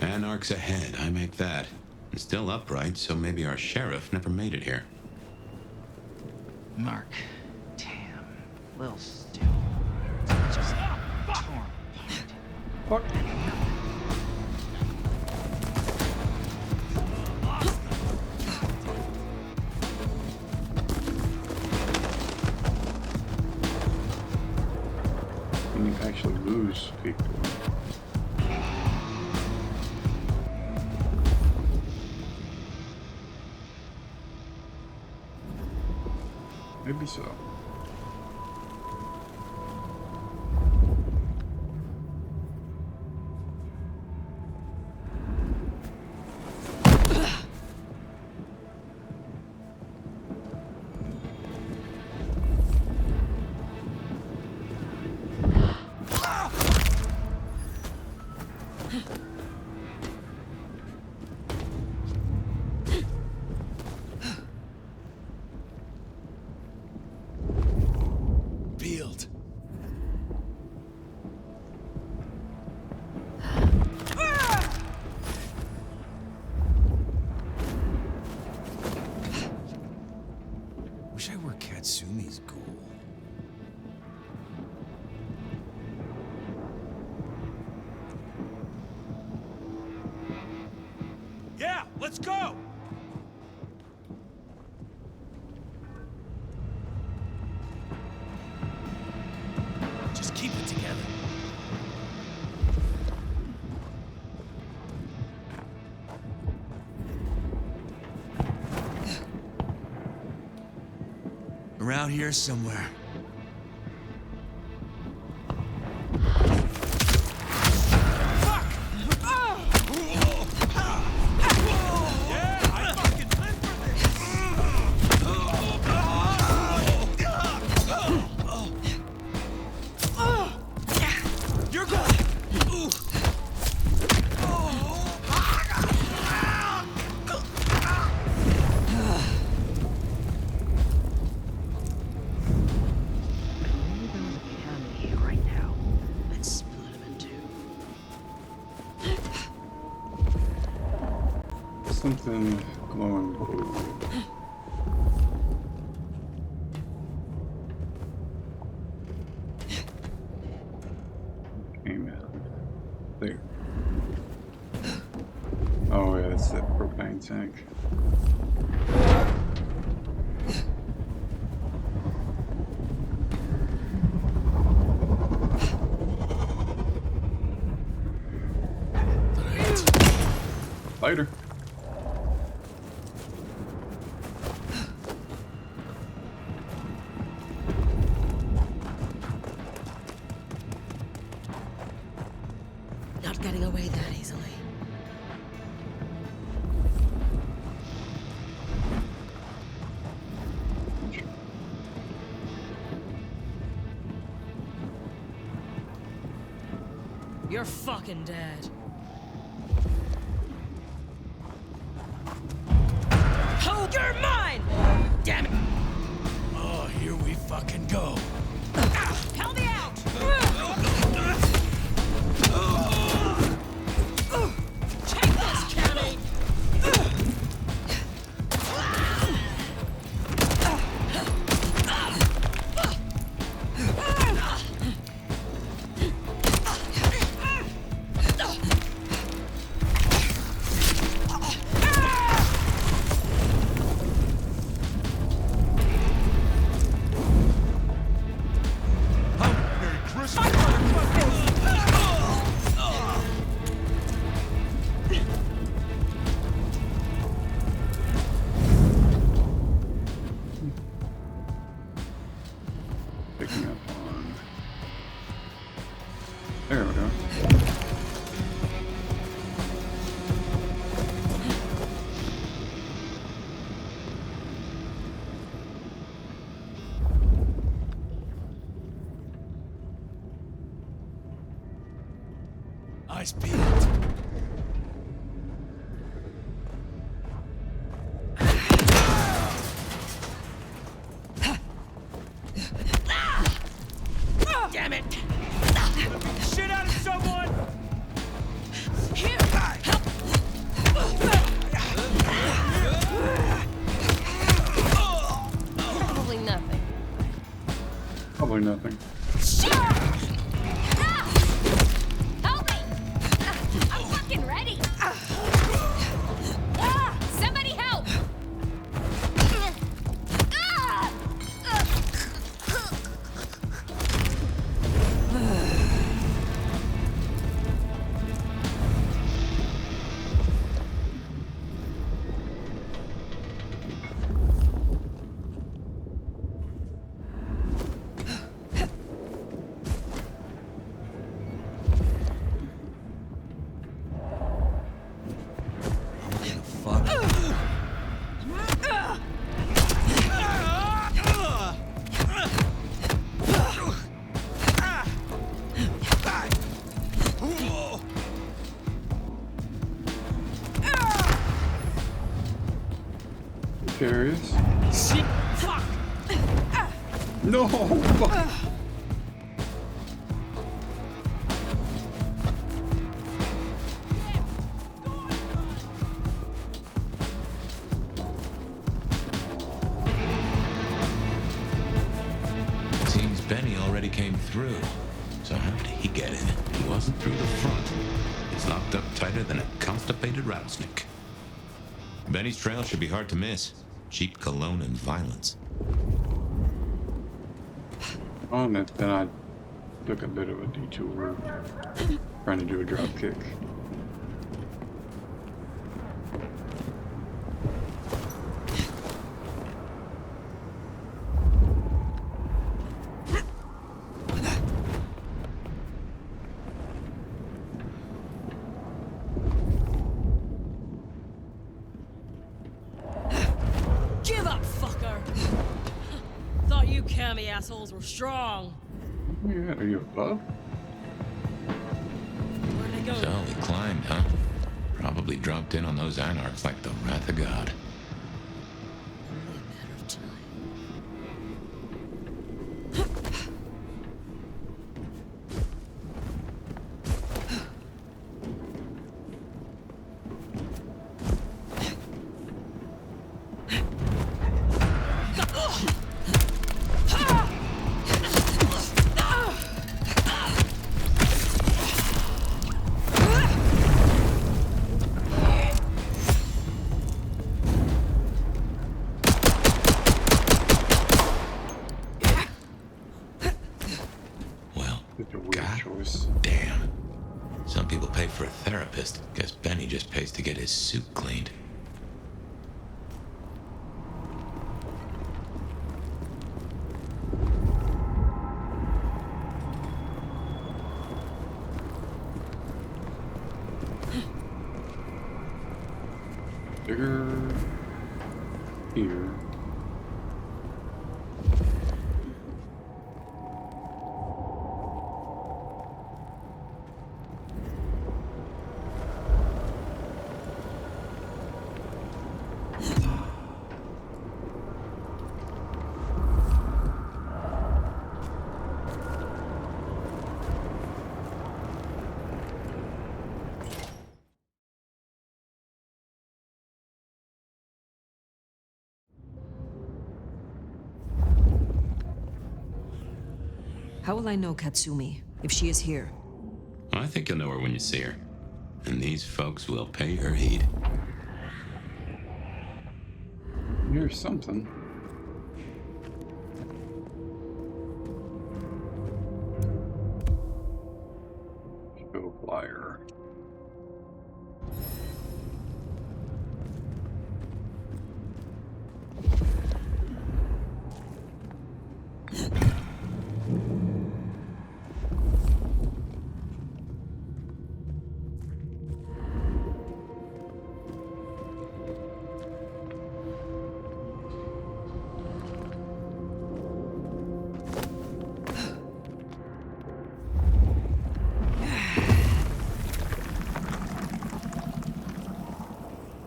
Anarchs ahead, I make that. And still upright, so maybe our sheriff never made it here.
Mark. Damn. Little still. Just torn apart.
And you actually lose people. Maybe so.
Wish I were Katsumi's ghoul.
Yeah, let's go! Just keep it together.
Around here somewhere.
Something glowing blue. Came out. There. Oh yeah, it's that propane tank. Later.
You're fucking dead. Oh, you're mine! Damn it!
Oh, here we fucking go.
Help me out! Take this, Cammy!
Picking up on. There we go.
Eyes peeled.
Damn it! Beat the shit out of someone! Here! Help!
Probably nothing.
Probably nothing.
Help me! I'm fucking ready! Somebody help!
Curious.
Shit! Fuck!
No! Fuck.
Seems Benny already came through. So how did he get in? He wasn't through the front. He's locked up tighter than a constipated rattlesnake. Benny's trail should be hard to miss. Cheap cologne and violence.
On it, then I took a bit of a detour, trying to do a drop kick.
Give up, fucker! Thought you cammy assholes were strong.
Yeah, are you above?
Where'd they go?
So he climbed, huh? Probably dropped in on those anarchs like the wrath of God. Damn. Some people pay for a therapist. Guess Benny just pays to get his suit cleaned.
Bigger here.
How will I know Katsumi, if she is here?
I think you'll know her when you see her. And these folks will pay her heed.
Here's something. Show flyer.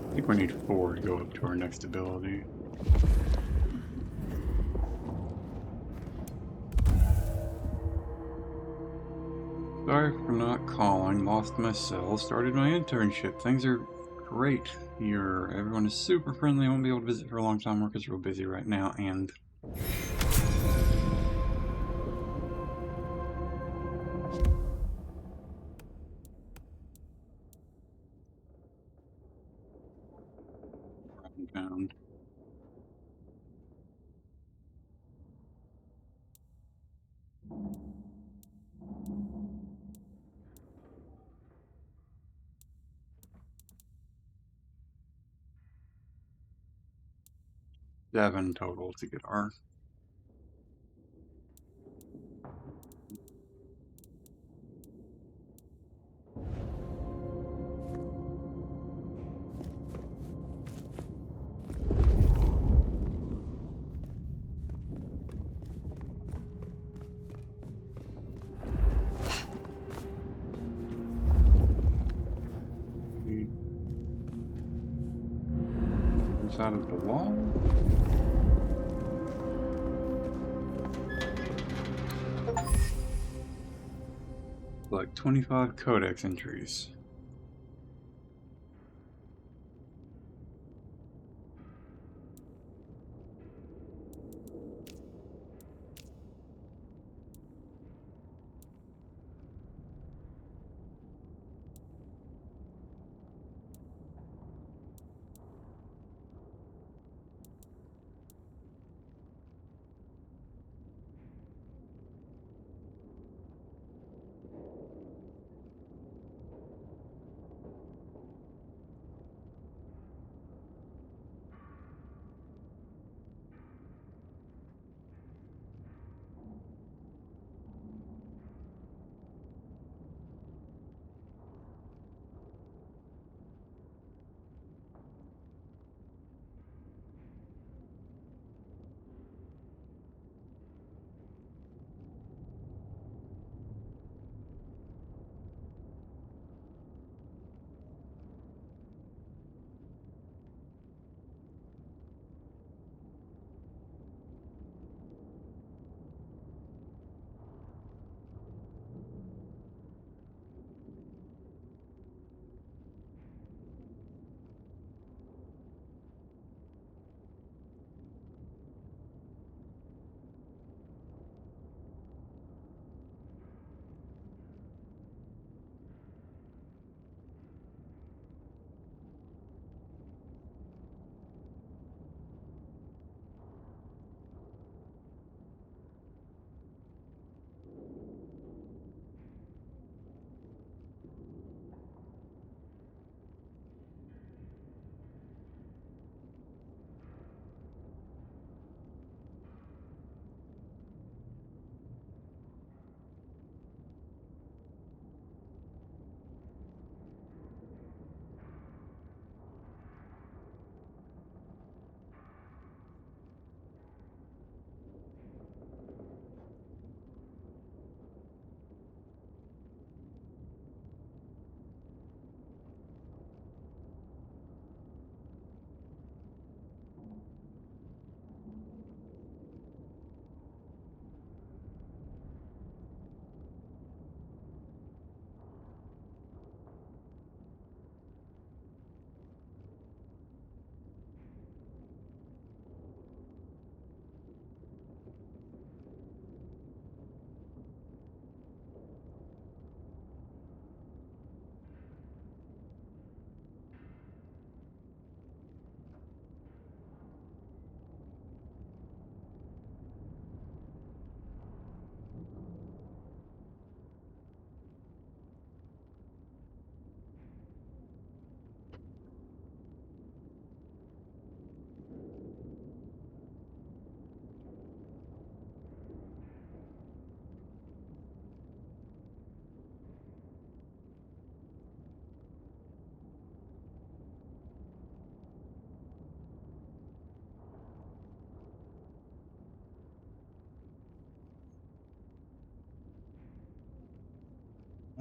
I think we need 4 to go up to our next ability. Sorry for not calling. Lost my cell. Started my internship. Things are great here. Everyone is super friendly. I won't be able to visit for a long time. Work is real busy right now. And found. Seven total to get our. Inside of the wall. Like 25 codex entries.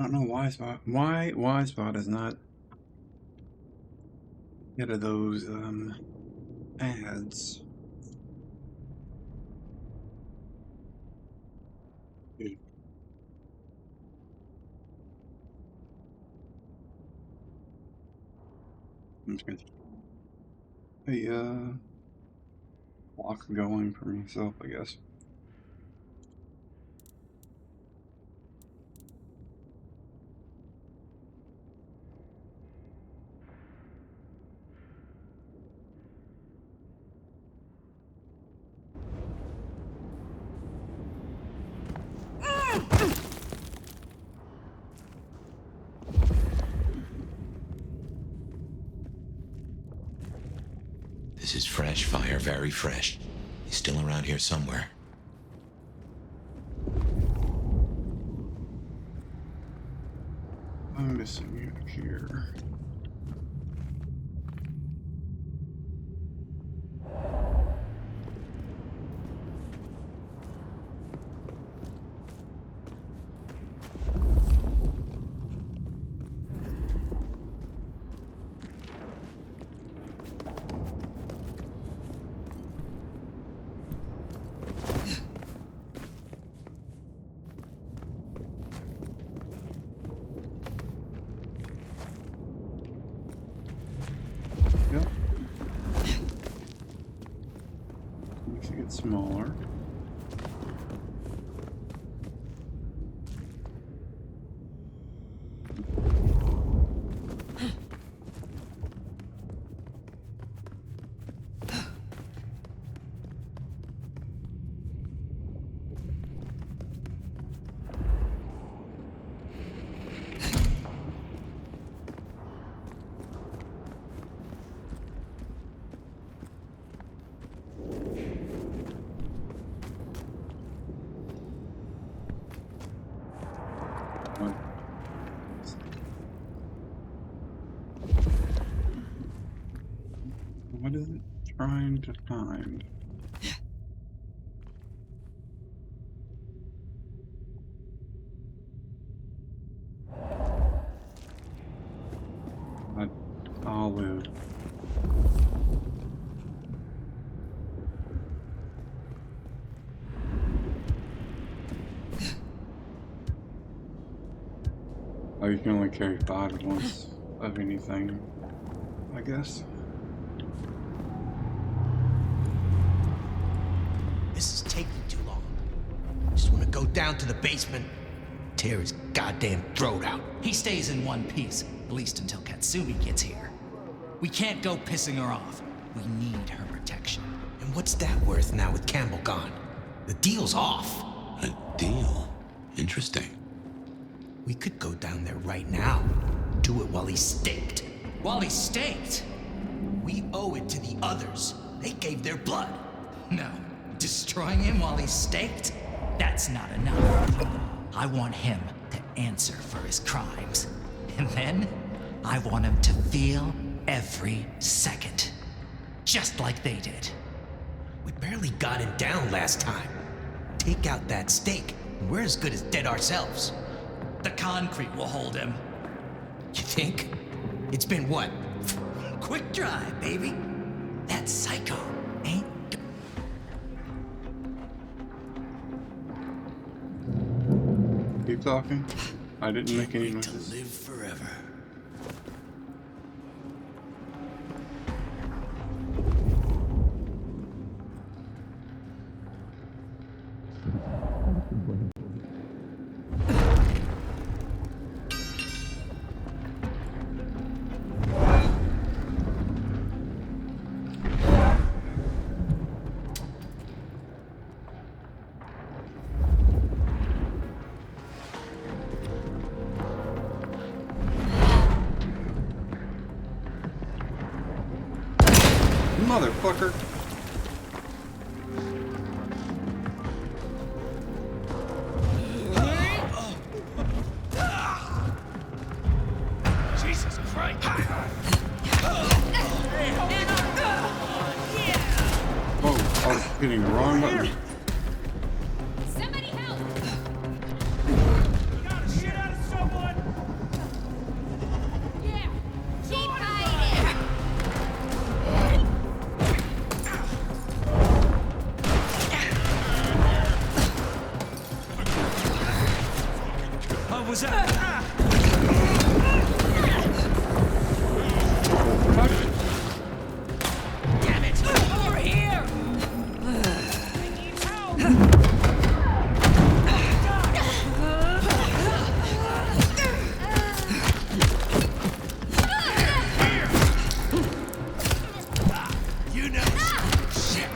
I don't know why Wisebot is not get of those ads. Dude. I'm just gonna a clock going for myself, I guess.
This is fresh fire, very fresh. He's still around here somewhere.
I'm missing you here. Yep. Makes it get smaller. What is it trying to find? An olive. Oh, you can only carry 5 at once of anything, I guess.
This is taking too long. I just want to go down to the basement, tear his goddamn throat out.
He stays in one piece, at least until Katsumi gets here. We can't go pissing her off. We need her protection.
And what's that worth now with Campbell gone? The deal's off.
A deal? Interesting.
We could go down there right now. Do it while he's staked.
While he's staked?
We owe it to the others. They gave their blood.
No. Destroying him while he's staked? That's not enough. I want him to answer for his crimes. And then, I want him to feel every second. Just like they did.
We barely got him down last time. Take out that stake, and we're as good as dead ourselves.
The concrete will hold him.
You think? It's been what?
Quick dry, baby. That psycho ain't...
Keep talking. I didn't make any
Wait to
noises.
live forever.
Motherfucker.
Jesus Christ!
Oh, I was hitting the wrong button.
Somebody help!
Got a shit out of someone!
You know. Shit.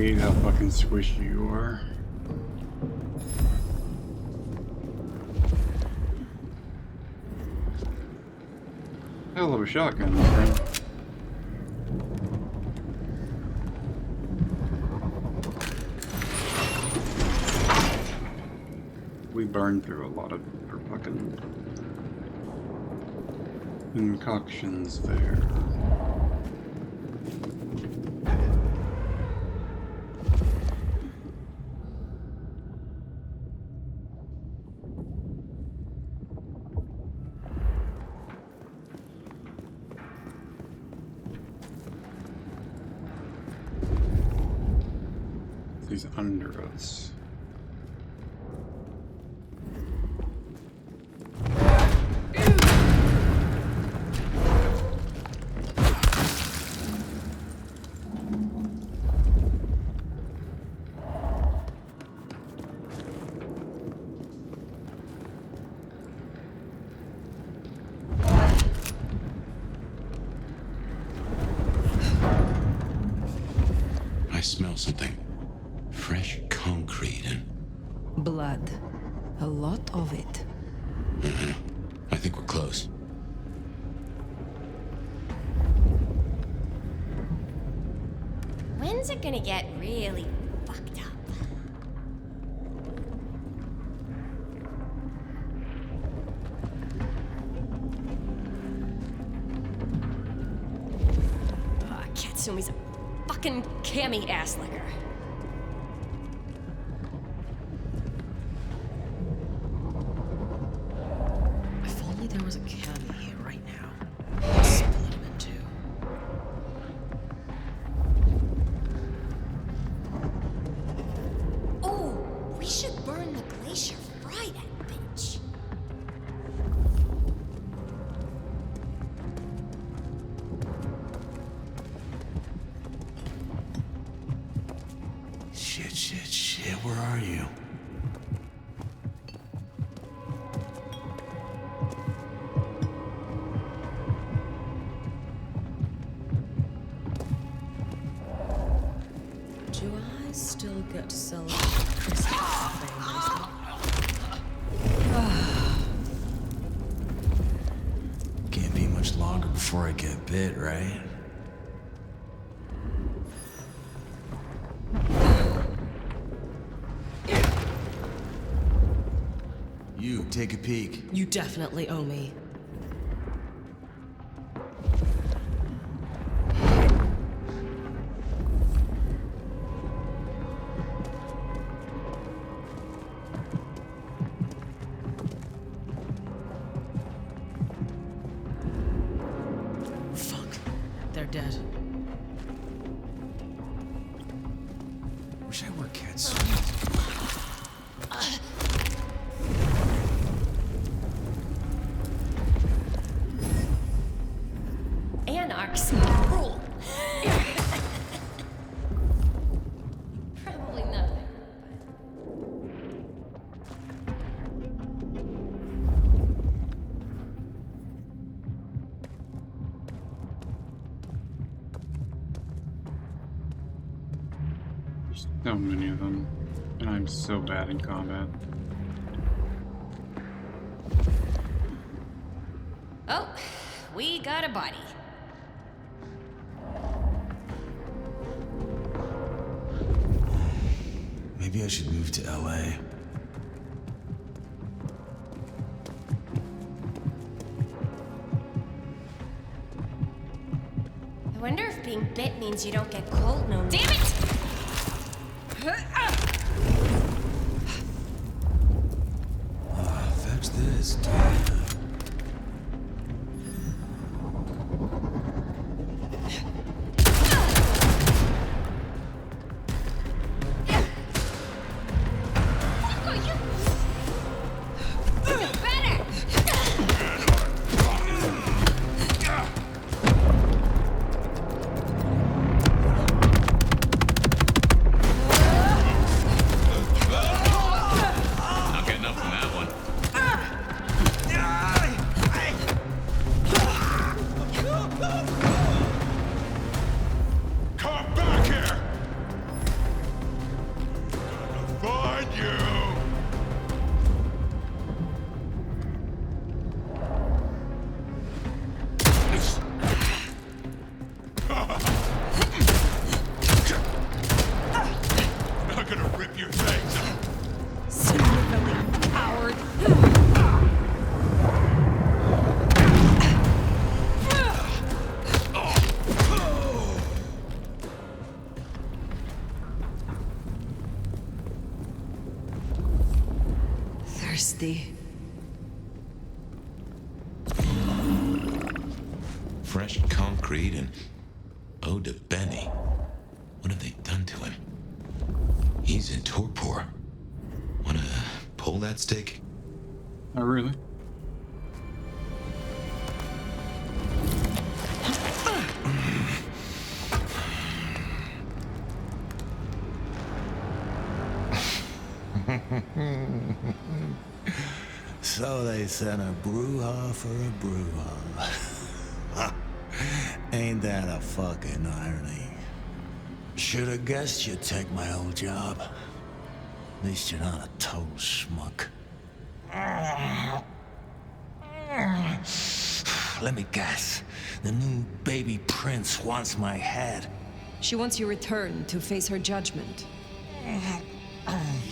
Hate how fucking squishy you are. Hell of a shotgun, my friend. We burned through a lot of our fucking concoctions there. He's under us.
I smell something. Fresh concrete and...
blood. A lot of it.
I think we're close.
When's it gonna get really fucked up? Katsumi's a fucking cami ass licker.
If only there was a cami here right now. I'd split him in two.
Oh, we should burn the glacier. Fry that bitch.
Shit, where are you?
Do I still get to celebrate Christmas
Can't be much longer before I get bit, right? You, take a peek.
You definitely owe me. Fuck. They're dead.
Wish I were cats.
Anarchs rule. Probably nothing.
There's so many of them, and I'm so bad in combat.
Oh, we got a body.
Maybe I should move to LA.
I wonder if being bit means you don't get cold no more. Damn it!
Fetch this.
Not getting up from that one.
Come back here! Gonna find you! I'm gonna rip your fangs out.
Sniveling coward. Thirsty.
Fresh concrete and ode to Benny. What have they done to him? He's in torpor. Wanna pull that stick?
Oh, really?
So they sent a Brujah for a Brujah. Ain't that a fucking irony? Should've guessed you'd take my old job. At least you're not a total schmuck. Let me guess. The new baby prince wants my head.
She wants your return to face her judgment.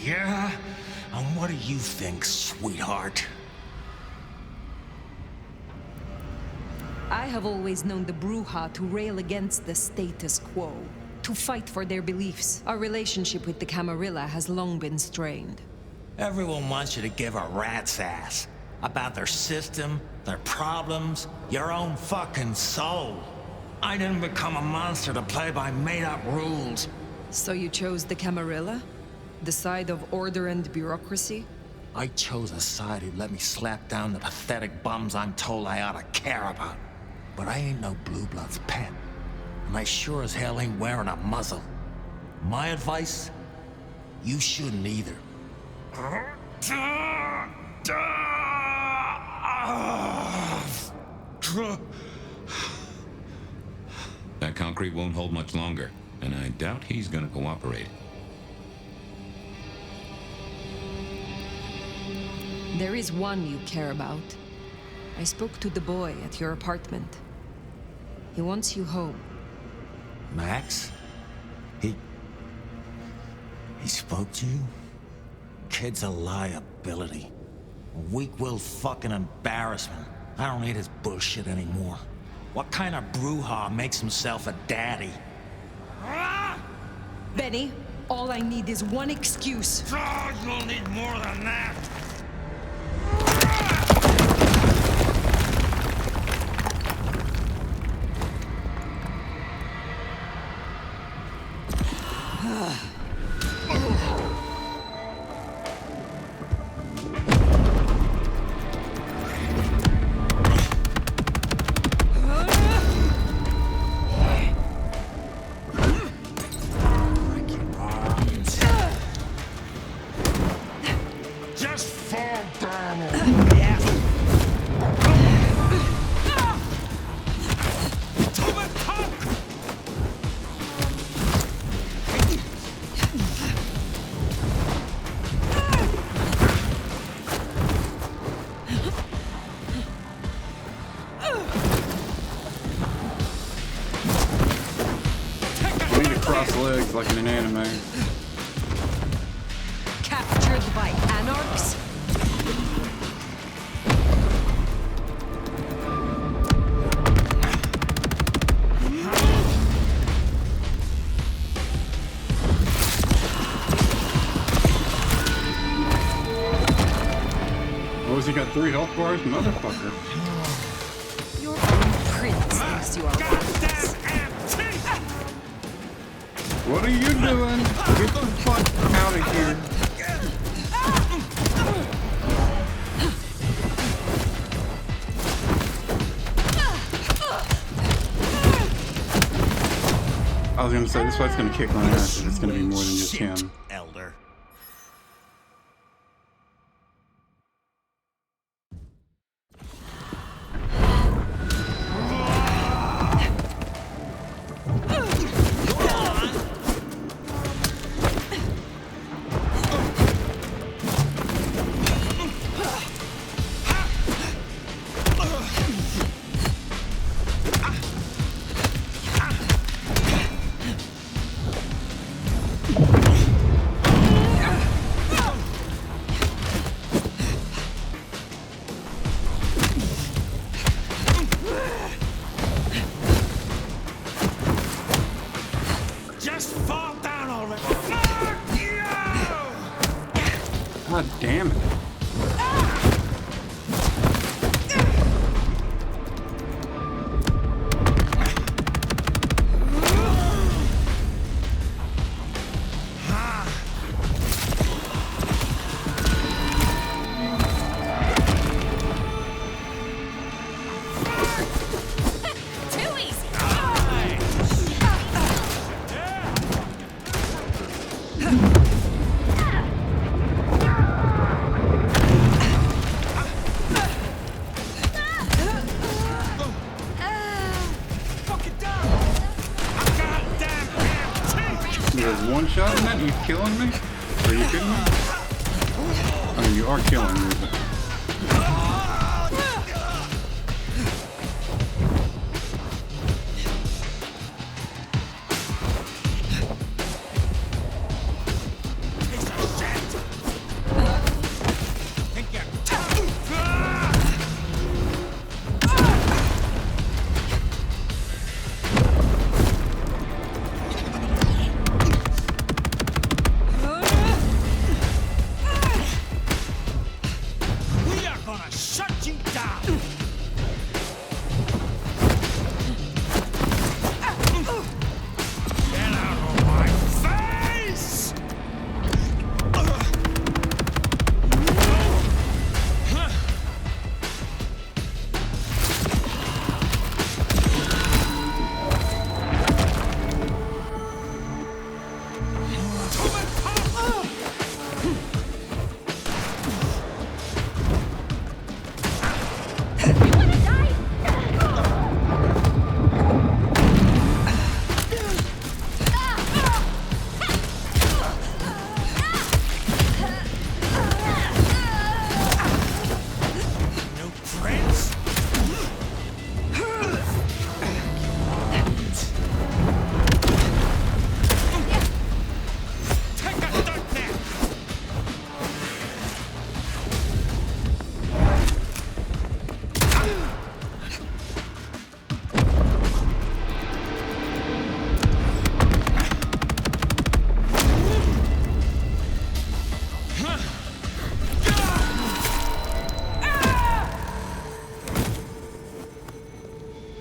Yeah? And what do you think, sweetheart?
I have always known the Brujah to rail against the status quo, to fight for their beliefs. Our relationship with the Camarilla has long been strained.
Everyone wants you to give a rat's ass about their system, their problems, your own fucking soul. I didn't become a monster to play by made-up rules.
So you chose the Camarilla? The side of order and bureaucracy?
I chose a side who'd let me slap down the pathetic bums I'm told I ought to care about. But I ain't no Blue Blood's pet. And I sure as hell ain't wearing a muzzle. My advice? You shouldn't either.
That concrete won't hold much longer, and I doubt he's gonna cooperate.
There is one you care about. I spoke to the boy at your apartment. He wants you home.
Max? He spoke to you? Kid's a liability. A weak-willed fucking embarrassment. I don't need his bullshit anymore. What kind of Brujah makes himself a daddy?
Benny, all I need is one excuse.
Oh, you'll need more than that. Just
cross legs like in an anime.
Captured by anarchs?
Oh, has he got 3 health bars? Motherfucker.
Your own prince thinks you are wise.
What are you doing? Get the fuck out of here. I was gonna say, this fight's gonna kick my ass and it's gonna be more than just him.
Elder.
God damn it. There's one shot in that? You killing me? Are you kidding me? I mean, you are killing me, but...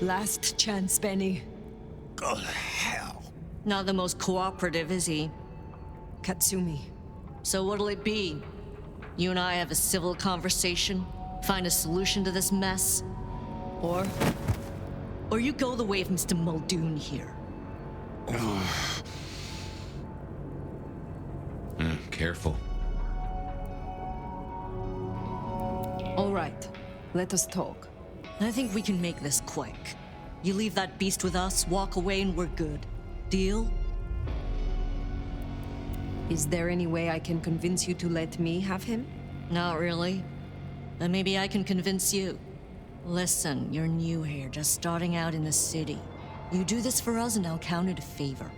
Last chance, Benny.
Go to hell.
Not the most cooperative, is he?
Katsumi.
So what'll it be? You and I have a civil conversation? Find a solution to this mess? Or you go the way of Mr. Muldoon here?
Careful.
All right, let us talk.
I think we can make this quick. You leave that beast with us, walk away, and we're good. Deal?
Is there any way I can convince you to let me have him?
Not really. Then maybe I can convince you. Listen, you're new here, just starting out in the city. You do this for us and I'll count it a favor.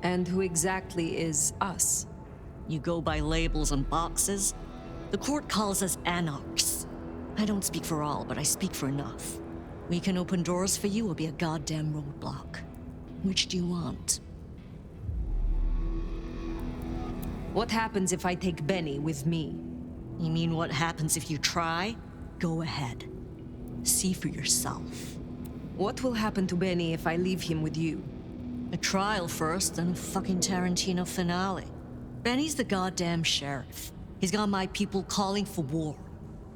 And who exactly is us?
You go by labels and boxes? The court calls us anarchs. I don't speak for all, but I speak for enough. We can open doors for you or be a goddamn roadblock. Which do you want?
What happens if I take Benny with me?
You mean what happens if you try? Go ahead. See for yourself.
What will happen to Benny if I leave him with you?
A trial first, then a fucking Tarantino finale. Benny's the goddamn sheriff. He's got my people calling for war.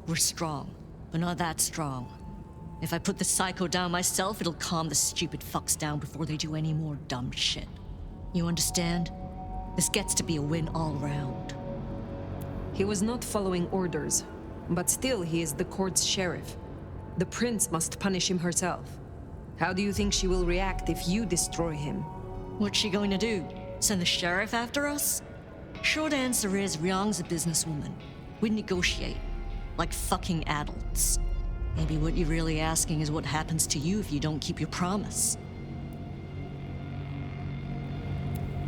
We're strong, but not that strong. If I put the psycho down myself, it'll calm the stupid fucks down before they do any more dumb shit. You understand? This gets to be a win all round.
He was not following orders, but still he is the court's sheriff. The prince must punish him herself. How do you think she will react if you destroy him?
What's she going to do? Send the sheriff after us? Short answer is, Ryong's a businesswoman. We negotiate. Like fucking adults. Maybe what you're really asking is what happens to you if you don't keep your promise.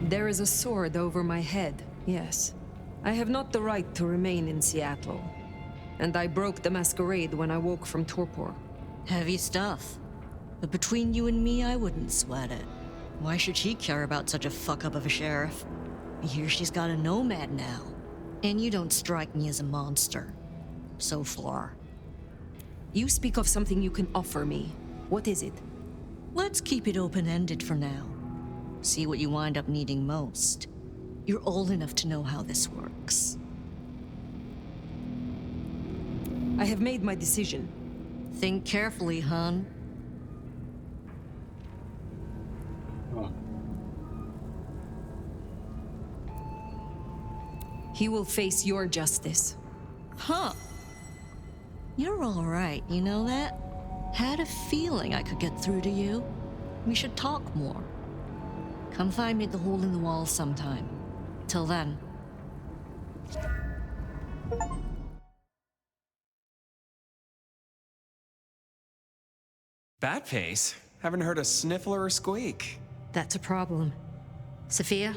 There is a sword over my head, yes. I have not the right to remain in Seattle. And I broke the masquerade when I woke from torpor.
Heavy stuff. But between you and me, I wouldn't sweat it. Why should she care about such a fuck-up of a sheriff? I hear she's got a nomad now. And you don't strike me as a monster. So far.
You speak of something you can offer me. What is it?
Let's keep it open-ended for now. See what you wind up needing most. You're old enough to know how this works.
I have made my decision.
Think carefully, hon.
He will face your justice.
Huh. You're all right, you know that? Had a feeling I could get through to you. We should talk more. Come find me at the hole in the wall sometime. Till then.
Bat face? Haven't heard a sniffle or a squeak.
That's a problem. Sophia,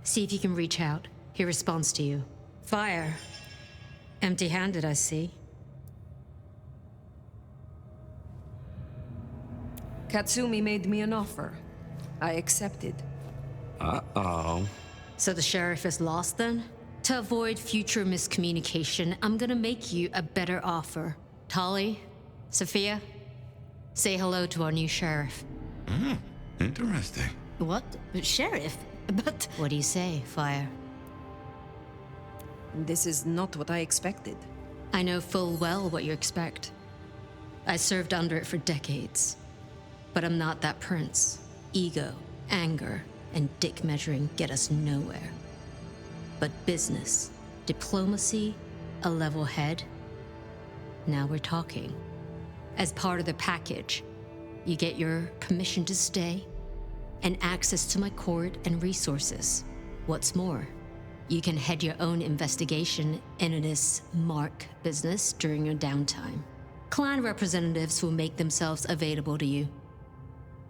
see if you can reach out. He responds to you. Fire. Empty-handed, I see.
Katsumi made me an offer. I accepted.
Uh-oh.
So the sheriff is lost then? To avoid future miscommunication, I'm gonna make you a better offer. Tali, Sophia, say hello to our new sheriff.
Interesting.
What? Sheriff? But...
What do you say, Fire?
This is not what I expected.
I know full well what you expect. I served under it for decades. But I'm not that prince. Ego, anger, and dick measuring get us nowhere. But business, diplomacy, a level head. Now we're talking. As part of the package, you get your permission to stay and access to my court and resources. What's more, you can head your own investigation into this Mark business during your downtime. Clan representatives will make themselves available to you.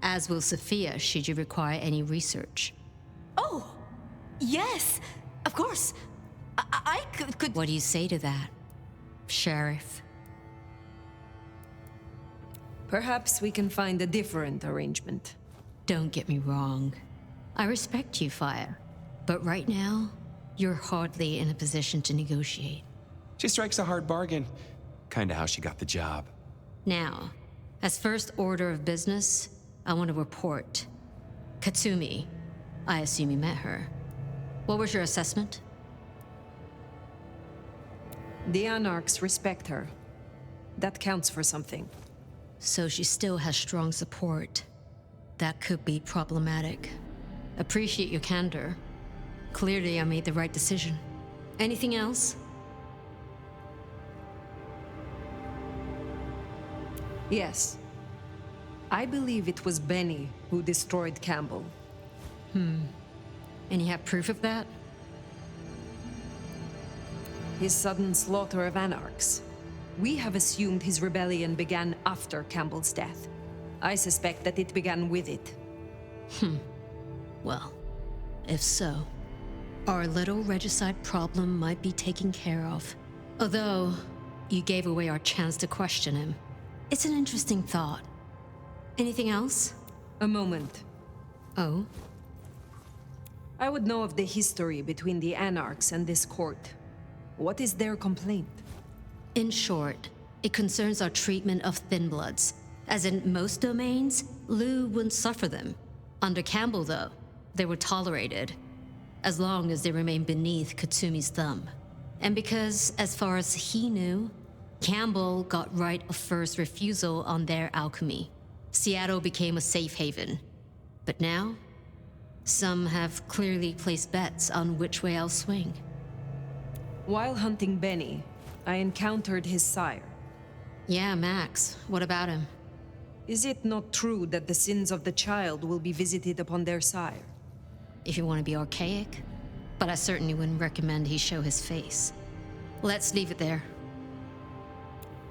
As will Sophia, should you require any research.
Oh! Yes! Of course! I could...
What do you say to that, Sheriff?
Perhaps we can find a different arrangement.
Don't get me wrong. I respect you, Fire. But right now, you're hardly in a position to negotiate.
She strikes a hard bargain. Kinda how she got the job.
Now, as first order of business, I want to report. Katsumi, I assume you met her. What was your assessment?
The Anarchs respect her. That counts for something.
So she still has strong support. That could be problematic. Appreciate your candor. Clearly, I made the right decision. Anything else?
Yes. I believe it was Benny who destroyed Campbell.
And you have proof of that?
His sudden slaughter of Anarchs. We have assumed his rebellion began after Campbell's death. I suspect that it began with it.
Well, if so. Our little regicide problem might be taken care of. Although, you gave away our chance to question him. It's an interesting thought. Anything else?
A moment.
Oh?
I would know of the history between the Anarchs and this court. What is their complaint?
In short, it concerns our treatment of thin bloods. As in most domains, Lou wouldn't suffer them. Under Campbell, though, they were tolerated, as long as they remained beneath Katsumi's thumb. And because, as far as he knew, Campbell got right of first refusal on their alchemy, Seattle became a safe haven. But now, some have clearly placed bets on which way I'll swing.
While hunting Benny, I encountered his sire.
Yeah, Max. What about him?
Is it not true that the sins of the child will be visited upon their sire?
If you want to be archaic, but I certainly wouldn't recommend he show his face. Let's leave it there.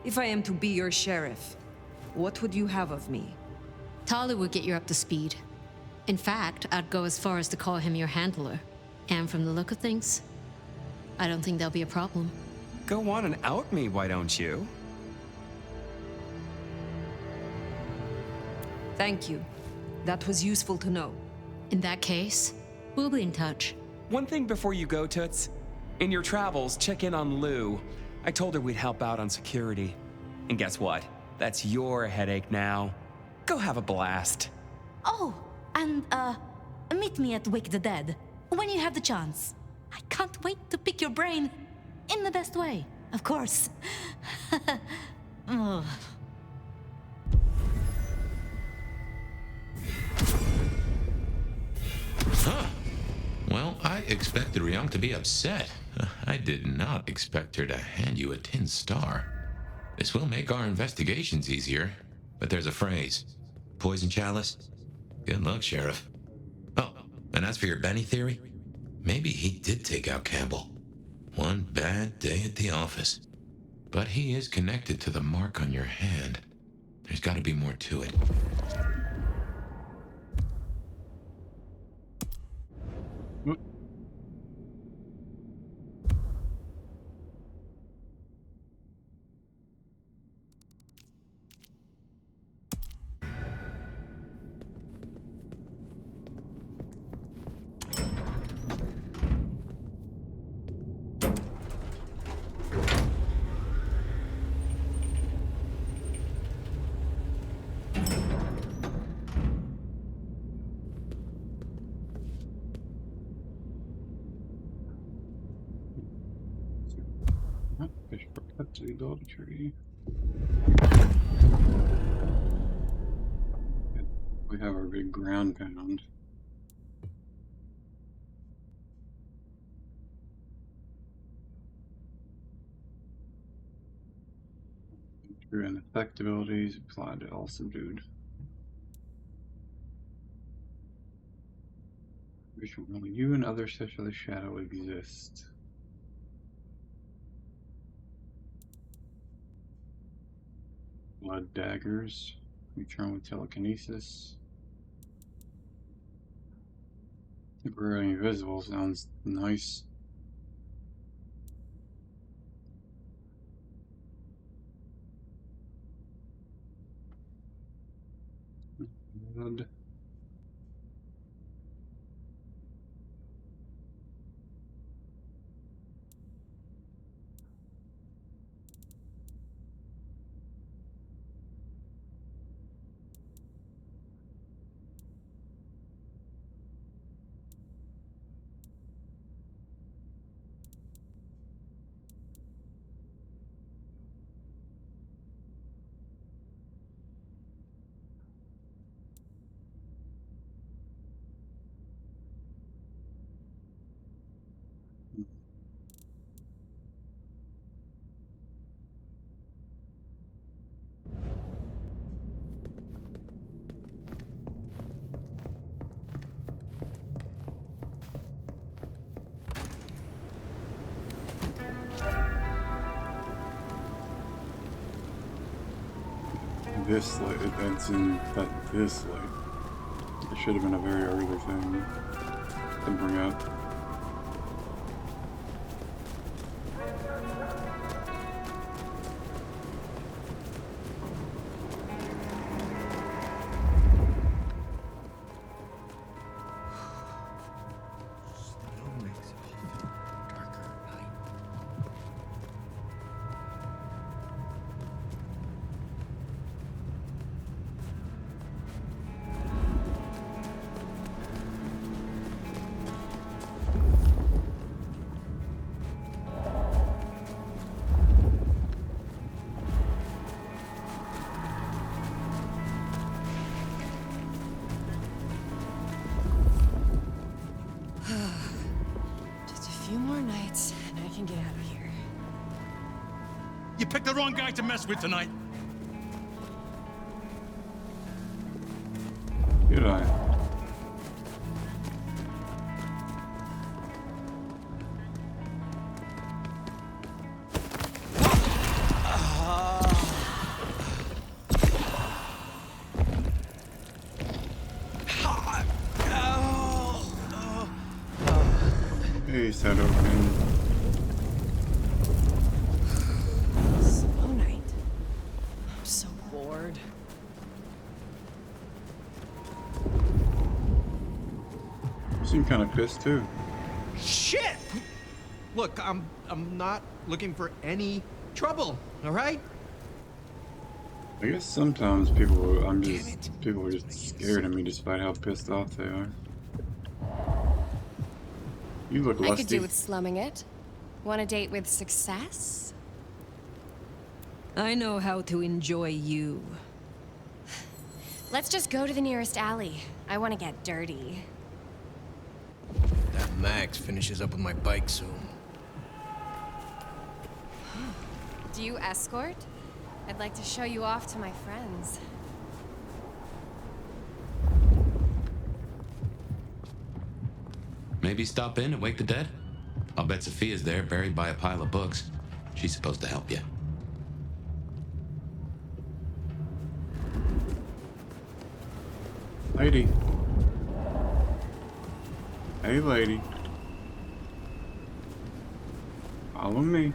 If I am to be your sheriff, what would you have of me?
Tali would get you up to speed. In fact, I'd go as far as to call him your handler. And from the look of things, I don't think that'll be a problem.
Go on and out me, why don't you?
Thank you. That was useful to know.
In that case, we'll be in touch.
One thing before you go, Toots. In your travels, check in on Lou. I told her we'd help out on security. And guess what? That's your headache now. Go have a blast.
Oh, and, meet me at Wake the Dead, when you have the chance. I can't wait to pick your brain. In the best way, of course. Ugh.
Huh. Well, I expected Ryong to be upset. I did not expect her to hand you a tin star. This will make our investigations easier, but there's a phrase. Poison chalice? Good luck, Sheriff. Oh, and as for your Benny theory, maybe he did take out Campbell. One bad day at the office. But he is connected to the mark on your hand. There's got to be more to it.
Fish cut to the ability tree. We have our big ground pound. True and effect abilities applied to all subdued. Only you and others such as the shadow exist. Blood daggers, return with telekinesis. Temporarily invisible sounds nice. Blood. This light, that's in that this light. It should have been a very early thing. to bring up.
Just a few more nights, and I can get out of here.
You picked the wrong guy to mess with tonight.
Good eye. Hey, set open.
Slow night. I'm so bored.
You seem kind of pissed too.
Shit! Look, I'm not looking for any trouble, all right?
I guess sometimes people are just scared of me despite how pissed off they are. You look lusty.
I could do with slumming it. Want a date with success?
I know how to enjoy you.
Let's just go to the nearest alley. I want to get dirty.
That Max finishes up with my bike soon.
Do you escort? I'd like to show you off to my friends.
Maybe stop in and wake the dead? I'll bet Sophia's there, buried by a pile of books. She's supposed to help you.
Lady. Hey, lady. Follow me.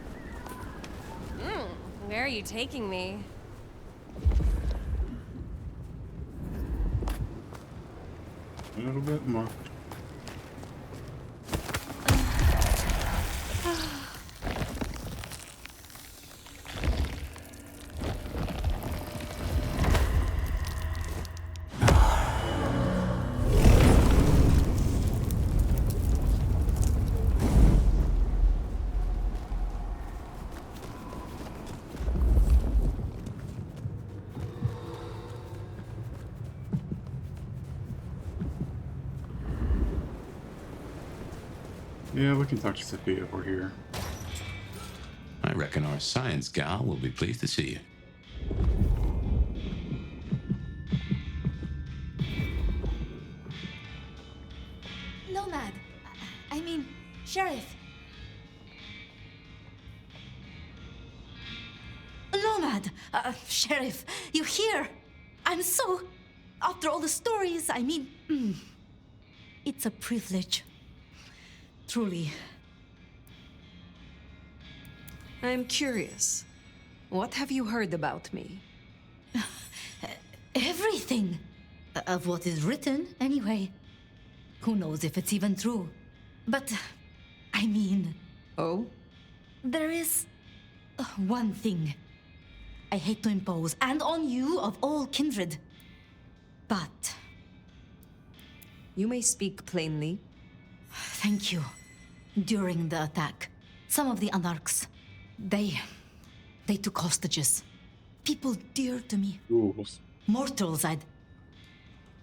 Where are you taking me?
A little bit more. Yeah, we can talk to Sophia if we're here.
I reckon our science gal will be pleased to see you.
Nomad. I mean, Sheriff. Nomad. Sheriff, you here? I'm so... After all the stories, I mean... It's a privilege. Truly.
I'm curious. What have you heard about me?
Everything. Of what is written, anyway. Who knows if it's even true. But, I mean...
Oh?
There is... one thing. I hate to impose, and on you of all kindred. But...
You may speak plainly.
Thank you. During the attack, some of the Anarchs, they took hostages. People dear to me.
Ghouls.
Mortals I'd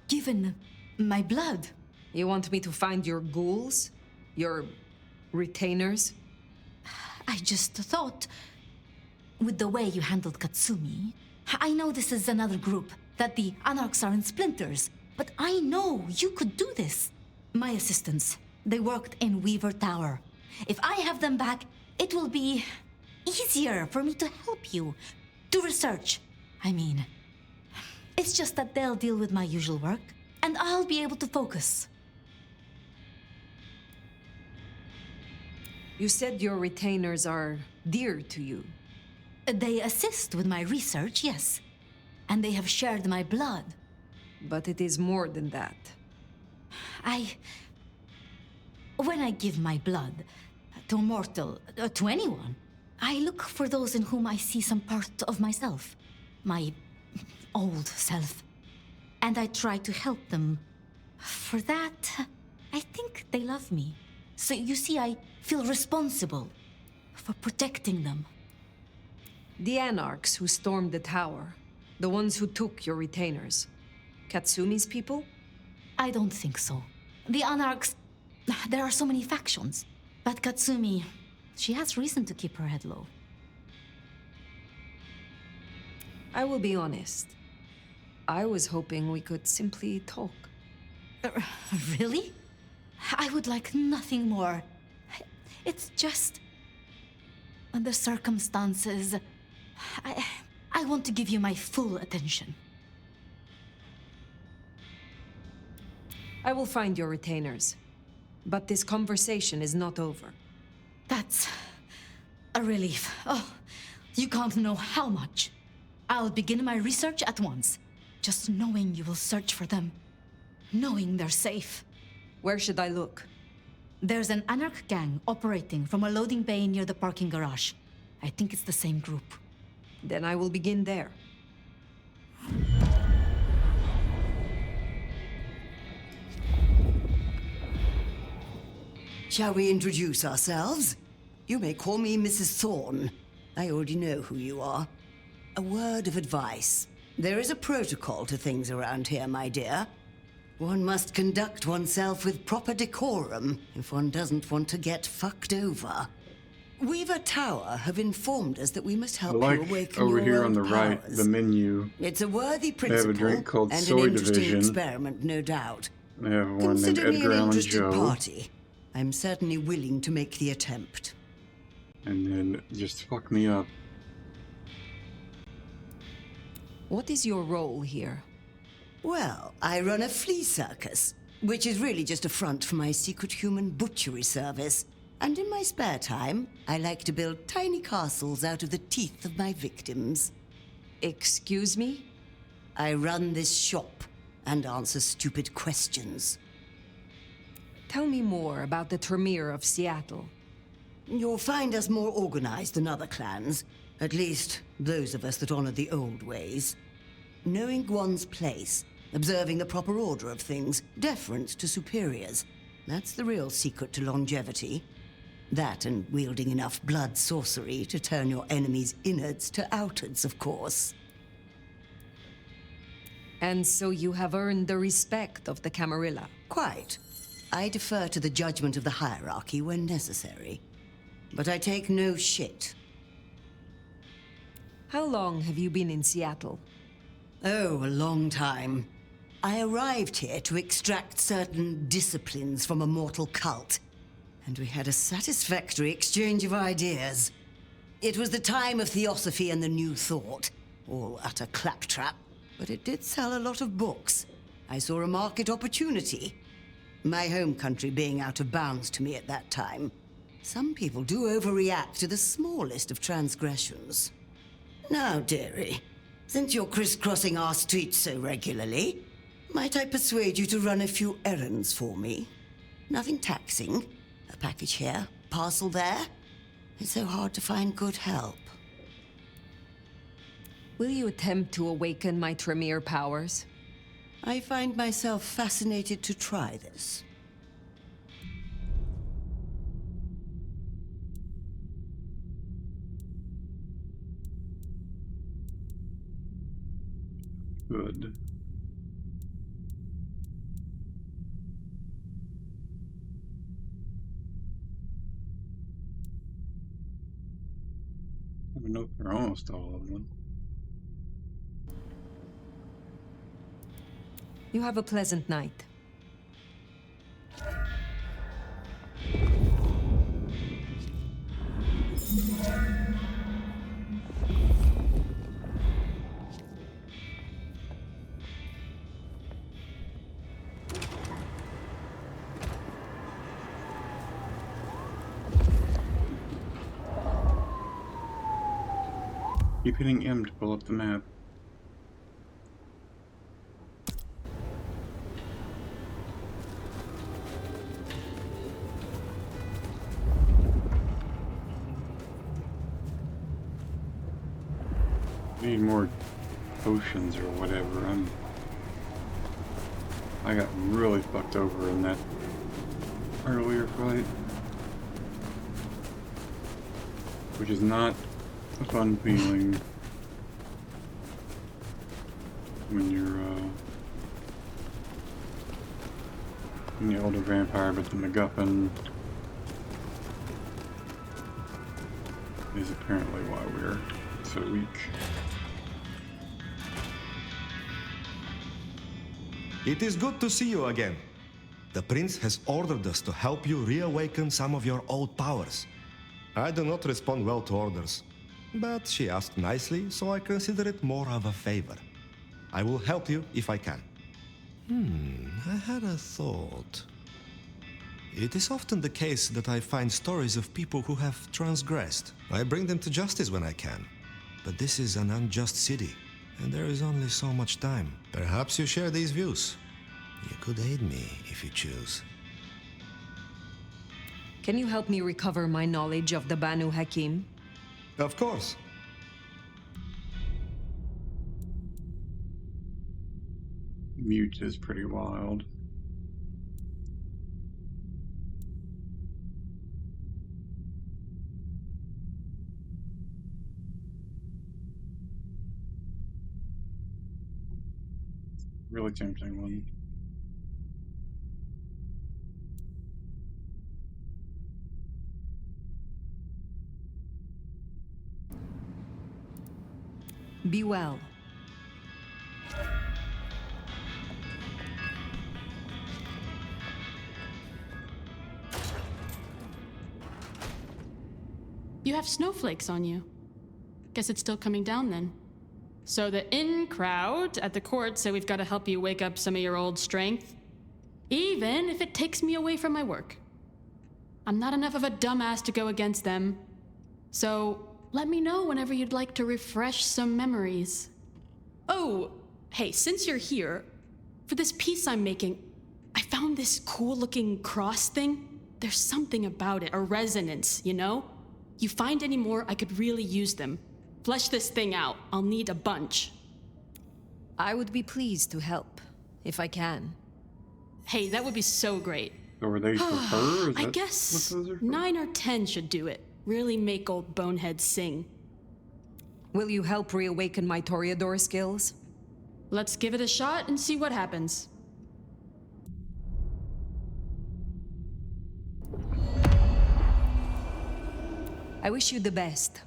given my blood.
You want me to find your ghouls? Your retainers?
I just thought, with the way you handled Katsumi, I know this is another group, that the Anarchs are in splinters, but I know you could do this. My assistants, they worked in Weaver Tower. If I have them back, it will be easier for me to help you. Do research, I mean. It's just that they'll deal with my usual work, and I'll be able to focus.
You said your retainers are dear to you.
They assist with my research, yes. And they have shared my blood.
But it is more than that.
When I give my blood to a mortal, to anyone, I look for those in whom I see some part of myself. My old self. And I try to help them. For that, I think they love me. So you see, I feel responsible for protecting them.
The Anarchs who stormed the tower, the ones who took your retainers, Katsumi's people?
I don't think so. The Anarchs, there are so many factions. But Katsumi, she has reason to keep her head low.
I will be honest. I was hoping we could simply talk.
Really? I would like nothing more. It's just... the circumstances... I want to give you my full attention.
I will find your retainers. But this conversation is not over.
That's a relief. Oh, you can't know how much. I'll begin my research at once. Just knowing you will search for them. Knowing they're safe.
Where should I look?
There's an Anarch gang operating from a loading bay near the parking garage. I think it's the same group.
Then I will begin there.
Shall we introduce ourselves? You may call me Mrs. Thorne. I already know who you are. A word of advice. There is a protocol to things around here, my dear. One must conduct oneself with proper decorum if one doesn't want to get fucked over. Weaver Tower have informed us that we must
I
help you
like
awaken
over
your
here
old
on the right,
powers.
the menu.
It's a worthy
They have
principle
a drink called
and
Soy
an interesting
Division.
experiment, no doubt.
They have one named
Consider me
Edgar
an
Allan
interested
Joe.
party. I'm certainly willing to make the attempt.
And then just fuck me up.
What is your role here?
Well, I run a flea circus, which is really just a front for my secret human butchery service. And in my spare time, I like to build tiny castles out of the teeth of my victims.
Excuse me?
I run this shop and answer stupid questions.
Tell me more about the Tremere of Seattle.
You'll find us more organized than other clans. At least, those of us that honor the old ways. Knowing one's place, observing the proper order of things, deference to superiors. That's the real secret to longevity. That and wielding enough blood sorcery to turn your enemy's innards to outards, of course.
And so you have earned the respect of the Camarilla.
Quite. I defer to the judgment of the hierarchy when necessary. But I take no shit.
How long have you been in Seattle?
Oh, a long time. I arrived here to extract certain disciplines from a mortal cult. And we had a satisfactory exchange of ideas. It was the time of Theosophy and the New Thought. All utter claptrap. But it did sell a lot of books. I saw a market opportunity. My home country being out of bounds to me at that time. Some people do overreact to the smallest of transgressions. Now, dearie, since you're crisscrossing our streets so regularly, might I persuade you to run a few errands for me? Nothing taxing. A package here, parcel there. It's so hard to find good help.
Will you attempt to awaken my Tremere powers?
I find myself fascinated to try this.
Good. I know for almost all of them.
You have a pleasant night.
Keep hitting M to pull up the map. Need more potions or whatever. I got really fucked over in that earlier fight, which is not a fun feeling when you're the older vampire, but the MacGuffin is apparently why we're so weak.
It is good to see you again. The prince has ordered us to help you reawaken some of your old powers. I do not respond well to orders, but she asked nicely, so I consider it more of a favor. I will help you if I can. I had a thought. It is often the case that I find stories of people who have transgressed. I bring them to justice when I can. But this is an unjust city, and there is only so much time. Perhaps you share these views. You could aid me if you choose.
Can you help me recover my knowledge of the Banu Hakim?
Of course.
Mute is pretty wild. Really tempting one.
Be well.
You have snowflakes on you. Guess it's still coming down then. So the in crowd at the court say we've got to help you wake up some of your old strength, even if it takes me away from my work. I'm not enough of a dumbass to go against them. So let me know whenever you'd like to refresh some memories. Oh, hey, since you're here, for this piece I'm making, I found this cool-looking cross thing. There's something about it, a resonance, you know? You find any more, I could really use them. Flesh this thing out. I'll need a bunch.
I would be pleased to help, if I can.
Hey, that would be so great.
So are they for her?
I guess 9 or 10 should do it. Really make old boneheads sing.
Will you help reawaken my Toreador skills?
Let's give it a shot and see what happens.
I wish you the best.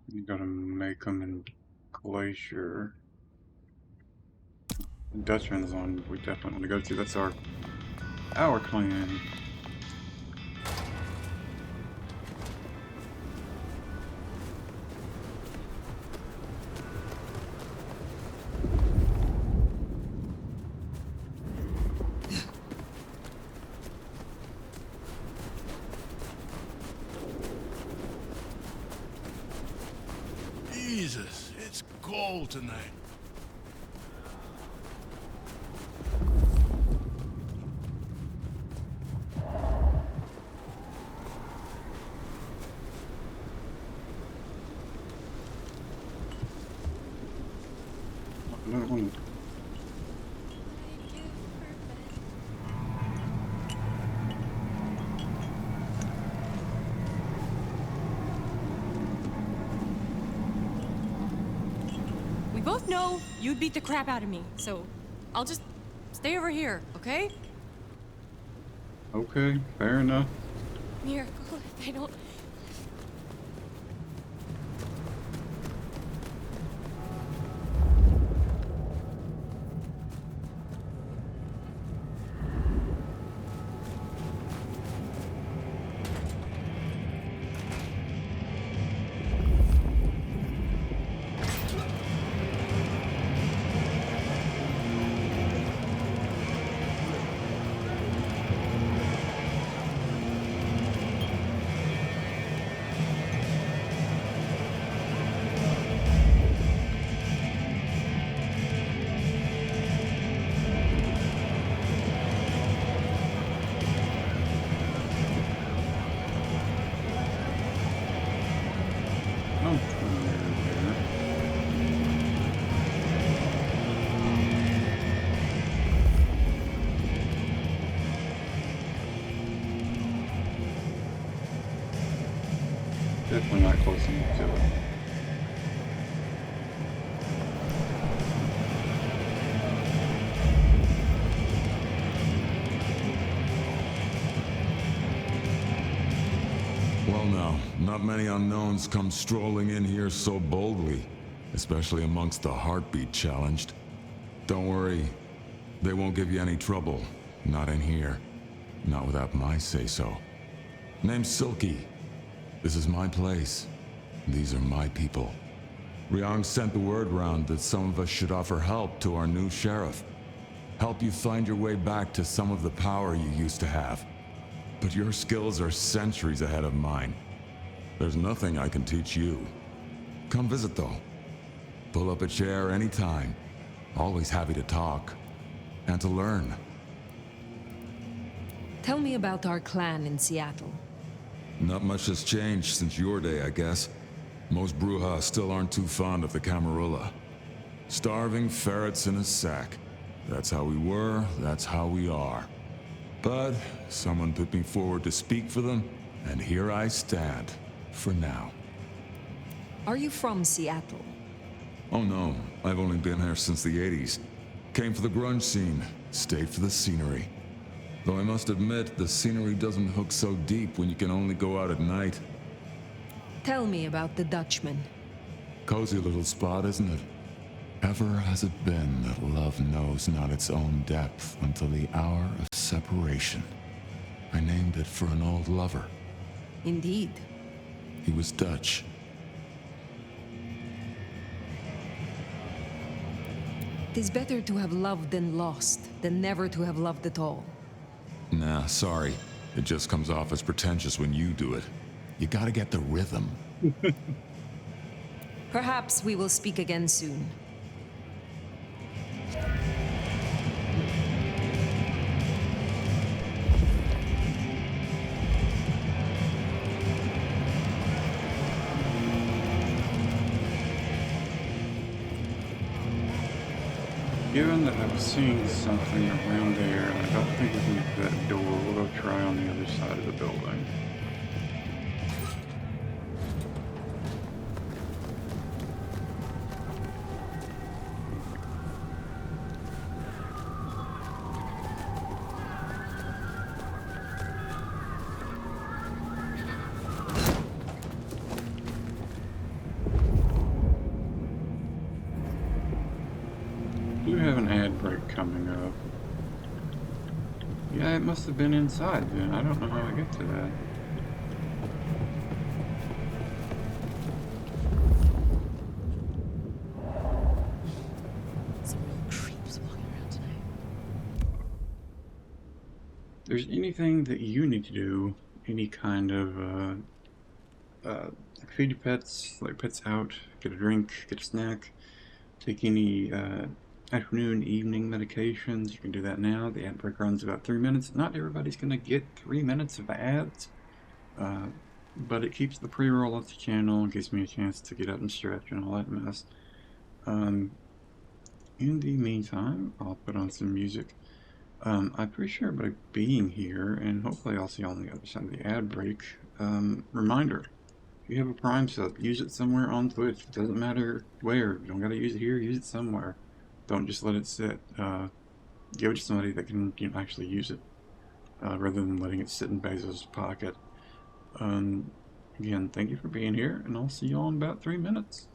You gotta make them in Glacier. The Dutchman's one we definitely want to go to. That's our clan.
Jesus, it's cold tonight.
Another one.
We both know you'd beat the crap out of me, so I'll just stay over here, okay?
Okay, fair enough.
Miracle, if I don't...
definitely not close enough to it.
Well now, not many unknowns come strolling in here so boldly, especially amongst the heartbeat challenged. Don't worry, they won't give you any trouble. Not in here. Not without my say-so. Name's Silky. This is my place. These are my people. Ryong sent the word round that some of us should offer help to our new sheriff. Help you find your way back to some of the power you used to have. But your skills are centuries ahead of mine. There's nothing I can teach you. Come visit though. Pull up a chair anytime. Always happy to talk. And to learn.
Tell me about our clan in Seattle.
Not much has changed since your day, I guess. Most Brujah still aren't too fond of the Camarilla. Starving ferrets in a sack. That's how we were, that's how we are. But someone put me forward to speak for them, and here I stand, for now.
Are you from Seattle?
Oh no, I've only been here since the 80s. Came for the grunge scene, stayed for the scenery. Though I must admit, the scenery doesn't hook so deep when you can only go out at night.
Tell me about the Dutchman.
Cozy little spot, isn't it? Ever has it been that love knows not its own depth until the hour of separation. I named it for an old lover.
Indeed.
He was Dutch.
Tis better to have loved than lost, than never to have loved at all.
Nah, sorry. It just comes off as pretentious when you do it. You gotta get the rhythm.
Perhaps we will speak again soon.
Given that I was seeing something around there, and I don't think we can get that door, we'll go try on the other side of the building. We have an ad break coming up. Yeah, it must have been inside then. I don't know how I get to that.
Some real creeps walking around tonight.
If there's anything that you need to do, any kind of feed your pets, let pets out, get a drink, get a snack, take any afternoon, evening medications, you can do that now. The ad break runs about 3 minutes. Not everybody's going to get 3 minutes of ads, but it keeps the pre-roll off the channel and gives me a chance to get up and stretch and all that mess. In the meantime, I'll put on some music. I appreciate everybody being here, and hopefully I'll see you on the other side of the ad break. Reminder, if you have a Prime sub, use it somewhere on Twitch. It doesn't matter where. You don't got to use it here, use it somewhere. Don't just let it sit. Give it to somebody that can actually use it, rather than letting it sit in Bezos' pocket. Again, thank you for being here, and I'll see you all in about 3 minutes.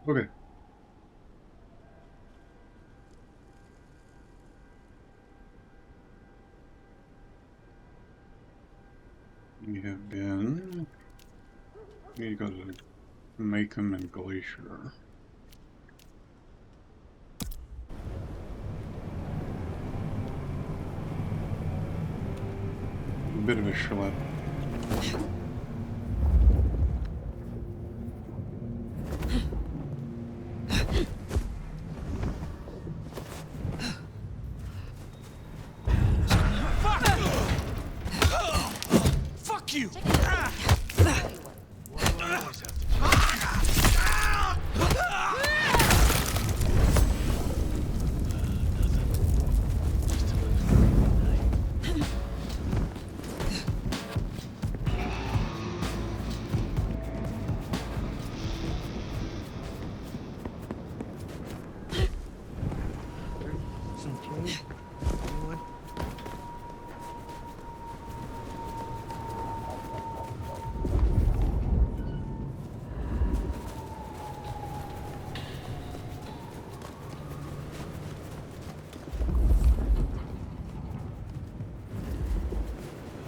Okay. We have been... We need to go to Macomb and Glacier. A bit of a schlep.
Fuck you!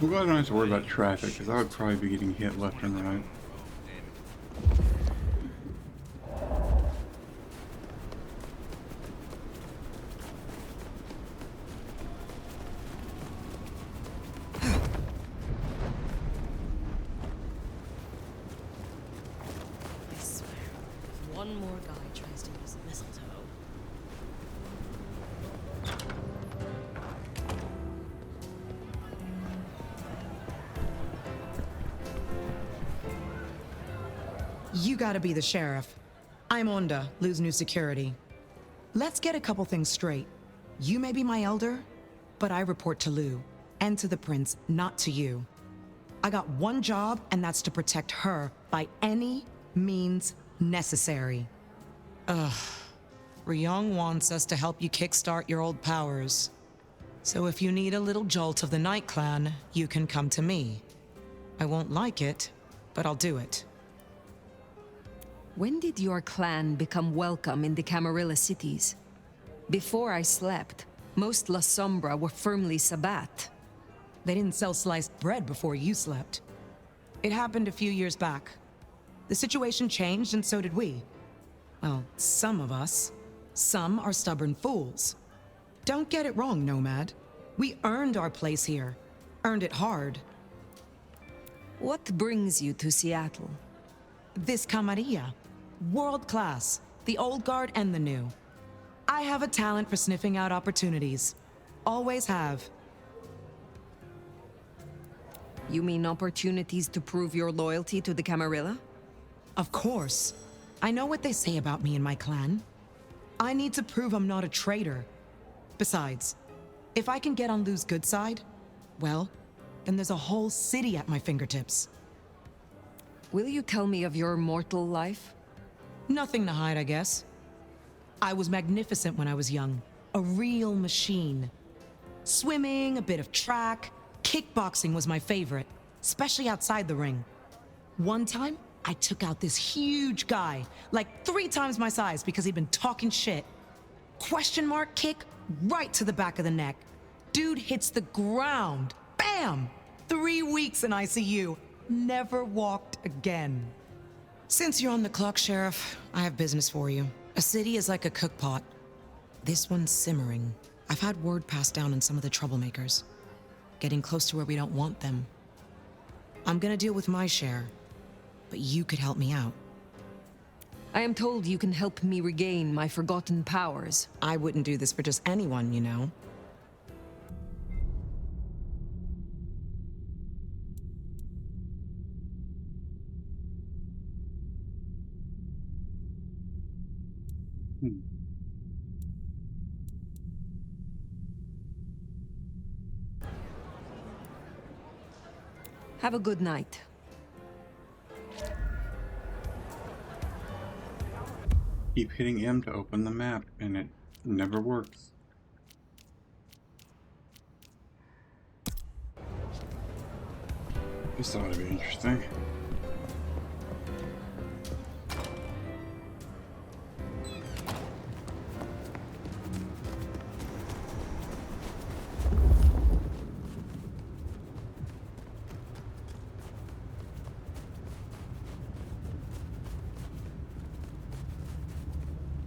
I'm glad I don't have to worry about traffic, because I would probably be getting hit left and right.
I swear, if one more guy tries to use mistletoe.
You gotta be the sheriff. I'm Onda, Lou's new security. Let's get a couple things straight. You may be my elder, but I report to Lou, and to the prince, not to you. I got one job, and that's to protect her by any means necessary. Ugh. Ryong wants us to help you kickstart your old powers. So if you need a little jolt of the Night Clan, you can come to me. I won't like it, but I'll do it.
When did your clan become welcome in the Camarilla cities? Before I slept, most La Sombra were firmly Sabbat.
They didn't sell sliced bread before you slept. It happened a few years back. The situation changed, and so did we. Well, some of us. Some are stubborn fools. Don't get it wrong, Nomad. We earned our place here. Earned it hard.
What brings you to Seattle?
This camarilla. World class. The old guard and the new. I have a talent for sniffing out opportunities. Always have.
You mean opportunities to prove your loyalty to the Camarilla?
Of course. I know what they say about me and my clan. I need to prove I'm not a traitor. Besides, if I can get on Lou's good side, well, then there's a whole city at my fingertips.
Will you tell me of your mortal life?
Nothing to hide, I guess. I was magnificent when I was young. A real machine. Swimming, a bit of track, kickboxing was my favorite. especially outside the ring. One time, I took out this huge guy, like 3 times my size because he'd been talking shit. Question mark kick right to the back of the neck. Dude hits the ground. Bam! 3 weeks in ICU. Never walked again. Since you're on the clock, Sheriff, I have business for you. A city is like a cook pot. This one's simmering. I've had word passed down on some of the troublemakers. Getting close to where we don't want them. I'm gonna deal with my share, but you could help me out.
I am told you can help me regain my forgotten powers.
I wouldn't do this for just anyone, you know.
Have a good night.
Keep hitting M to open the map, and it never works. This ought to be interesting.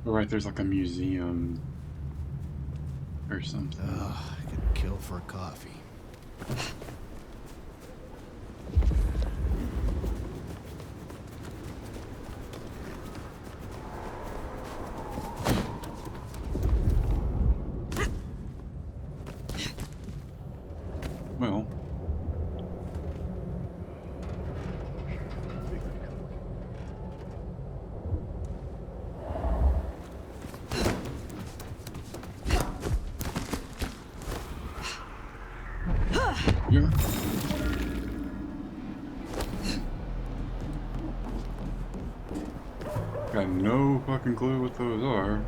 Right, there's like a museum or something.
I could kill for a coffee.
Well. Yeah. Got no fucking clue what those are.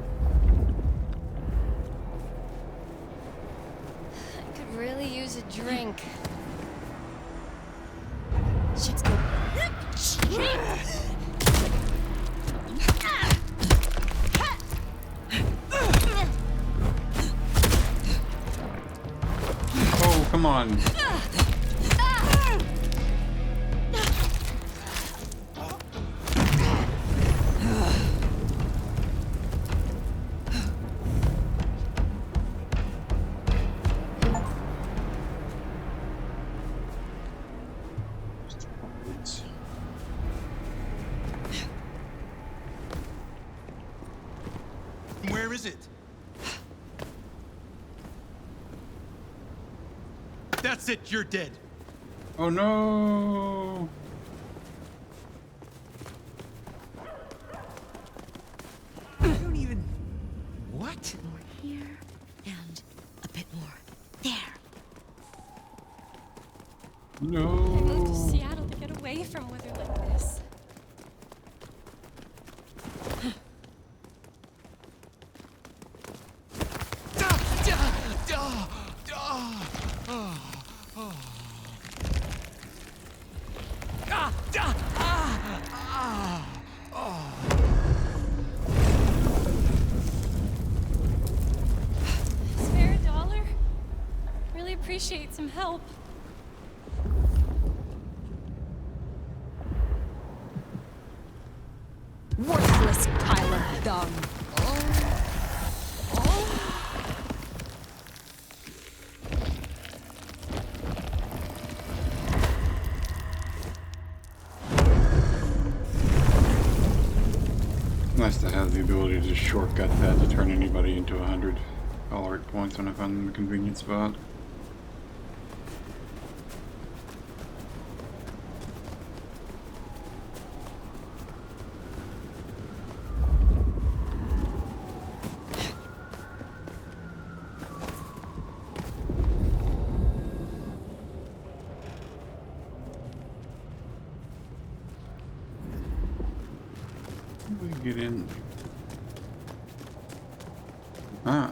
I could really use a drink.
Shit's good.
Oh, come on.
Where is it? That's it, you're dead.
Oh no!
I don't even... What?
More here, and a bit more there.
I moved to
No!
Seattle to get away from weather like this. Spare a dollar? Really appreciate some help.
Worthless pile of dung.
Nice to have the ability to just shortcut that to turn anybody into 100 alert points when I find them a convenient spot. We get in. Ah.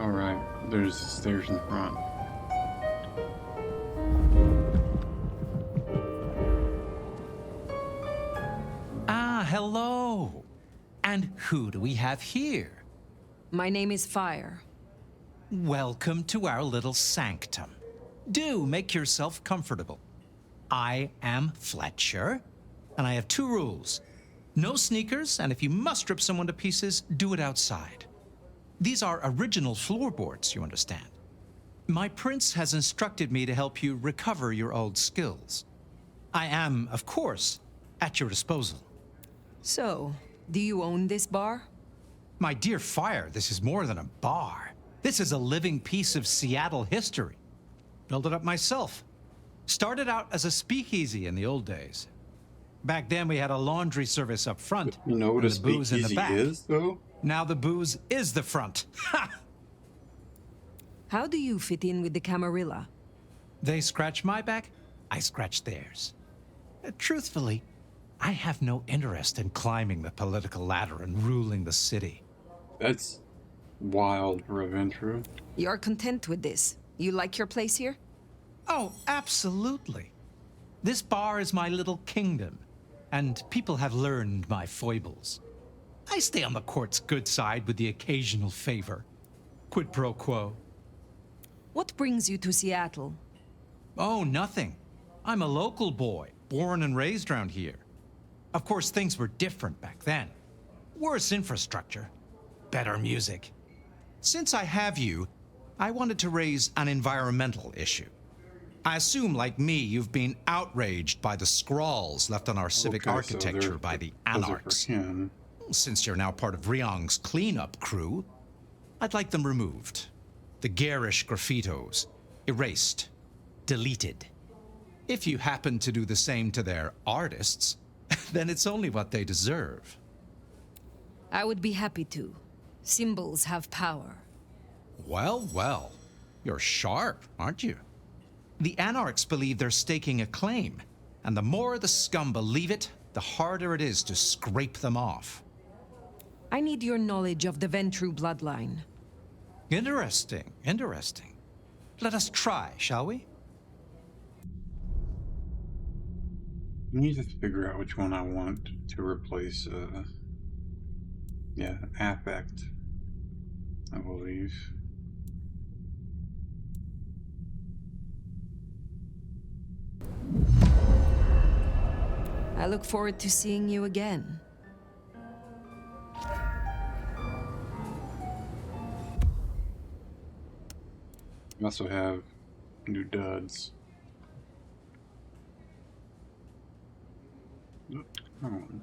Alright, there's the stairs in the front.
Ah, hello. And who do we have here?
My name is Fire.
Welcome to our little sanctum. Do make yourself comfortable. I am Fletcher, and I have 2 rules. No sneakers, and if you must rip someone to pieces, do it outside. These are original floorboards, you understand. My prince has instructed me to help you recover your old skills. I am, of course, at your disposal.
So, do you own this bar?
My dear Fire, this is more than a bar. This is a living piece of Seattle history. Built it up myself. Started out as a speakeasy in the old days. Back then we had a laundry service up front.
You know what
and
a
the booze in the
speakeasy
back.
is, though?
Now the booze is the front. Ha!
How do you fit in with the Camarilla?
They scratch my back, I scratch theirs. Truthfully, I have no interest in climbing the political ladder and ruling the city.
That's wild, Reventru.
You're content with this? You like your place here?
Oh, absolutely. This bar is my little kingdom, and people have learned my foibles. I stay on the court's good side with the occasional favor. Quid pro quo.
What brings you to Seattle?
Oh, nothing. I'm a local boy, born and raised around here. Of course, things were different back then. Worse infrastructure, better music. Since I have you, I wanted to raise an environmental issue. I assume, like me, you've been outraged by the scrawls left on our civic architecture by the anarchs. Since you're now part of Ryong's cleanup crew, I'd like them removed. The garish graffitos, erased, deleted. If you happen to do the same to their artists, then it's only what they deserve.
I would be happy to. Symbols have power.
Well, well. You're sharp, aren't you? The anarchs believe they're staking a claim, and the more the scum believe it, the harder it is to scrape them off.
I need your knowledge of the Ventru bloodline.
Interesting, interesting. Let us try, shall we?
I need to figure out which one I want to replace, yeah, affect, I believe.
I look forward to seeing you again.
We also have new duds. Oh, come on.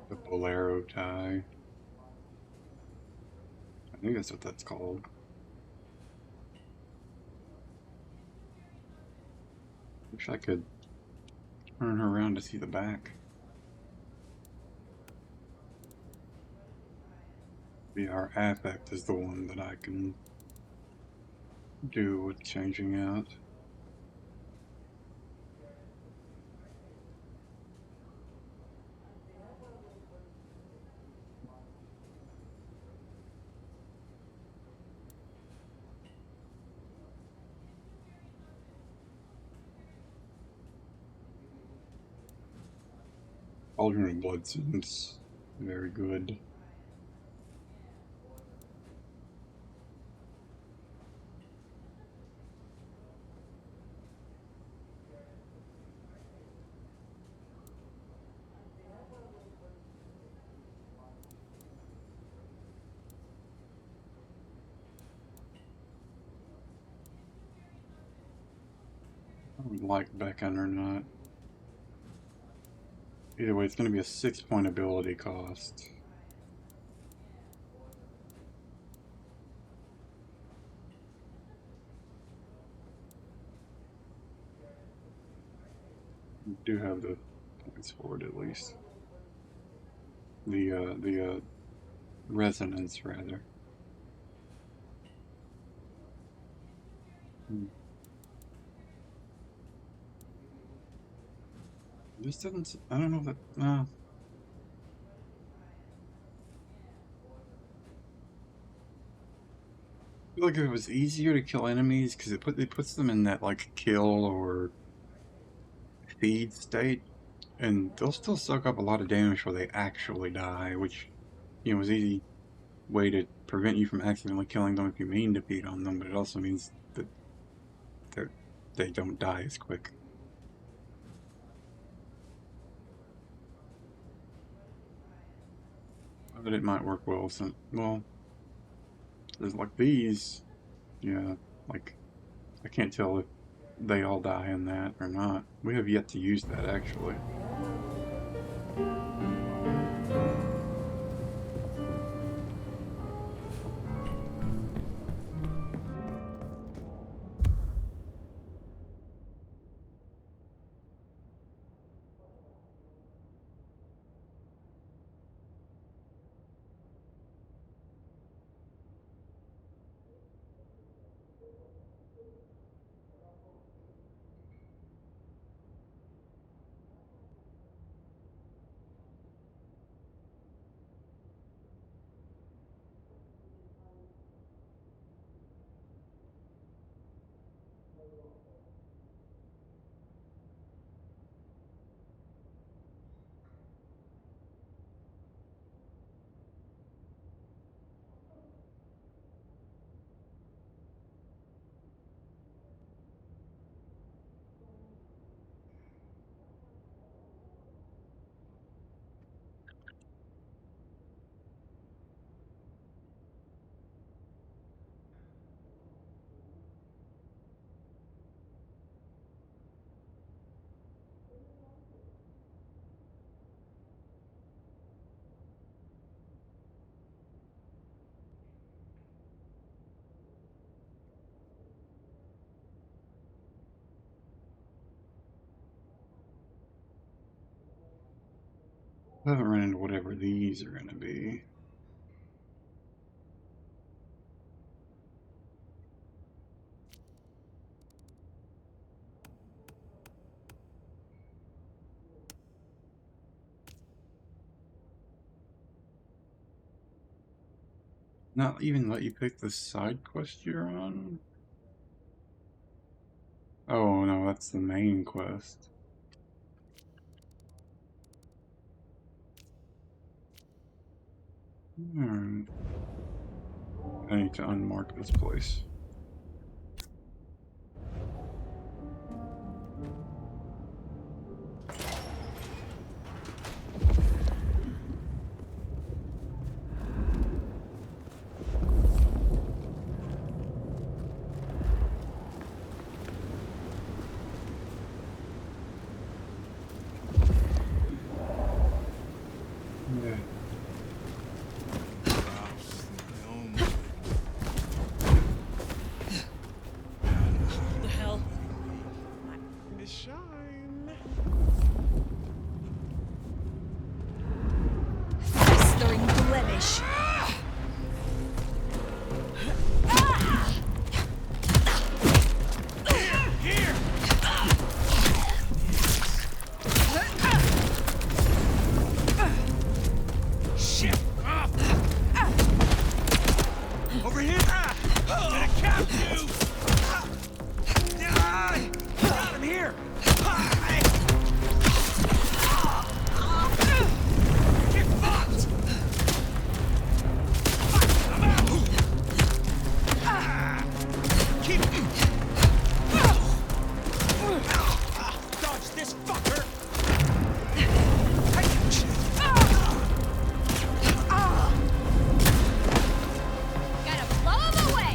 The bolero tie. I think that's what that's called. Wish I could turn her around to see the back. VR affect is the one that I can do with changing out. Alternate blood seems very good. I would like Beckon or not. Either way, it's going to be a 6-point ability cost. We do have the points for it at least. The resonance rather. This doesn't. I don't know if that. I feel like if it was easier to kill enemies, because it puts them in that like kill or feed state, and they'll still soak up a lot of damage before they actually die, which is an easy way to prevent you from accidentally killing them if you mean to feed on them, but it also means that they don't die as quick. But it might work well. Well, there's like these. Yeah, like I can't tell if they all die in that or not. We have yet to use that actually. I haven't run into whatever these are going to be. Not even let you pick the side quest you're on? Oh no, that's the main quest. Alright. I need to unmark this place. Yeah.
The hell?
The shine.
Festering blemish.
Here! Shit! Over here! Gonna count you! Got him here! Get fucked! I'm out! Keep... Dodge this fucker!
Gotta blow him away!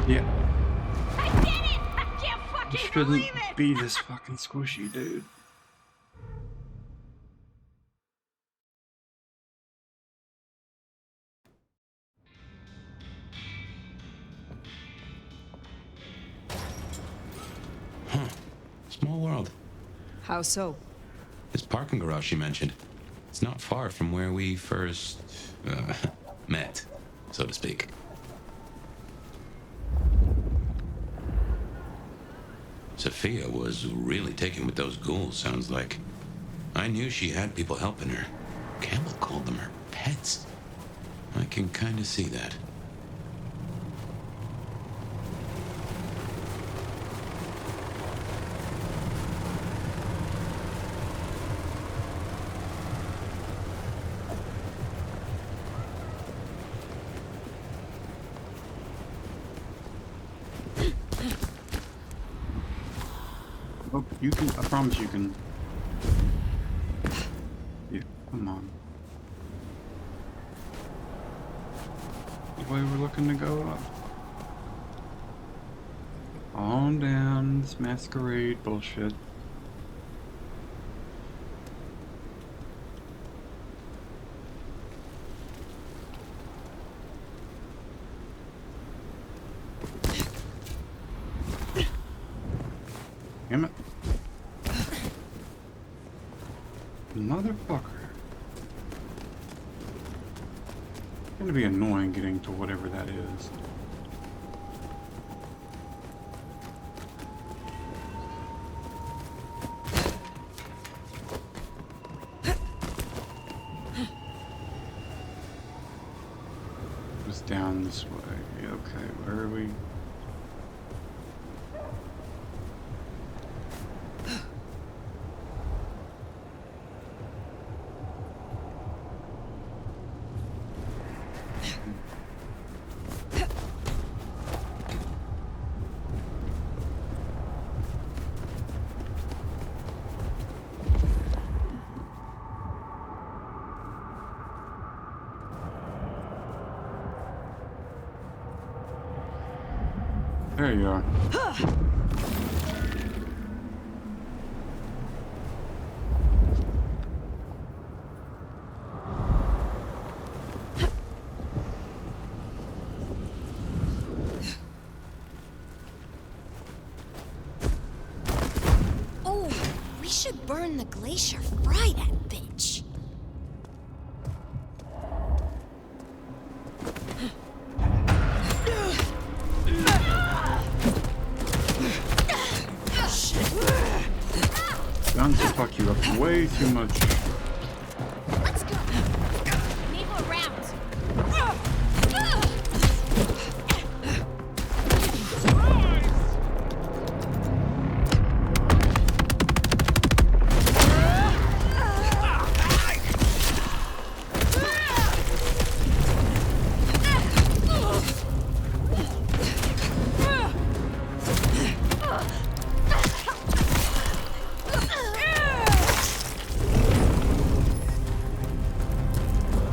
Yeah.
I did it! I can't
You
fucking
shouldn't
believe it!
be this fucking squishy, dude.
Small world.
How so?
This parking garage you mentioned. It's not far from where we first met, so to speak. Sophia was really taken with those ghouls, sounds like. I knew she had people helping her. Campbell called them her pets. I can kind of see that.
Oh, you can, I promise you can. Yeah, come on. The way we're looking to go up. On down this masquerade bullshit. Damn it. Motherfucker. It's gonna be annoying getting to whatever that is. It was down this way. Okay, where are we? There you are.
Oh, we should burn the glacier. Fry that bitch.
Guns will fuck you up way too much.
Let's go. Need more rounds.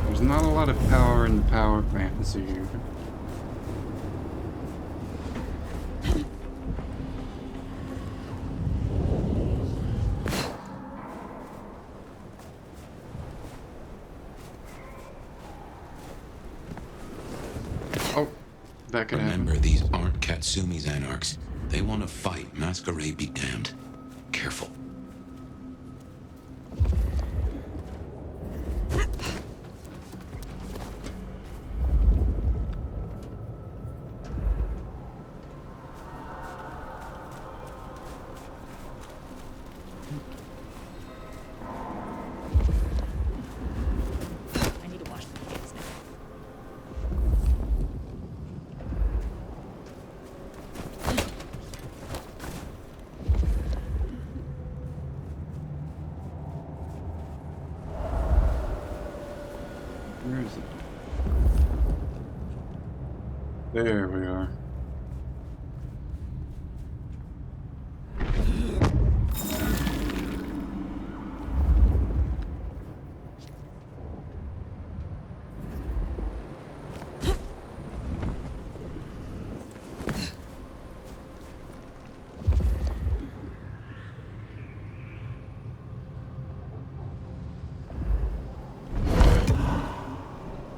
There's not a lot of power in the power fantasy. Oh, that could happen.
Remember, these aren't Katsumi's anarchs. They want to fight. Masquerade be damned. Careful.
I need to wash the hands now.
Where is it? There we are.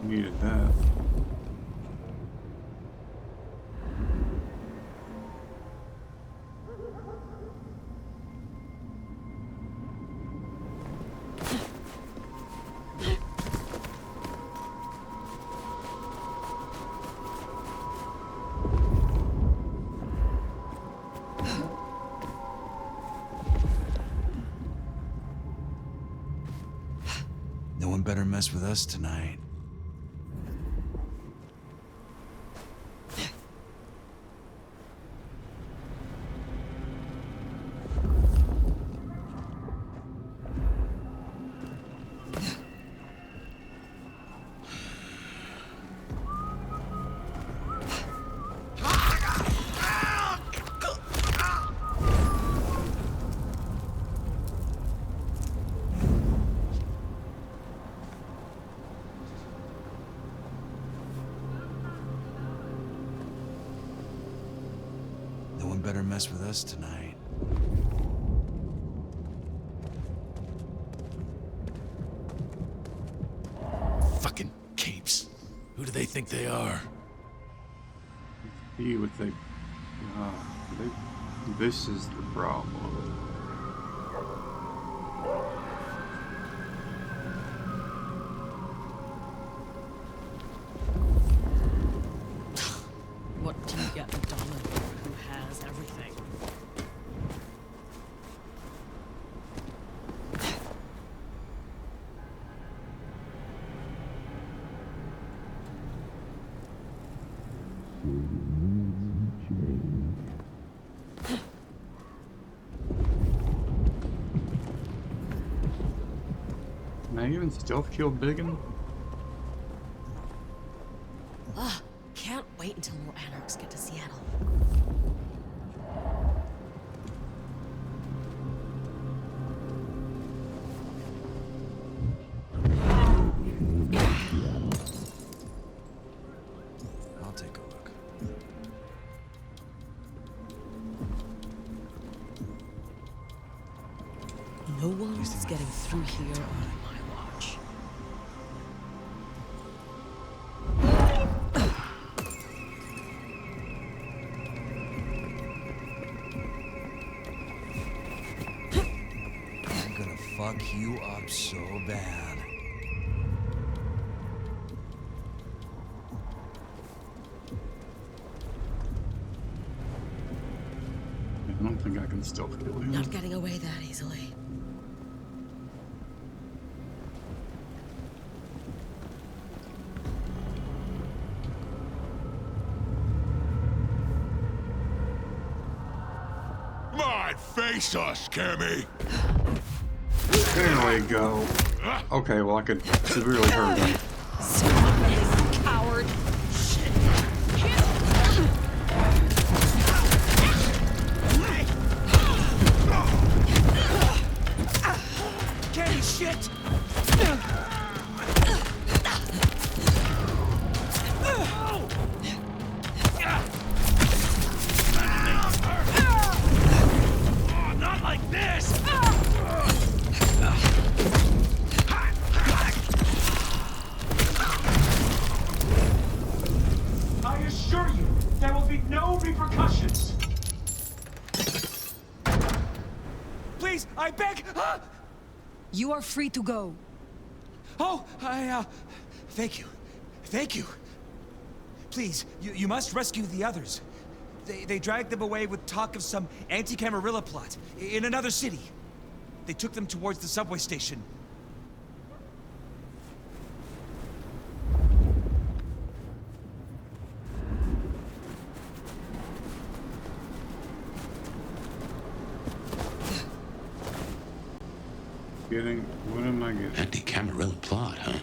Needed that.
No one better mess with us tonight. No one better mess with us tonight.
Fucking capes. Who do they think they are?
See what they... this is the problem.
What do you get a dollar for who has everything?
Can I even stealth kill Biggin?
Ugh, can't wait until more anarchs get to Seattle.
I'll take a look.
No one's getting through here on my watch.
I'm gonna fuck you up so bad.
I don't think I can stealth kill him.
Not getting away that easily.
Come on, face us, Cammy!
There we go. Okay, well I could severely hurt him.
Coward.
Kenny, shit! Oh, not like this! I assure you, there will be no repercussions. Please, I beg.
You are free to go.
Oh, thank you. Thank you. Please, you must rescue the others. They dragged them away with talk of some anti-Camarilla plot in another city. They took them towards the subway station.
What am I getting?
Anti-Camarilla plot, huh?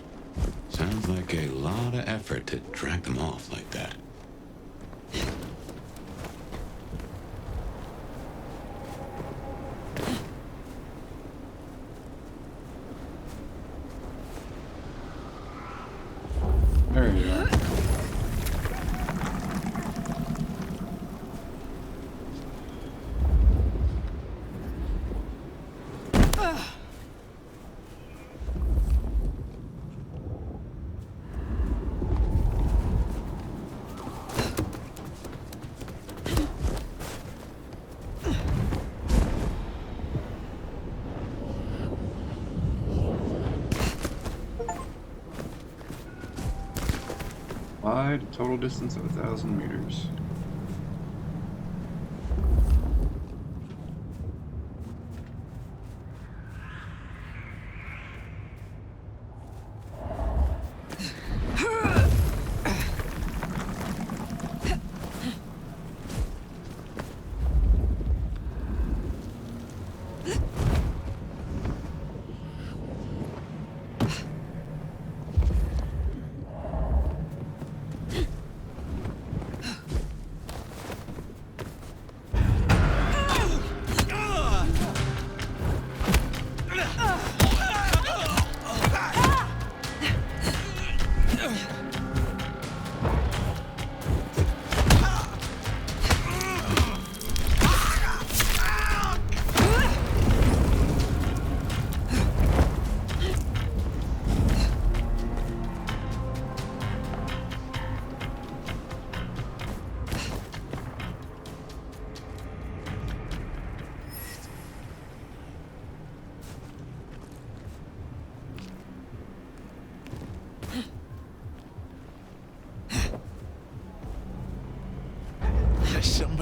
Sounds like a lot of effort to drag them off like that.
There you are. Wide, total distance of 1,000 meters.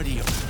somebody.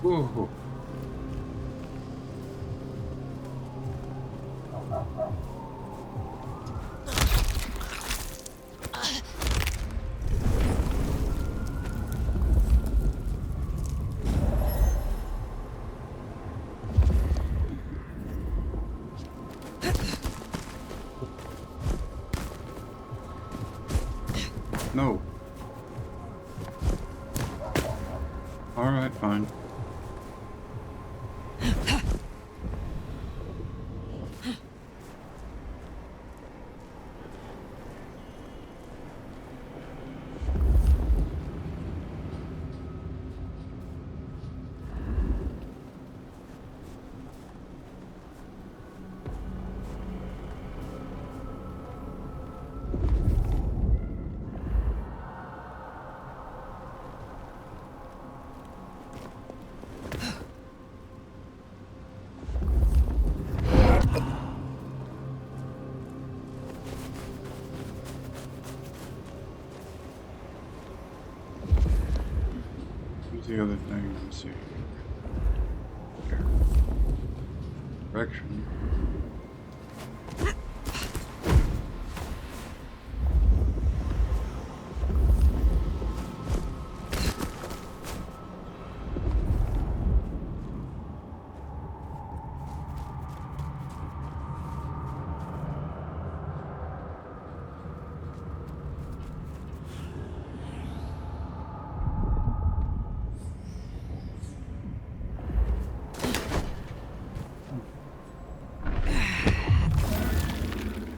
Whoa. No. All right, fine. What's the other thing I'm seeing? Here. Direction.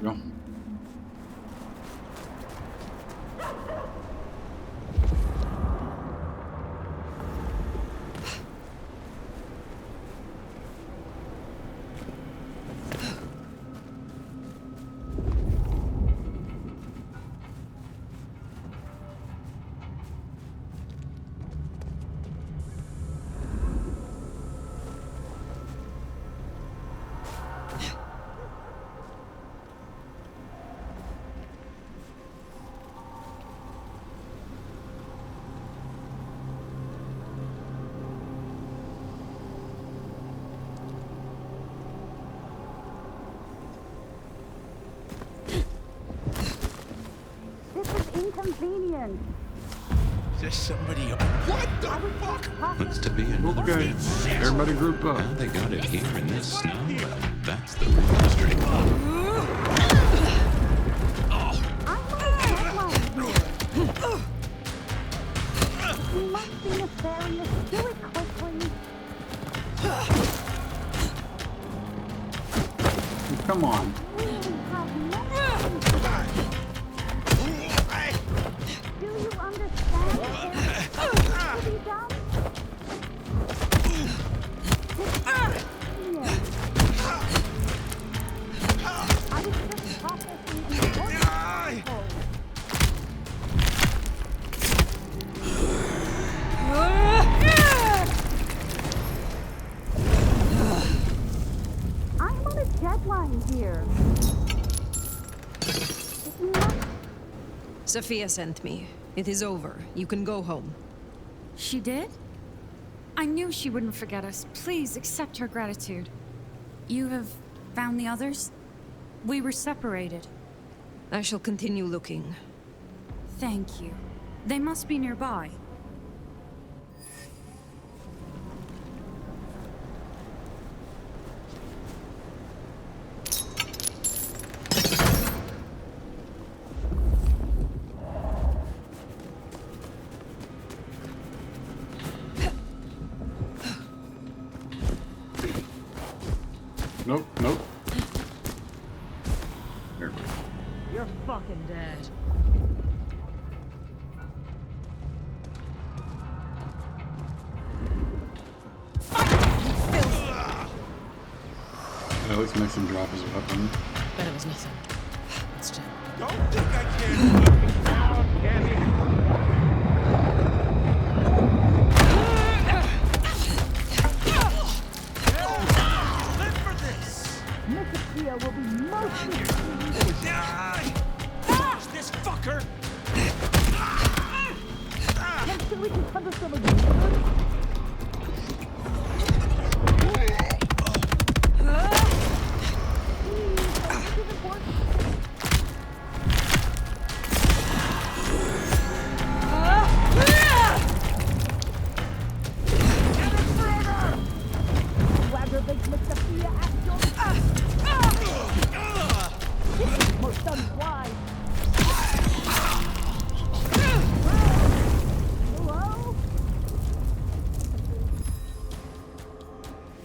Go.
Inconvenient.
There's somebody. What the fuck?
Looks to be another
Okay, everybody group up.
How they got it here in this snow, that's the real mystery.
You must be nefarious. Do it quickly.
Come on.
Do you understand what there is to be done? I was just processing an important info. I'm on a deadline here.
Sophia sent me. It is over. You can go home.
She did? I knew she wouldn't forget us. Please accept her gratitude. You have found the others? We were separated.
I shall continue looking.
Thank you. They must be nearby.
Nope, nope.
You're fucking dead.
At least makes him drop his weapon.
Bet it was nothing. It's Jim.
Don't think I can't put me down, Kenny.
Live for this!
Mr. will be mostly
Watch this fucker!
I'm sure we can cover some of you. Swagger makes Mr. Fia act your... This is most unwise. Hello?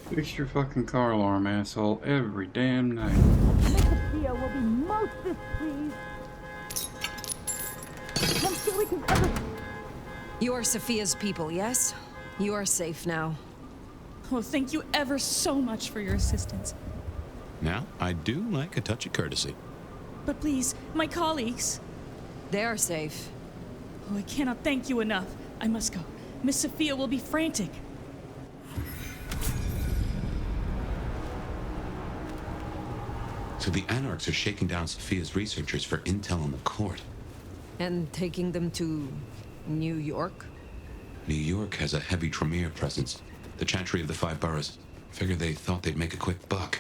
Fix your fucking car alarm, asshole, every damn night.
Mr. Fia will be most displeased. I'm sure we can cover...
You are Sophia's people, yes? You are safe now.
Oh, thank you ever so much for your assistance.
Now, I do like a touch of courtesy.
But please, my colleagues.
They are safe.
Oh, I cannot thank you enough. I must go. Miss Sophia will be frantic.
So the Anarchs are shaking down Sophia's researchers for intel on the court.
And taking them to New York?
New York has a heavy Tremere presence. The Chantry of the Five Boroughs. Figure they thought they'd make a quick buck.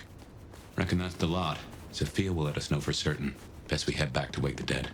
Reckon that's the lot. Sophia will let us know for certain. Best we head back to wake the dead.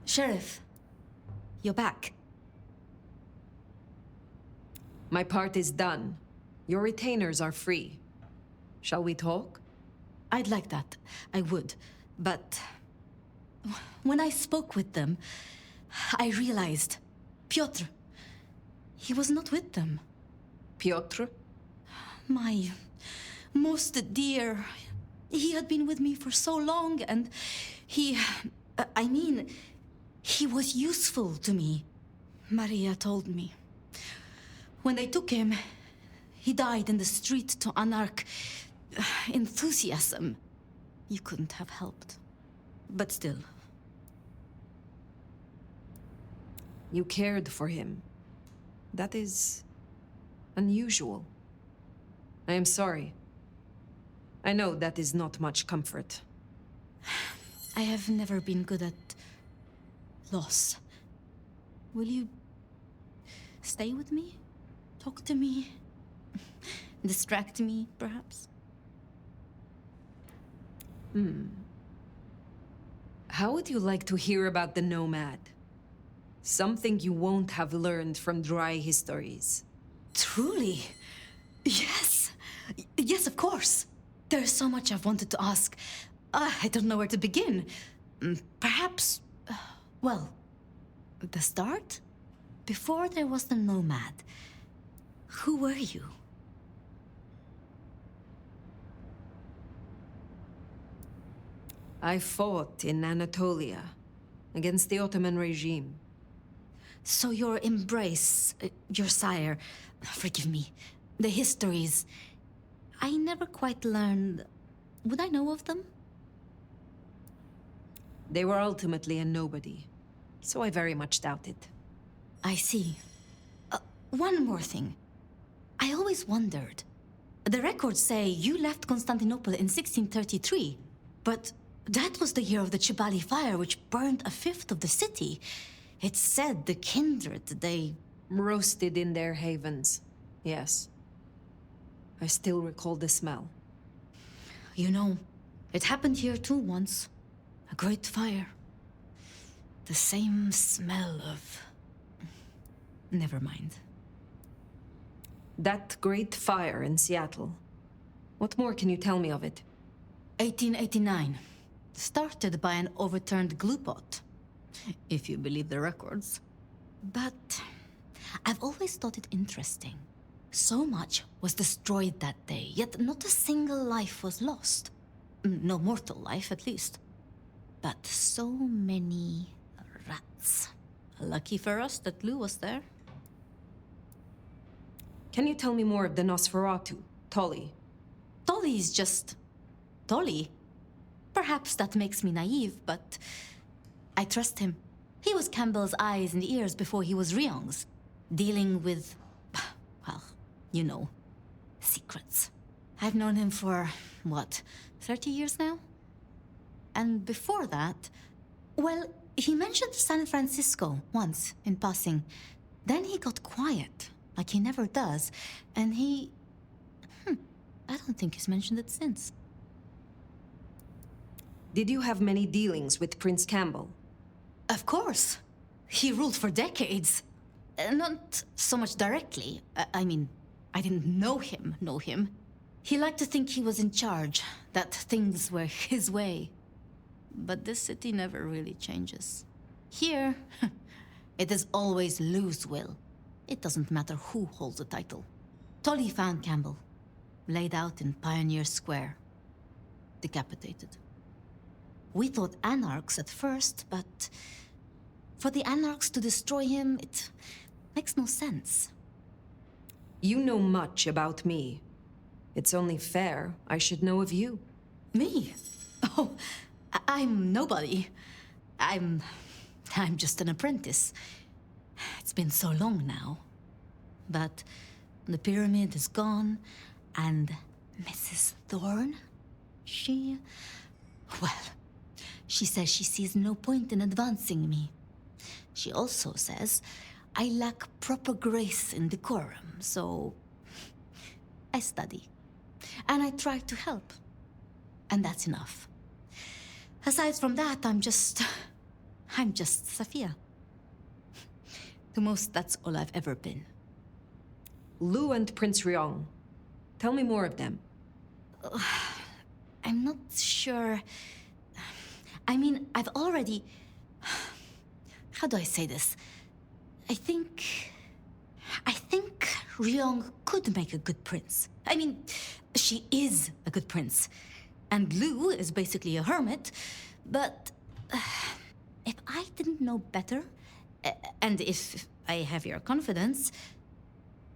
Sheriff, you're back.
My part is done. Your retainers are free. Shall we talk?
I'd like that. I would. But when I spoke with them, I realized Piotr, he was not with them.
Piotr?
My most dear. He had been with me for so long, and he was useful to me. Maria told me. When they took him, he died in the street to Anarch enthusiasm. You couldn't have helped. But still.
You cared for him. That is unusual. I am sorry. I know that is not much comfort.
I have never been good at loss. Will you stay with me? Talk to me? Distract me, perhaps?
How would you like to hear about the Nomad? Something you won't have learned from dry histories.
Truly? Yes. Yes, of course. There's so much I've wanted to ask. I don't know where to begin. Perhaps, well, the start? Before there was the Nomad, who were you?
I fought in Anatolia against the Ottoman regime.
So your embrace, your sire, forgive me, the histories, I never quite learned. Would I know of them?
They were ultimately a nobody, so I very much doubt it.
I see. One more thing. I always wondered. The records say you left Constantinople in 1633, but that was the year of the Chibali fire, which burned a fifth of the city. It's said the kindred, they...
Roasted in their havens, yes. I still recall the smell.
You know, it happened here too once. A great fire. The same smell of... Never mind.
That great fire in Seattle. What more can you tell me of it?
1889. Started by an overturned glue pot. If you believe the records. But I've always thought it interesting. So much was destroyed that day, yet not a single life was lost. No mortal life, at least. But so many rats. Lucky for us that Lou was there.
Can you tell me more of the Nosferatu, Tolly?
Tolly's just... Tolly? Perhaps that makes me naive, but... I trust him. He was Campbell's eyes and ears before he was Ryong's. Dealing with... well, you know, secrets. I've known him for, what, 30 years now? And before that... Well, he mentioned San Francisco once, in passing. Then he got quiet, like he never does, and he... I don't think he's mentioned it since.
Did you have many dealings with Prince Campbell?
Of course. He ruled for decades. Not so much directly. I mean, I didn't know him. He liked to think he was in charge, that things were his way. But this city never really changes. Here, it is always Lou's will. It doesn't matter who holds the title. Tolly found Campbell, laid out in Pioneer Square, decapitated. We thought anarchs at first, but for the anarchs to destroy him, it makes no sense.
You know much about me. It's only fair I should know of you.
Me? Oh, I'm nobody. I'm just an apprentice. It's been so long now. But the pyramid is gone, and Mrs. Thorne, well, she says she sees no point in advancing me. She also says I lack proper grace and decorum, so I study. And I try to help. And that's enough. Aside from that, I'm just Safia. The most, that's all I've ever been.
Lou and Prince Ryong. Tell me more of them.
I'm not sure. I mean, I've already... How do I say this? I think Ryong could make a good prince. I mean, she is a good prince. And Lou is basically a hermit. But if I didn't know better, and if I have your confidence,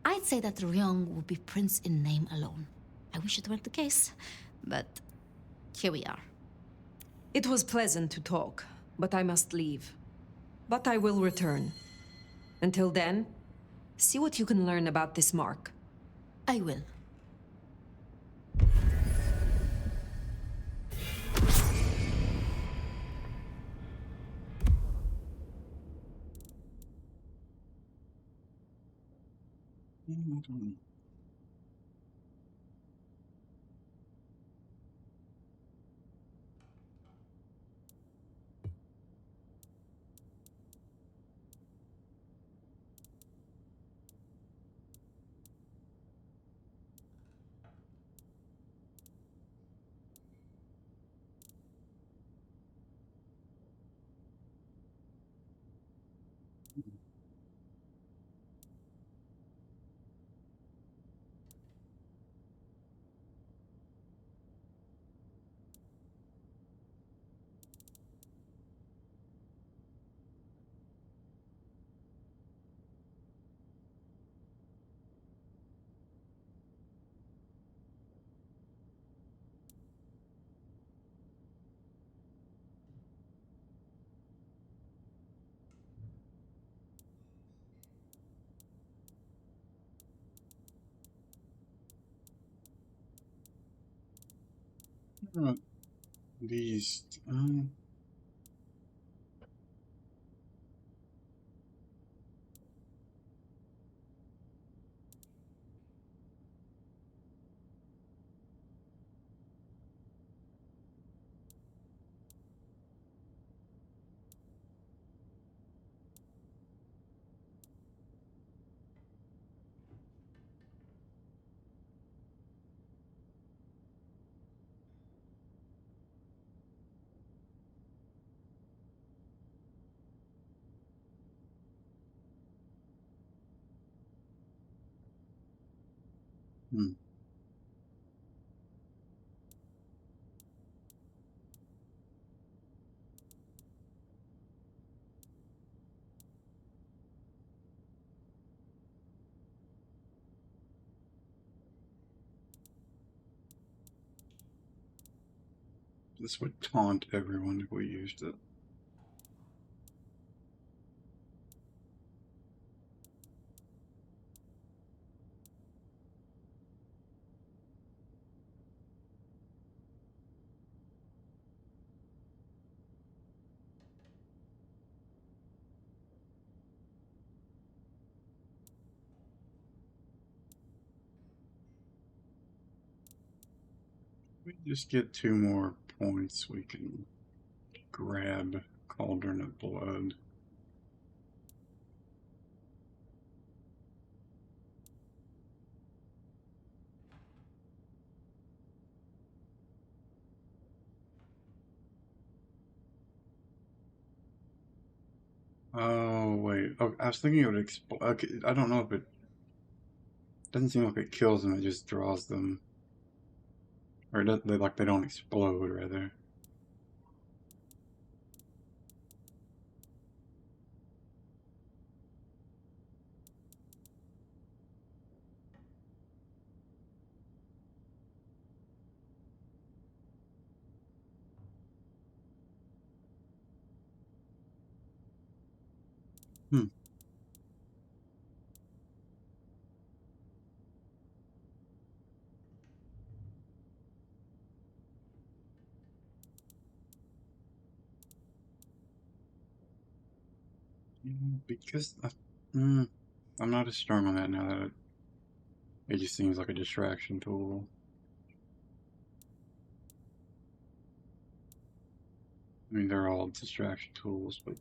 I'd say that Ryong would be prince in name alone. I wish it weren't the case, but here we are.
It was pleasant to talk, but I must leave. But I will return. Until then, see what you can learn about this mark.
I will.
These. Hmm. This would taunt everyone if we used it. We just get 2 more points, we can grab Cauldron of Blood. Oh, wait. Oh, I was thinking it would explode. Okay, I don't know if it doesn't seem like it kills them, it just draws them. Or they don't explode, rather. Hmm. Because I'm not as strong on that now that it just seems like a distraction tool. I mean, they're all distraction tools, but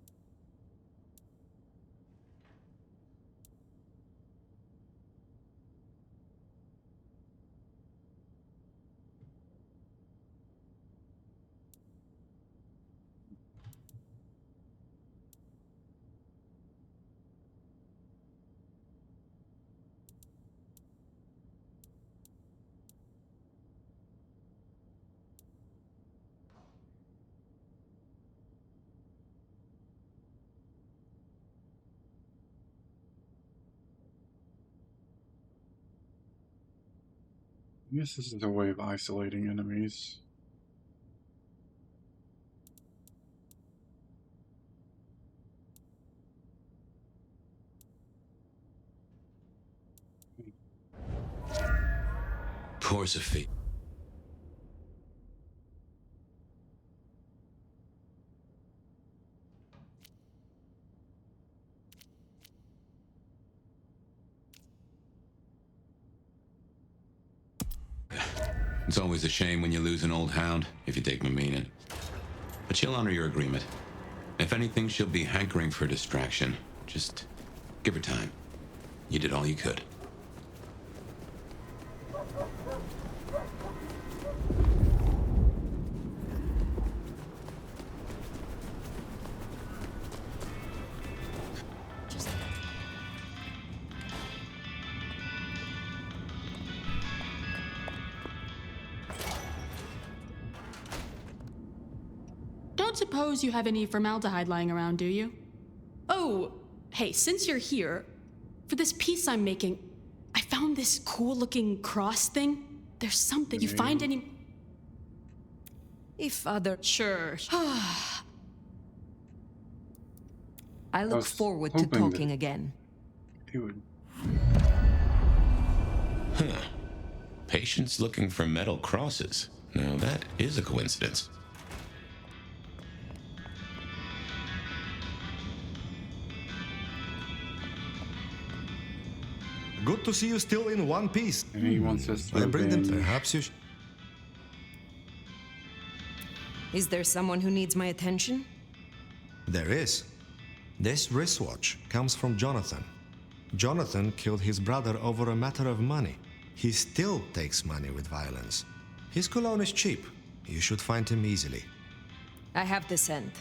I guess this is a way of isolating enemies.
Poor Sophie. It's always a shame when you lose an old hound, if you take my meaning. But she'll honor your agreement. If anything, she'll be hankering for distraction. Just give her time. You did all you could.
Don't suppose you have any formaldehyde lying around, do you? Oh, hey, since you're here, for this piece I'm making, I found this cool-looking cross thing. There's something. You find any...
If other...
Sure.
I look forward to talking again.
He would...
Huh. Patients looking for metal crosses. Now that is a coincidence.
Good to see you still in one piece.
And he wants us to
I bring them.
avenge.
Perhaps you.
Is there someone who needs my attention?
There is. This wristwatch comes from Jonathan. Jonathan killed his brother over a matter of money. He still takes money with violence. His cologne is cheap. You should find him easily.
I have the scent.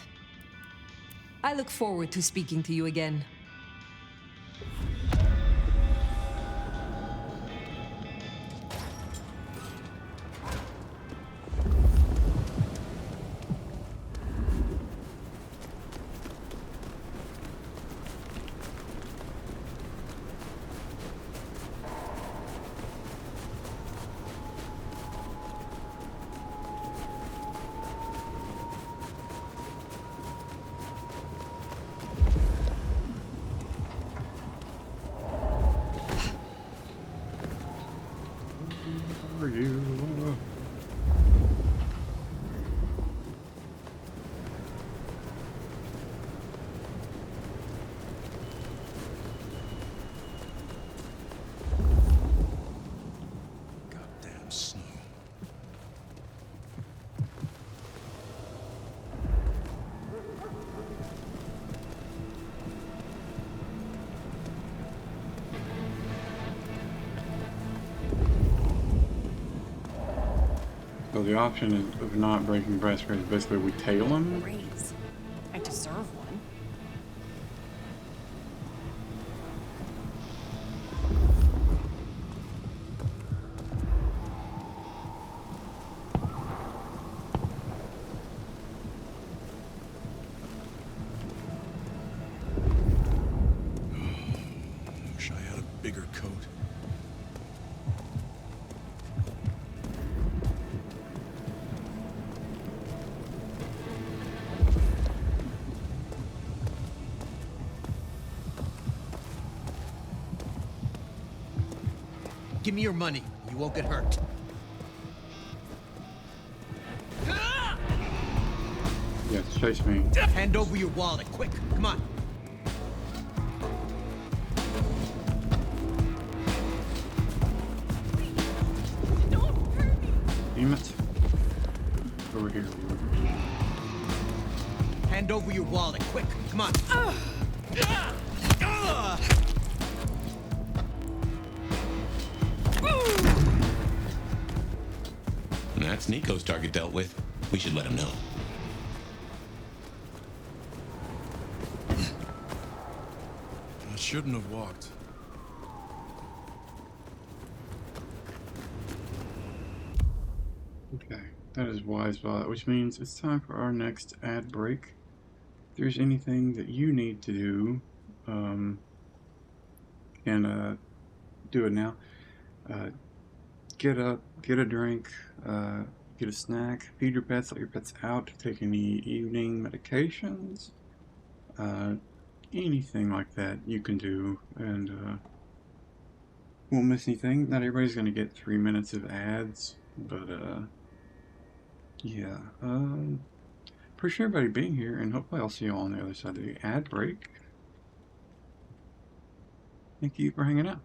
I look forward to speaking to you again.
Where are you?
Goddamn snow.
So the option of not breaking breast is basically we tail him.
Raise. I deserve one.
Wish I had a bigger coat.
Give me your money. You won't get hurt.
Yes, chase me.
Hand over your wallet, quick. Come on.
Damn it. Over here.
Hand over your wallet, quick. Come on.
That's Nico's target dealt with. We should let him know.
I shouldn't have walked.
Okay, that is wise, which means it's time for our next ad break. If there's anything that you need to do, do it now. Get up, get a drink, get a snack, feed your pets, let your pets out, take any evening medications, anything like that you can do, and won't miss anything. Not everybody's going to get 3 minutes of ads, but yeah, appreciate everybody being here, and hopefully I'll see you all on the other side of the ad break. Thank you for hanging out.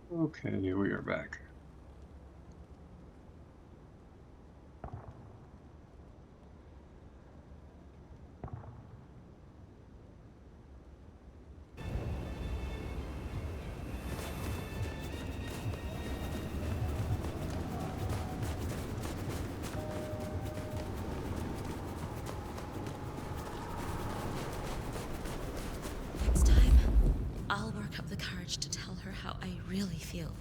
Okay, we are back.
Next time, I'll work up the courage to tell her how I really feel.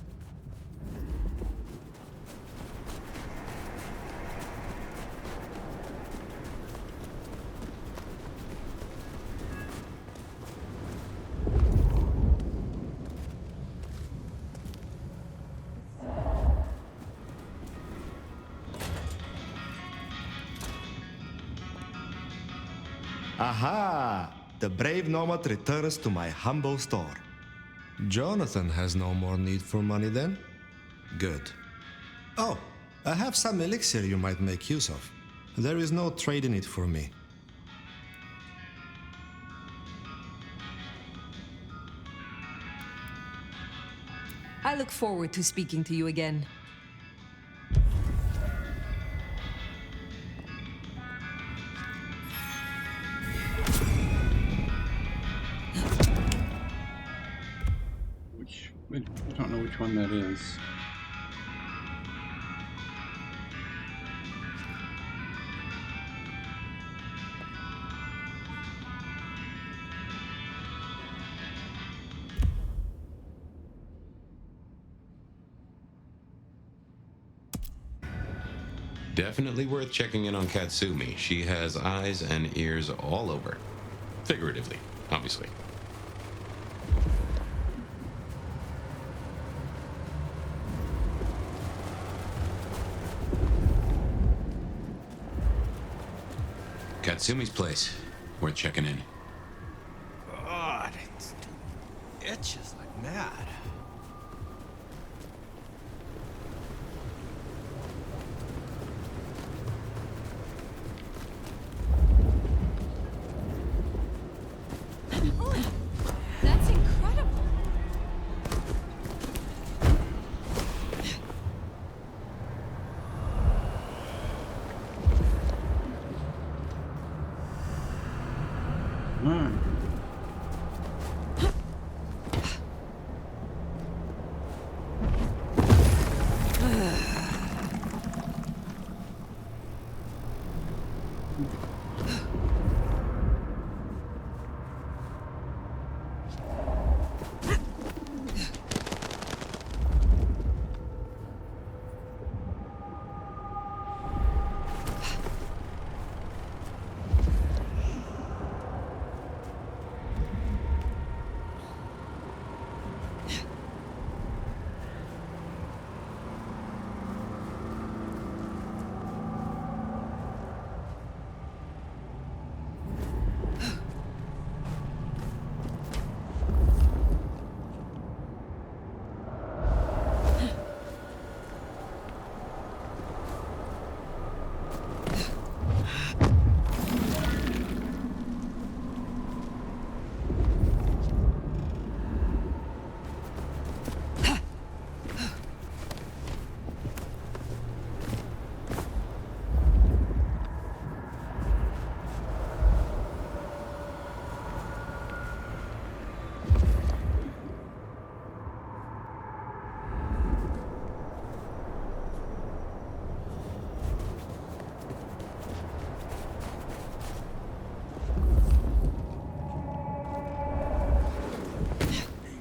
Aha! The brave nomad returns to my humble store. Jonathan has no more need for money then? Good. Oh, I have some elixir you might make use of. There is no trade in it for me.
I look forward to speaking to you again.
I don't know which one that is.
Definitely worth checking in on Katsumi. She has eyes and ears all over. Figuratively, obviously. Katsumi's place. Worth checking in.
God, it itches like mad.
That's incredible.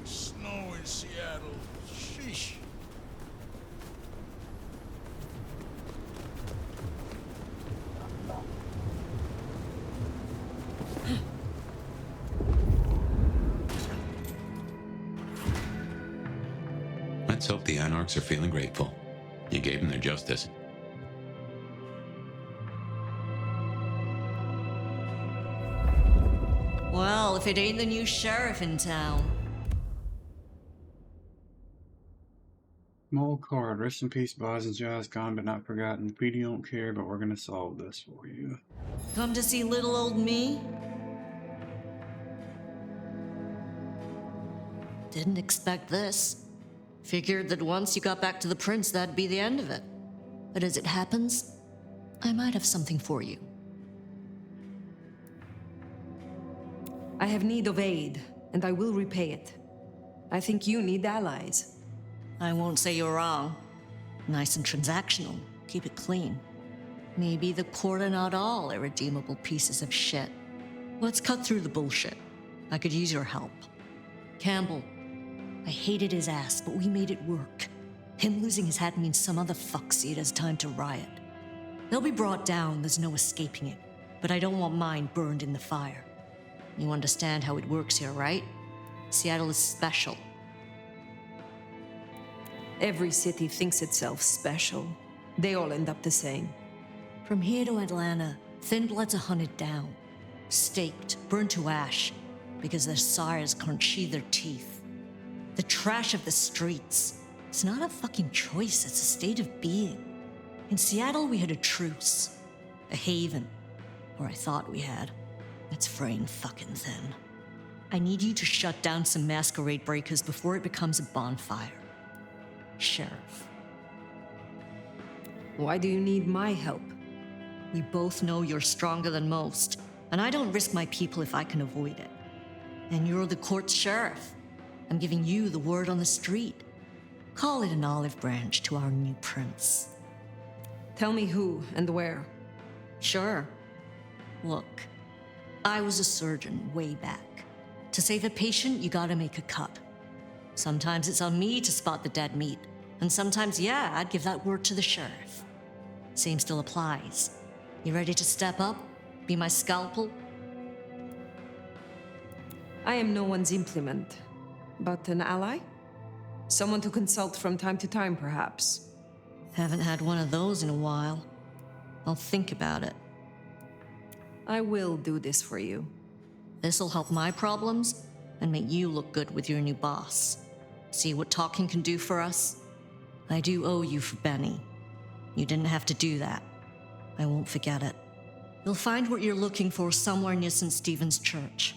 Snow in Seattle. Sheesh.
Let's hope the Anarchs are feeling grateful. You gave them their justice.
Well, if it ain't the new sheriff in town.
Small card. Rest in peace, Boz and Jaws. Gone but not forgotten. PD don't care, but we're gonna solve this for you.
Come to see little old me? Didn't expect this. Figured that once you got back to the prince, that'd be the end of it. But as it happens, I might have something for you.
I have need of aid, and I will repay it. I think you need allies.
I won't say you're wrong. Nice and transactional. Keep it clean. Maybe the court are not all irredeemable pieces of shit. Let's cut through the bullshit. I could use your help. Campbell. I hated his ass, but we made it work. Him losing his hat means some other fuckseed has time to riot. They'll be brought down, there's no escaping it. But I don't want mine burned in the fire. You understand how it works here, right? Seattle is special.
Every city thinks itself special. They all end up the same.
From here to Atlanta, thin bloods are hunted down, staked, burned to ash, because their sires can't sheathe their teeth. The trash of the streets. It's not a fucking choice, it's a state of being. In Seattle, we had a truce. A haven. Or I thought we had. It's fraying fucking thin. I need you to shut down some masquerade breakers before it becomes a bonfire. Sheriff.
Why do you need my help?
We both know you're stronger than most, and I don't risk my people if I can avoid it. And you're the court's sheriff. I'm giving you the word on the street. Call it an olive branch to our new prince.
Tell me who and where.
Sure. Look, I was a surgeon way back. To save a patient, you gotta make a cut. Sometimes it's on me to spot the dead meat, and sometimes, yeah, I'd give that word to the sheriff. Same still applies. You ready to step up? Be my scalpel?
I am no one's implement, but an ally? Someone to consult from time to time, perhaps.
Haven't had one of those in a while. I'll think about it.
I will do this for you.
This'll help my problems and make you look good with your new boss. See what talking can do for us? I do owe you for Benny. You didn't have to do that. I won't forget it. You'll find what you're looking for somewhere near St. Stephen's Church.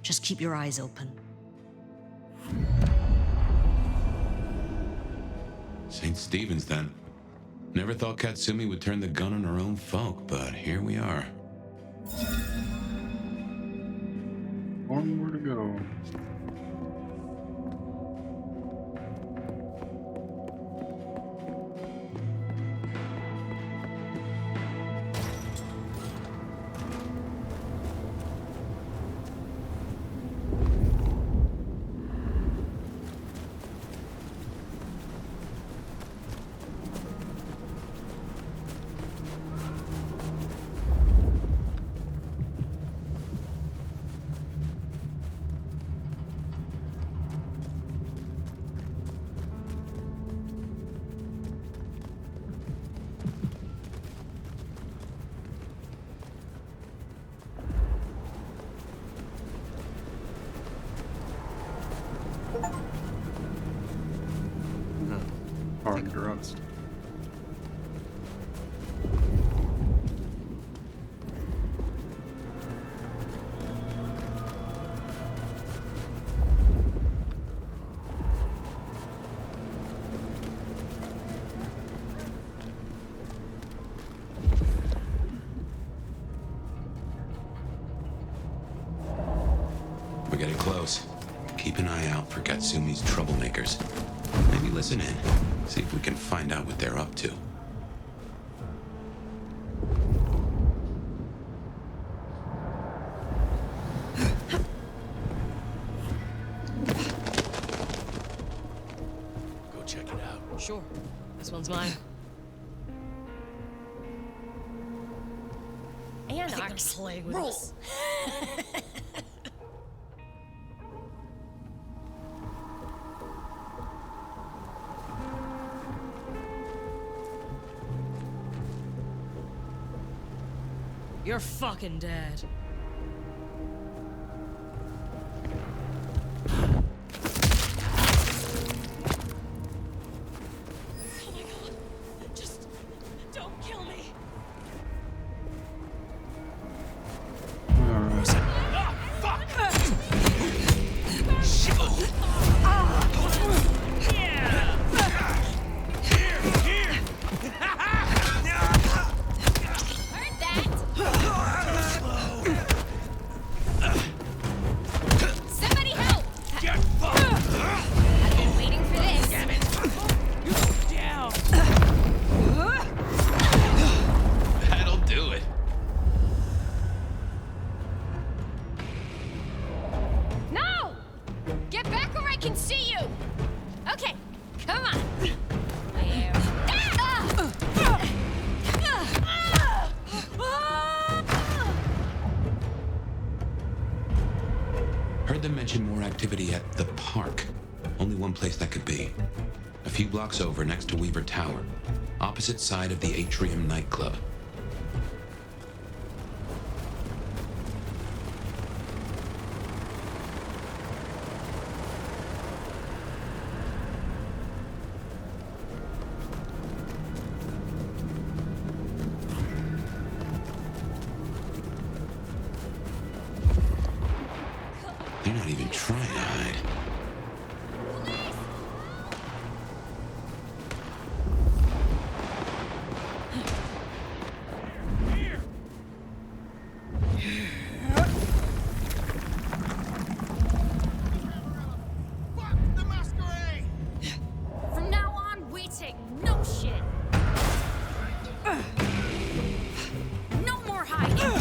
Just keep your eyes open.
St. Stephen's, then. Never thought Katsumi would turn the gun on her own folk, but here we are.
One more to go. Hard drugs.
We're getting close. Keep an eye out for Katsumi's troublemakers. Maybe listen in. See if we can find out what they're up to.
Go check it out.
Sure. This one's mine.
Anarchs, rule!
You're fucking dead.
Oh my god. Just don't kill me.
Alright.
Ah, fuck!
Yeah!
activity at the park. Only one place that could be. A few blocks over, next to Weaver Tower. Opposite side of the Atrium nightclub. They're not even trying to hide.
From now on, we take no shit. No more hiding.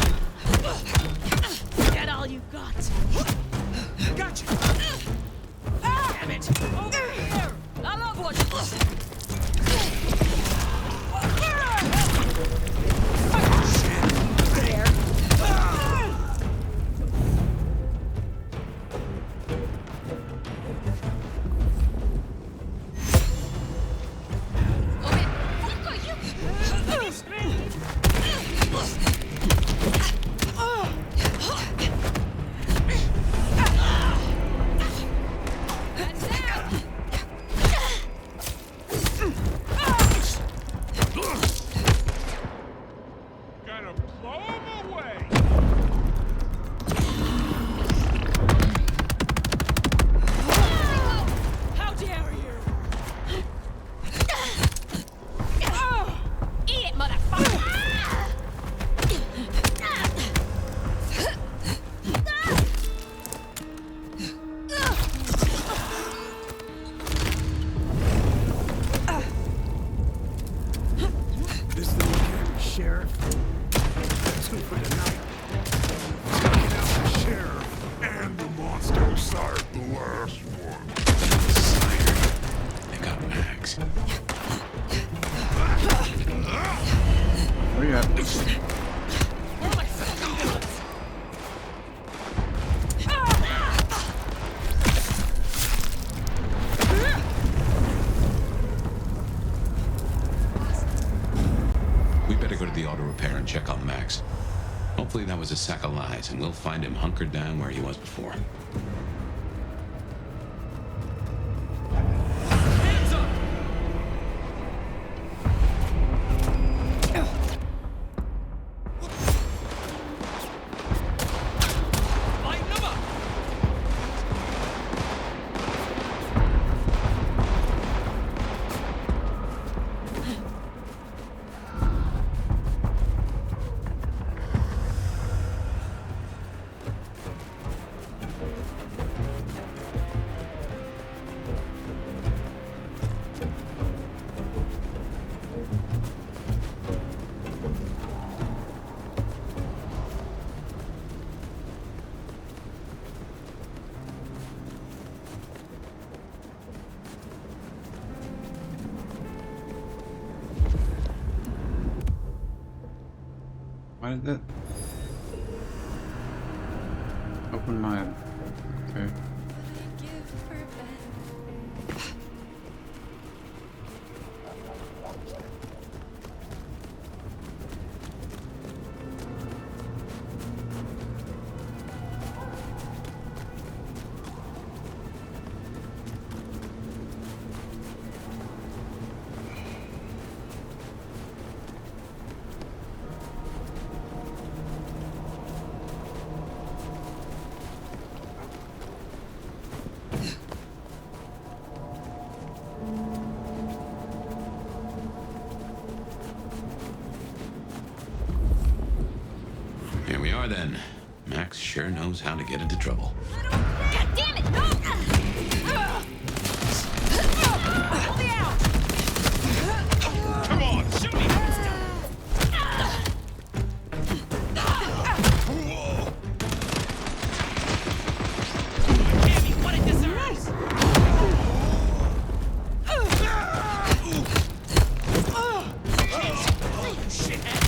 Get all you got.
Gotcha!
Damn it! Over here! I love watching this. There.
Gonna blow him away!
How dare you!
Eat it, motherfucker!
This thing can, Sheriff. Two for the night. Taking out the sheriff and the monster beside the last one.
They got Max.
Where you at?
Where are my fucking guns?
We better go to the auto repair and check on Max. Hopefully that was a sack of lies, and we'll find him hunkered down where he was before.
Hands up! Lighten them up!
Why did that open my... Okay.
Here we are then. Max sure knows how to get into trouble.
God damn it! No! Pull me out!
Come on, shoot me!
Give me what it deserves! Shithead!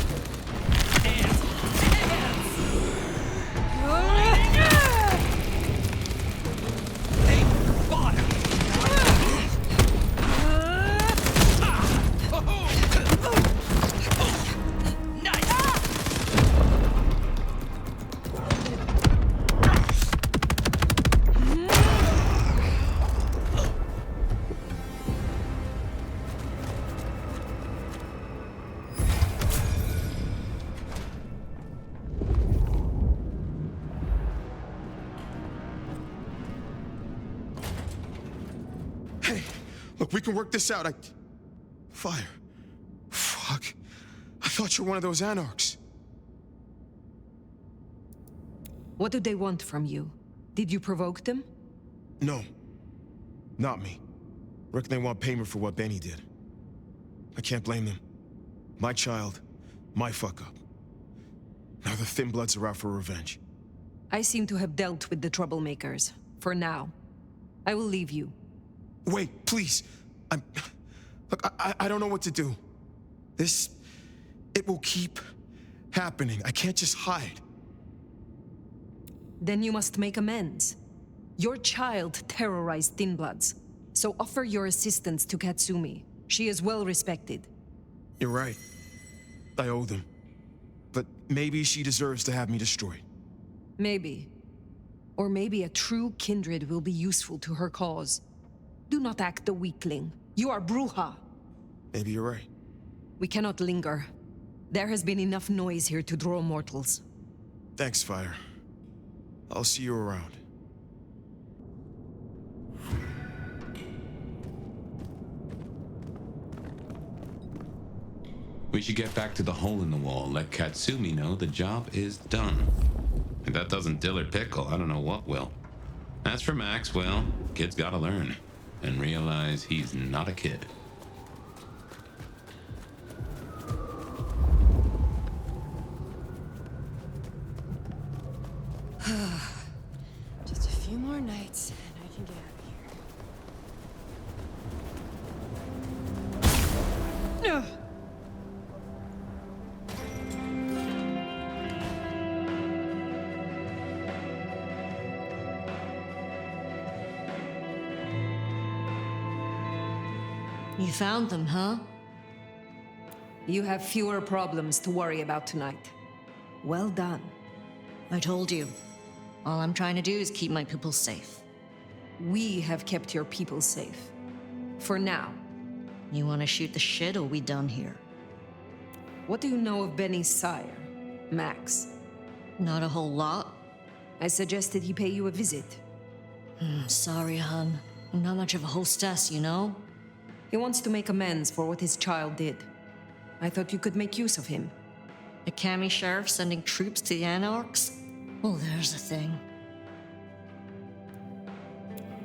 Hey, look, we can work this out. Fire. Fuck. I thought you were one of those anarchs.
What do they want from you? Did you provoke them?
No. Not me. Reckon they want payment for what Benny did. I can't blame them. My child, my fuck-up. Now the Thin Bloods are out for revenge.
I seem to have dealt with the troublemakers. For now. I will leave you.
Wait, please. Look, I don't know what to do. It will keep happening. I can't just hide.
Then you must make amends. Your child terrorized Thin Bloods, so offer your assistance to Katsumi. She is well respected.
You're right. I owe them. But maybe she deserves to have me destroyed.
Maybe. Or maybe a true kindred will be useful to her cause. Do not act the weakling. You are Brujah.
Maybe you're right.
We cannot linger. There has been enough noise here to draw mortals.
Thanks, Fire. I'll see you around.
We should get back to the hole in the wall, let Katsumi know the job is done. If that doesn't dill or pickle, I don't know what will. As for Max, well, kid's gotta learn and realize he's not a kid.
Just a few more nights, and I can get out of here. Ugh.
You found them, huh?
You have fewer problems to worry about tonight. Well done.
I told you. All I'm trying to do is keep my people safe.
We have kept your people safe. For now.
You want to shoot the shit, or we done here?
What do you know of Benny's sire, Max?
Not a whole lot.
I suggested he pay you a visit.
Sorry, hun. I'm not much of a hostess, you know?
He wants to make amends for what his child did. I thought you could make use of him.
A Kami sheriff sending troops to the Anarchs? Well, there's the thing.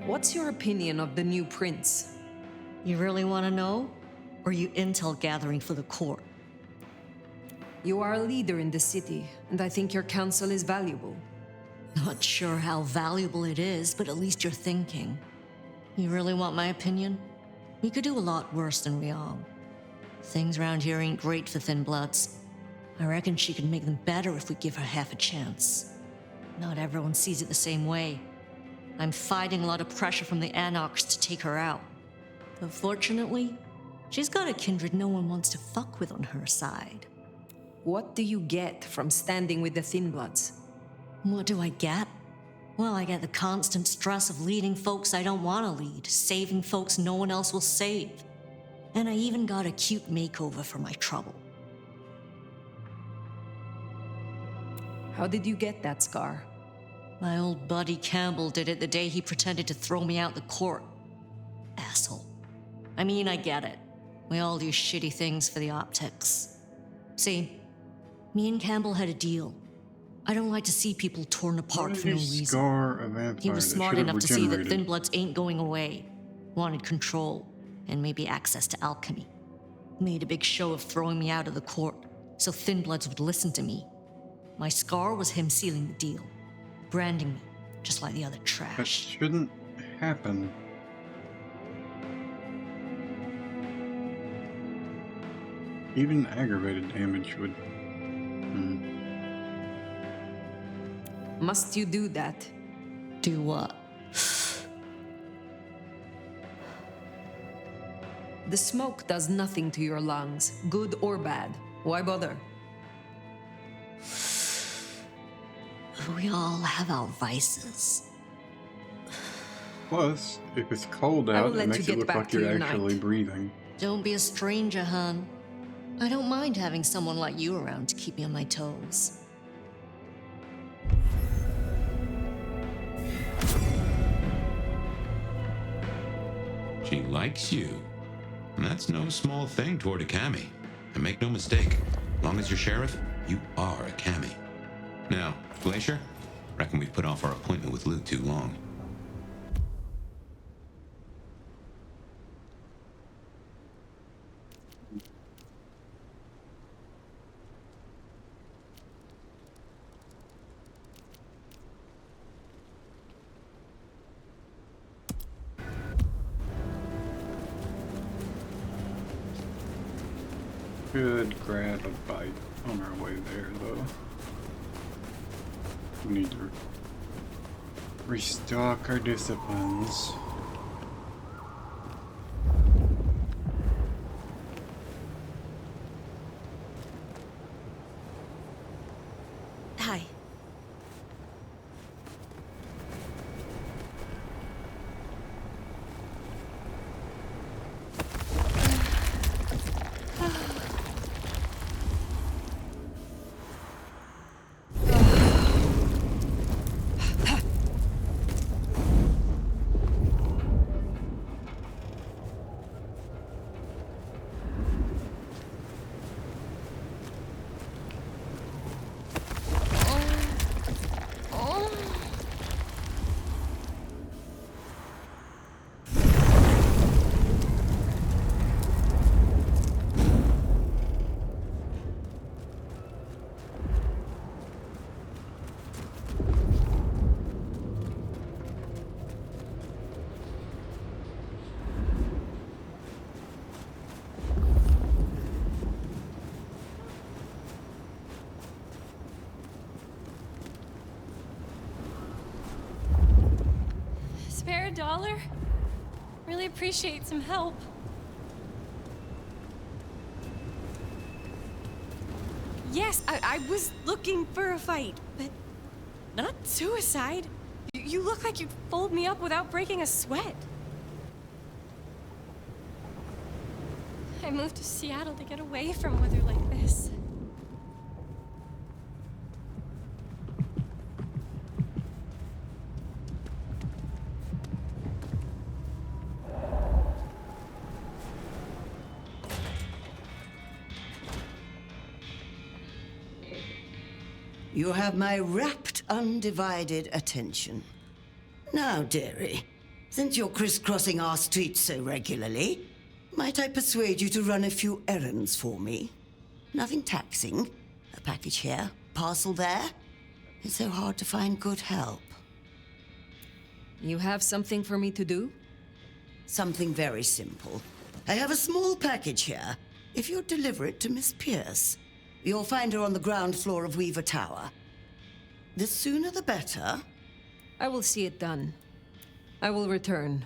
What's your opinion of the new prince?
You really want to know? Or are you intel gathering for the court?
You are a leader in the city, and I think your counsel is valuable.
Not sure how valuable it is, but at least you're thinking. You really want my opinion? We could do a lot worse than Riang. Things around here ain't great for Thin Bloods. I reckon she could make them better if we give her half a chance. Not everyone sees it the same way. I'm fighting a lot of pressure from the Anarchs to take her out. But fortunately, she's got a kindred no one wants to fuck with on her side.
What do you get from standing with the Thin Bloods?
What do I get? Well, I get the constant stress of leading folks I don't want to lead, saving folks no one else will save. And I even got a cute makeover for my trouble.
How did you get that scar?
My old buddy Campbell did it the day he pretended to throw me out the court. Asshole. I mean, I get it. We all do shitty things for the optics. See, me and Campbell had a deal. I don't like to see people torn apart for no reason.
Scar a vampire
He was
that
smart
should have
enough to see that
regenerated.
Thin Bloods ain't going away. Wanted control, and maybe access to alchemy. Made a big show of throwing me out of the court, so Thin Bloods would listen to me. My scar was him sealing the deal. Branding me, just like the other
That
trash.
shouldn't happen. Even aggravated damage would...
Must you do that?
Do what?
The smoke does nothing to your lungs, good or bad. Why bother?
We all have our vices.
Plus, if it's cold
I will
out,
let
it
you
makes
get
it look
back
like
to
you're
your
actually
night.
breathing.
Don't be a stranger, hun. I don't mind having someone like you around to keep me on my toes.
She likes you. And that's no small thing toward a Cammy. And make no mistake, as long as you're sheriff, you are a Cammy. Now, Glacier, reckon we've put off our appointment with Luke too long.
Could grab a bite on our way there, though. We need to restock our disciplines.
Hi.
Spare $1? Really appreciate some help. Yes, I was looking for a fight, but not suicide. You look like you'd fold me up without breaking a sweat. I moved to Seattle to get away from weather like this.
You have my rapt, undivided attention. Now, dearie, since you're crisscrossing our streets so regularly, might I persuade you to run a few errands for me? Nothing taxing. A package here, parcel there. It's so hard to find good help.
You have something for me to do?
Something very simple. I have a small package here. If you'll deliver it to Miss Pierce, you'll find her on the ground floor of Weaver Tower. The sooner the better.
I will see it done. I will return.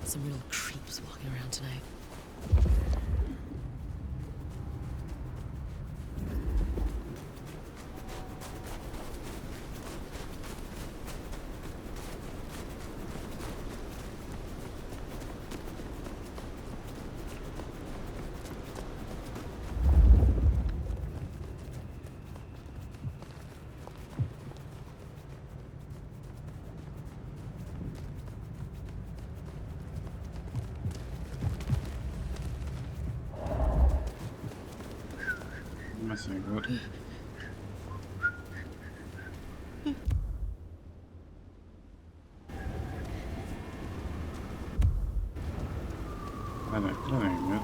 Some real creeps walking around tonight.
Missing good. That ain't good.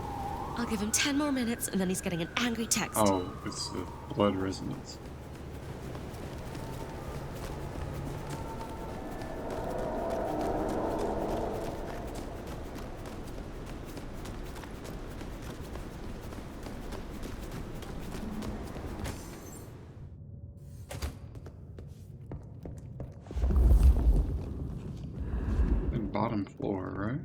I'll give him 10 more minutes, and then he's getting an angry text.
Oh, it's the blood resonance. Bottom floor, right?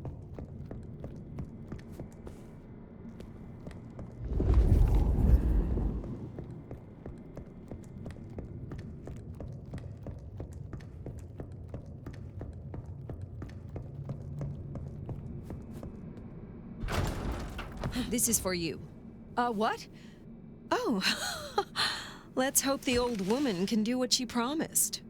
This is for you. What? Oh, let's hope the old woman can do what she promised.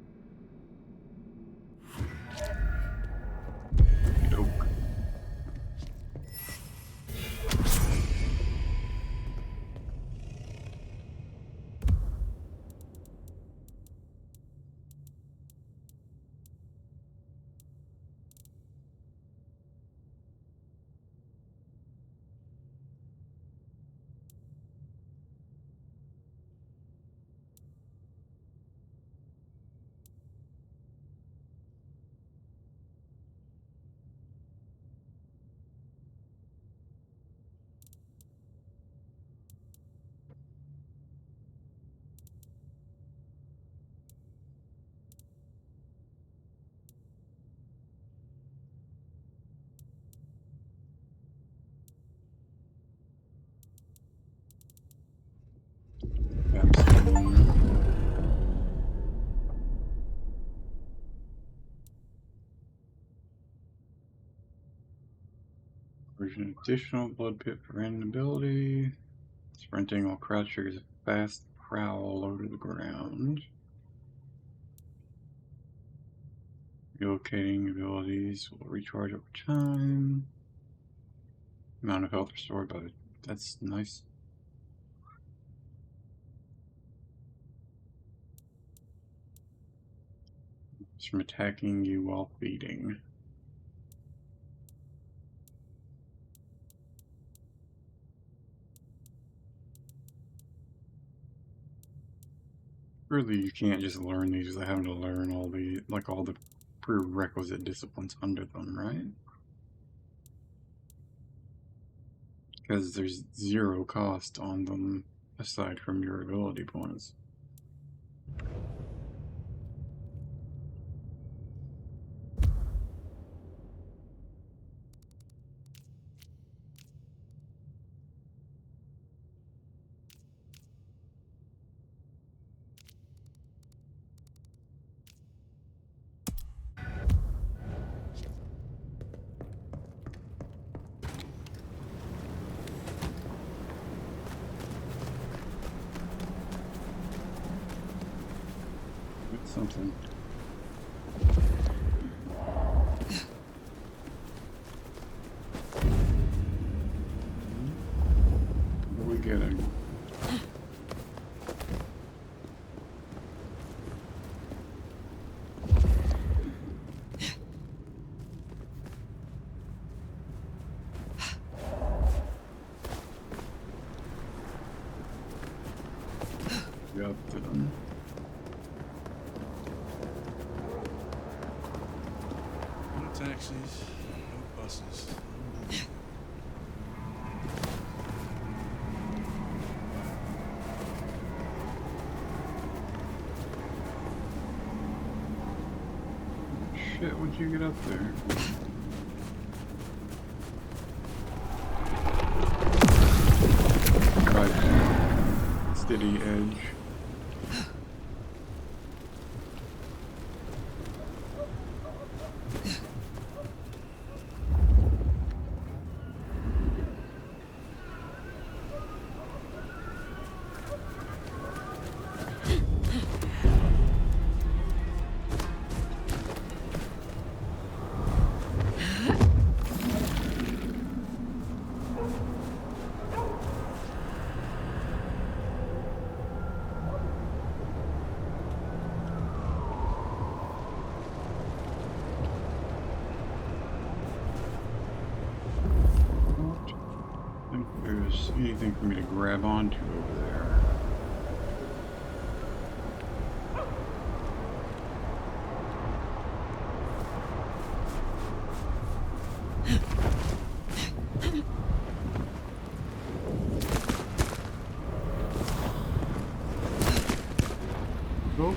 Version additional blood pit for random ability. Sprinting while crouched triggers a fast prowl low to the ground. Relocating abilities will recharge over time. Amount of health restored by that's nice. It's from attacking you while feeding. Really, you can't just learn these without having to learn all the prerequisite disciplines under them, right? Because there's 0 cost on them aside from your ability points. Something. What are we getting? Got them.
Taxis, no buses.
Shit, what'd you get up there? Right. Steady edge. There's anything for me to grab onto over there. Oh.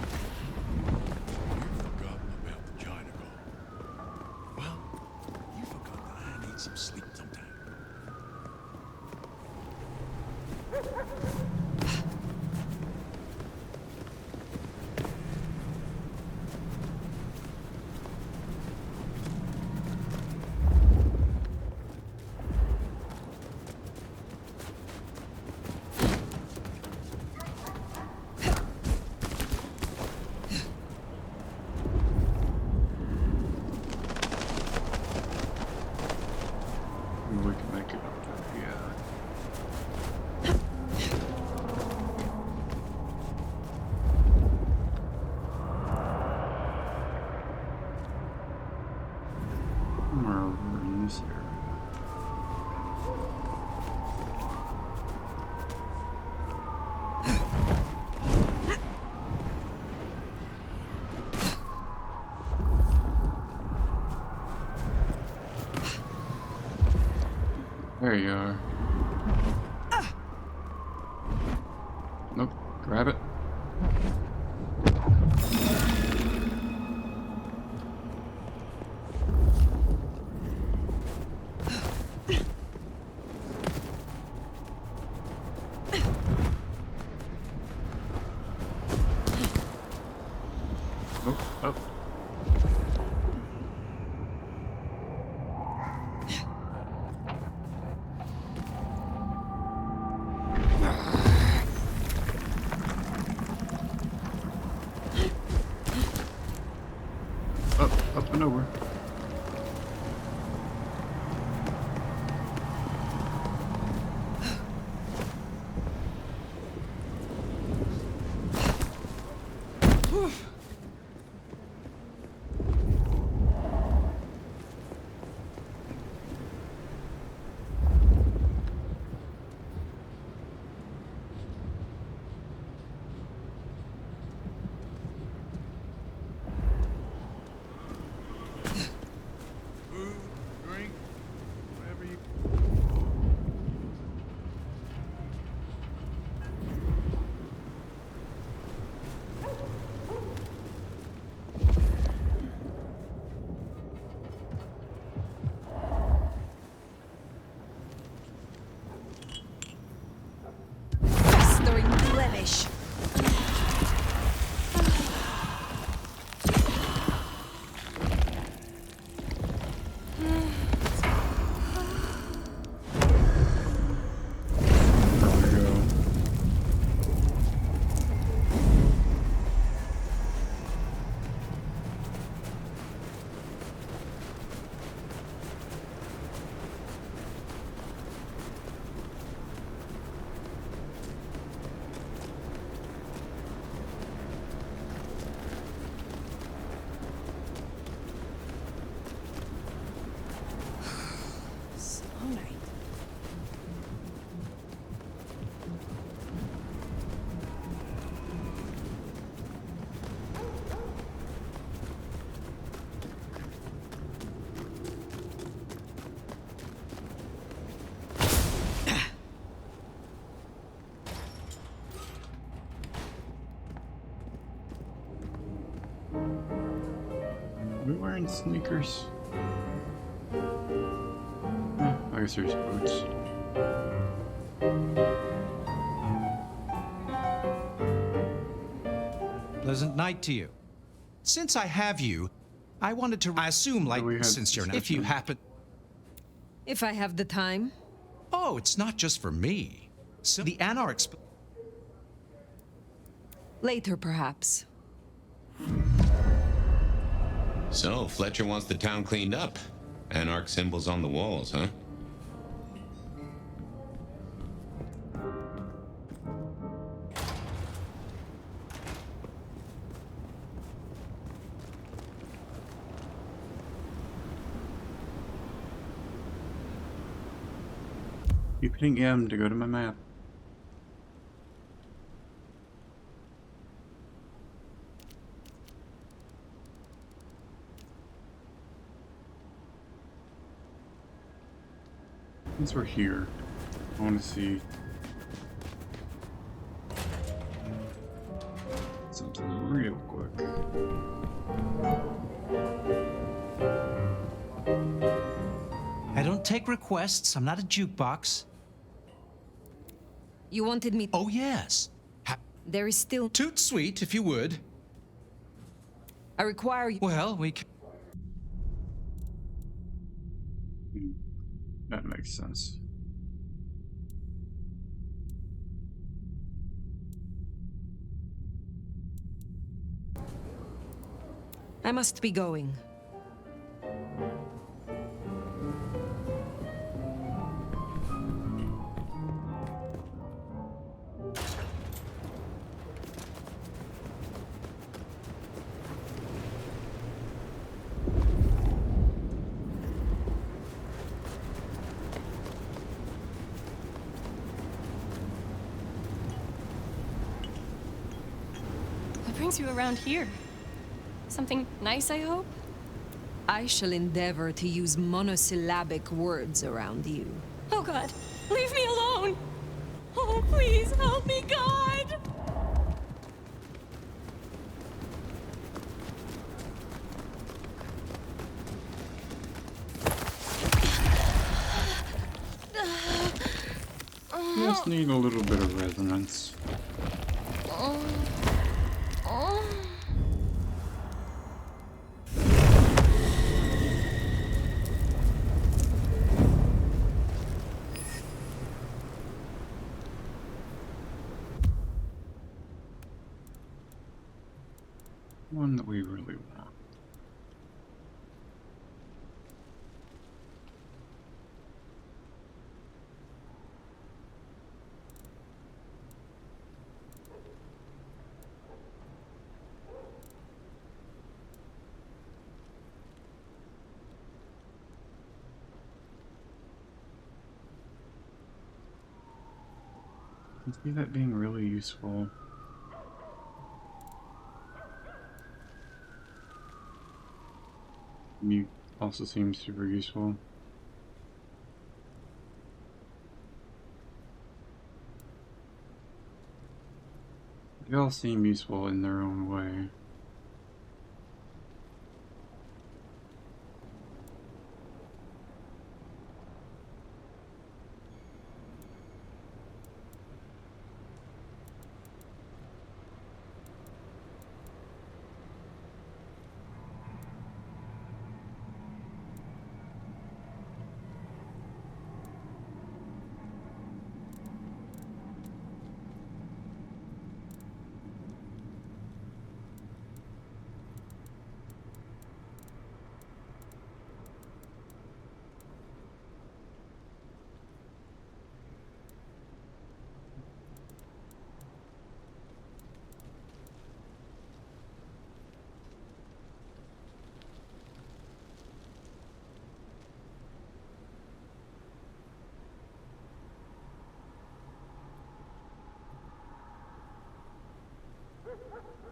Forgotten about the China Gold. Well, you forgot that I need some sleep sometime.
There you are. Nope. Grab it. Oh, oh. Up and over.
Blemish. Are we wearing sneakers? Oh, I guess there's boots.
Pleasant night to you. Since I have you, I wanted to assume, like, since you're if you happen.
If I have the time.
Oh, it's not just for me. So the Anarchs.
Later, perhaps.
So, Fletcher wants the town cleaned up. Anarch symbols on the walls, huh?
Keep hitting M to go to my map. Since we're here, I want to see something real quick.
I don't take requests. I'm not a jukebox.
You wanted me.
Oh, yes.
There is still.
Toot sweet, if you would.
I require you.
Well, we can.
That makes sense.
I must be going.
What brings you around here? Something nice, I hope?
I shall endeavor to use monosyllabic words around you.
Oh God, leave me alone! Oh, please help me, God!
Just need a little bit of resonance. One that we really want. I see that being really useful. Mute also seems super useful. They all seem useful in their own way.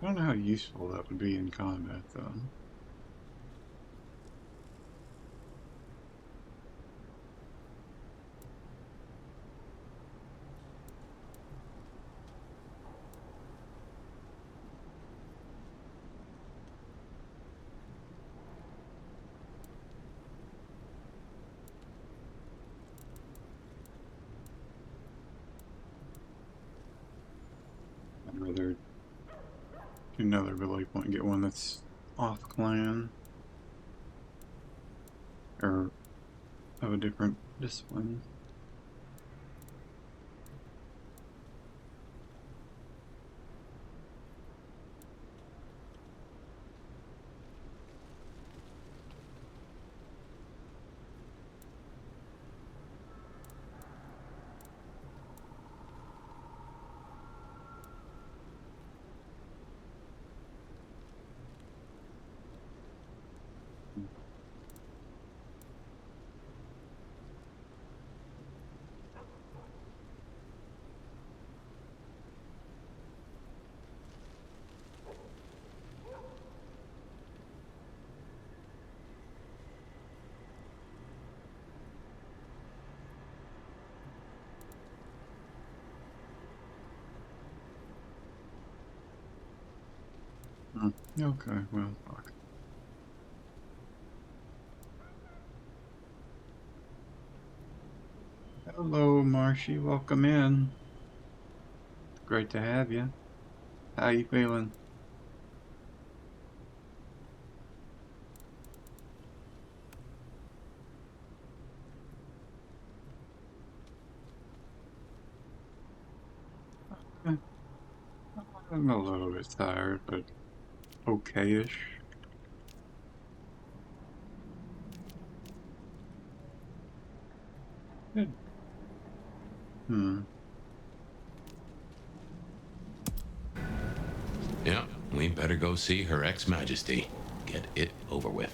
I don't know how useful that would be in combat, though. I'd rather do another ability point and get one that's off clan or of a different discipline. Okay, well, fuck. Hello, Marshy. Welcome in. Great to have you. How you feeling? I'm a little bit tired, but okay-ish. Good.
Yeah, we better go see Her Ex-Majesty. Get it over with.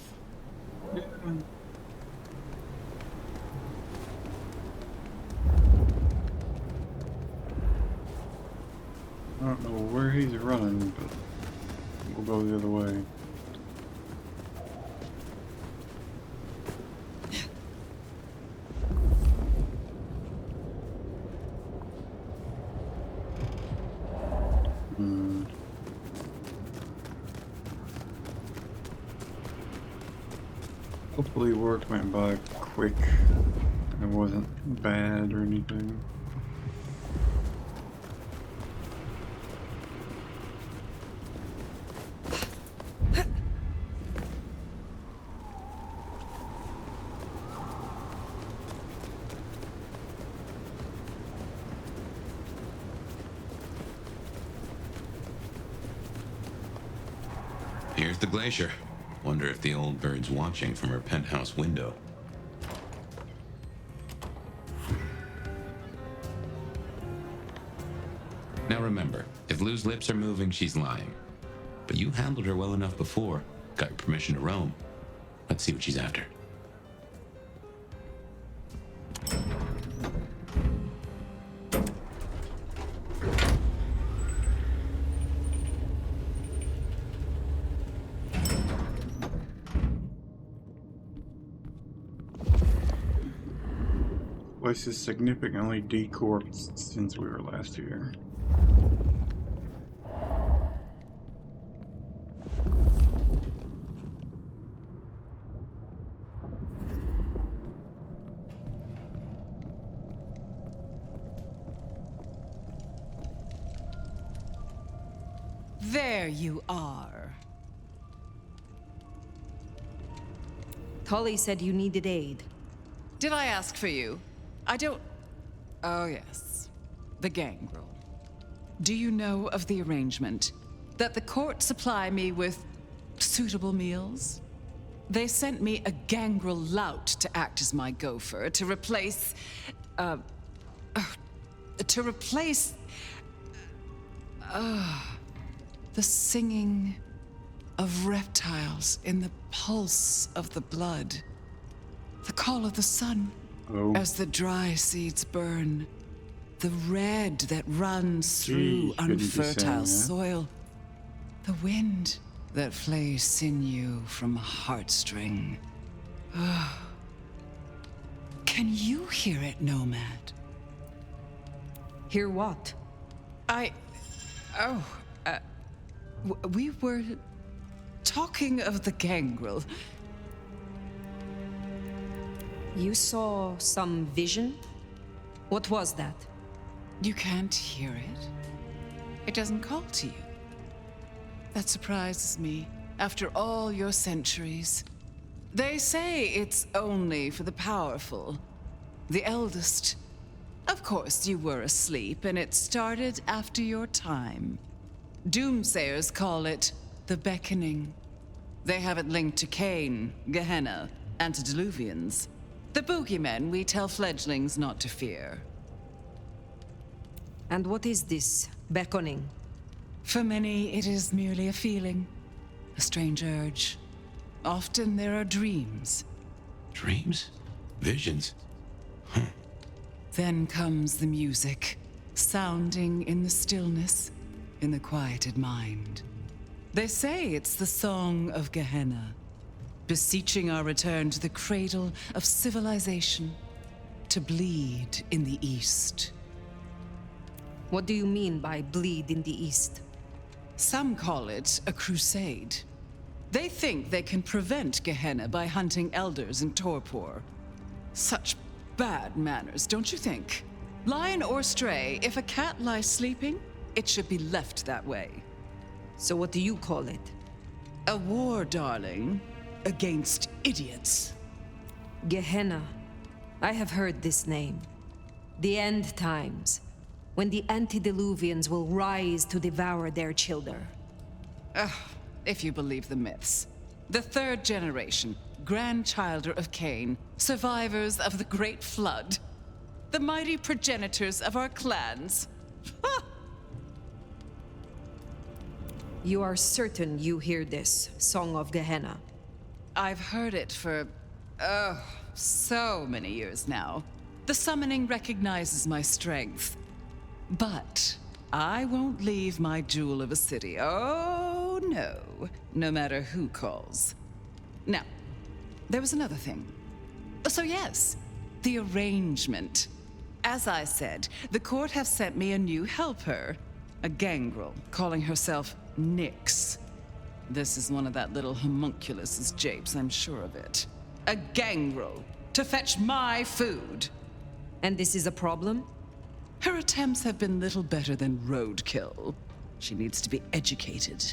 Yeah. I don't know where he's running, but we'll go the other way. Hopefully work went by quick. It wasn't bad or anything.
Here's the glacier. Wonder if the old bird's watching from her penthouse window. Now remember, if Lou's lips are moving, she's lying. But you handled her well enough before. Got your permission to roam. Let's see what she's after.
Place is significantly decorpsed since we were last here.
There you are.
Tully said you needed aid.
Did I ask for you? I don't... Oh, yes. The gangrel. Do you know of the arrangement? That the court supply me with suitable meals? They sent me a gangrel lout to act as my gopher, to replace... the singing of reptiles in the pulse of the blood. The call of the sun. As the dry seeds burn, the red that runs through unfertile soil, the wind that flays sinew from a heartstring. Can you hear it, Nomad?
Hear what?
We were talking of the gangrel.
You saw some vision? What was that?
You can't hear it? It doesn't call to you. That surprises me, after all your centuries. They say it's only for the powerful, the eldest. Of course, you were asleep, and it started after your time. Doomsayers call it the Beckoning. They have it linked to Cain, Gehenna, antediluvians. The boogeymen we tell fledglings not to fear.
And what is this beckoning?
For many, it is merely a feeling, a strange urge. Often there are dreams.
Dreams? Visions?
Then comes the music, sounding in the stillness, in the quieted mind. They say it's the song of Gehenna, beseeching our return to the cradle of civilization, to bleed in the East.
What do you mean by bleed in the East?
Some call it a crusade. They think they can prevent Gehenna by hunting elders in torpor. Such bad manners, don't you think? Lion or stray, if a cat lies sleeping, it should be left that way.
So what do you call it?
A war, darling, against idiots.
Gehenna. I have heard this name. The end times, when the antediluvians will rise to devour their children.
If you believe the myths. The third generation, grandchilder of Cain, survivors of the Great Flood. The mighty progenitors of our clans.
You are certain you hear this, Song of Gehenna?
I've heard it for, so many years now. The summoning recognizes my strength. But I won't leave my jewel of a city. Oh, no. No matter who calls. Now, there was another thing. So yes, the arrangement. As I said, the court have sent me a new helper. A gangrel, calling herself Nyx. This is one of that little homunculus's japes, I'm sure of it. a gangrel, to fetch my food.
And this is a problem?
Her attempts have been little better than roadkill. She needs to be educated.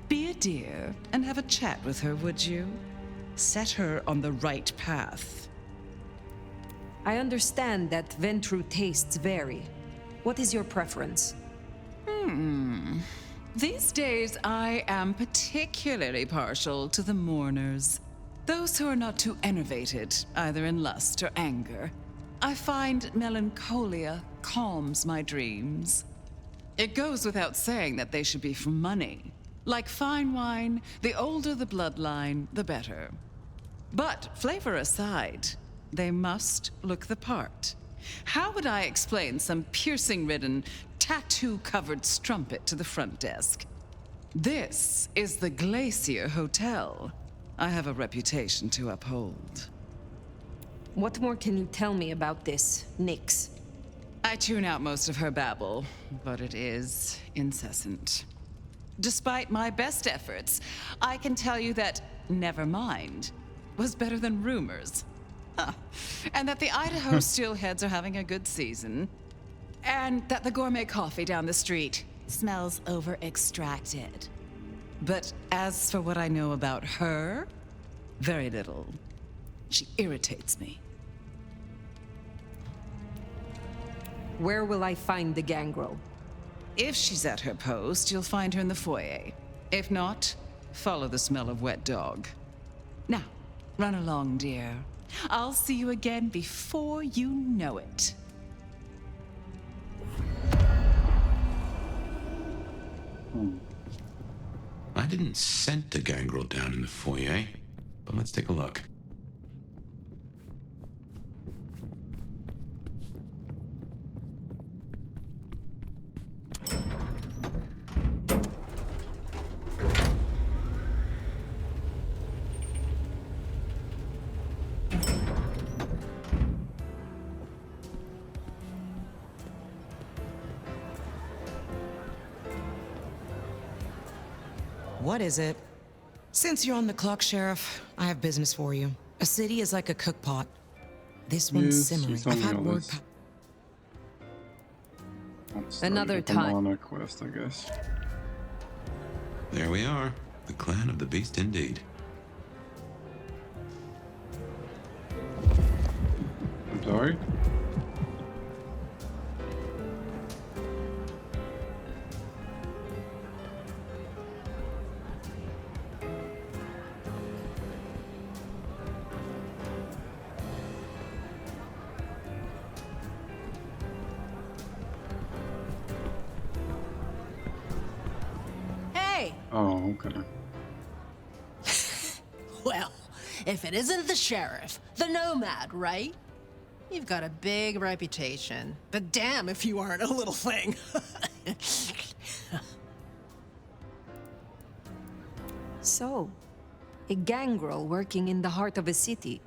Be a dear and have a chat with her, would you? Set her on the right path.
I understand that Ventru tastes vary. What is your preference?
These days, I am particularly partial to the mourners. Those who are not too enervated, either in lust or anger. I find melancholia calms my dreams. It goes without saying that they should be for money. Like fine wine, the older the bloodline, the better. But flavor aside, they must look the part. How would I explain some piercing-ridden, tattoo-covered strumpet to the front desk? This is the Glacier Hotel. I have a reputation to uphold.
What more can you tell me about this, Nyx?
I tune out most of her babble, but it is incessant. Despite my best efforts, I can tell you that Nevermind was better than rumors. Huh. And that the Idaho steelheads are having a good season. And that the gourmet coffee down the street smells over-extracted. But as for what I know about her, very little. She irritates me.
Where will I find the gangrel?
If she's at her post, you'll find her in the foyer. If not, follow the smell of wet dog. Now, run along, dear. I'll see you again before you know it.
I didn't scent the gangrel down in the foyer, but let's take a look.
What is it? Since you're on the clock, Sheriff, I have business for you. A city is like a cook pot. This one's simmering. I've had word.
Another time.
On a quest, I guess.
There we are. The clan of the beast indeed.
I'm sorry? Oh, okay.
Well, if it isn't the sheriff, the nomad, right? You've got a big reputation, but damn if you aren't a little thing.
So, a gangrel working in the heart of a city.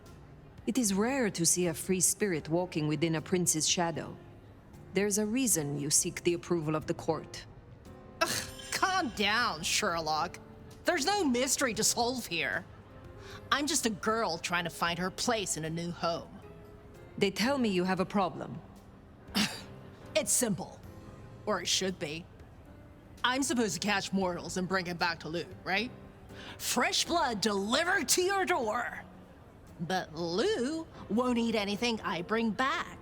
It is rare to see a free spirit walking within a prince's shadow. There's a reason you seek the approval of the court.
Calm down, Sherlock. There's no mystery to solve here. I'm just a girl trying to find her place in a new home.
They tell me you have a problem.
It's simple. Or it should be. I'm supposed to catch mortals and bring them back to loot, right? Fresh blood delivered to your door. But Lou won't eat anything I bring back.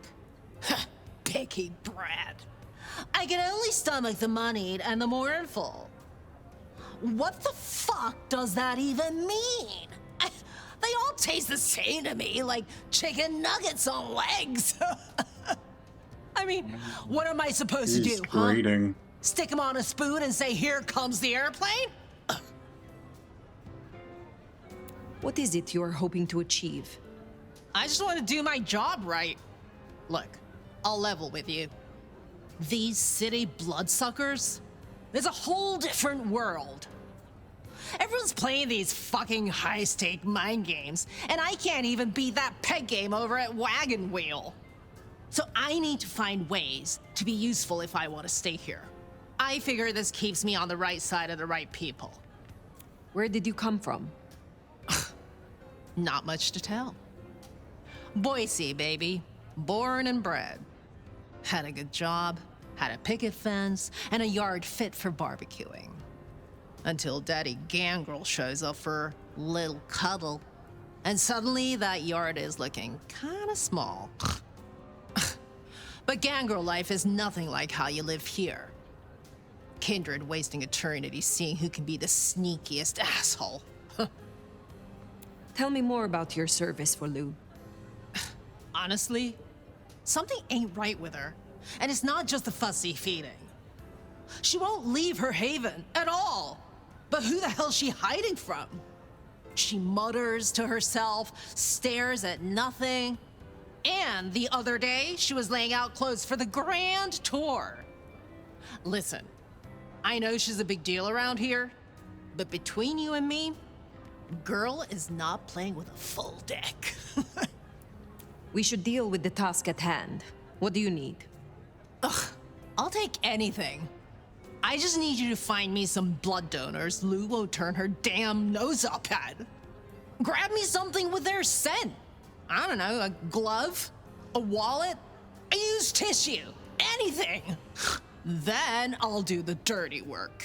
Picky brat. I can only stomach the moneyed and the mournful. What the fuck does that even mean? They all taste the same to me, like chicken nuggets on legs. I mean, what am I supposed to do,
grating.
huh? Stick them on a spoon and say, here comes the airplane?
What is it you're hoping to achieve?
I just want to do my job right. Look, I'll level with you. These city bloodsuckers, there's a whole different world. Everyone's playing these fucking high-stake mind games, and I can't even beat that peg game over at Wagon Wheel. So I need to find ways to be useful if I want to stay here. I figure this keeps me on the right side of the right people.
Where did you come from?
Not much to tell. Boise, baby. Born and bred. Had a good job, had a picket fence, and a yard fit for barbecuing. Until Daddy Gangrel shows up for a little cuddle. And suddenly that yard is looking kinda small. But Gangrel life is nothing like how you live here. Kindred wasting eternity seeing who can be the sneakiest asshole.
Tell me more about your service for Lou.
Honestly, something ain't right with her. And it's not just the fussy feeding. She won't leave her haven at all. But who the hell's she hiding from? She mutters to herself, stares at nothing. And the other day, she was laying out clothes for the grand tour. Listen, I know she's a big deal around here, but between you and me, girl is not playing with a full deck.
We should deal with the task at hand. What do you need?
Ugh, I'll take anything. I just need you to find me some blood donors Lou won't turn her damn nose up at. Grab me something with their scent. I don't know, a glove, a wallet, a used tissue, anything. Then I'll do the dirty work.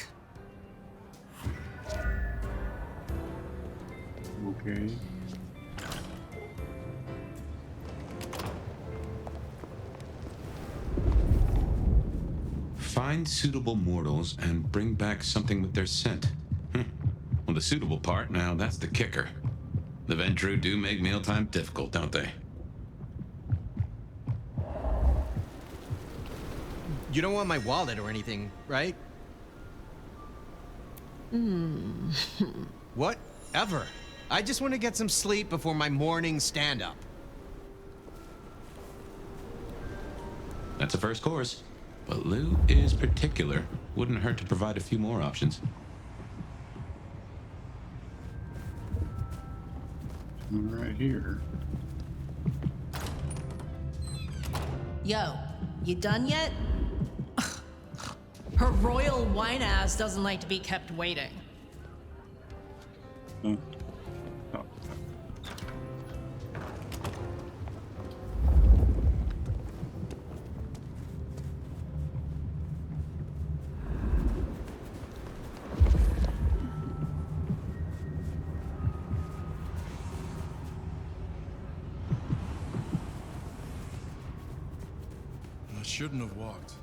Okay.
Find suitable mortals and bring back something with their scent. Well, the suitable part, now that's the kicker. The Ventru do make mealtime difficult, don't they?
You don't want my wallet or anything, right? Whatever. I just want to get some sleep before my morning stand-up.
That's a first course. But Lou is particular. Wouldn't hurt to provide a few more options.
Right here.
Yo, you done yet? Her royal wine ass doesn't like to be kept waiting.
Oh.
I shouldn't have walked.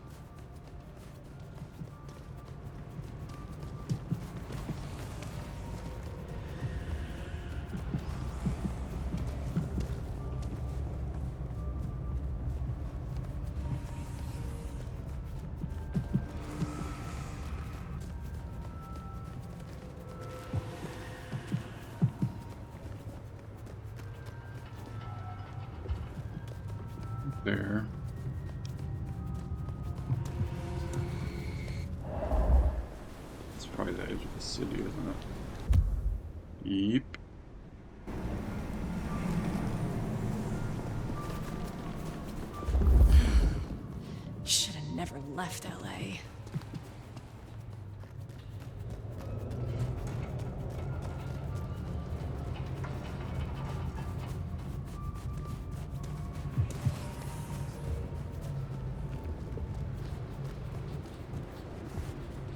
There. It's probably the edge of the city, isn't it? Yep.
Should have never left LA.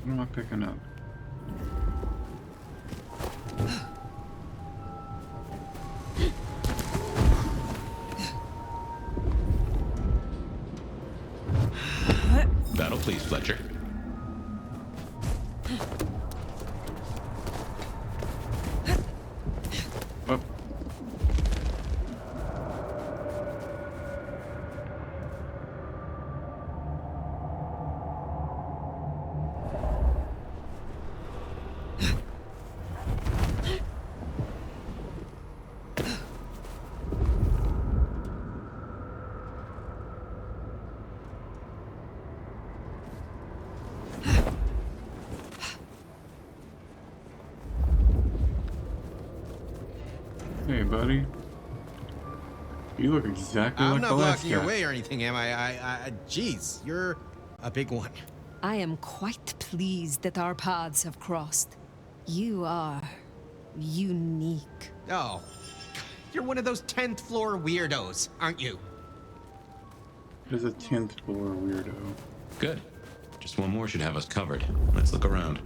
What am I picking up?
That'll please Fletcher.
Oh. Hey, buddy. You look exactly
I'm
like
not
the last
blocking your
guy.
way or anything, am I? Jeez, you're a big one.
I am quite pleased that our paths have crossed. You are unique.
Oh,
You're one of those 10th floor weirdos, aren't you?
There's a 10th floor weirdo.
Good. Just one more should have us covered. Let's look around.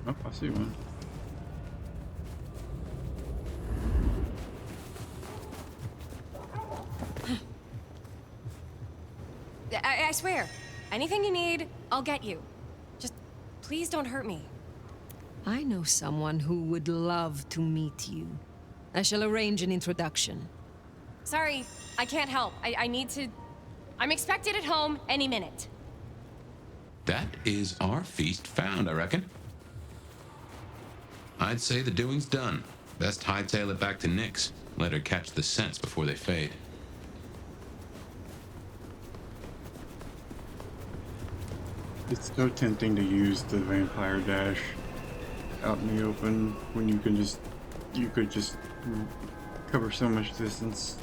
Oh, I see one.
I swear, anything you need, I'll get you. Just please don't hurt me.
I know someone who would love to meet you. I shall arrange an introduction.
Sorry, I can't help. I need to... I'm expected at home any minute.
That is our feast found, I reckon. I'd say the doing's done. Best hightail it back to Nyx. Let her catch the scents before they fade.
It's so tempting to use the vampire dash out in the open when you could just cover so much distance.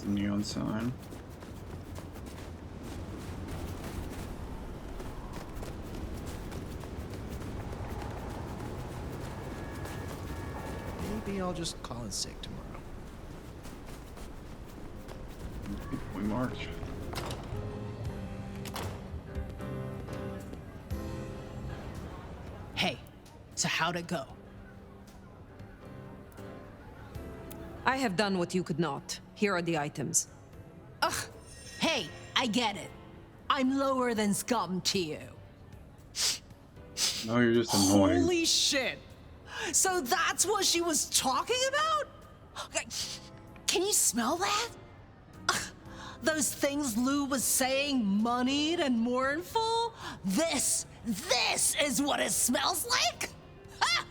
Neon sign.
Maybe I'll just call in sick tomorrow.
We march.
Hey, so how'd it go?
I have done what you could not. Here are the items.
Ugh, hey, I get it. I'm lower than scum to you.
No, you're just annoying.
Holy shit! So that's what she was talking about? Can you smell that? Ugh, those things Lou was saying, moneyed and mournful? This is what it smells like? Ha!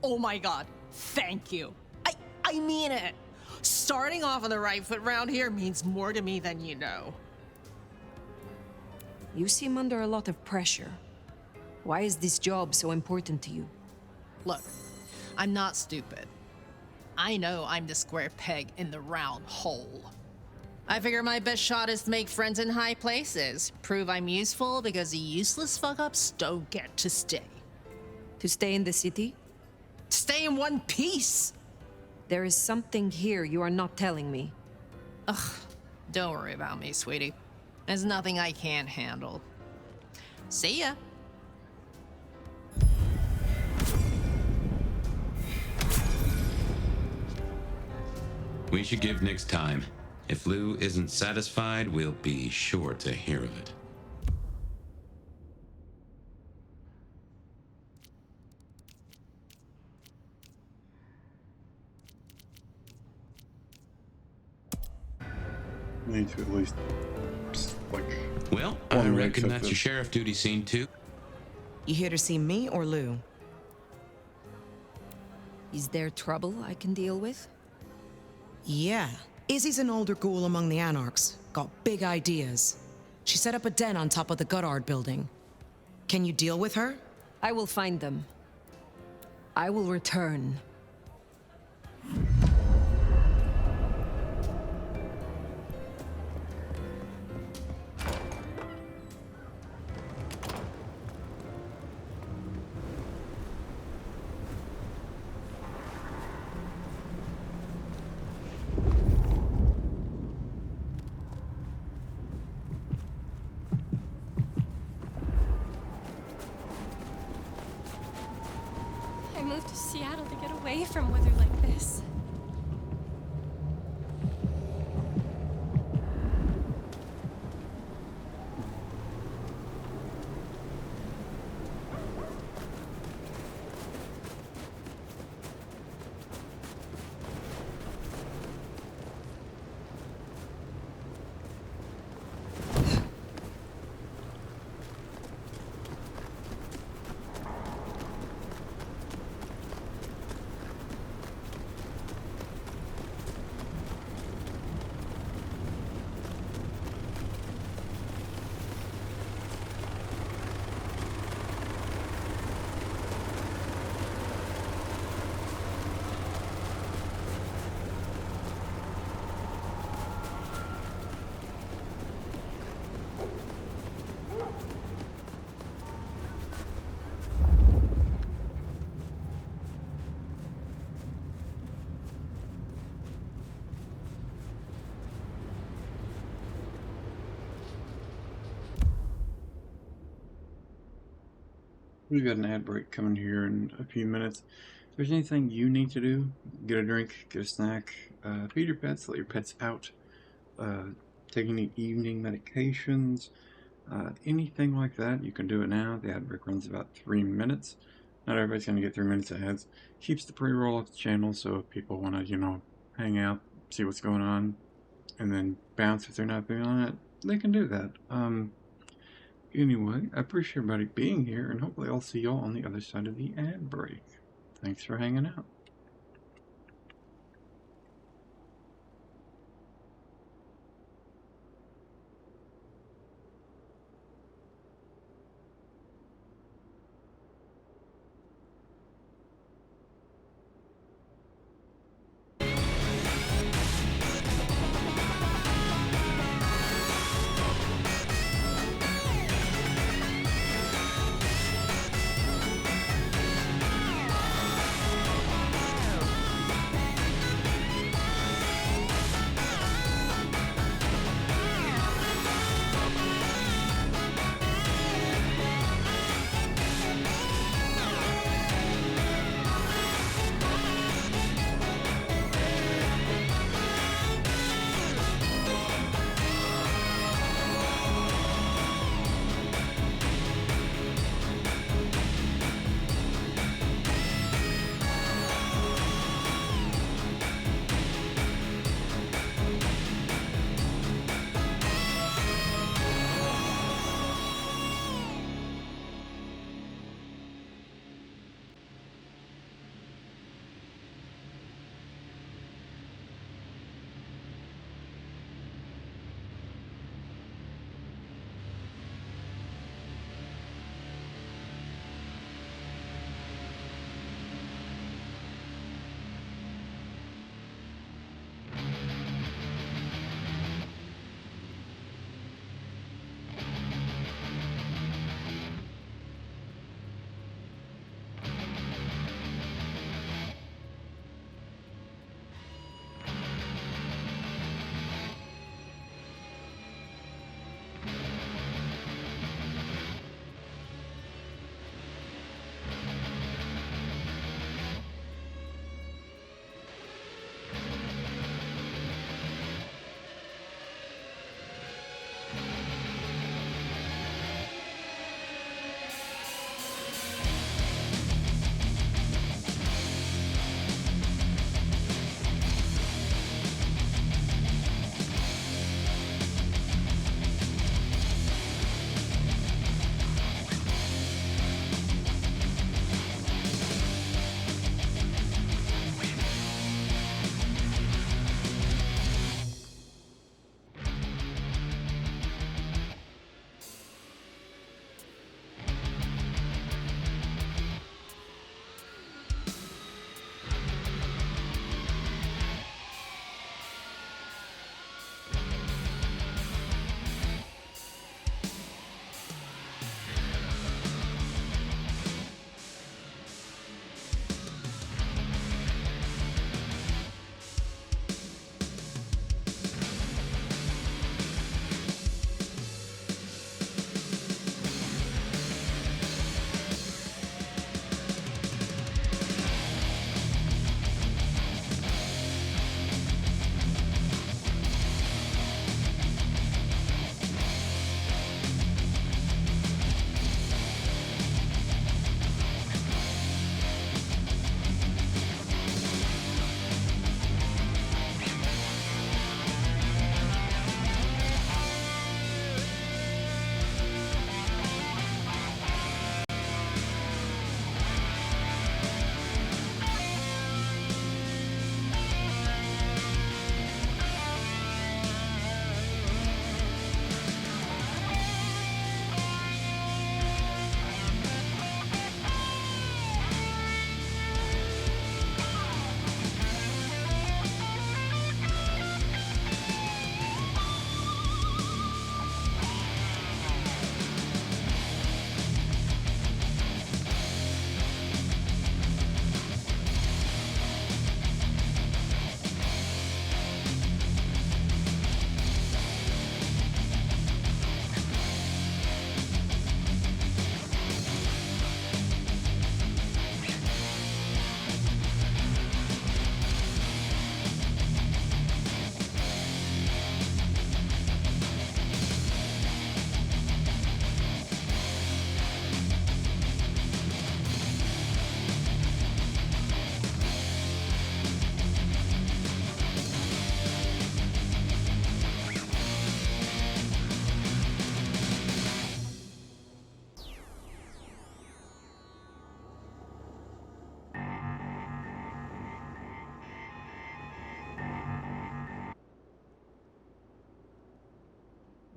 Oh my god, thank you. I mean it. Starting off on the right foot round here means more to me than you know.
You seem under a lot of pressure. Why is this job so important to you?
Look, I'm not stupid. I know I'm the square peg in the round hole. I figure my best shot is to make friends in high places. Prove I'm useful because the useless fuck-ups don't get to stay.
To stay in the city?
Stay in one piece!
There is something here you are not telling me.
Ugh, don't worry about me, sweetie. There's nothing I can't handle. See ya.
We should give Nyx time. If Lou isn't satisfied, we'll be sure to hear of it.
Need to at least, like...
Well, I reckon that's your sheriff duty scene too.
You here to see me or Lou?
Is there trouble I can deal with?
Yeah. Izzy's an older ghoul among the Anarchs. Got big ideas. She set up a den on top of the Goddard building. Can you deal with her?
I will find them. I will return.
I moved to Seattle to get away from weather like this.
We've got an ad break coming here in a few minutes. If there's anything you need to do, get a drink, get a snack, feed your pets, let your pets out, take any evening medications, anything like that, you can do it now. The ad break runs about 3 minutes. Not everybody's going to get 3 minutes of ads. Keeps the pre-roll off the channel, so if people want to, you know, hang out, see what's going on, and then bounce if they're not feeling it, they can do that. Anyway, I appreciate everybody being here, and hopefully I'll see y'all on the other side of the ad break. Thanks for hanging out.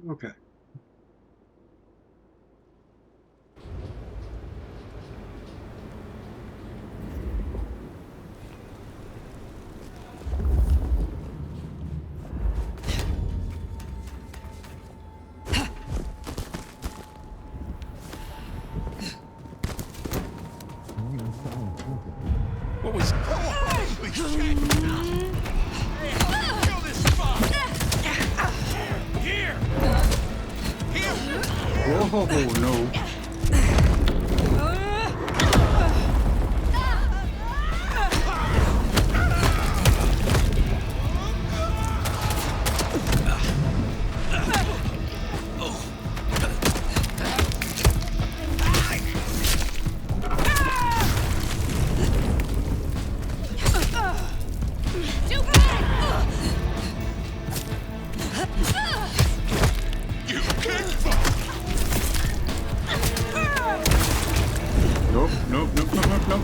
Okay.
What was... Holy shit! Kill this fuck! Here!
Whoa, no.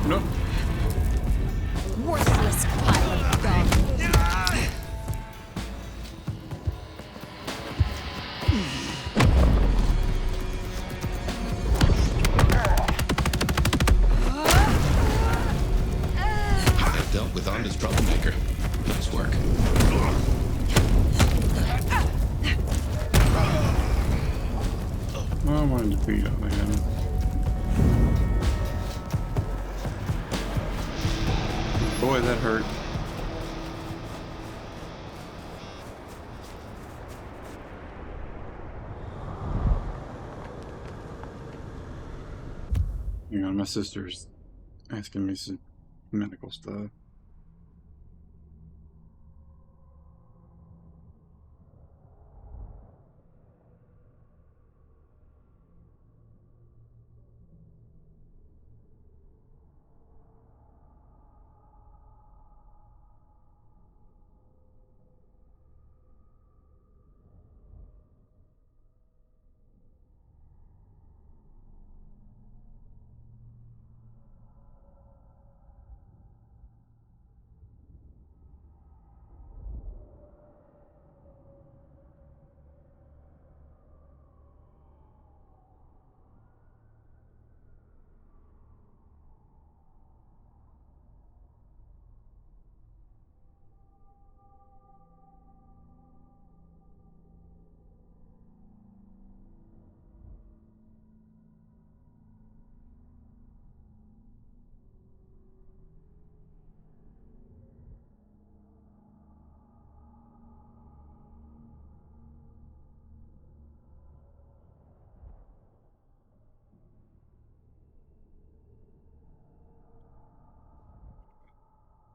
Nope.
Worthless pile of garbage.
I've dealt with Anda's troublemaker. Nice work.
I wanted to beat up, man. Boy, that hurt. You know, my sister's asking me some medical stuff.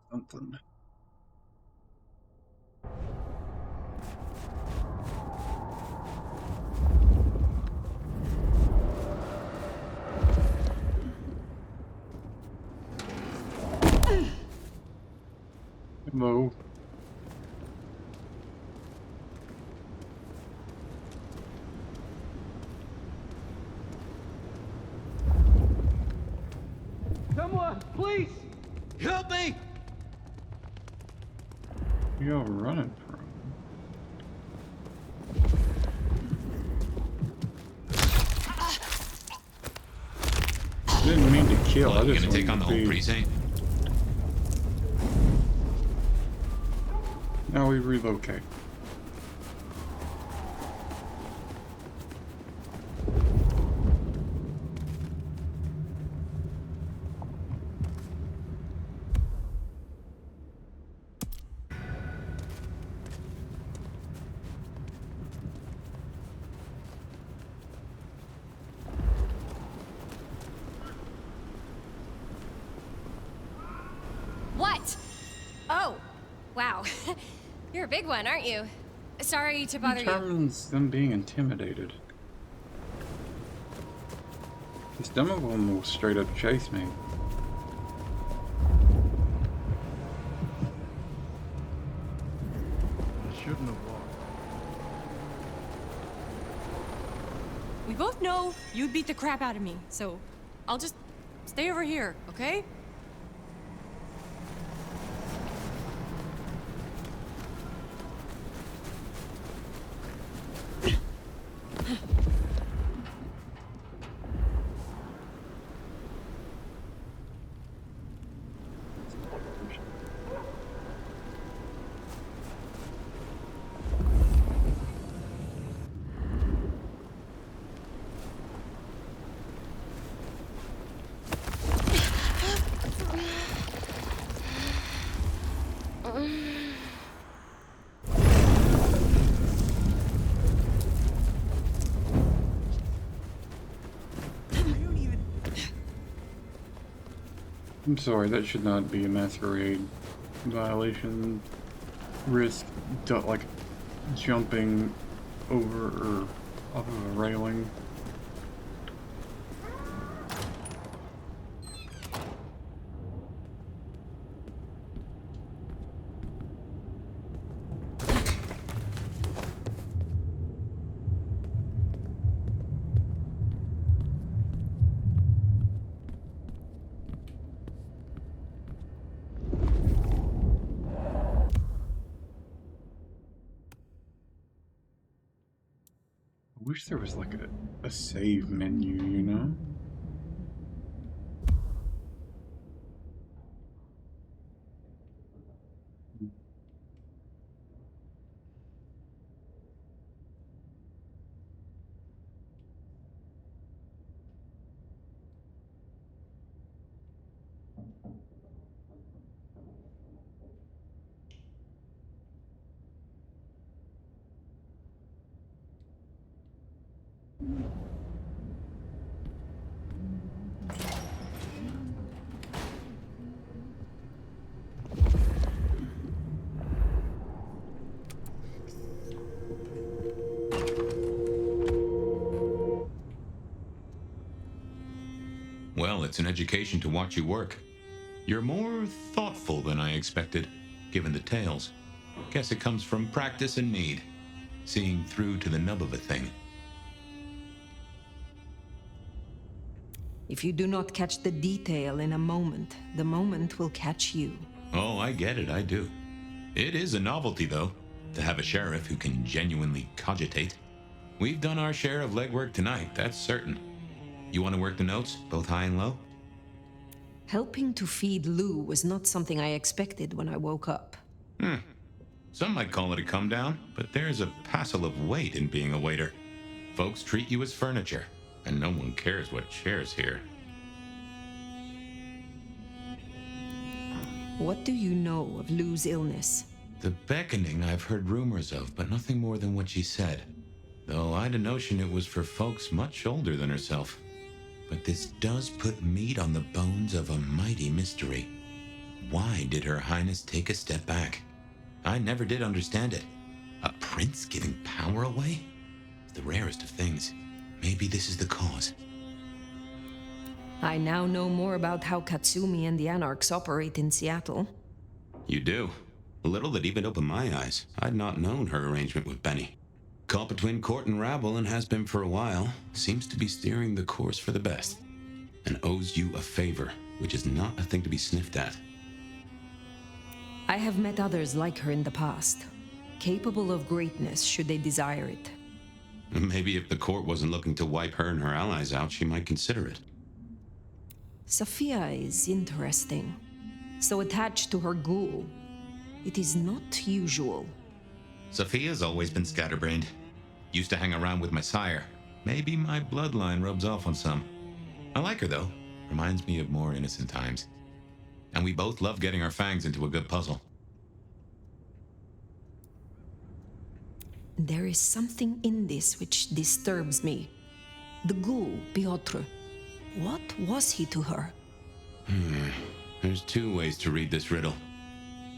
Something. Hello.
Someone, please, help me!
Where y'all running from? Didn't mean to kill.
Well,
I
you
just
gonna take on the whole precinct?
Now we relocate.
What? Oh, wow. You're a big one, aren't you? Sorry to bother you.
Determines them being intimidated. Some of them will straight up chase me.
I shouldn't have walked.
We both know you'd beat the crap out of me, so I'll just stay over here, okay?
I'm sorry, that should not be a masquerade violation. Risk, like, jumping over or off of a railing. I wish there was like a save menu, you know?
Well, it's an education to watch you work. You're more thoughtful than I expected, given the tales. Guess it comes from practice and need, seeing through to the nub of a thing.
If you do not catch the detail in a moment, the moment will catch you.
Oh, I get it, I do. It is a novelty, though, to have a sheriff who can genuinely cogitate. We've done our share of legwork tonight, that's certain. You want to work the notes, both high and low?
Helping to feed Lou was not something I expected when I woke up.
Some might call it a come down, but there's a passel of weight in being a waiter. Folks treat you as furniture, and no one cares what shares here.
What do you know of Lou's illness?
The beckoning I've heard rumors of, but nothing more than what she said. Though I'd a notion it was for folks much older than herself. But this does put meat on the bones of a mighty mystery. Why did Her Highness take a step back? I never did understand it. A prince giving power away? It's the rarest of things. Maybe this is the cause.
I now know more about how Katsumi and the Anarchs operate in Seattle.
You do? A little that even opened my eyes. I'd not known her arrangement with Benny. Caught between court and rabble and has been for a while. Seems to be steering the course for the best. And owes you a favor, which is not a thing to be sniffed at.
I have met others like her in the past, capable of greatness should they desire it.
Maybe if the court wasn't looking to wipe her and her allies out, she might consider it.
Sophia is interesting. So attached to her ghoul. It is not usual.
Sophia's always been scatterbrained. Used to hang around with my sire. Maybe my bloodline rubs off on some. I like her, though. Reminds me of more innocent times. And we both love getting our fangs into a good puzzle.
There is something in this which disturbs me. The ghoul, Piotr. What was he to her?
There's two ways to read this riddle.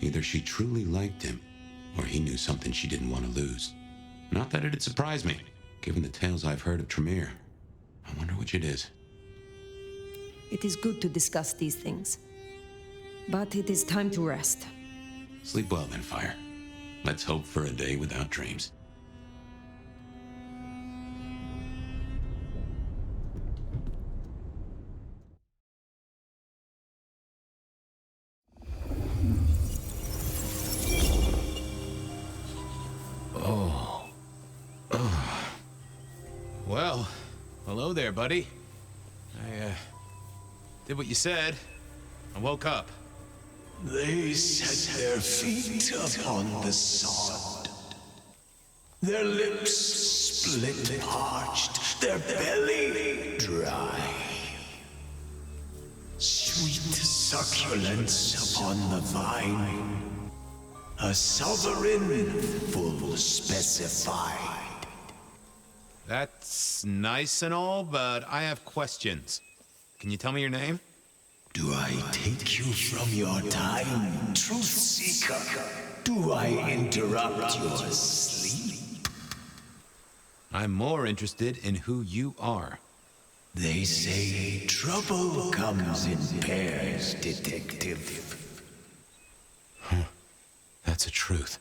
Either she truly liked him, or he knew something she didn't want to lose. Not that it'd surprise me, given the tales I've heard of Tremere. I wonder which it is.
It is good to discuss these things. But it is time to rest.
Sleep well then, Fire. Let's hope for a day without dreams.
Well, hello there, buddy. I, did what you said. I woke up.
They set their feet upon the sod. Their lips split parched, their belly dry. Sweet succulence upon the vine. A sovereign full specified.
That's nice and all, but I have questions. Can you tell me your name?
Do I take you from your time, truth seeker? Do I interrupt your sleep?
I'm more interested in who you are.
They say trouble comes in pairs, detective.
Huh. That's a truth.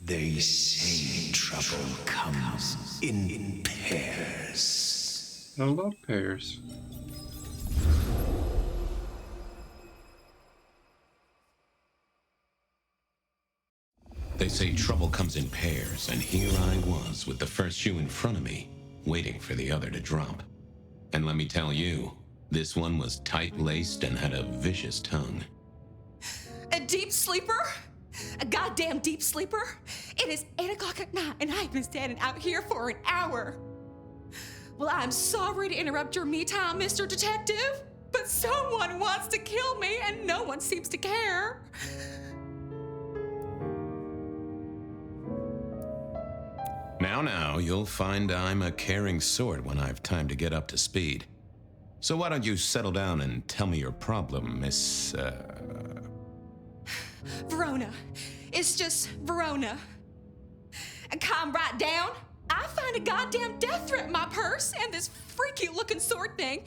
They say trouble comes in pairs.
I love pairs.
They say trouble comes in pairs, and here I was with the first shoe in front of me, waiting for the other to drop. And let me tell you, this one was tight-laced and had a vicious tongue.
A deep sleeper? A goddamn deep sleeper? It is 8 o'clock at night and I've been standing out here for an hour. Well, I'm sorry to interrupt your me time, Mr. Detective, but someone wants to kill me and no one seems to care.
Now, you'll find I'm a caring sort when I've time to get up to speed. So why don't you settle down and tell me your problem, Miss,
Verona. It's just Verona. And calm right down. I find a goddamn death threat in my purse and this freaky looking sword thing.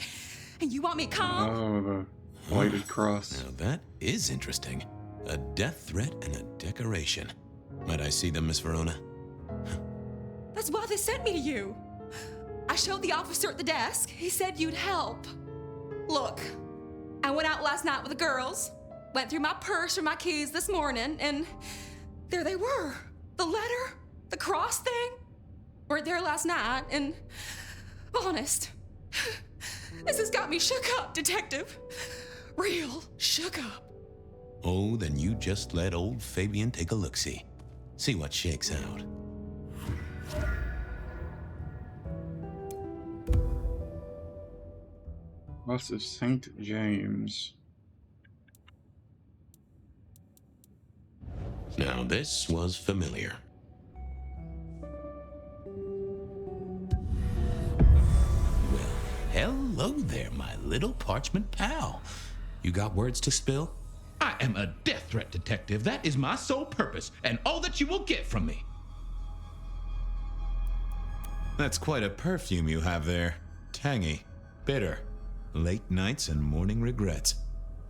And you want me calm?
Oh, the lighted cross.
Now that is interesting. A death threat and a decoration. Might I see them, Miss Verona?
That's why they sent me to you. I showed the officer at the desk. He said you'd help. Look, I went out last night with the girls, went through my purse for my keys this morning, and there they were. The letter, the cross thing, were there last night, and honest, this has got me shook up, Detective. Real shook up.
Oh, then you just let old Fabian take a look-see. See what shakes out.
Cross of St. James.
Now this was familiar. Well, hello there, my little parchment pal. You got words to spill?
I am a death threat detective. That is my sole purpose, and all that you will get from me.
That's quite a perfume you have there. Tangy, bitter, late nights and morning regrets.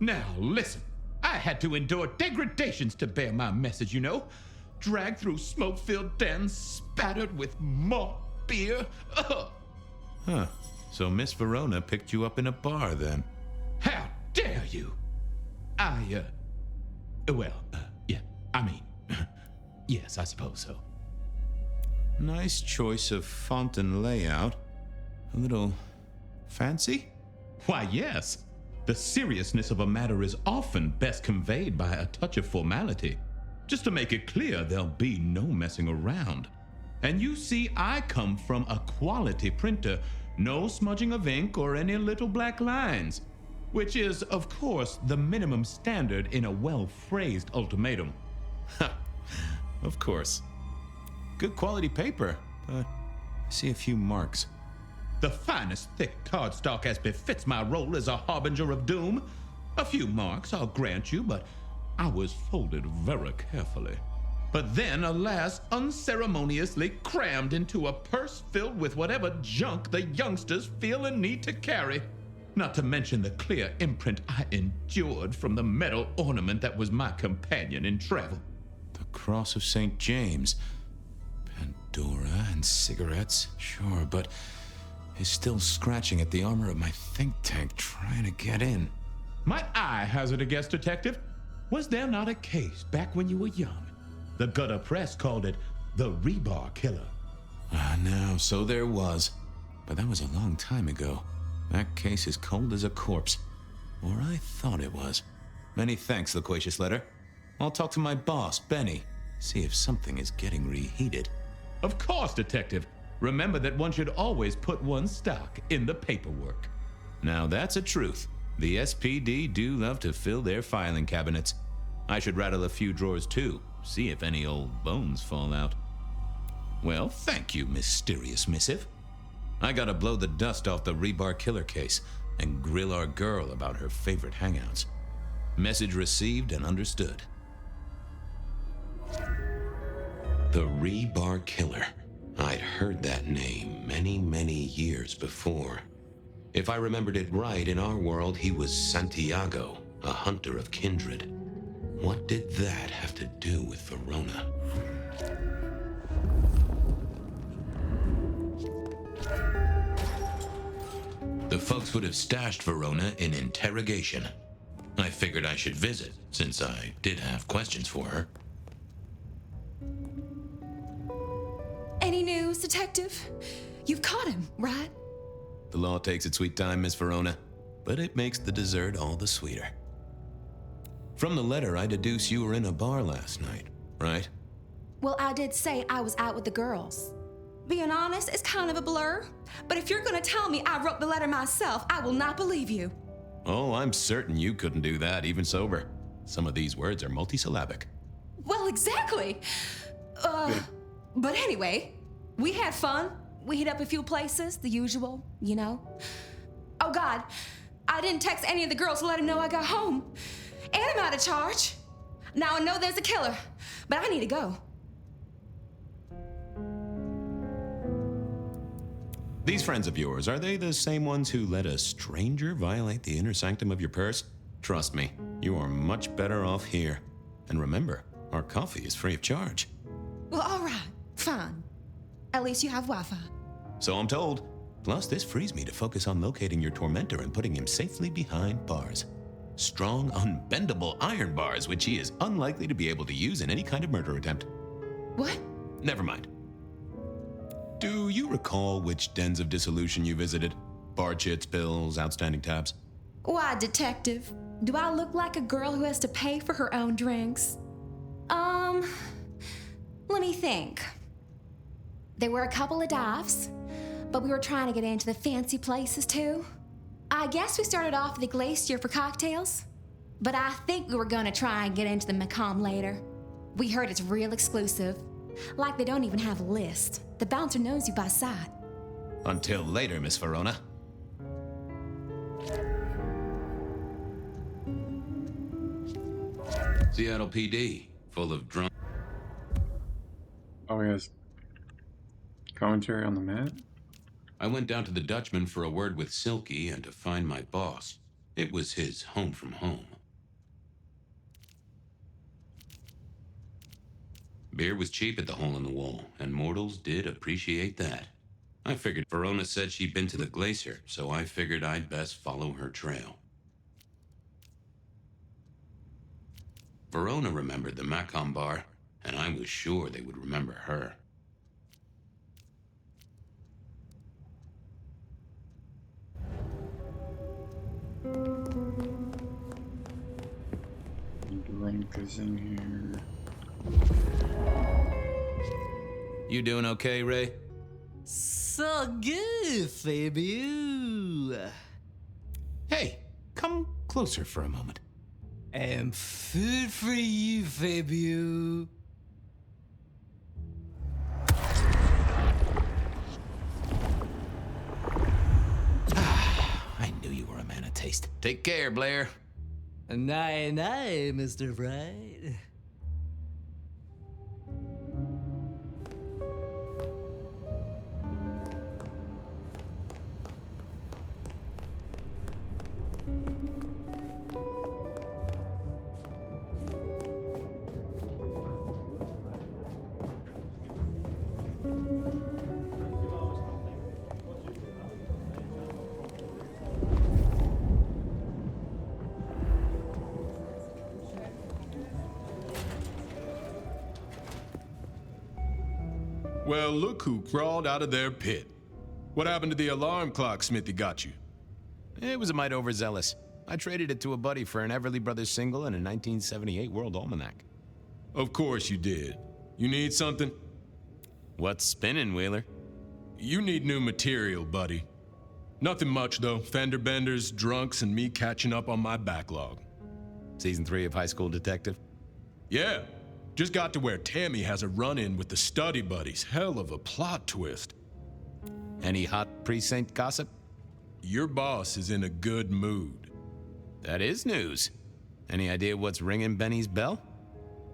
Now, listen. I had to endure degradations to bear my message, you know. Dragged through smoke-filled dens, spattered with malt beer. Ugh.
Huh. So Miss Verona picked you up in a bar, then?
How dare you? Yes, I suppose so.
Nice choice of font and layout. A little fancy?
Why, yes. The seriousness of a matter is often best conveyed by a touch of formality. Just to make it clear, there'll be no messing around. And you see, I come from a quality printer. No smudging of ink or any little black lines. Which is, of course, the minimum standard in a well-phrased ultimatum.
Ha! Of course. Good quality paper, but I see a few marks.
The finest thick cardstock as befits my role as a harbinger of doom. A few marks, I'll grant you, but I was folded very carefully. But then, alas, unceremoniously crammed into a purse filled with whatever junk the youngsters feel a need to carry. Not to mention the clear imprint I endured from the metal ornament that was my companion in travel.
The Cross of St. James. Pandora and cigarettes, sure, but he's still scratching at the armor of my think tank trying to get in.
Might I hazard a guess, Detective? Was there not a case back when you were young? The gutter press called it the rebar killer.
No, so there was. But that was a long time ago. That case is cold as a corpse. Or I thought it was. Many thanks, loquacious letter. I'll talk to my boss, Benny. See if something is getting reheated.
Of course, Detective. Remember that one should always put one's stock in the paperwork.
Now that's a truth. The SPD do love to fill their filing cabinets. I should rattle a few drawers too, see if any old bones fall out. Well, thank you, mysterious missive. I gotta blow the dust off the rebar killer case, and grill our girl about her favorite hangouts. Message received and understood. The Rebar Killer. I'd heard that name many, many years before. If I remembered it right, in our world, he was Santiago, a hunter of kindred. What did that have to do with Verona? The folks would have stashed Verona in interrogation. I figured I should visit, since I did have questions for her.
Any news, Detective? You've caught him, right?
The law takes its sweet time, Miss Verona, but it makes the dessert all the sweeter. From the letter, I deduce you were in a bar last night, right?
Well, I did say I was out with the girls. Being honest, it's kind of a blur. But if you're gonna tell me I wrote the letter myself, I will not believe you.
Oh, I'm certain you couldn't do that, even sober. Some of these words are multisyllabic.
Well, exactly. But anyway, we had fun. We hit up a few places, the usual, you know. Oh God, I didn't text any of the girls to let them know I got home. And I'm out of charge. Now I know there's a killer, but I need to go.
These friends of yours, are they the same ones who let a stranger violate the inner sanctum of your purse? Trust me, you are much better off here. And remember, our coffee is free of charge.
Well, all right, fine. At least you have Wi-Fi.
So I'm told. Plus, this frees me to focus on locating your tormentor and putting him safely behind bars. Strong, unbendable iron bars, which he is unlikely to be able to use in any kind of murder attempt.
What?
Never mind. Do you recall which dens of dissolution you visited? Bar chits, bills, outstanding tabs?
Why, Detective? Do I look like a girl who has to pay for her own drinks? Let me think. There were a couple of dives, but we were trying to get into the fancy places too. I guess we started off at the Glacier for cocktails, but I think we were gonna try and get into the Macomb later. We heard it's real exclusive. Like they don't even have a list. The bouncer knows you by sight.
Until later, Miss Verona. Seattle PD, full of drunk.
Oh, he has commentary on the map?
I went down to the Dutchman for a word with Silky and to find my boss. It was his home from home. Beer was cheap at the Hole in the Wall, and mortals did appreciate that. I figured Verona said she'd been to the Glacier, so I figured I'd best follow her trail. Verona remembered the Macomb bar, and I was sure they would remember her.
Drink is in here.
You doing okay, Ray?
So good, Fabio.
Hey, come closer for a moment.
And food for you, Fabio.
I knew you were a man of taste. Take care, Blair.
Night, night, Mr. Bright.
Well, look who crawled out of their pit. What happened to the alarm clock Smithy got you?
It was a mite overzealous. I traded it to a buddy for an Everly Brothers single and a 1978 World Almanac.
Of course you did. You need something?
What's spinning, Wheeler?
You need new material, buddy. Nothing much, though. Fender benders, drunks, and me catching up on my backlog.
Season 3 of High School Detective?
Yeah. Just got to where Tammy has a run-in with the study buddies. Hell of a plot twist.
Any hot precinct gossip?
Your boss is in a good mood.
That is news. Any idea what's ringing Benny's bell?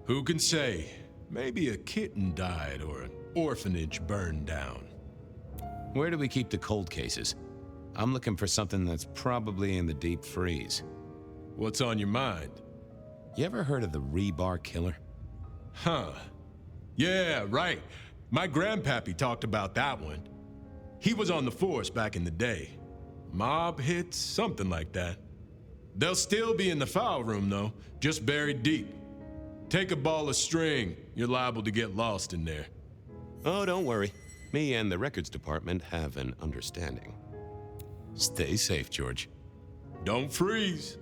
Who can say? Maybe a kitten died or an orphanage burned down.
Where do we keep the cold cases? I'm looking for something that's probably in the deep freeze.
What's on your mind?
You ever heard of the rebar killer?
Huh. Yeah, right. My grandpappy talked about that one. He was on the force back in the day. Mob hits, something like that. They'll still be in the file room, though, just buried deep. Take a ball of string, you're liable to get lost in there.
Oh, don't worry. Me and the records department have an understanding. Stay safe, George.
Don't freeze.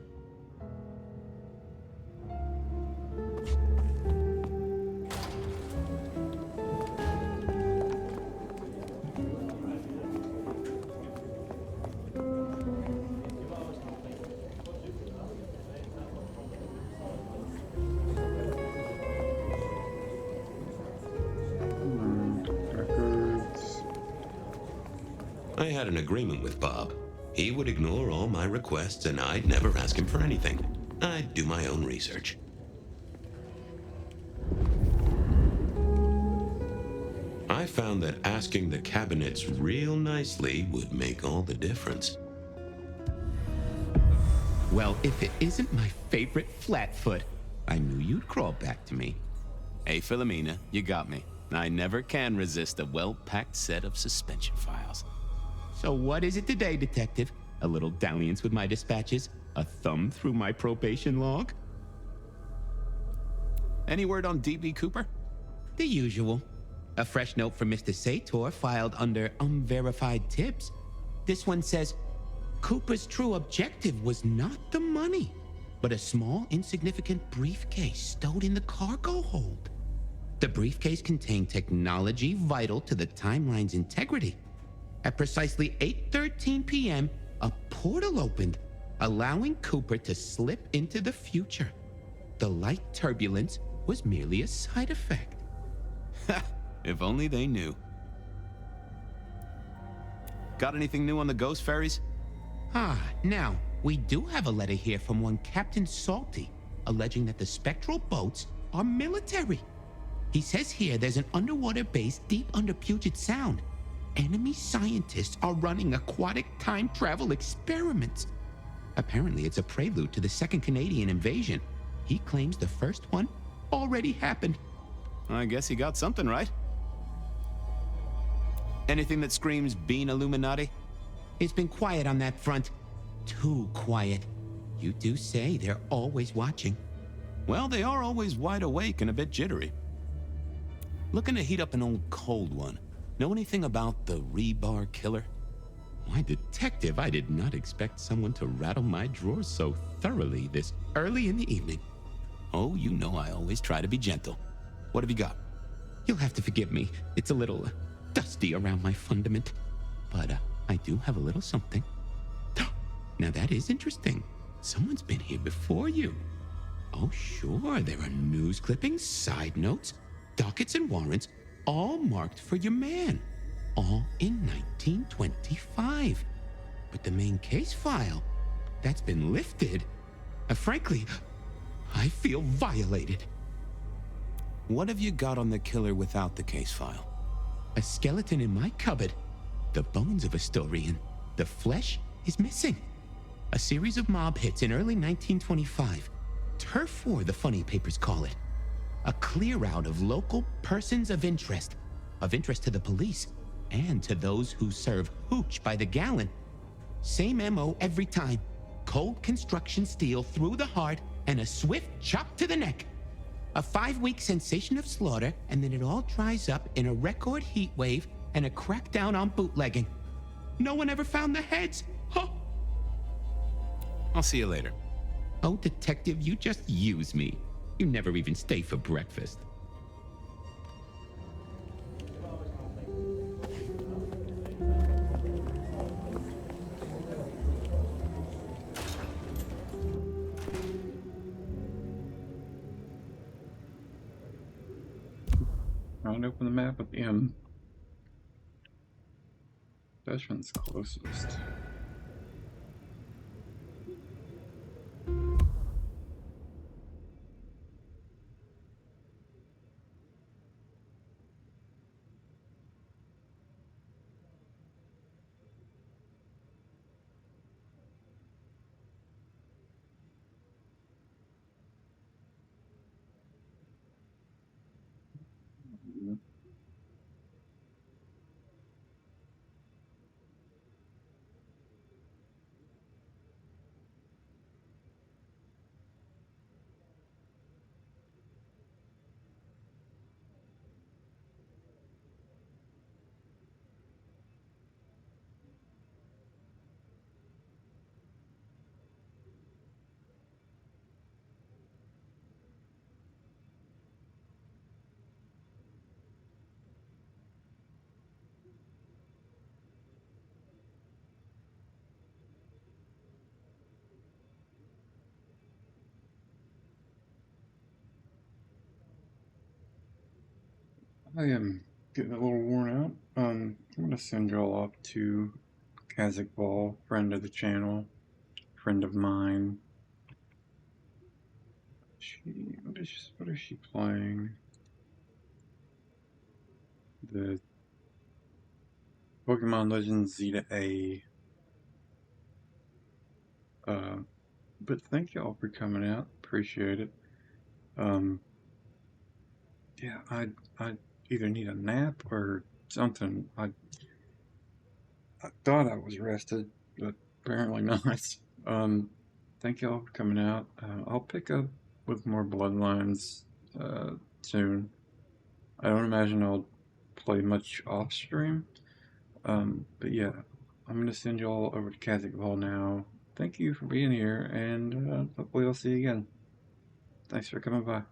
I had an agreement with Bob. He would ignore all my requests and I'd never ask him for anything. I'd do my own research. I found that asking the cabinets real nicely would make all the difference.
Well, if it isn't my favorite Flatfoot, I knew you'd crawl back to me.
Hey, Philomena, you got me. I never can resist a well-packed set of suspension files.
So what is it today, Detective? A little dalliance with my dispatches? A thumb through my probation log?
Any word on D.B. Cooper?
The usual. A fresh note from Mr. Sator filed under unverified tips. This one says, Cooper's true objective was not the money, but a small, insignificant briefcase stowed in the cargo hold. The briefcase contained technology vital to the timeline's integrity. At precisely 8:13 p.m., a portal opened, allowing Cooper to slip into the future. The light turbulence was merely a side effect.
If only they knew. Got anything new on the ghost ferries?
Now, we do have a letter here from one Captain Salty, alleging that the spectral boats are military. He says here there's an underwater base deep under Puget Sound. Enemy scientists are running aquatic time travel experiments. Apparently, it's a prelude to the Second Canadian invasion. He claims the first one already happened.
I guess he got something right. Anything that screams Bean Illuminati?
It's been quiet on that front. Too quiet. You do say they're always watching.
Well, they are always wide awake and a bit jittery. Looking to heat up an old cold one. Know anything about the rebar killer?
Why, Detective, I did not expect someone to rattle my drawers so thoroughly this early in the evening.
Oh, you know I always try to be gentle. What have you got?
You'll have to forgive me. It's a little dusty around my fundament. But I do have a little something. Now that is interesting. Someone's been here before you. Oh, sure, there are news clippings, side notes, dockets and warrants, all marked for your man. All in 1925. But the main case file, that's been lifted. Frankly, I feel violated.
What have you got on the killer without the case file?
A skeleton in my cupboard. The bones of a Storian. The flesh is missing. A series of mob hits in early 1925. Turf war, the funny papers call it. A clear out of local persons of interest to the police, and to those who serve hooch by the gallon. Same MO every time. Cold construction steel through the heart and a swift chop to the neck. A 5-week sensation of slaughter, and then it all dries up in a record heat wave and a crackdown on bootlegging. No one ever found the heads. Huh.
I'll see you later.
Oh, Detective, you just use me. You never even stay for breakfast.
I'll open the map at the end. Dutchman's closest. I am getting a little worn out. I'm gonna send y'all off to Kazakh Ball, friend of the channel, friend of mine. What is she playing? The Pokemon Legends Zeta A. But thank y'all for coming out. Appreciate it. Yeah, I either need a nap or something. I thought I was rested, but apparently not. Thank y'all for coming out. I'll pick up with more Bloodlines soon. I don't imagine I'll play much off stream. But yeah, I'm gonna send y'all over to Kazakh Ball now. Thank you for being here, and hopefully I'll see you again. Thanks for coming by.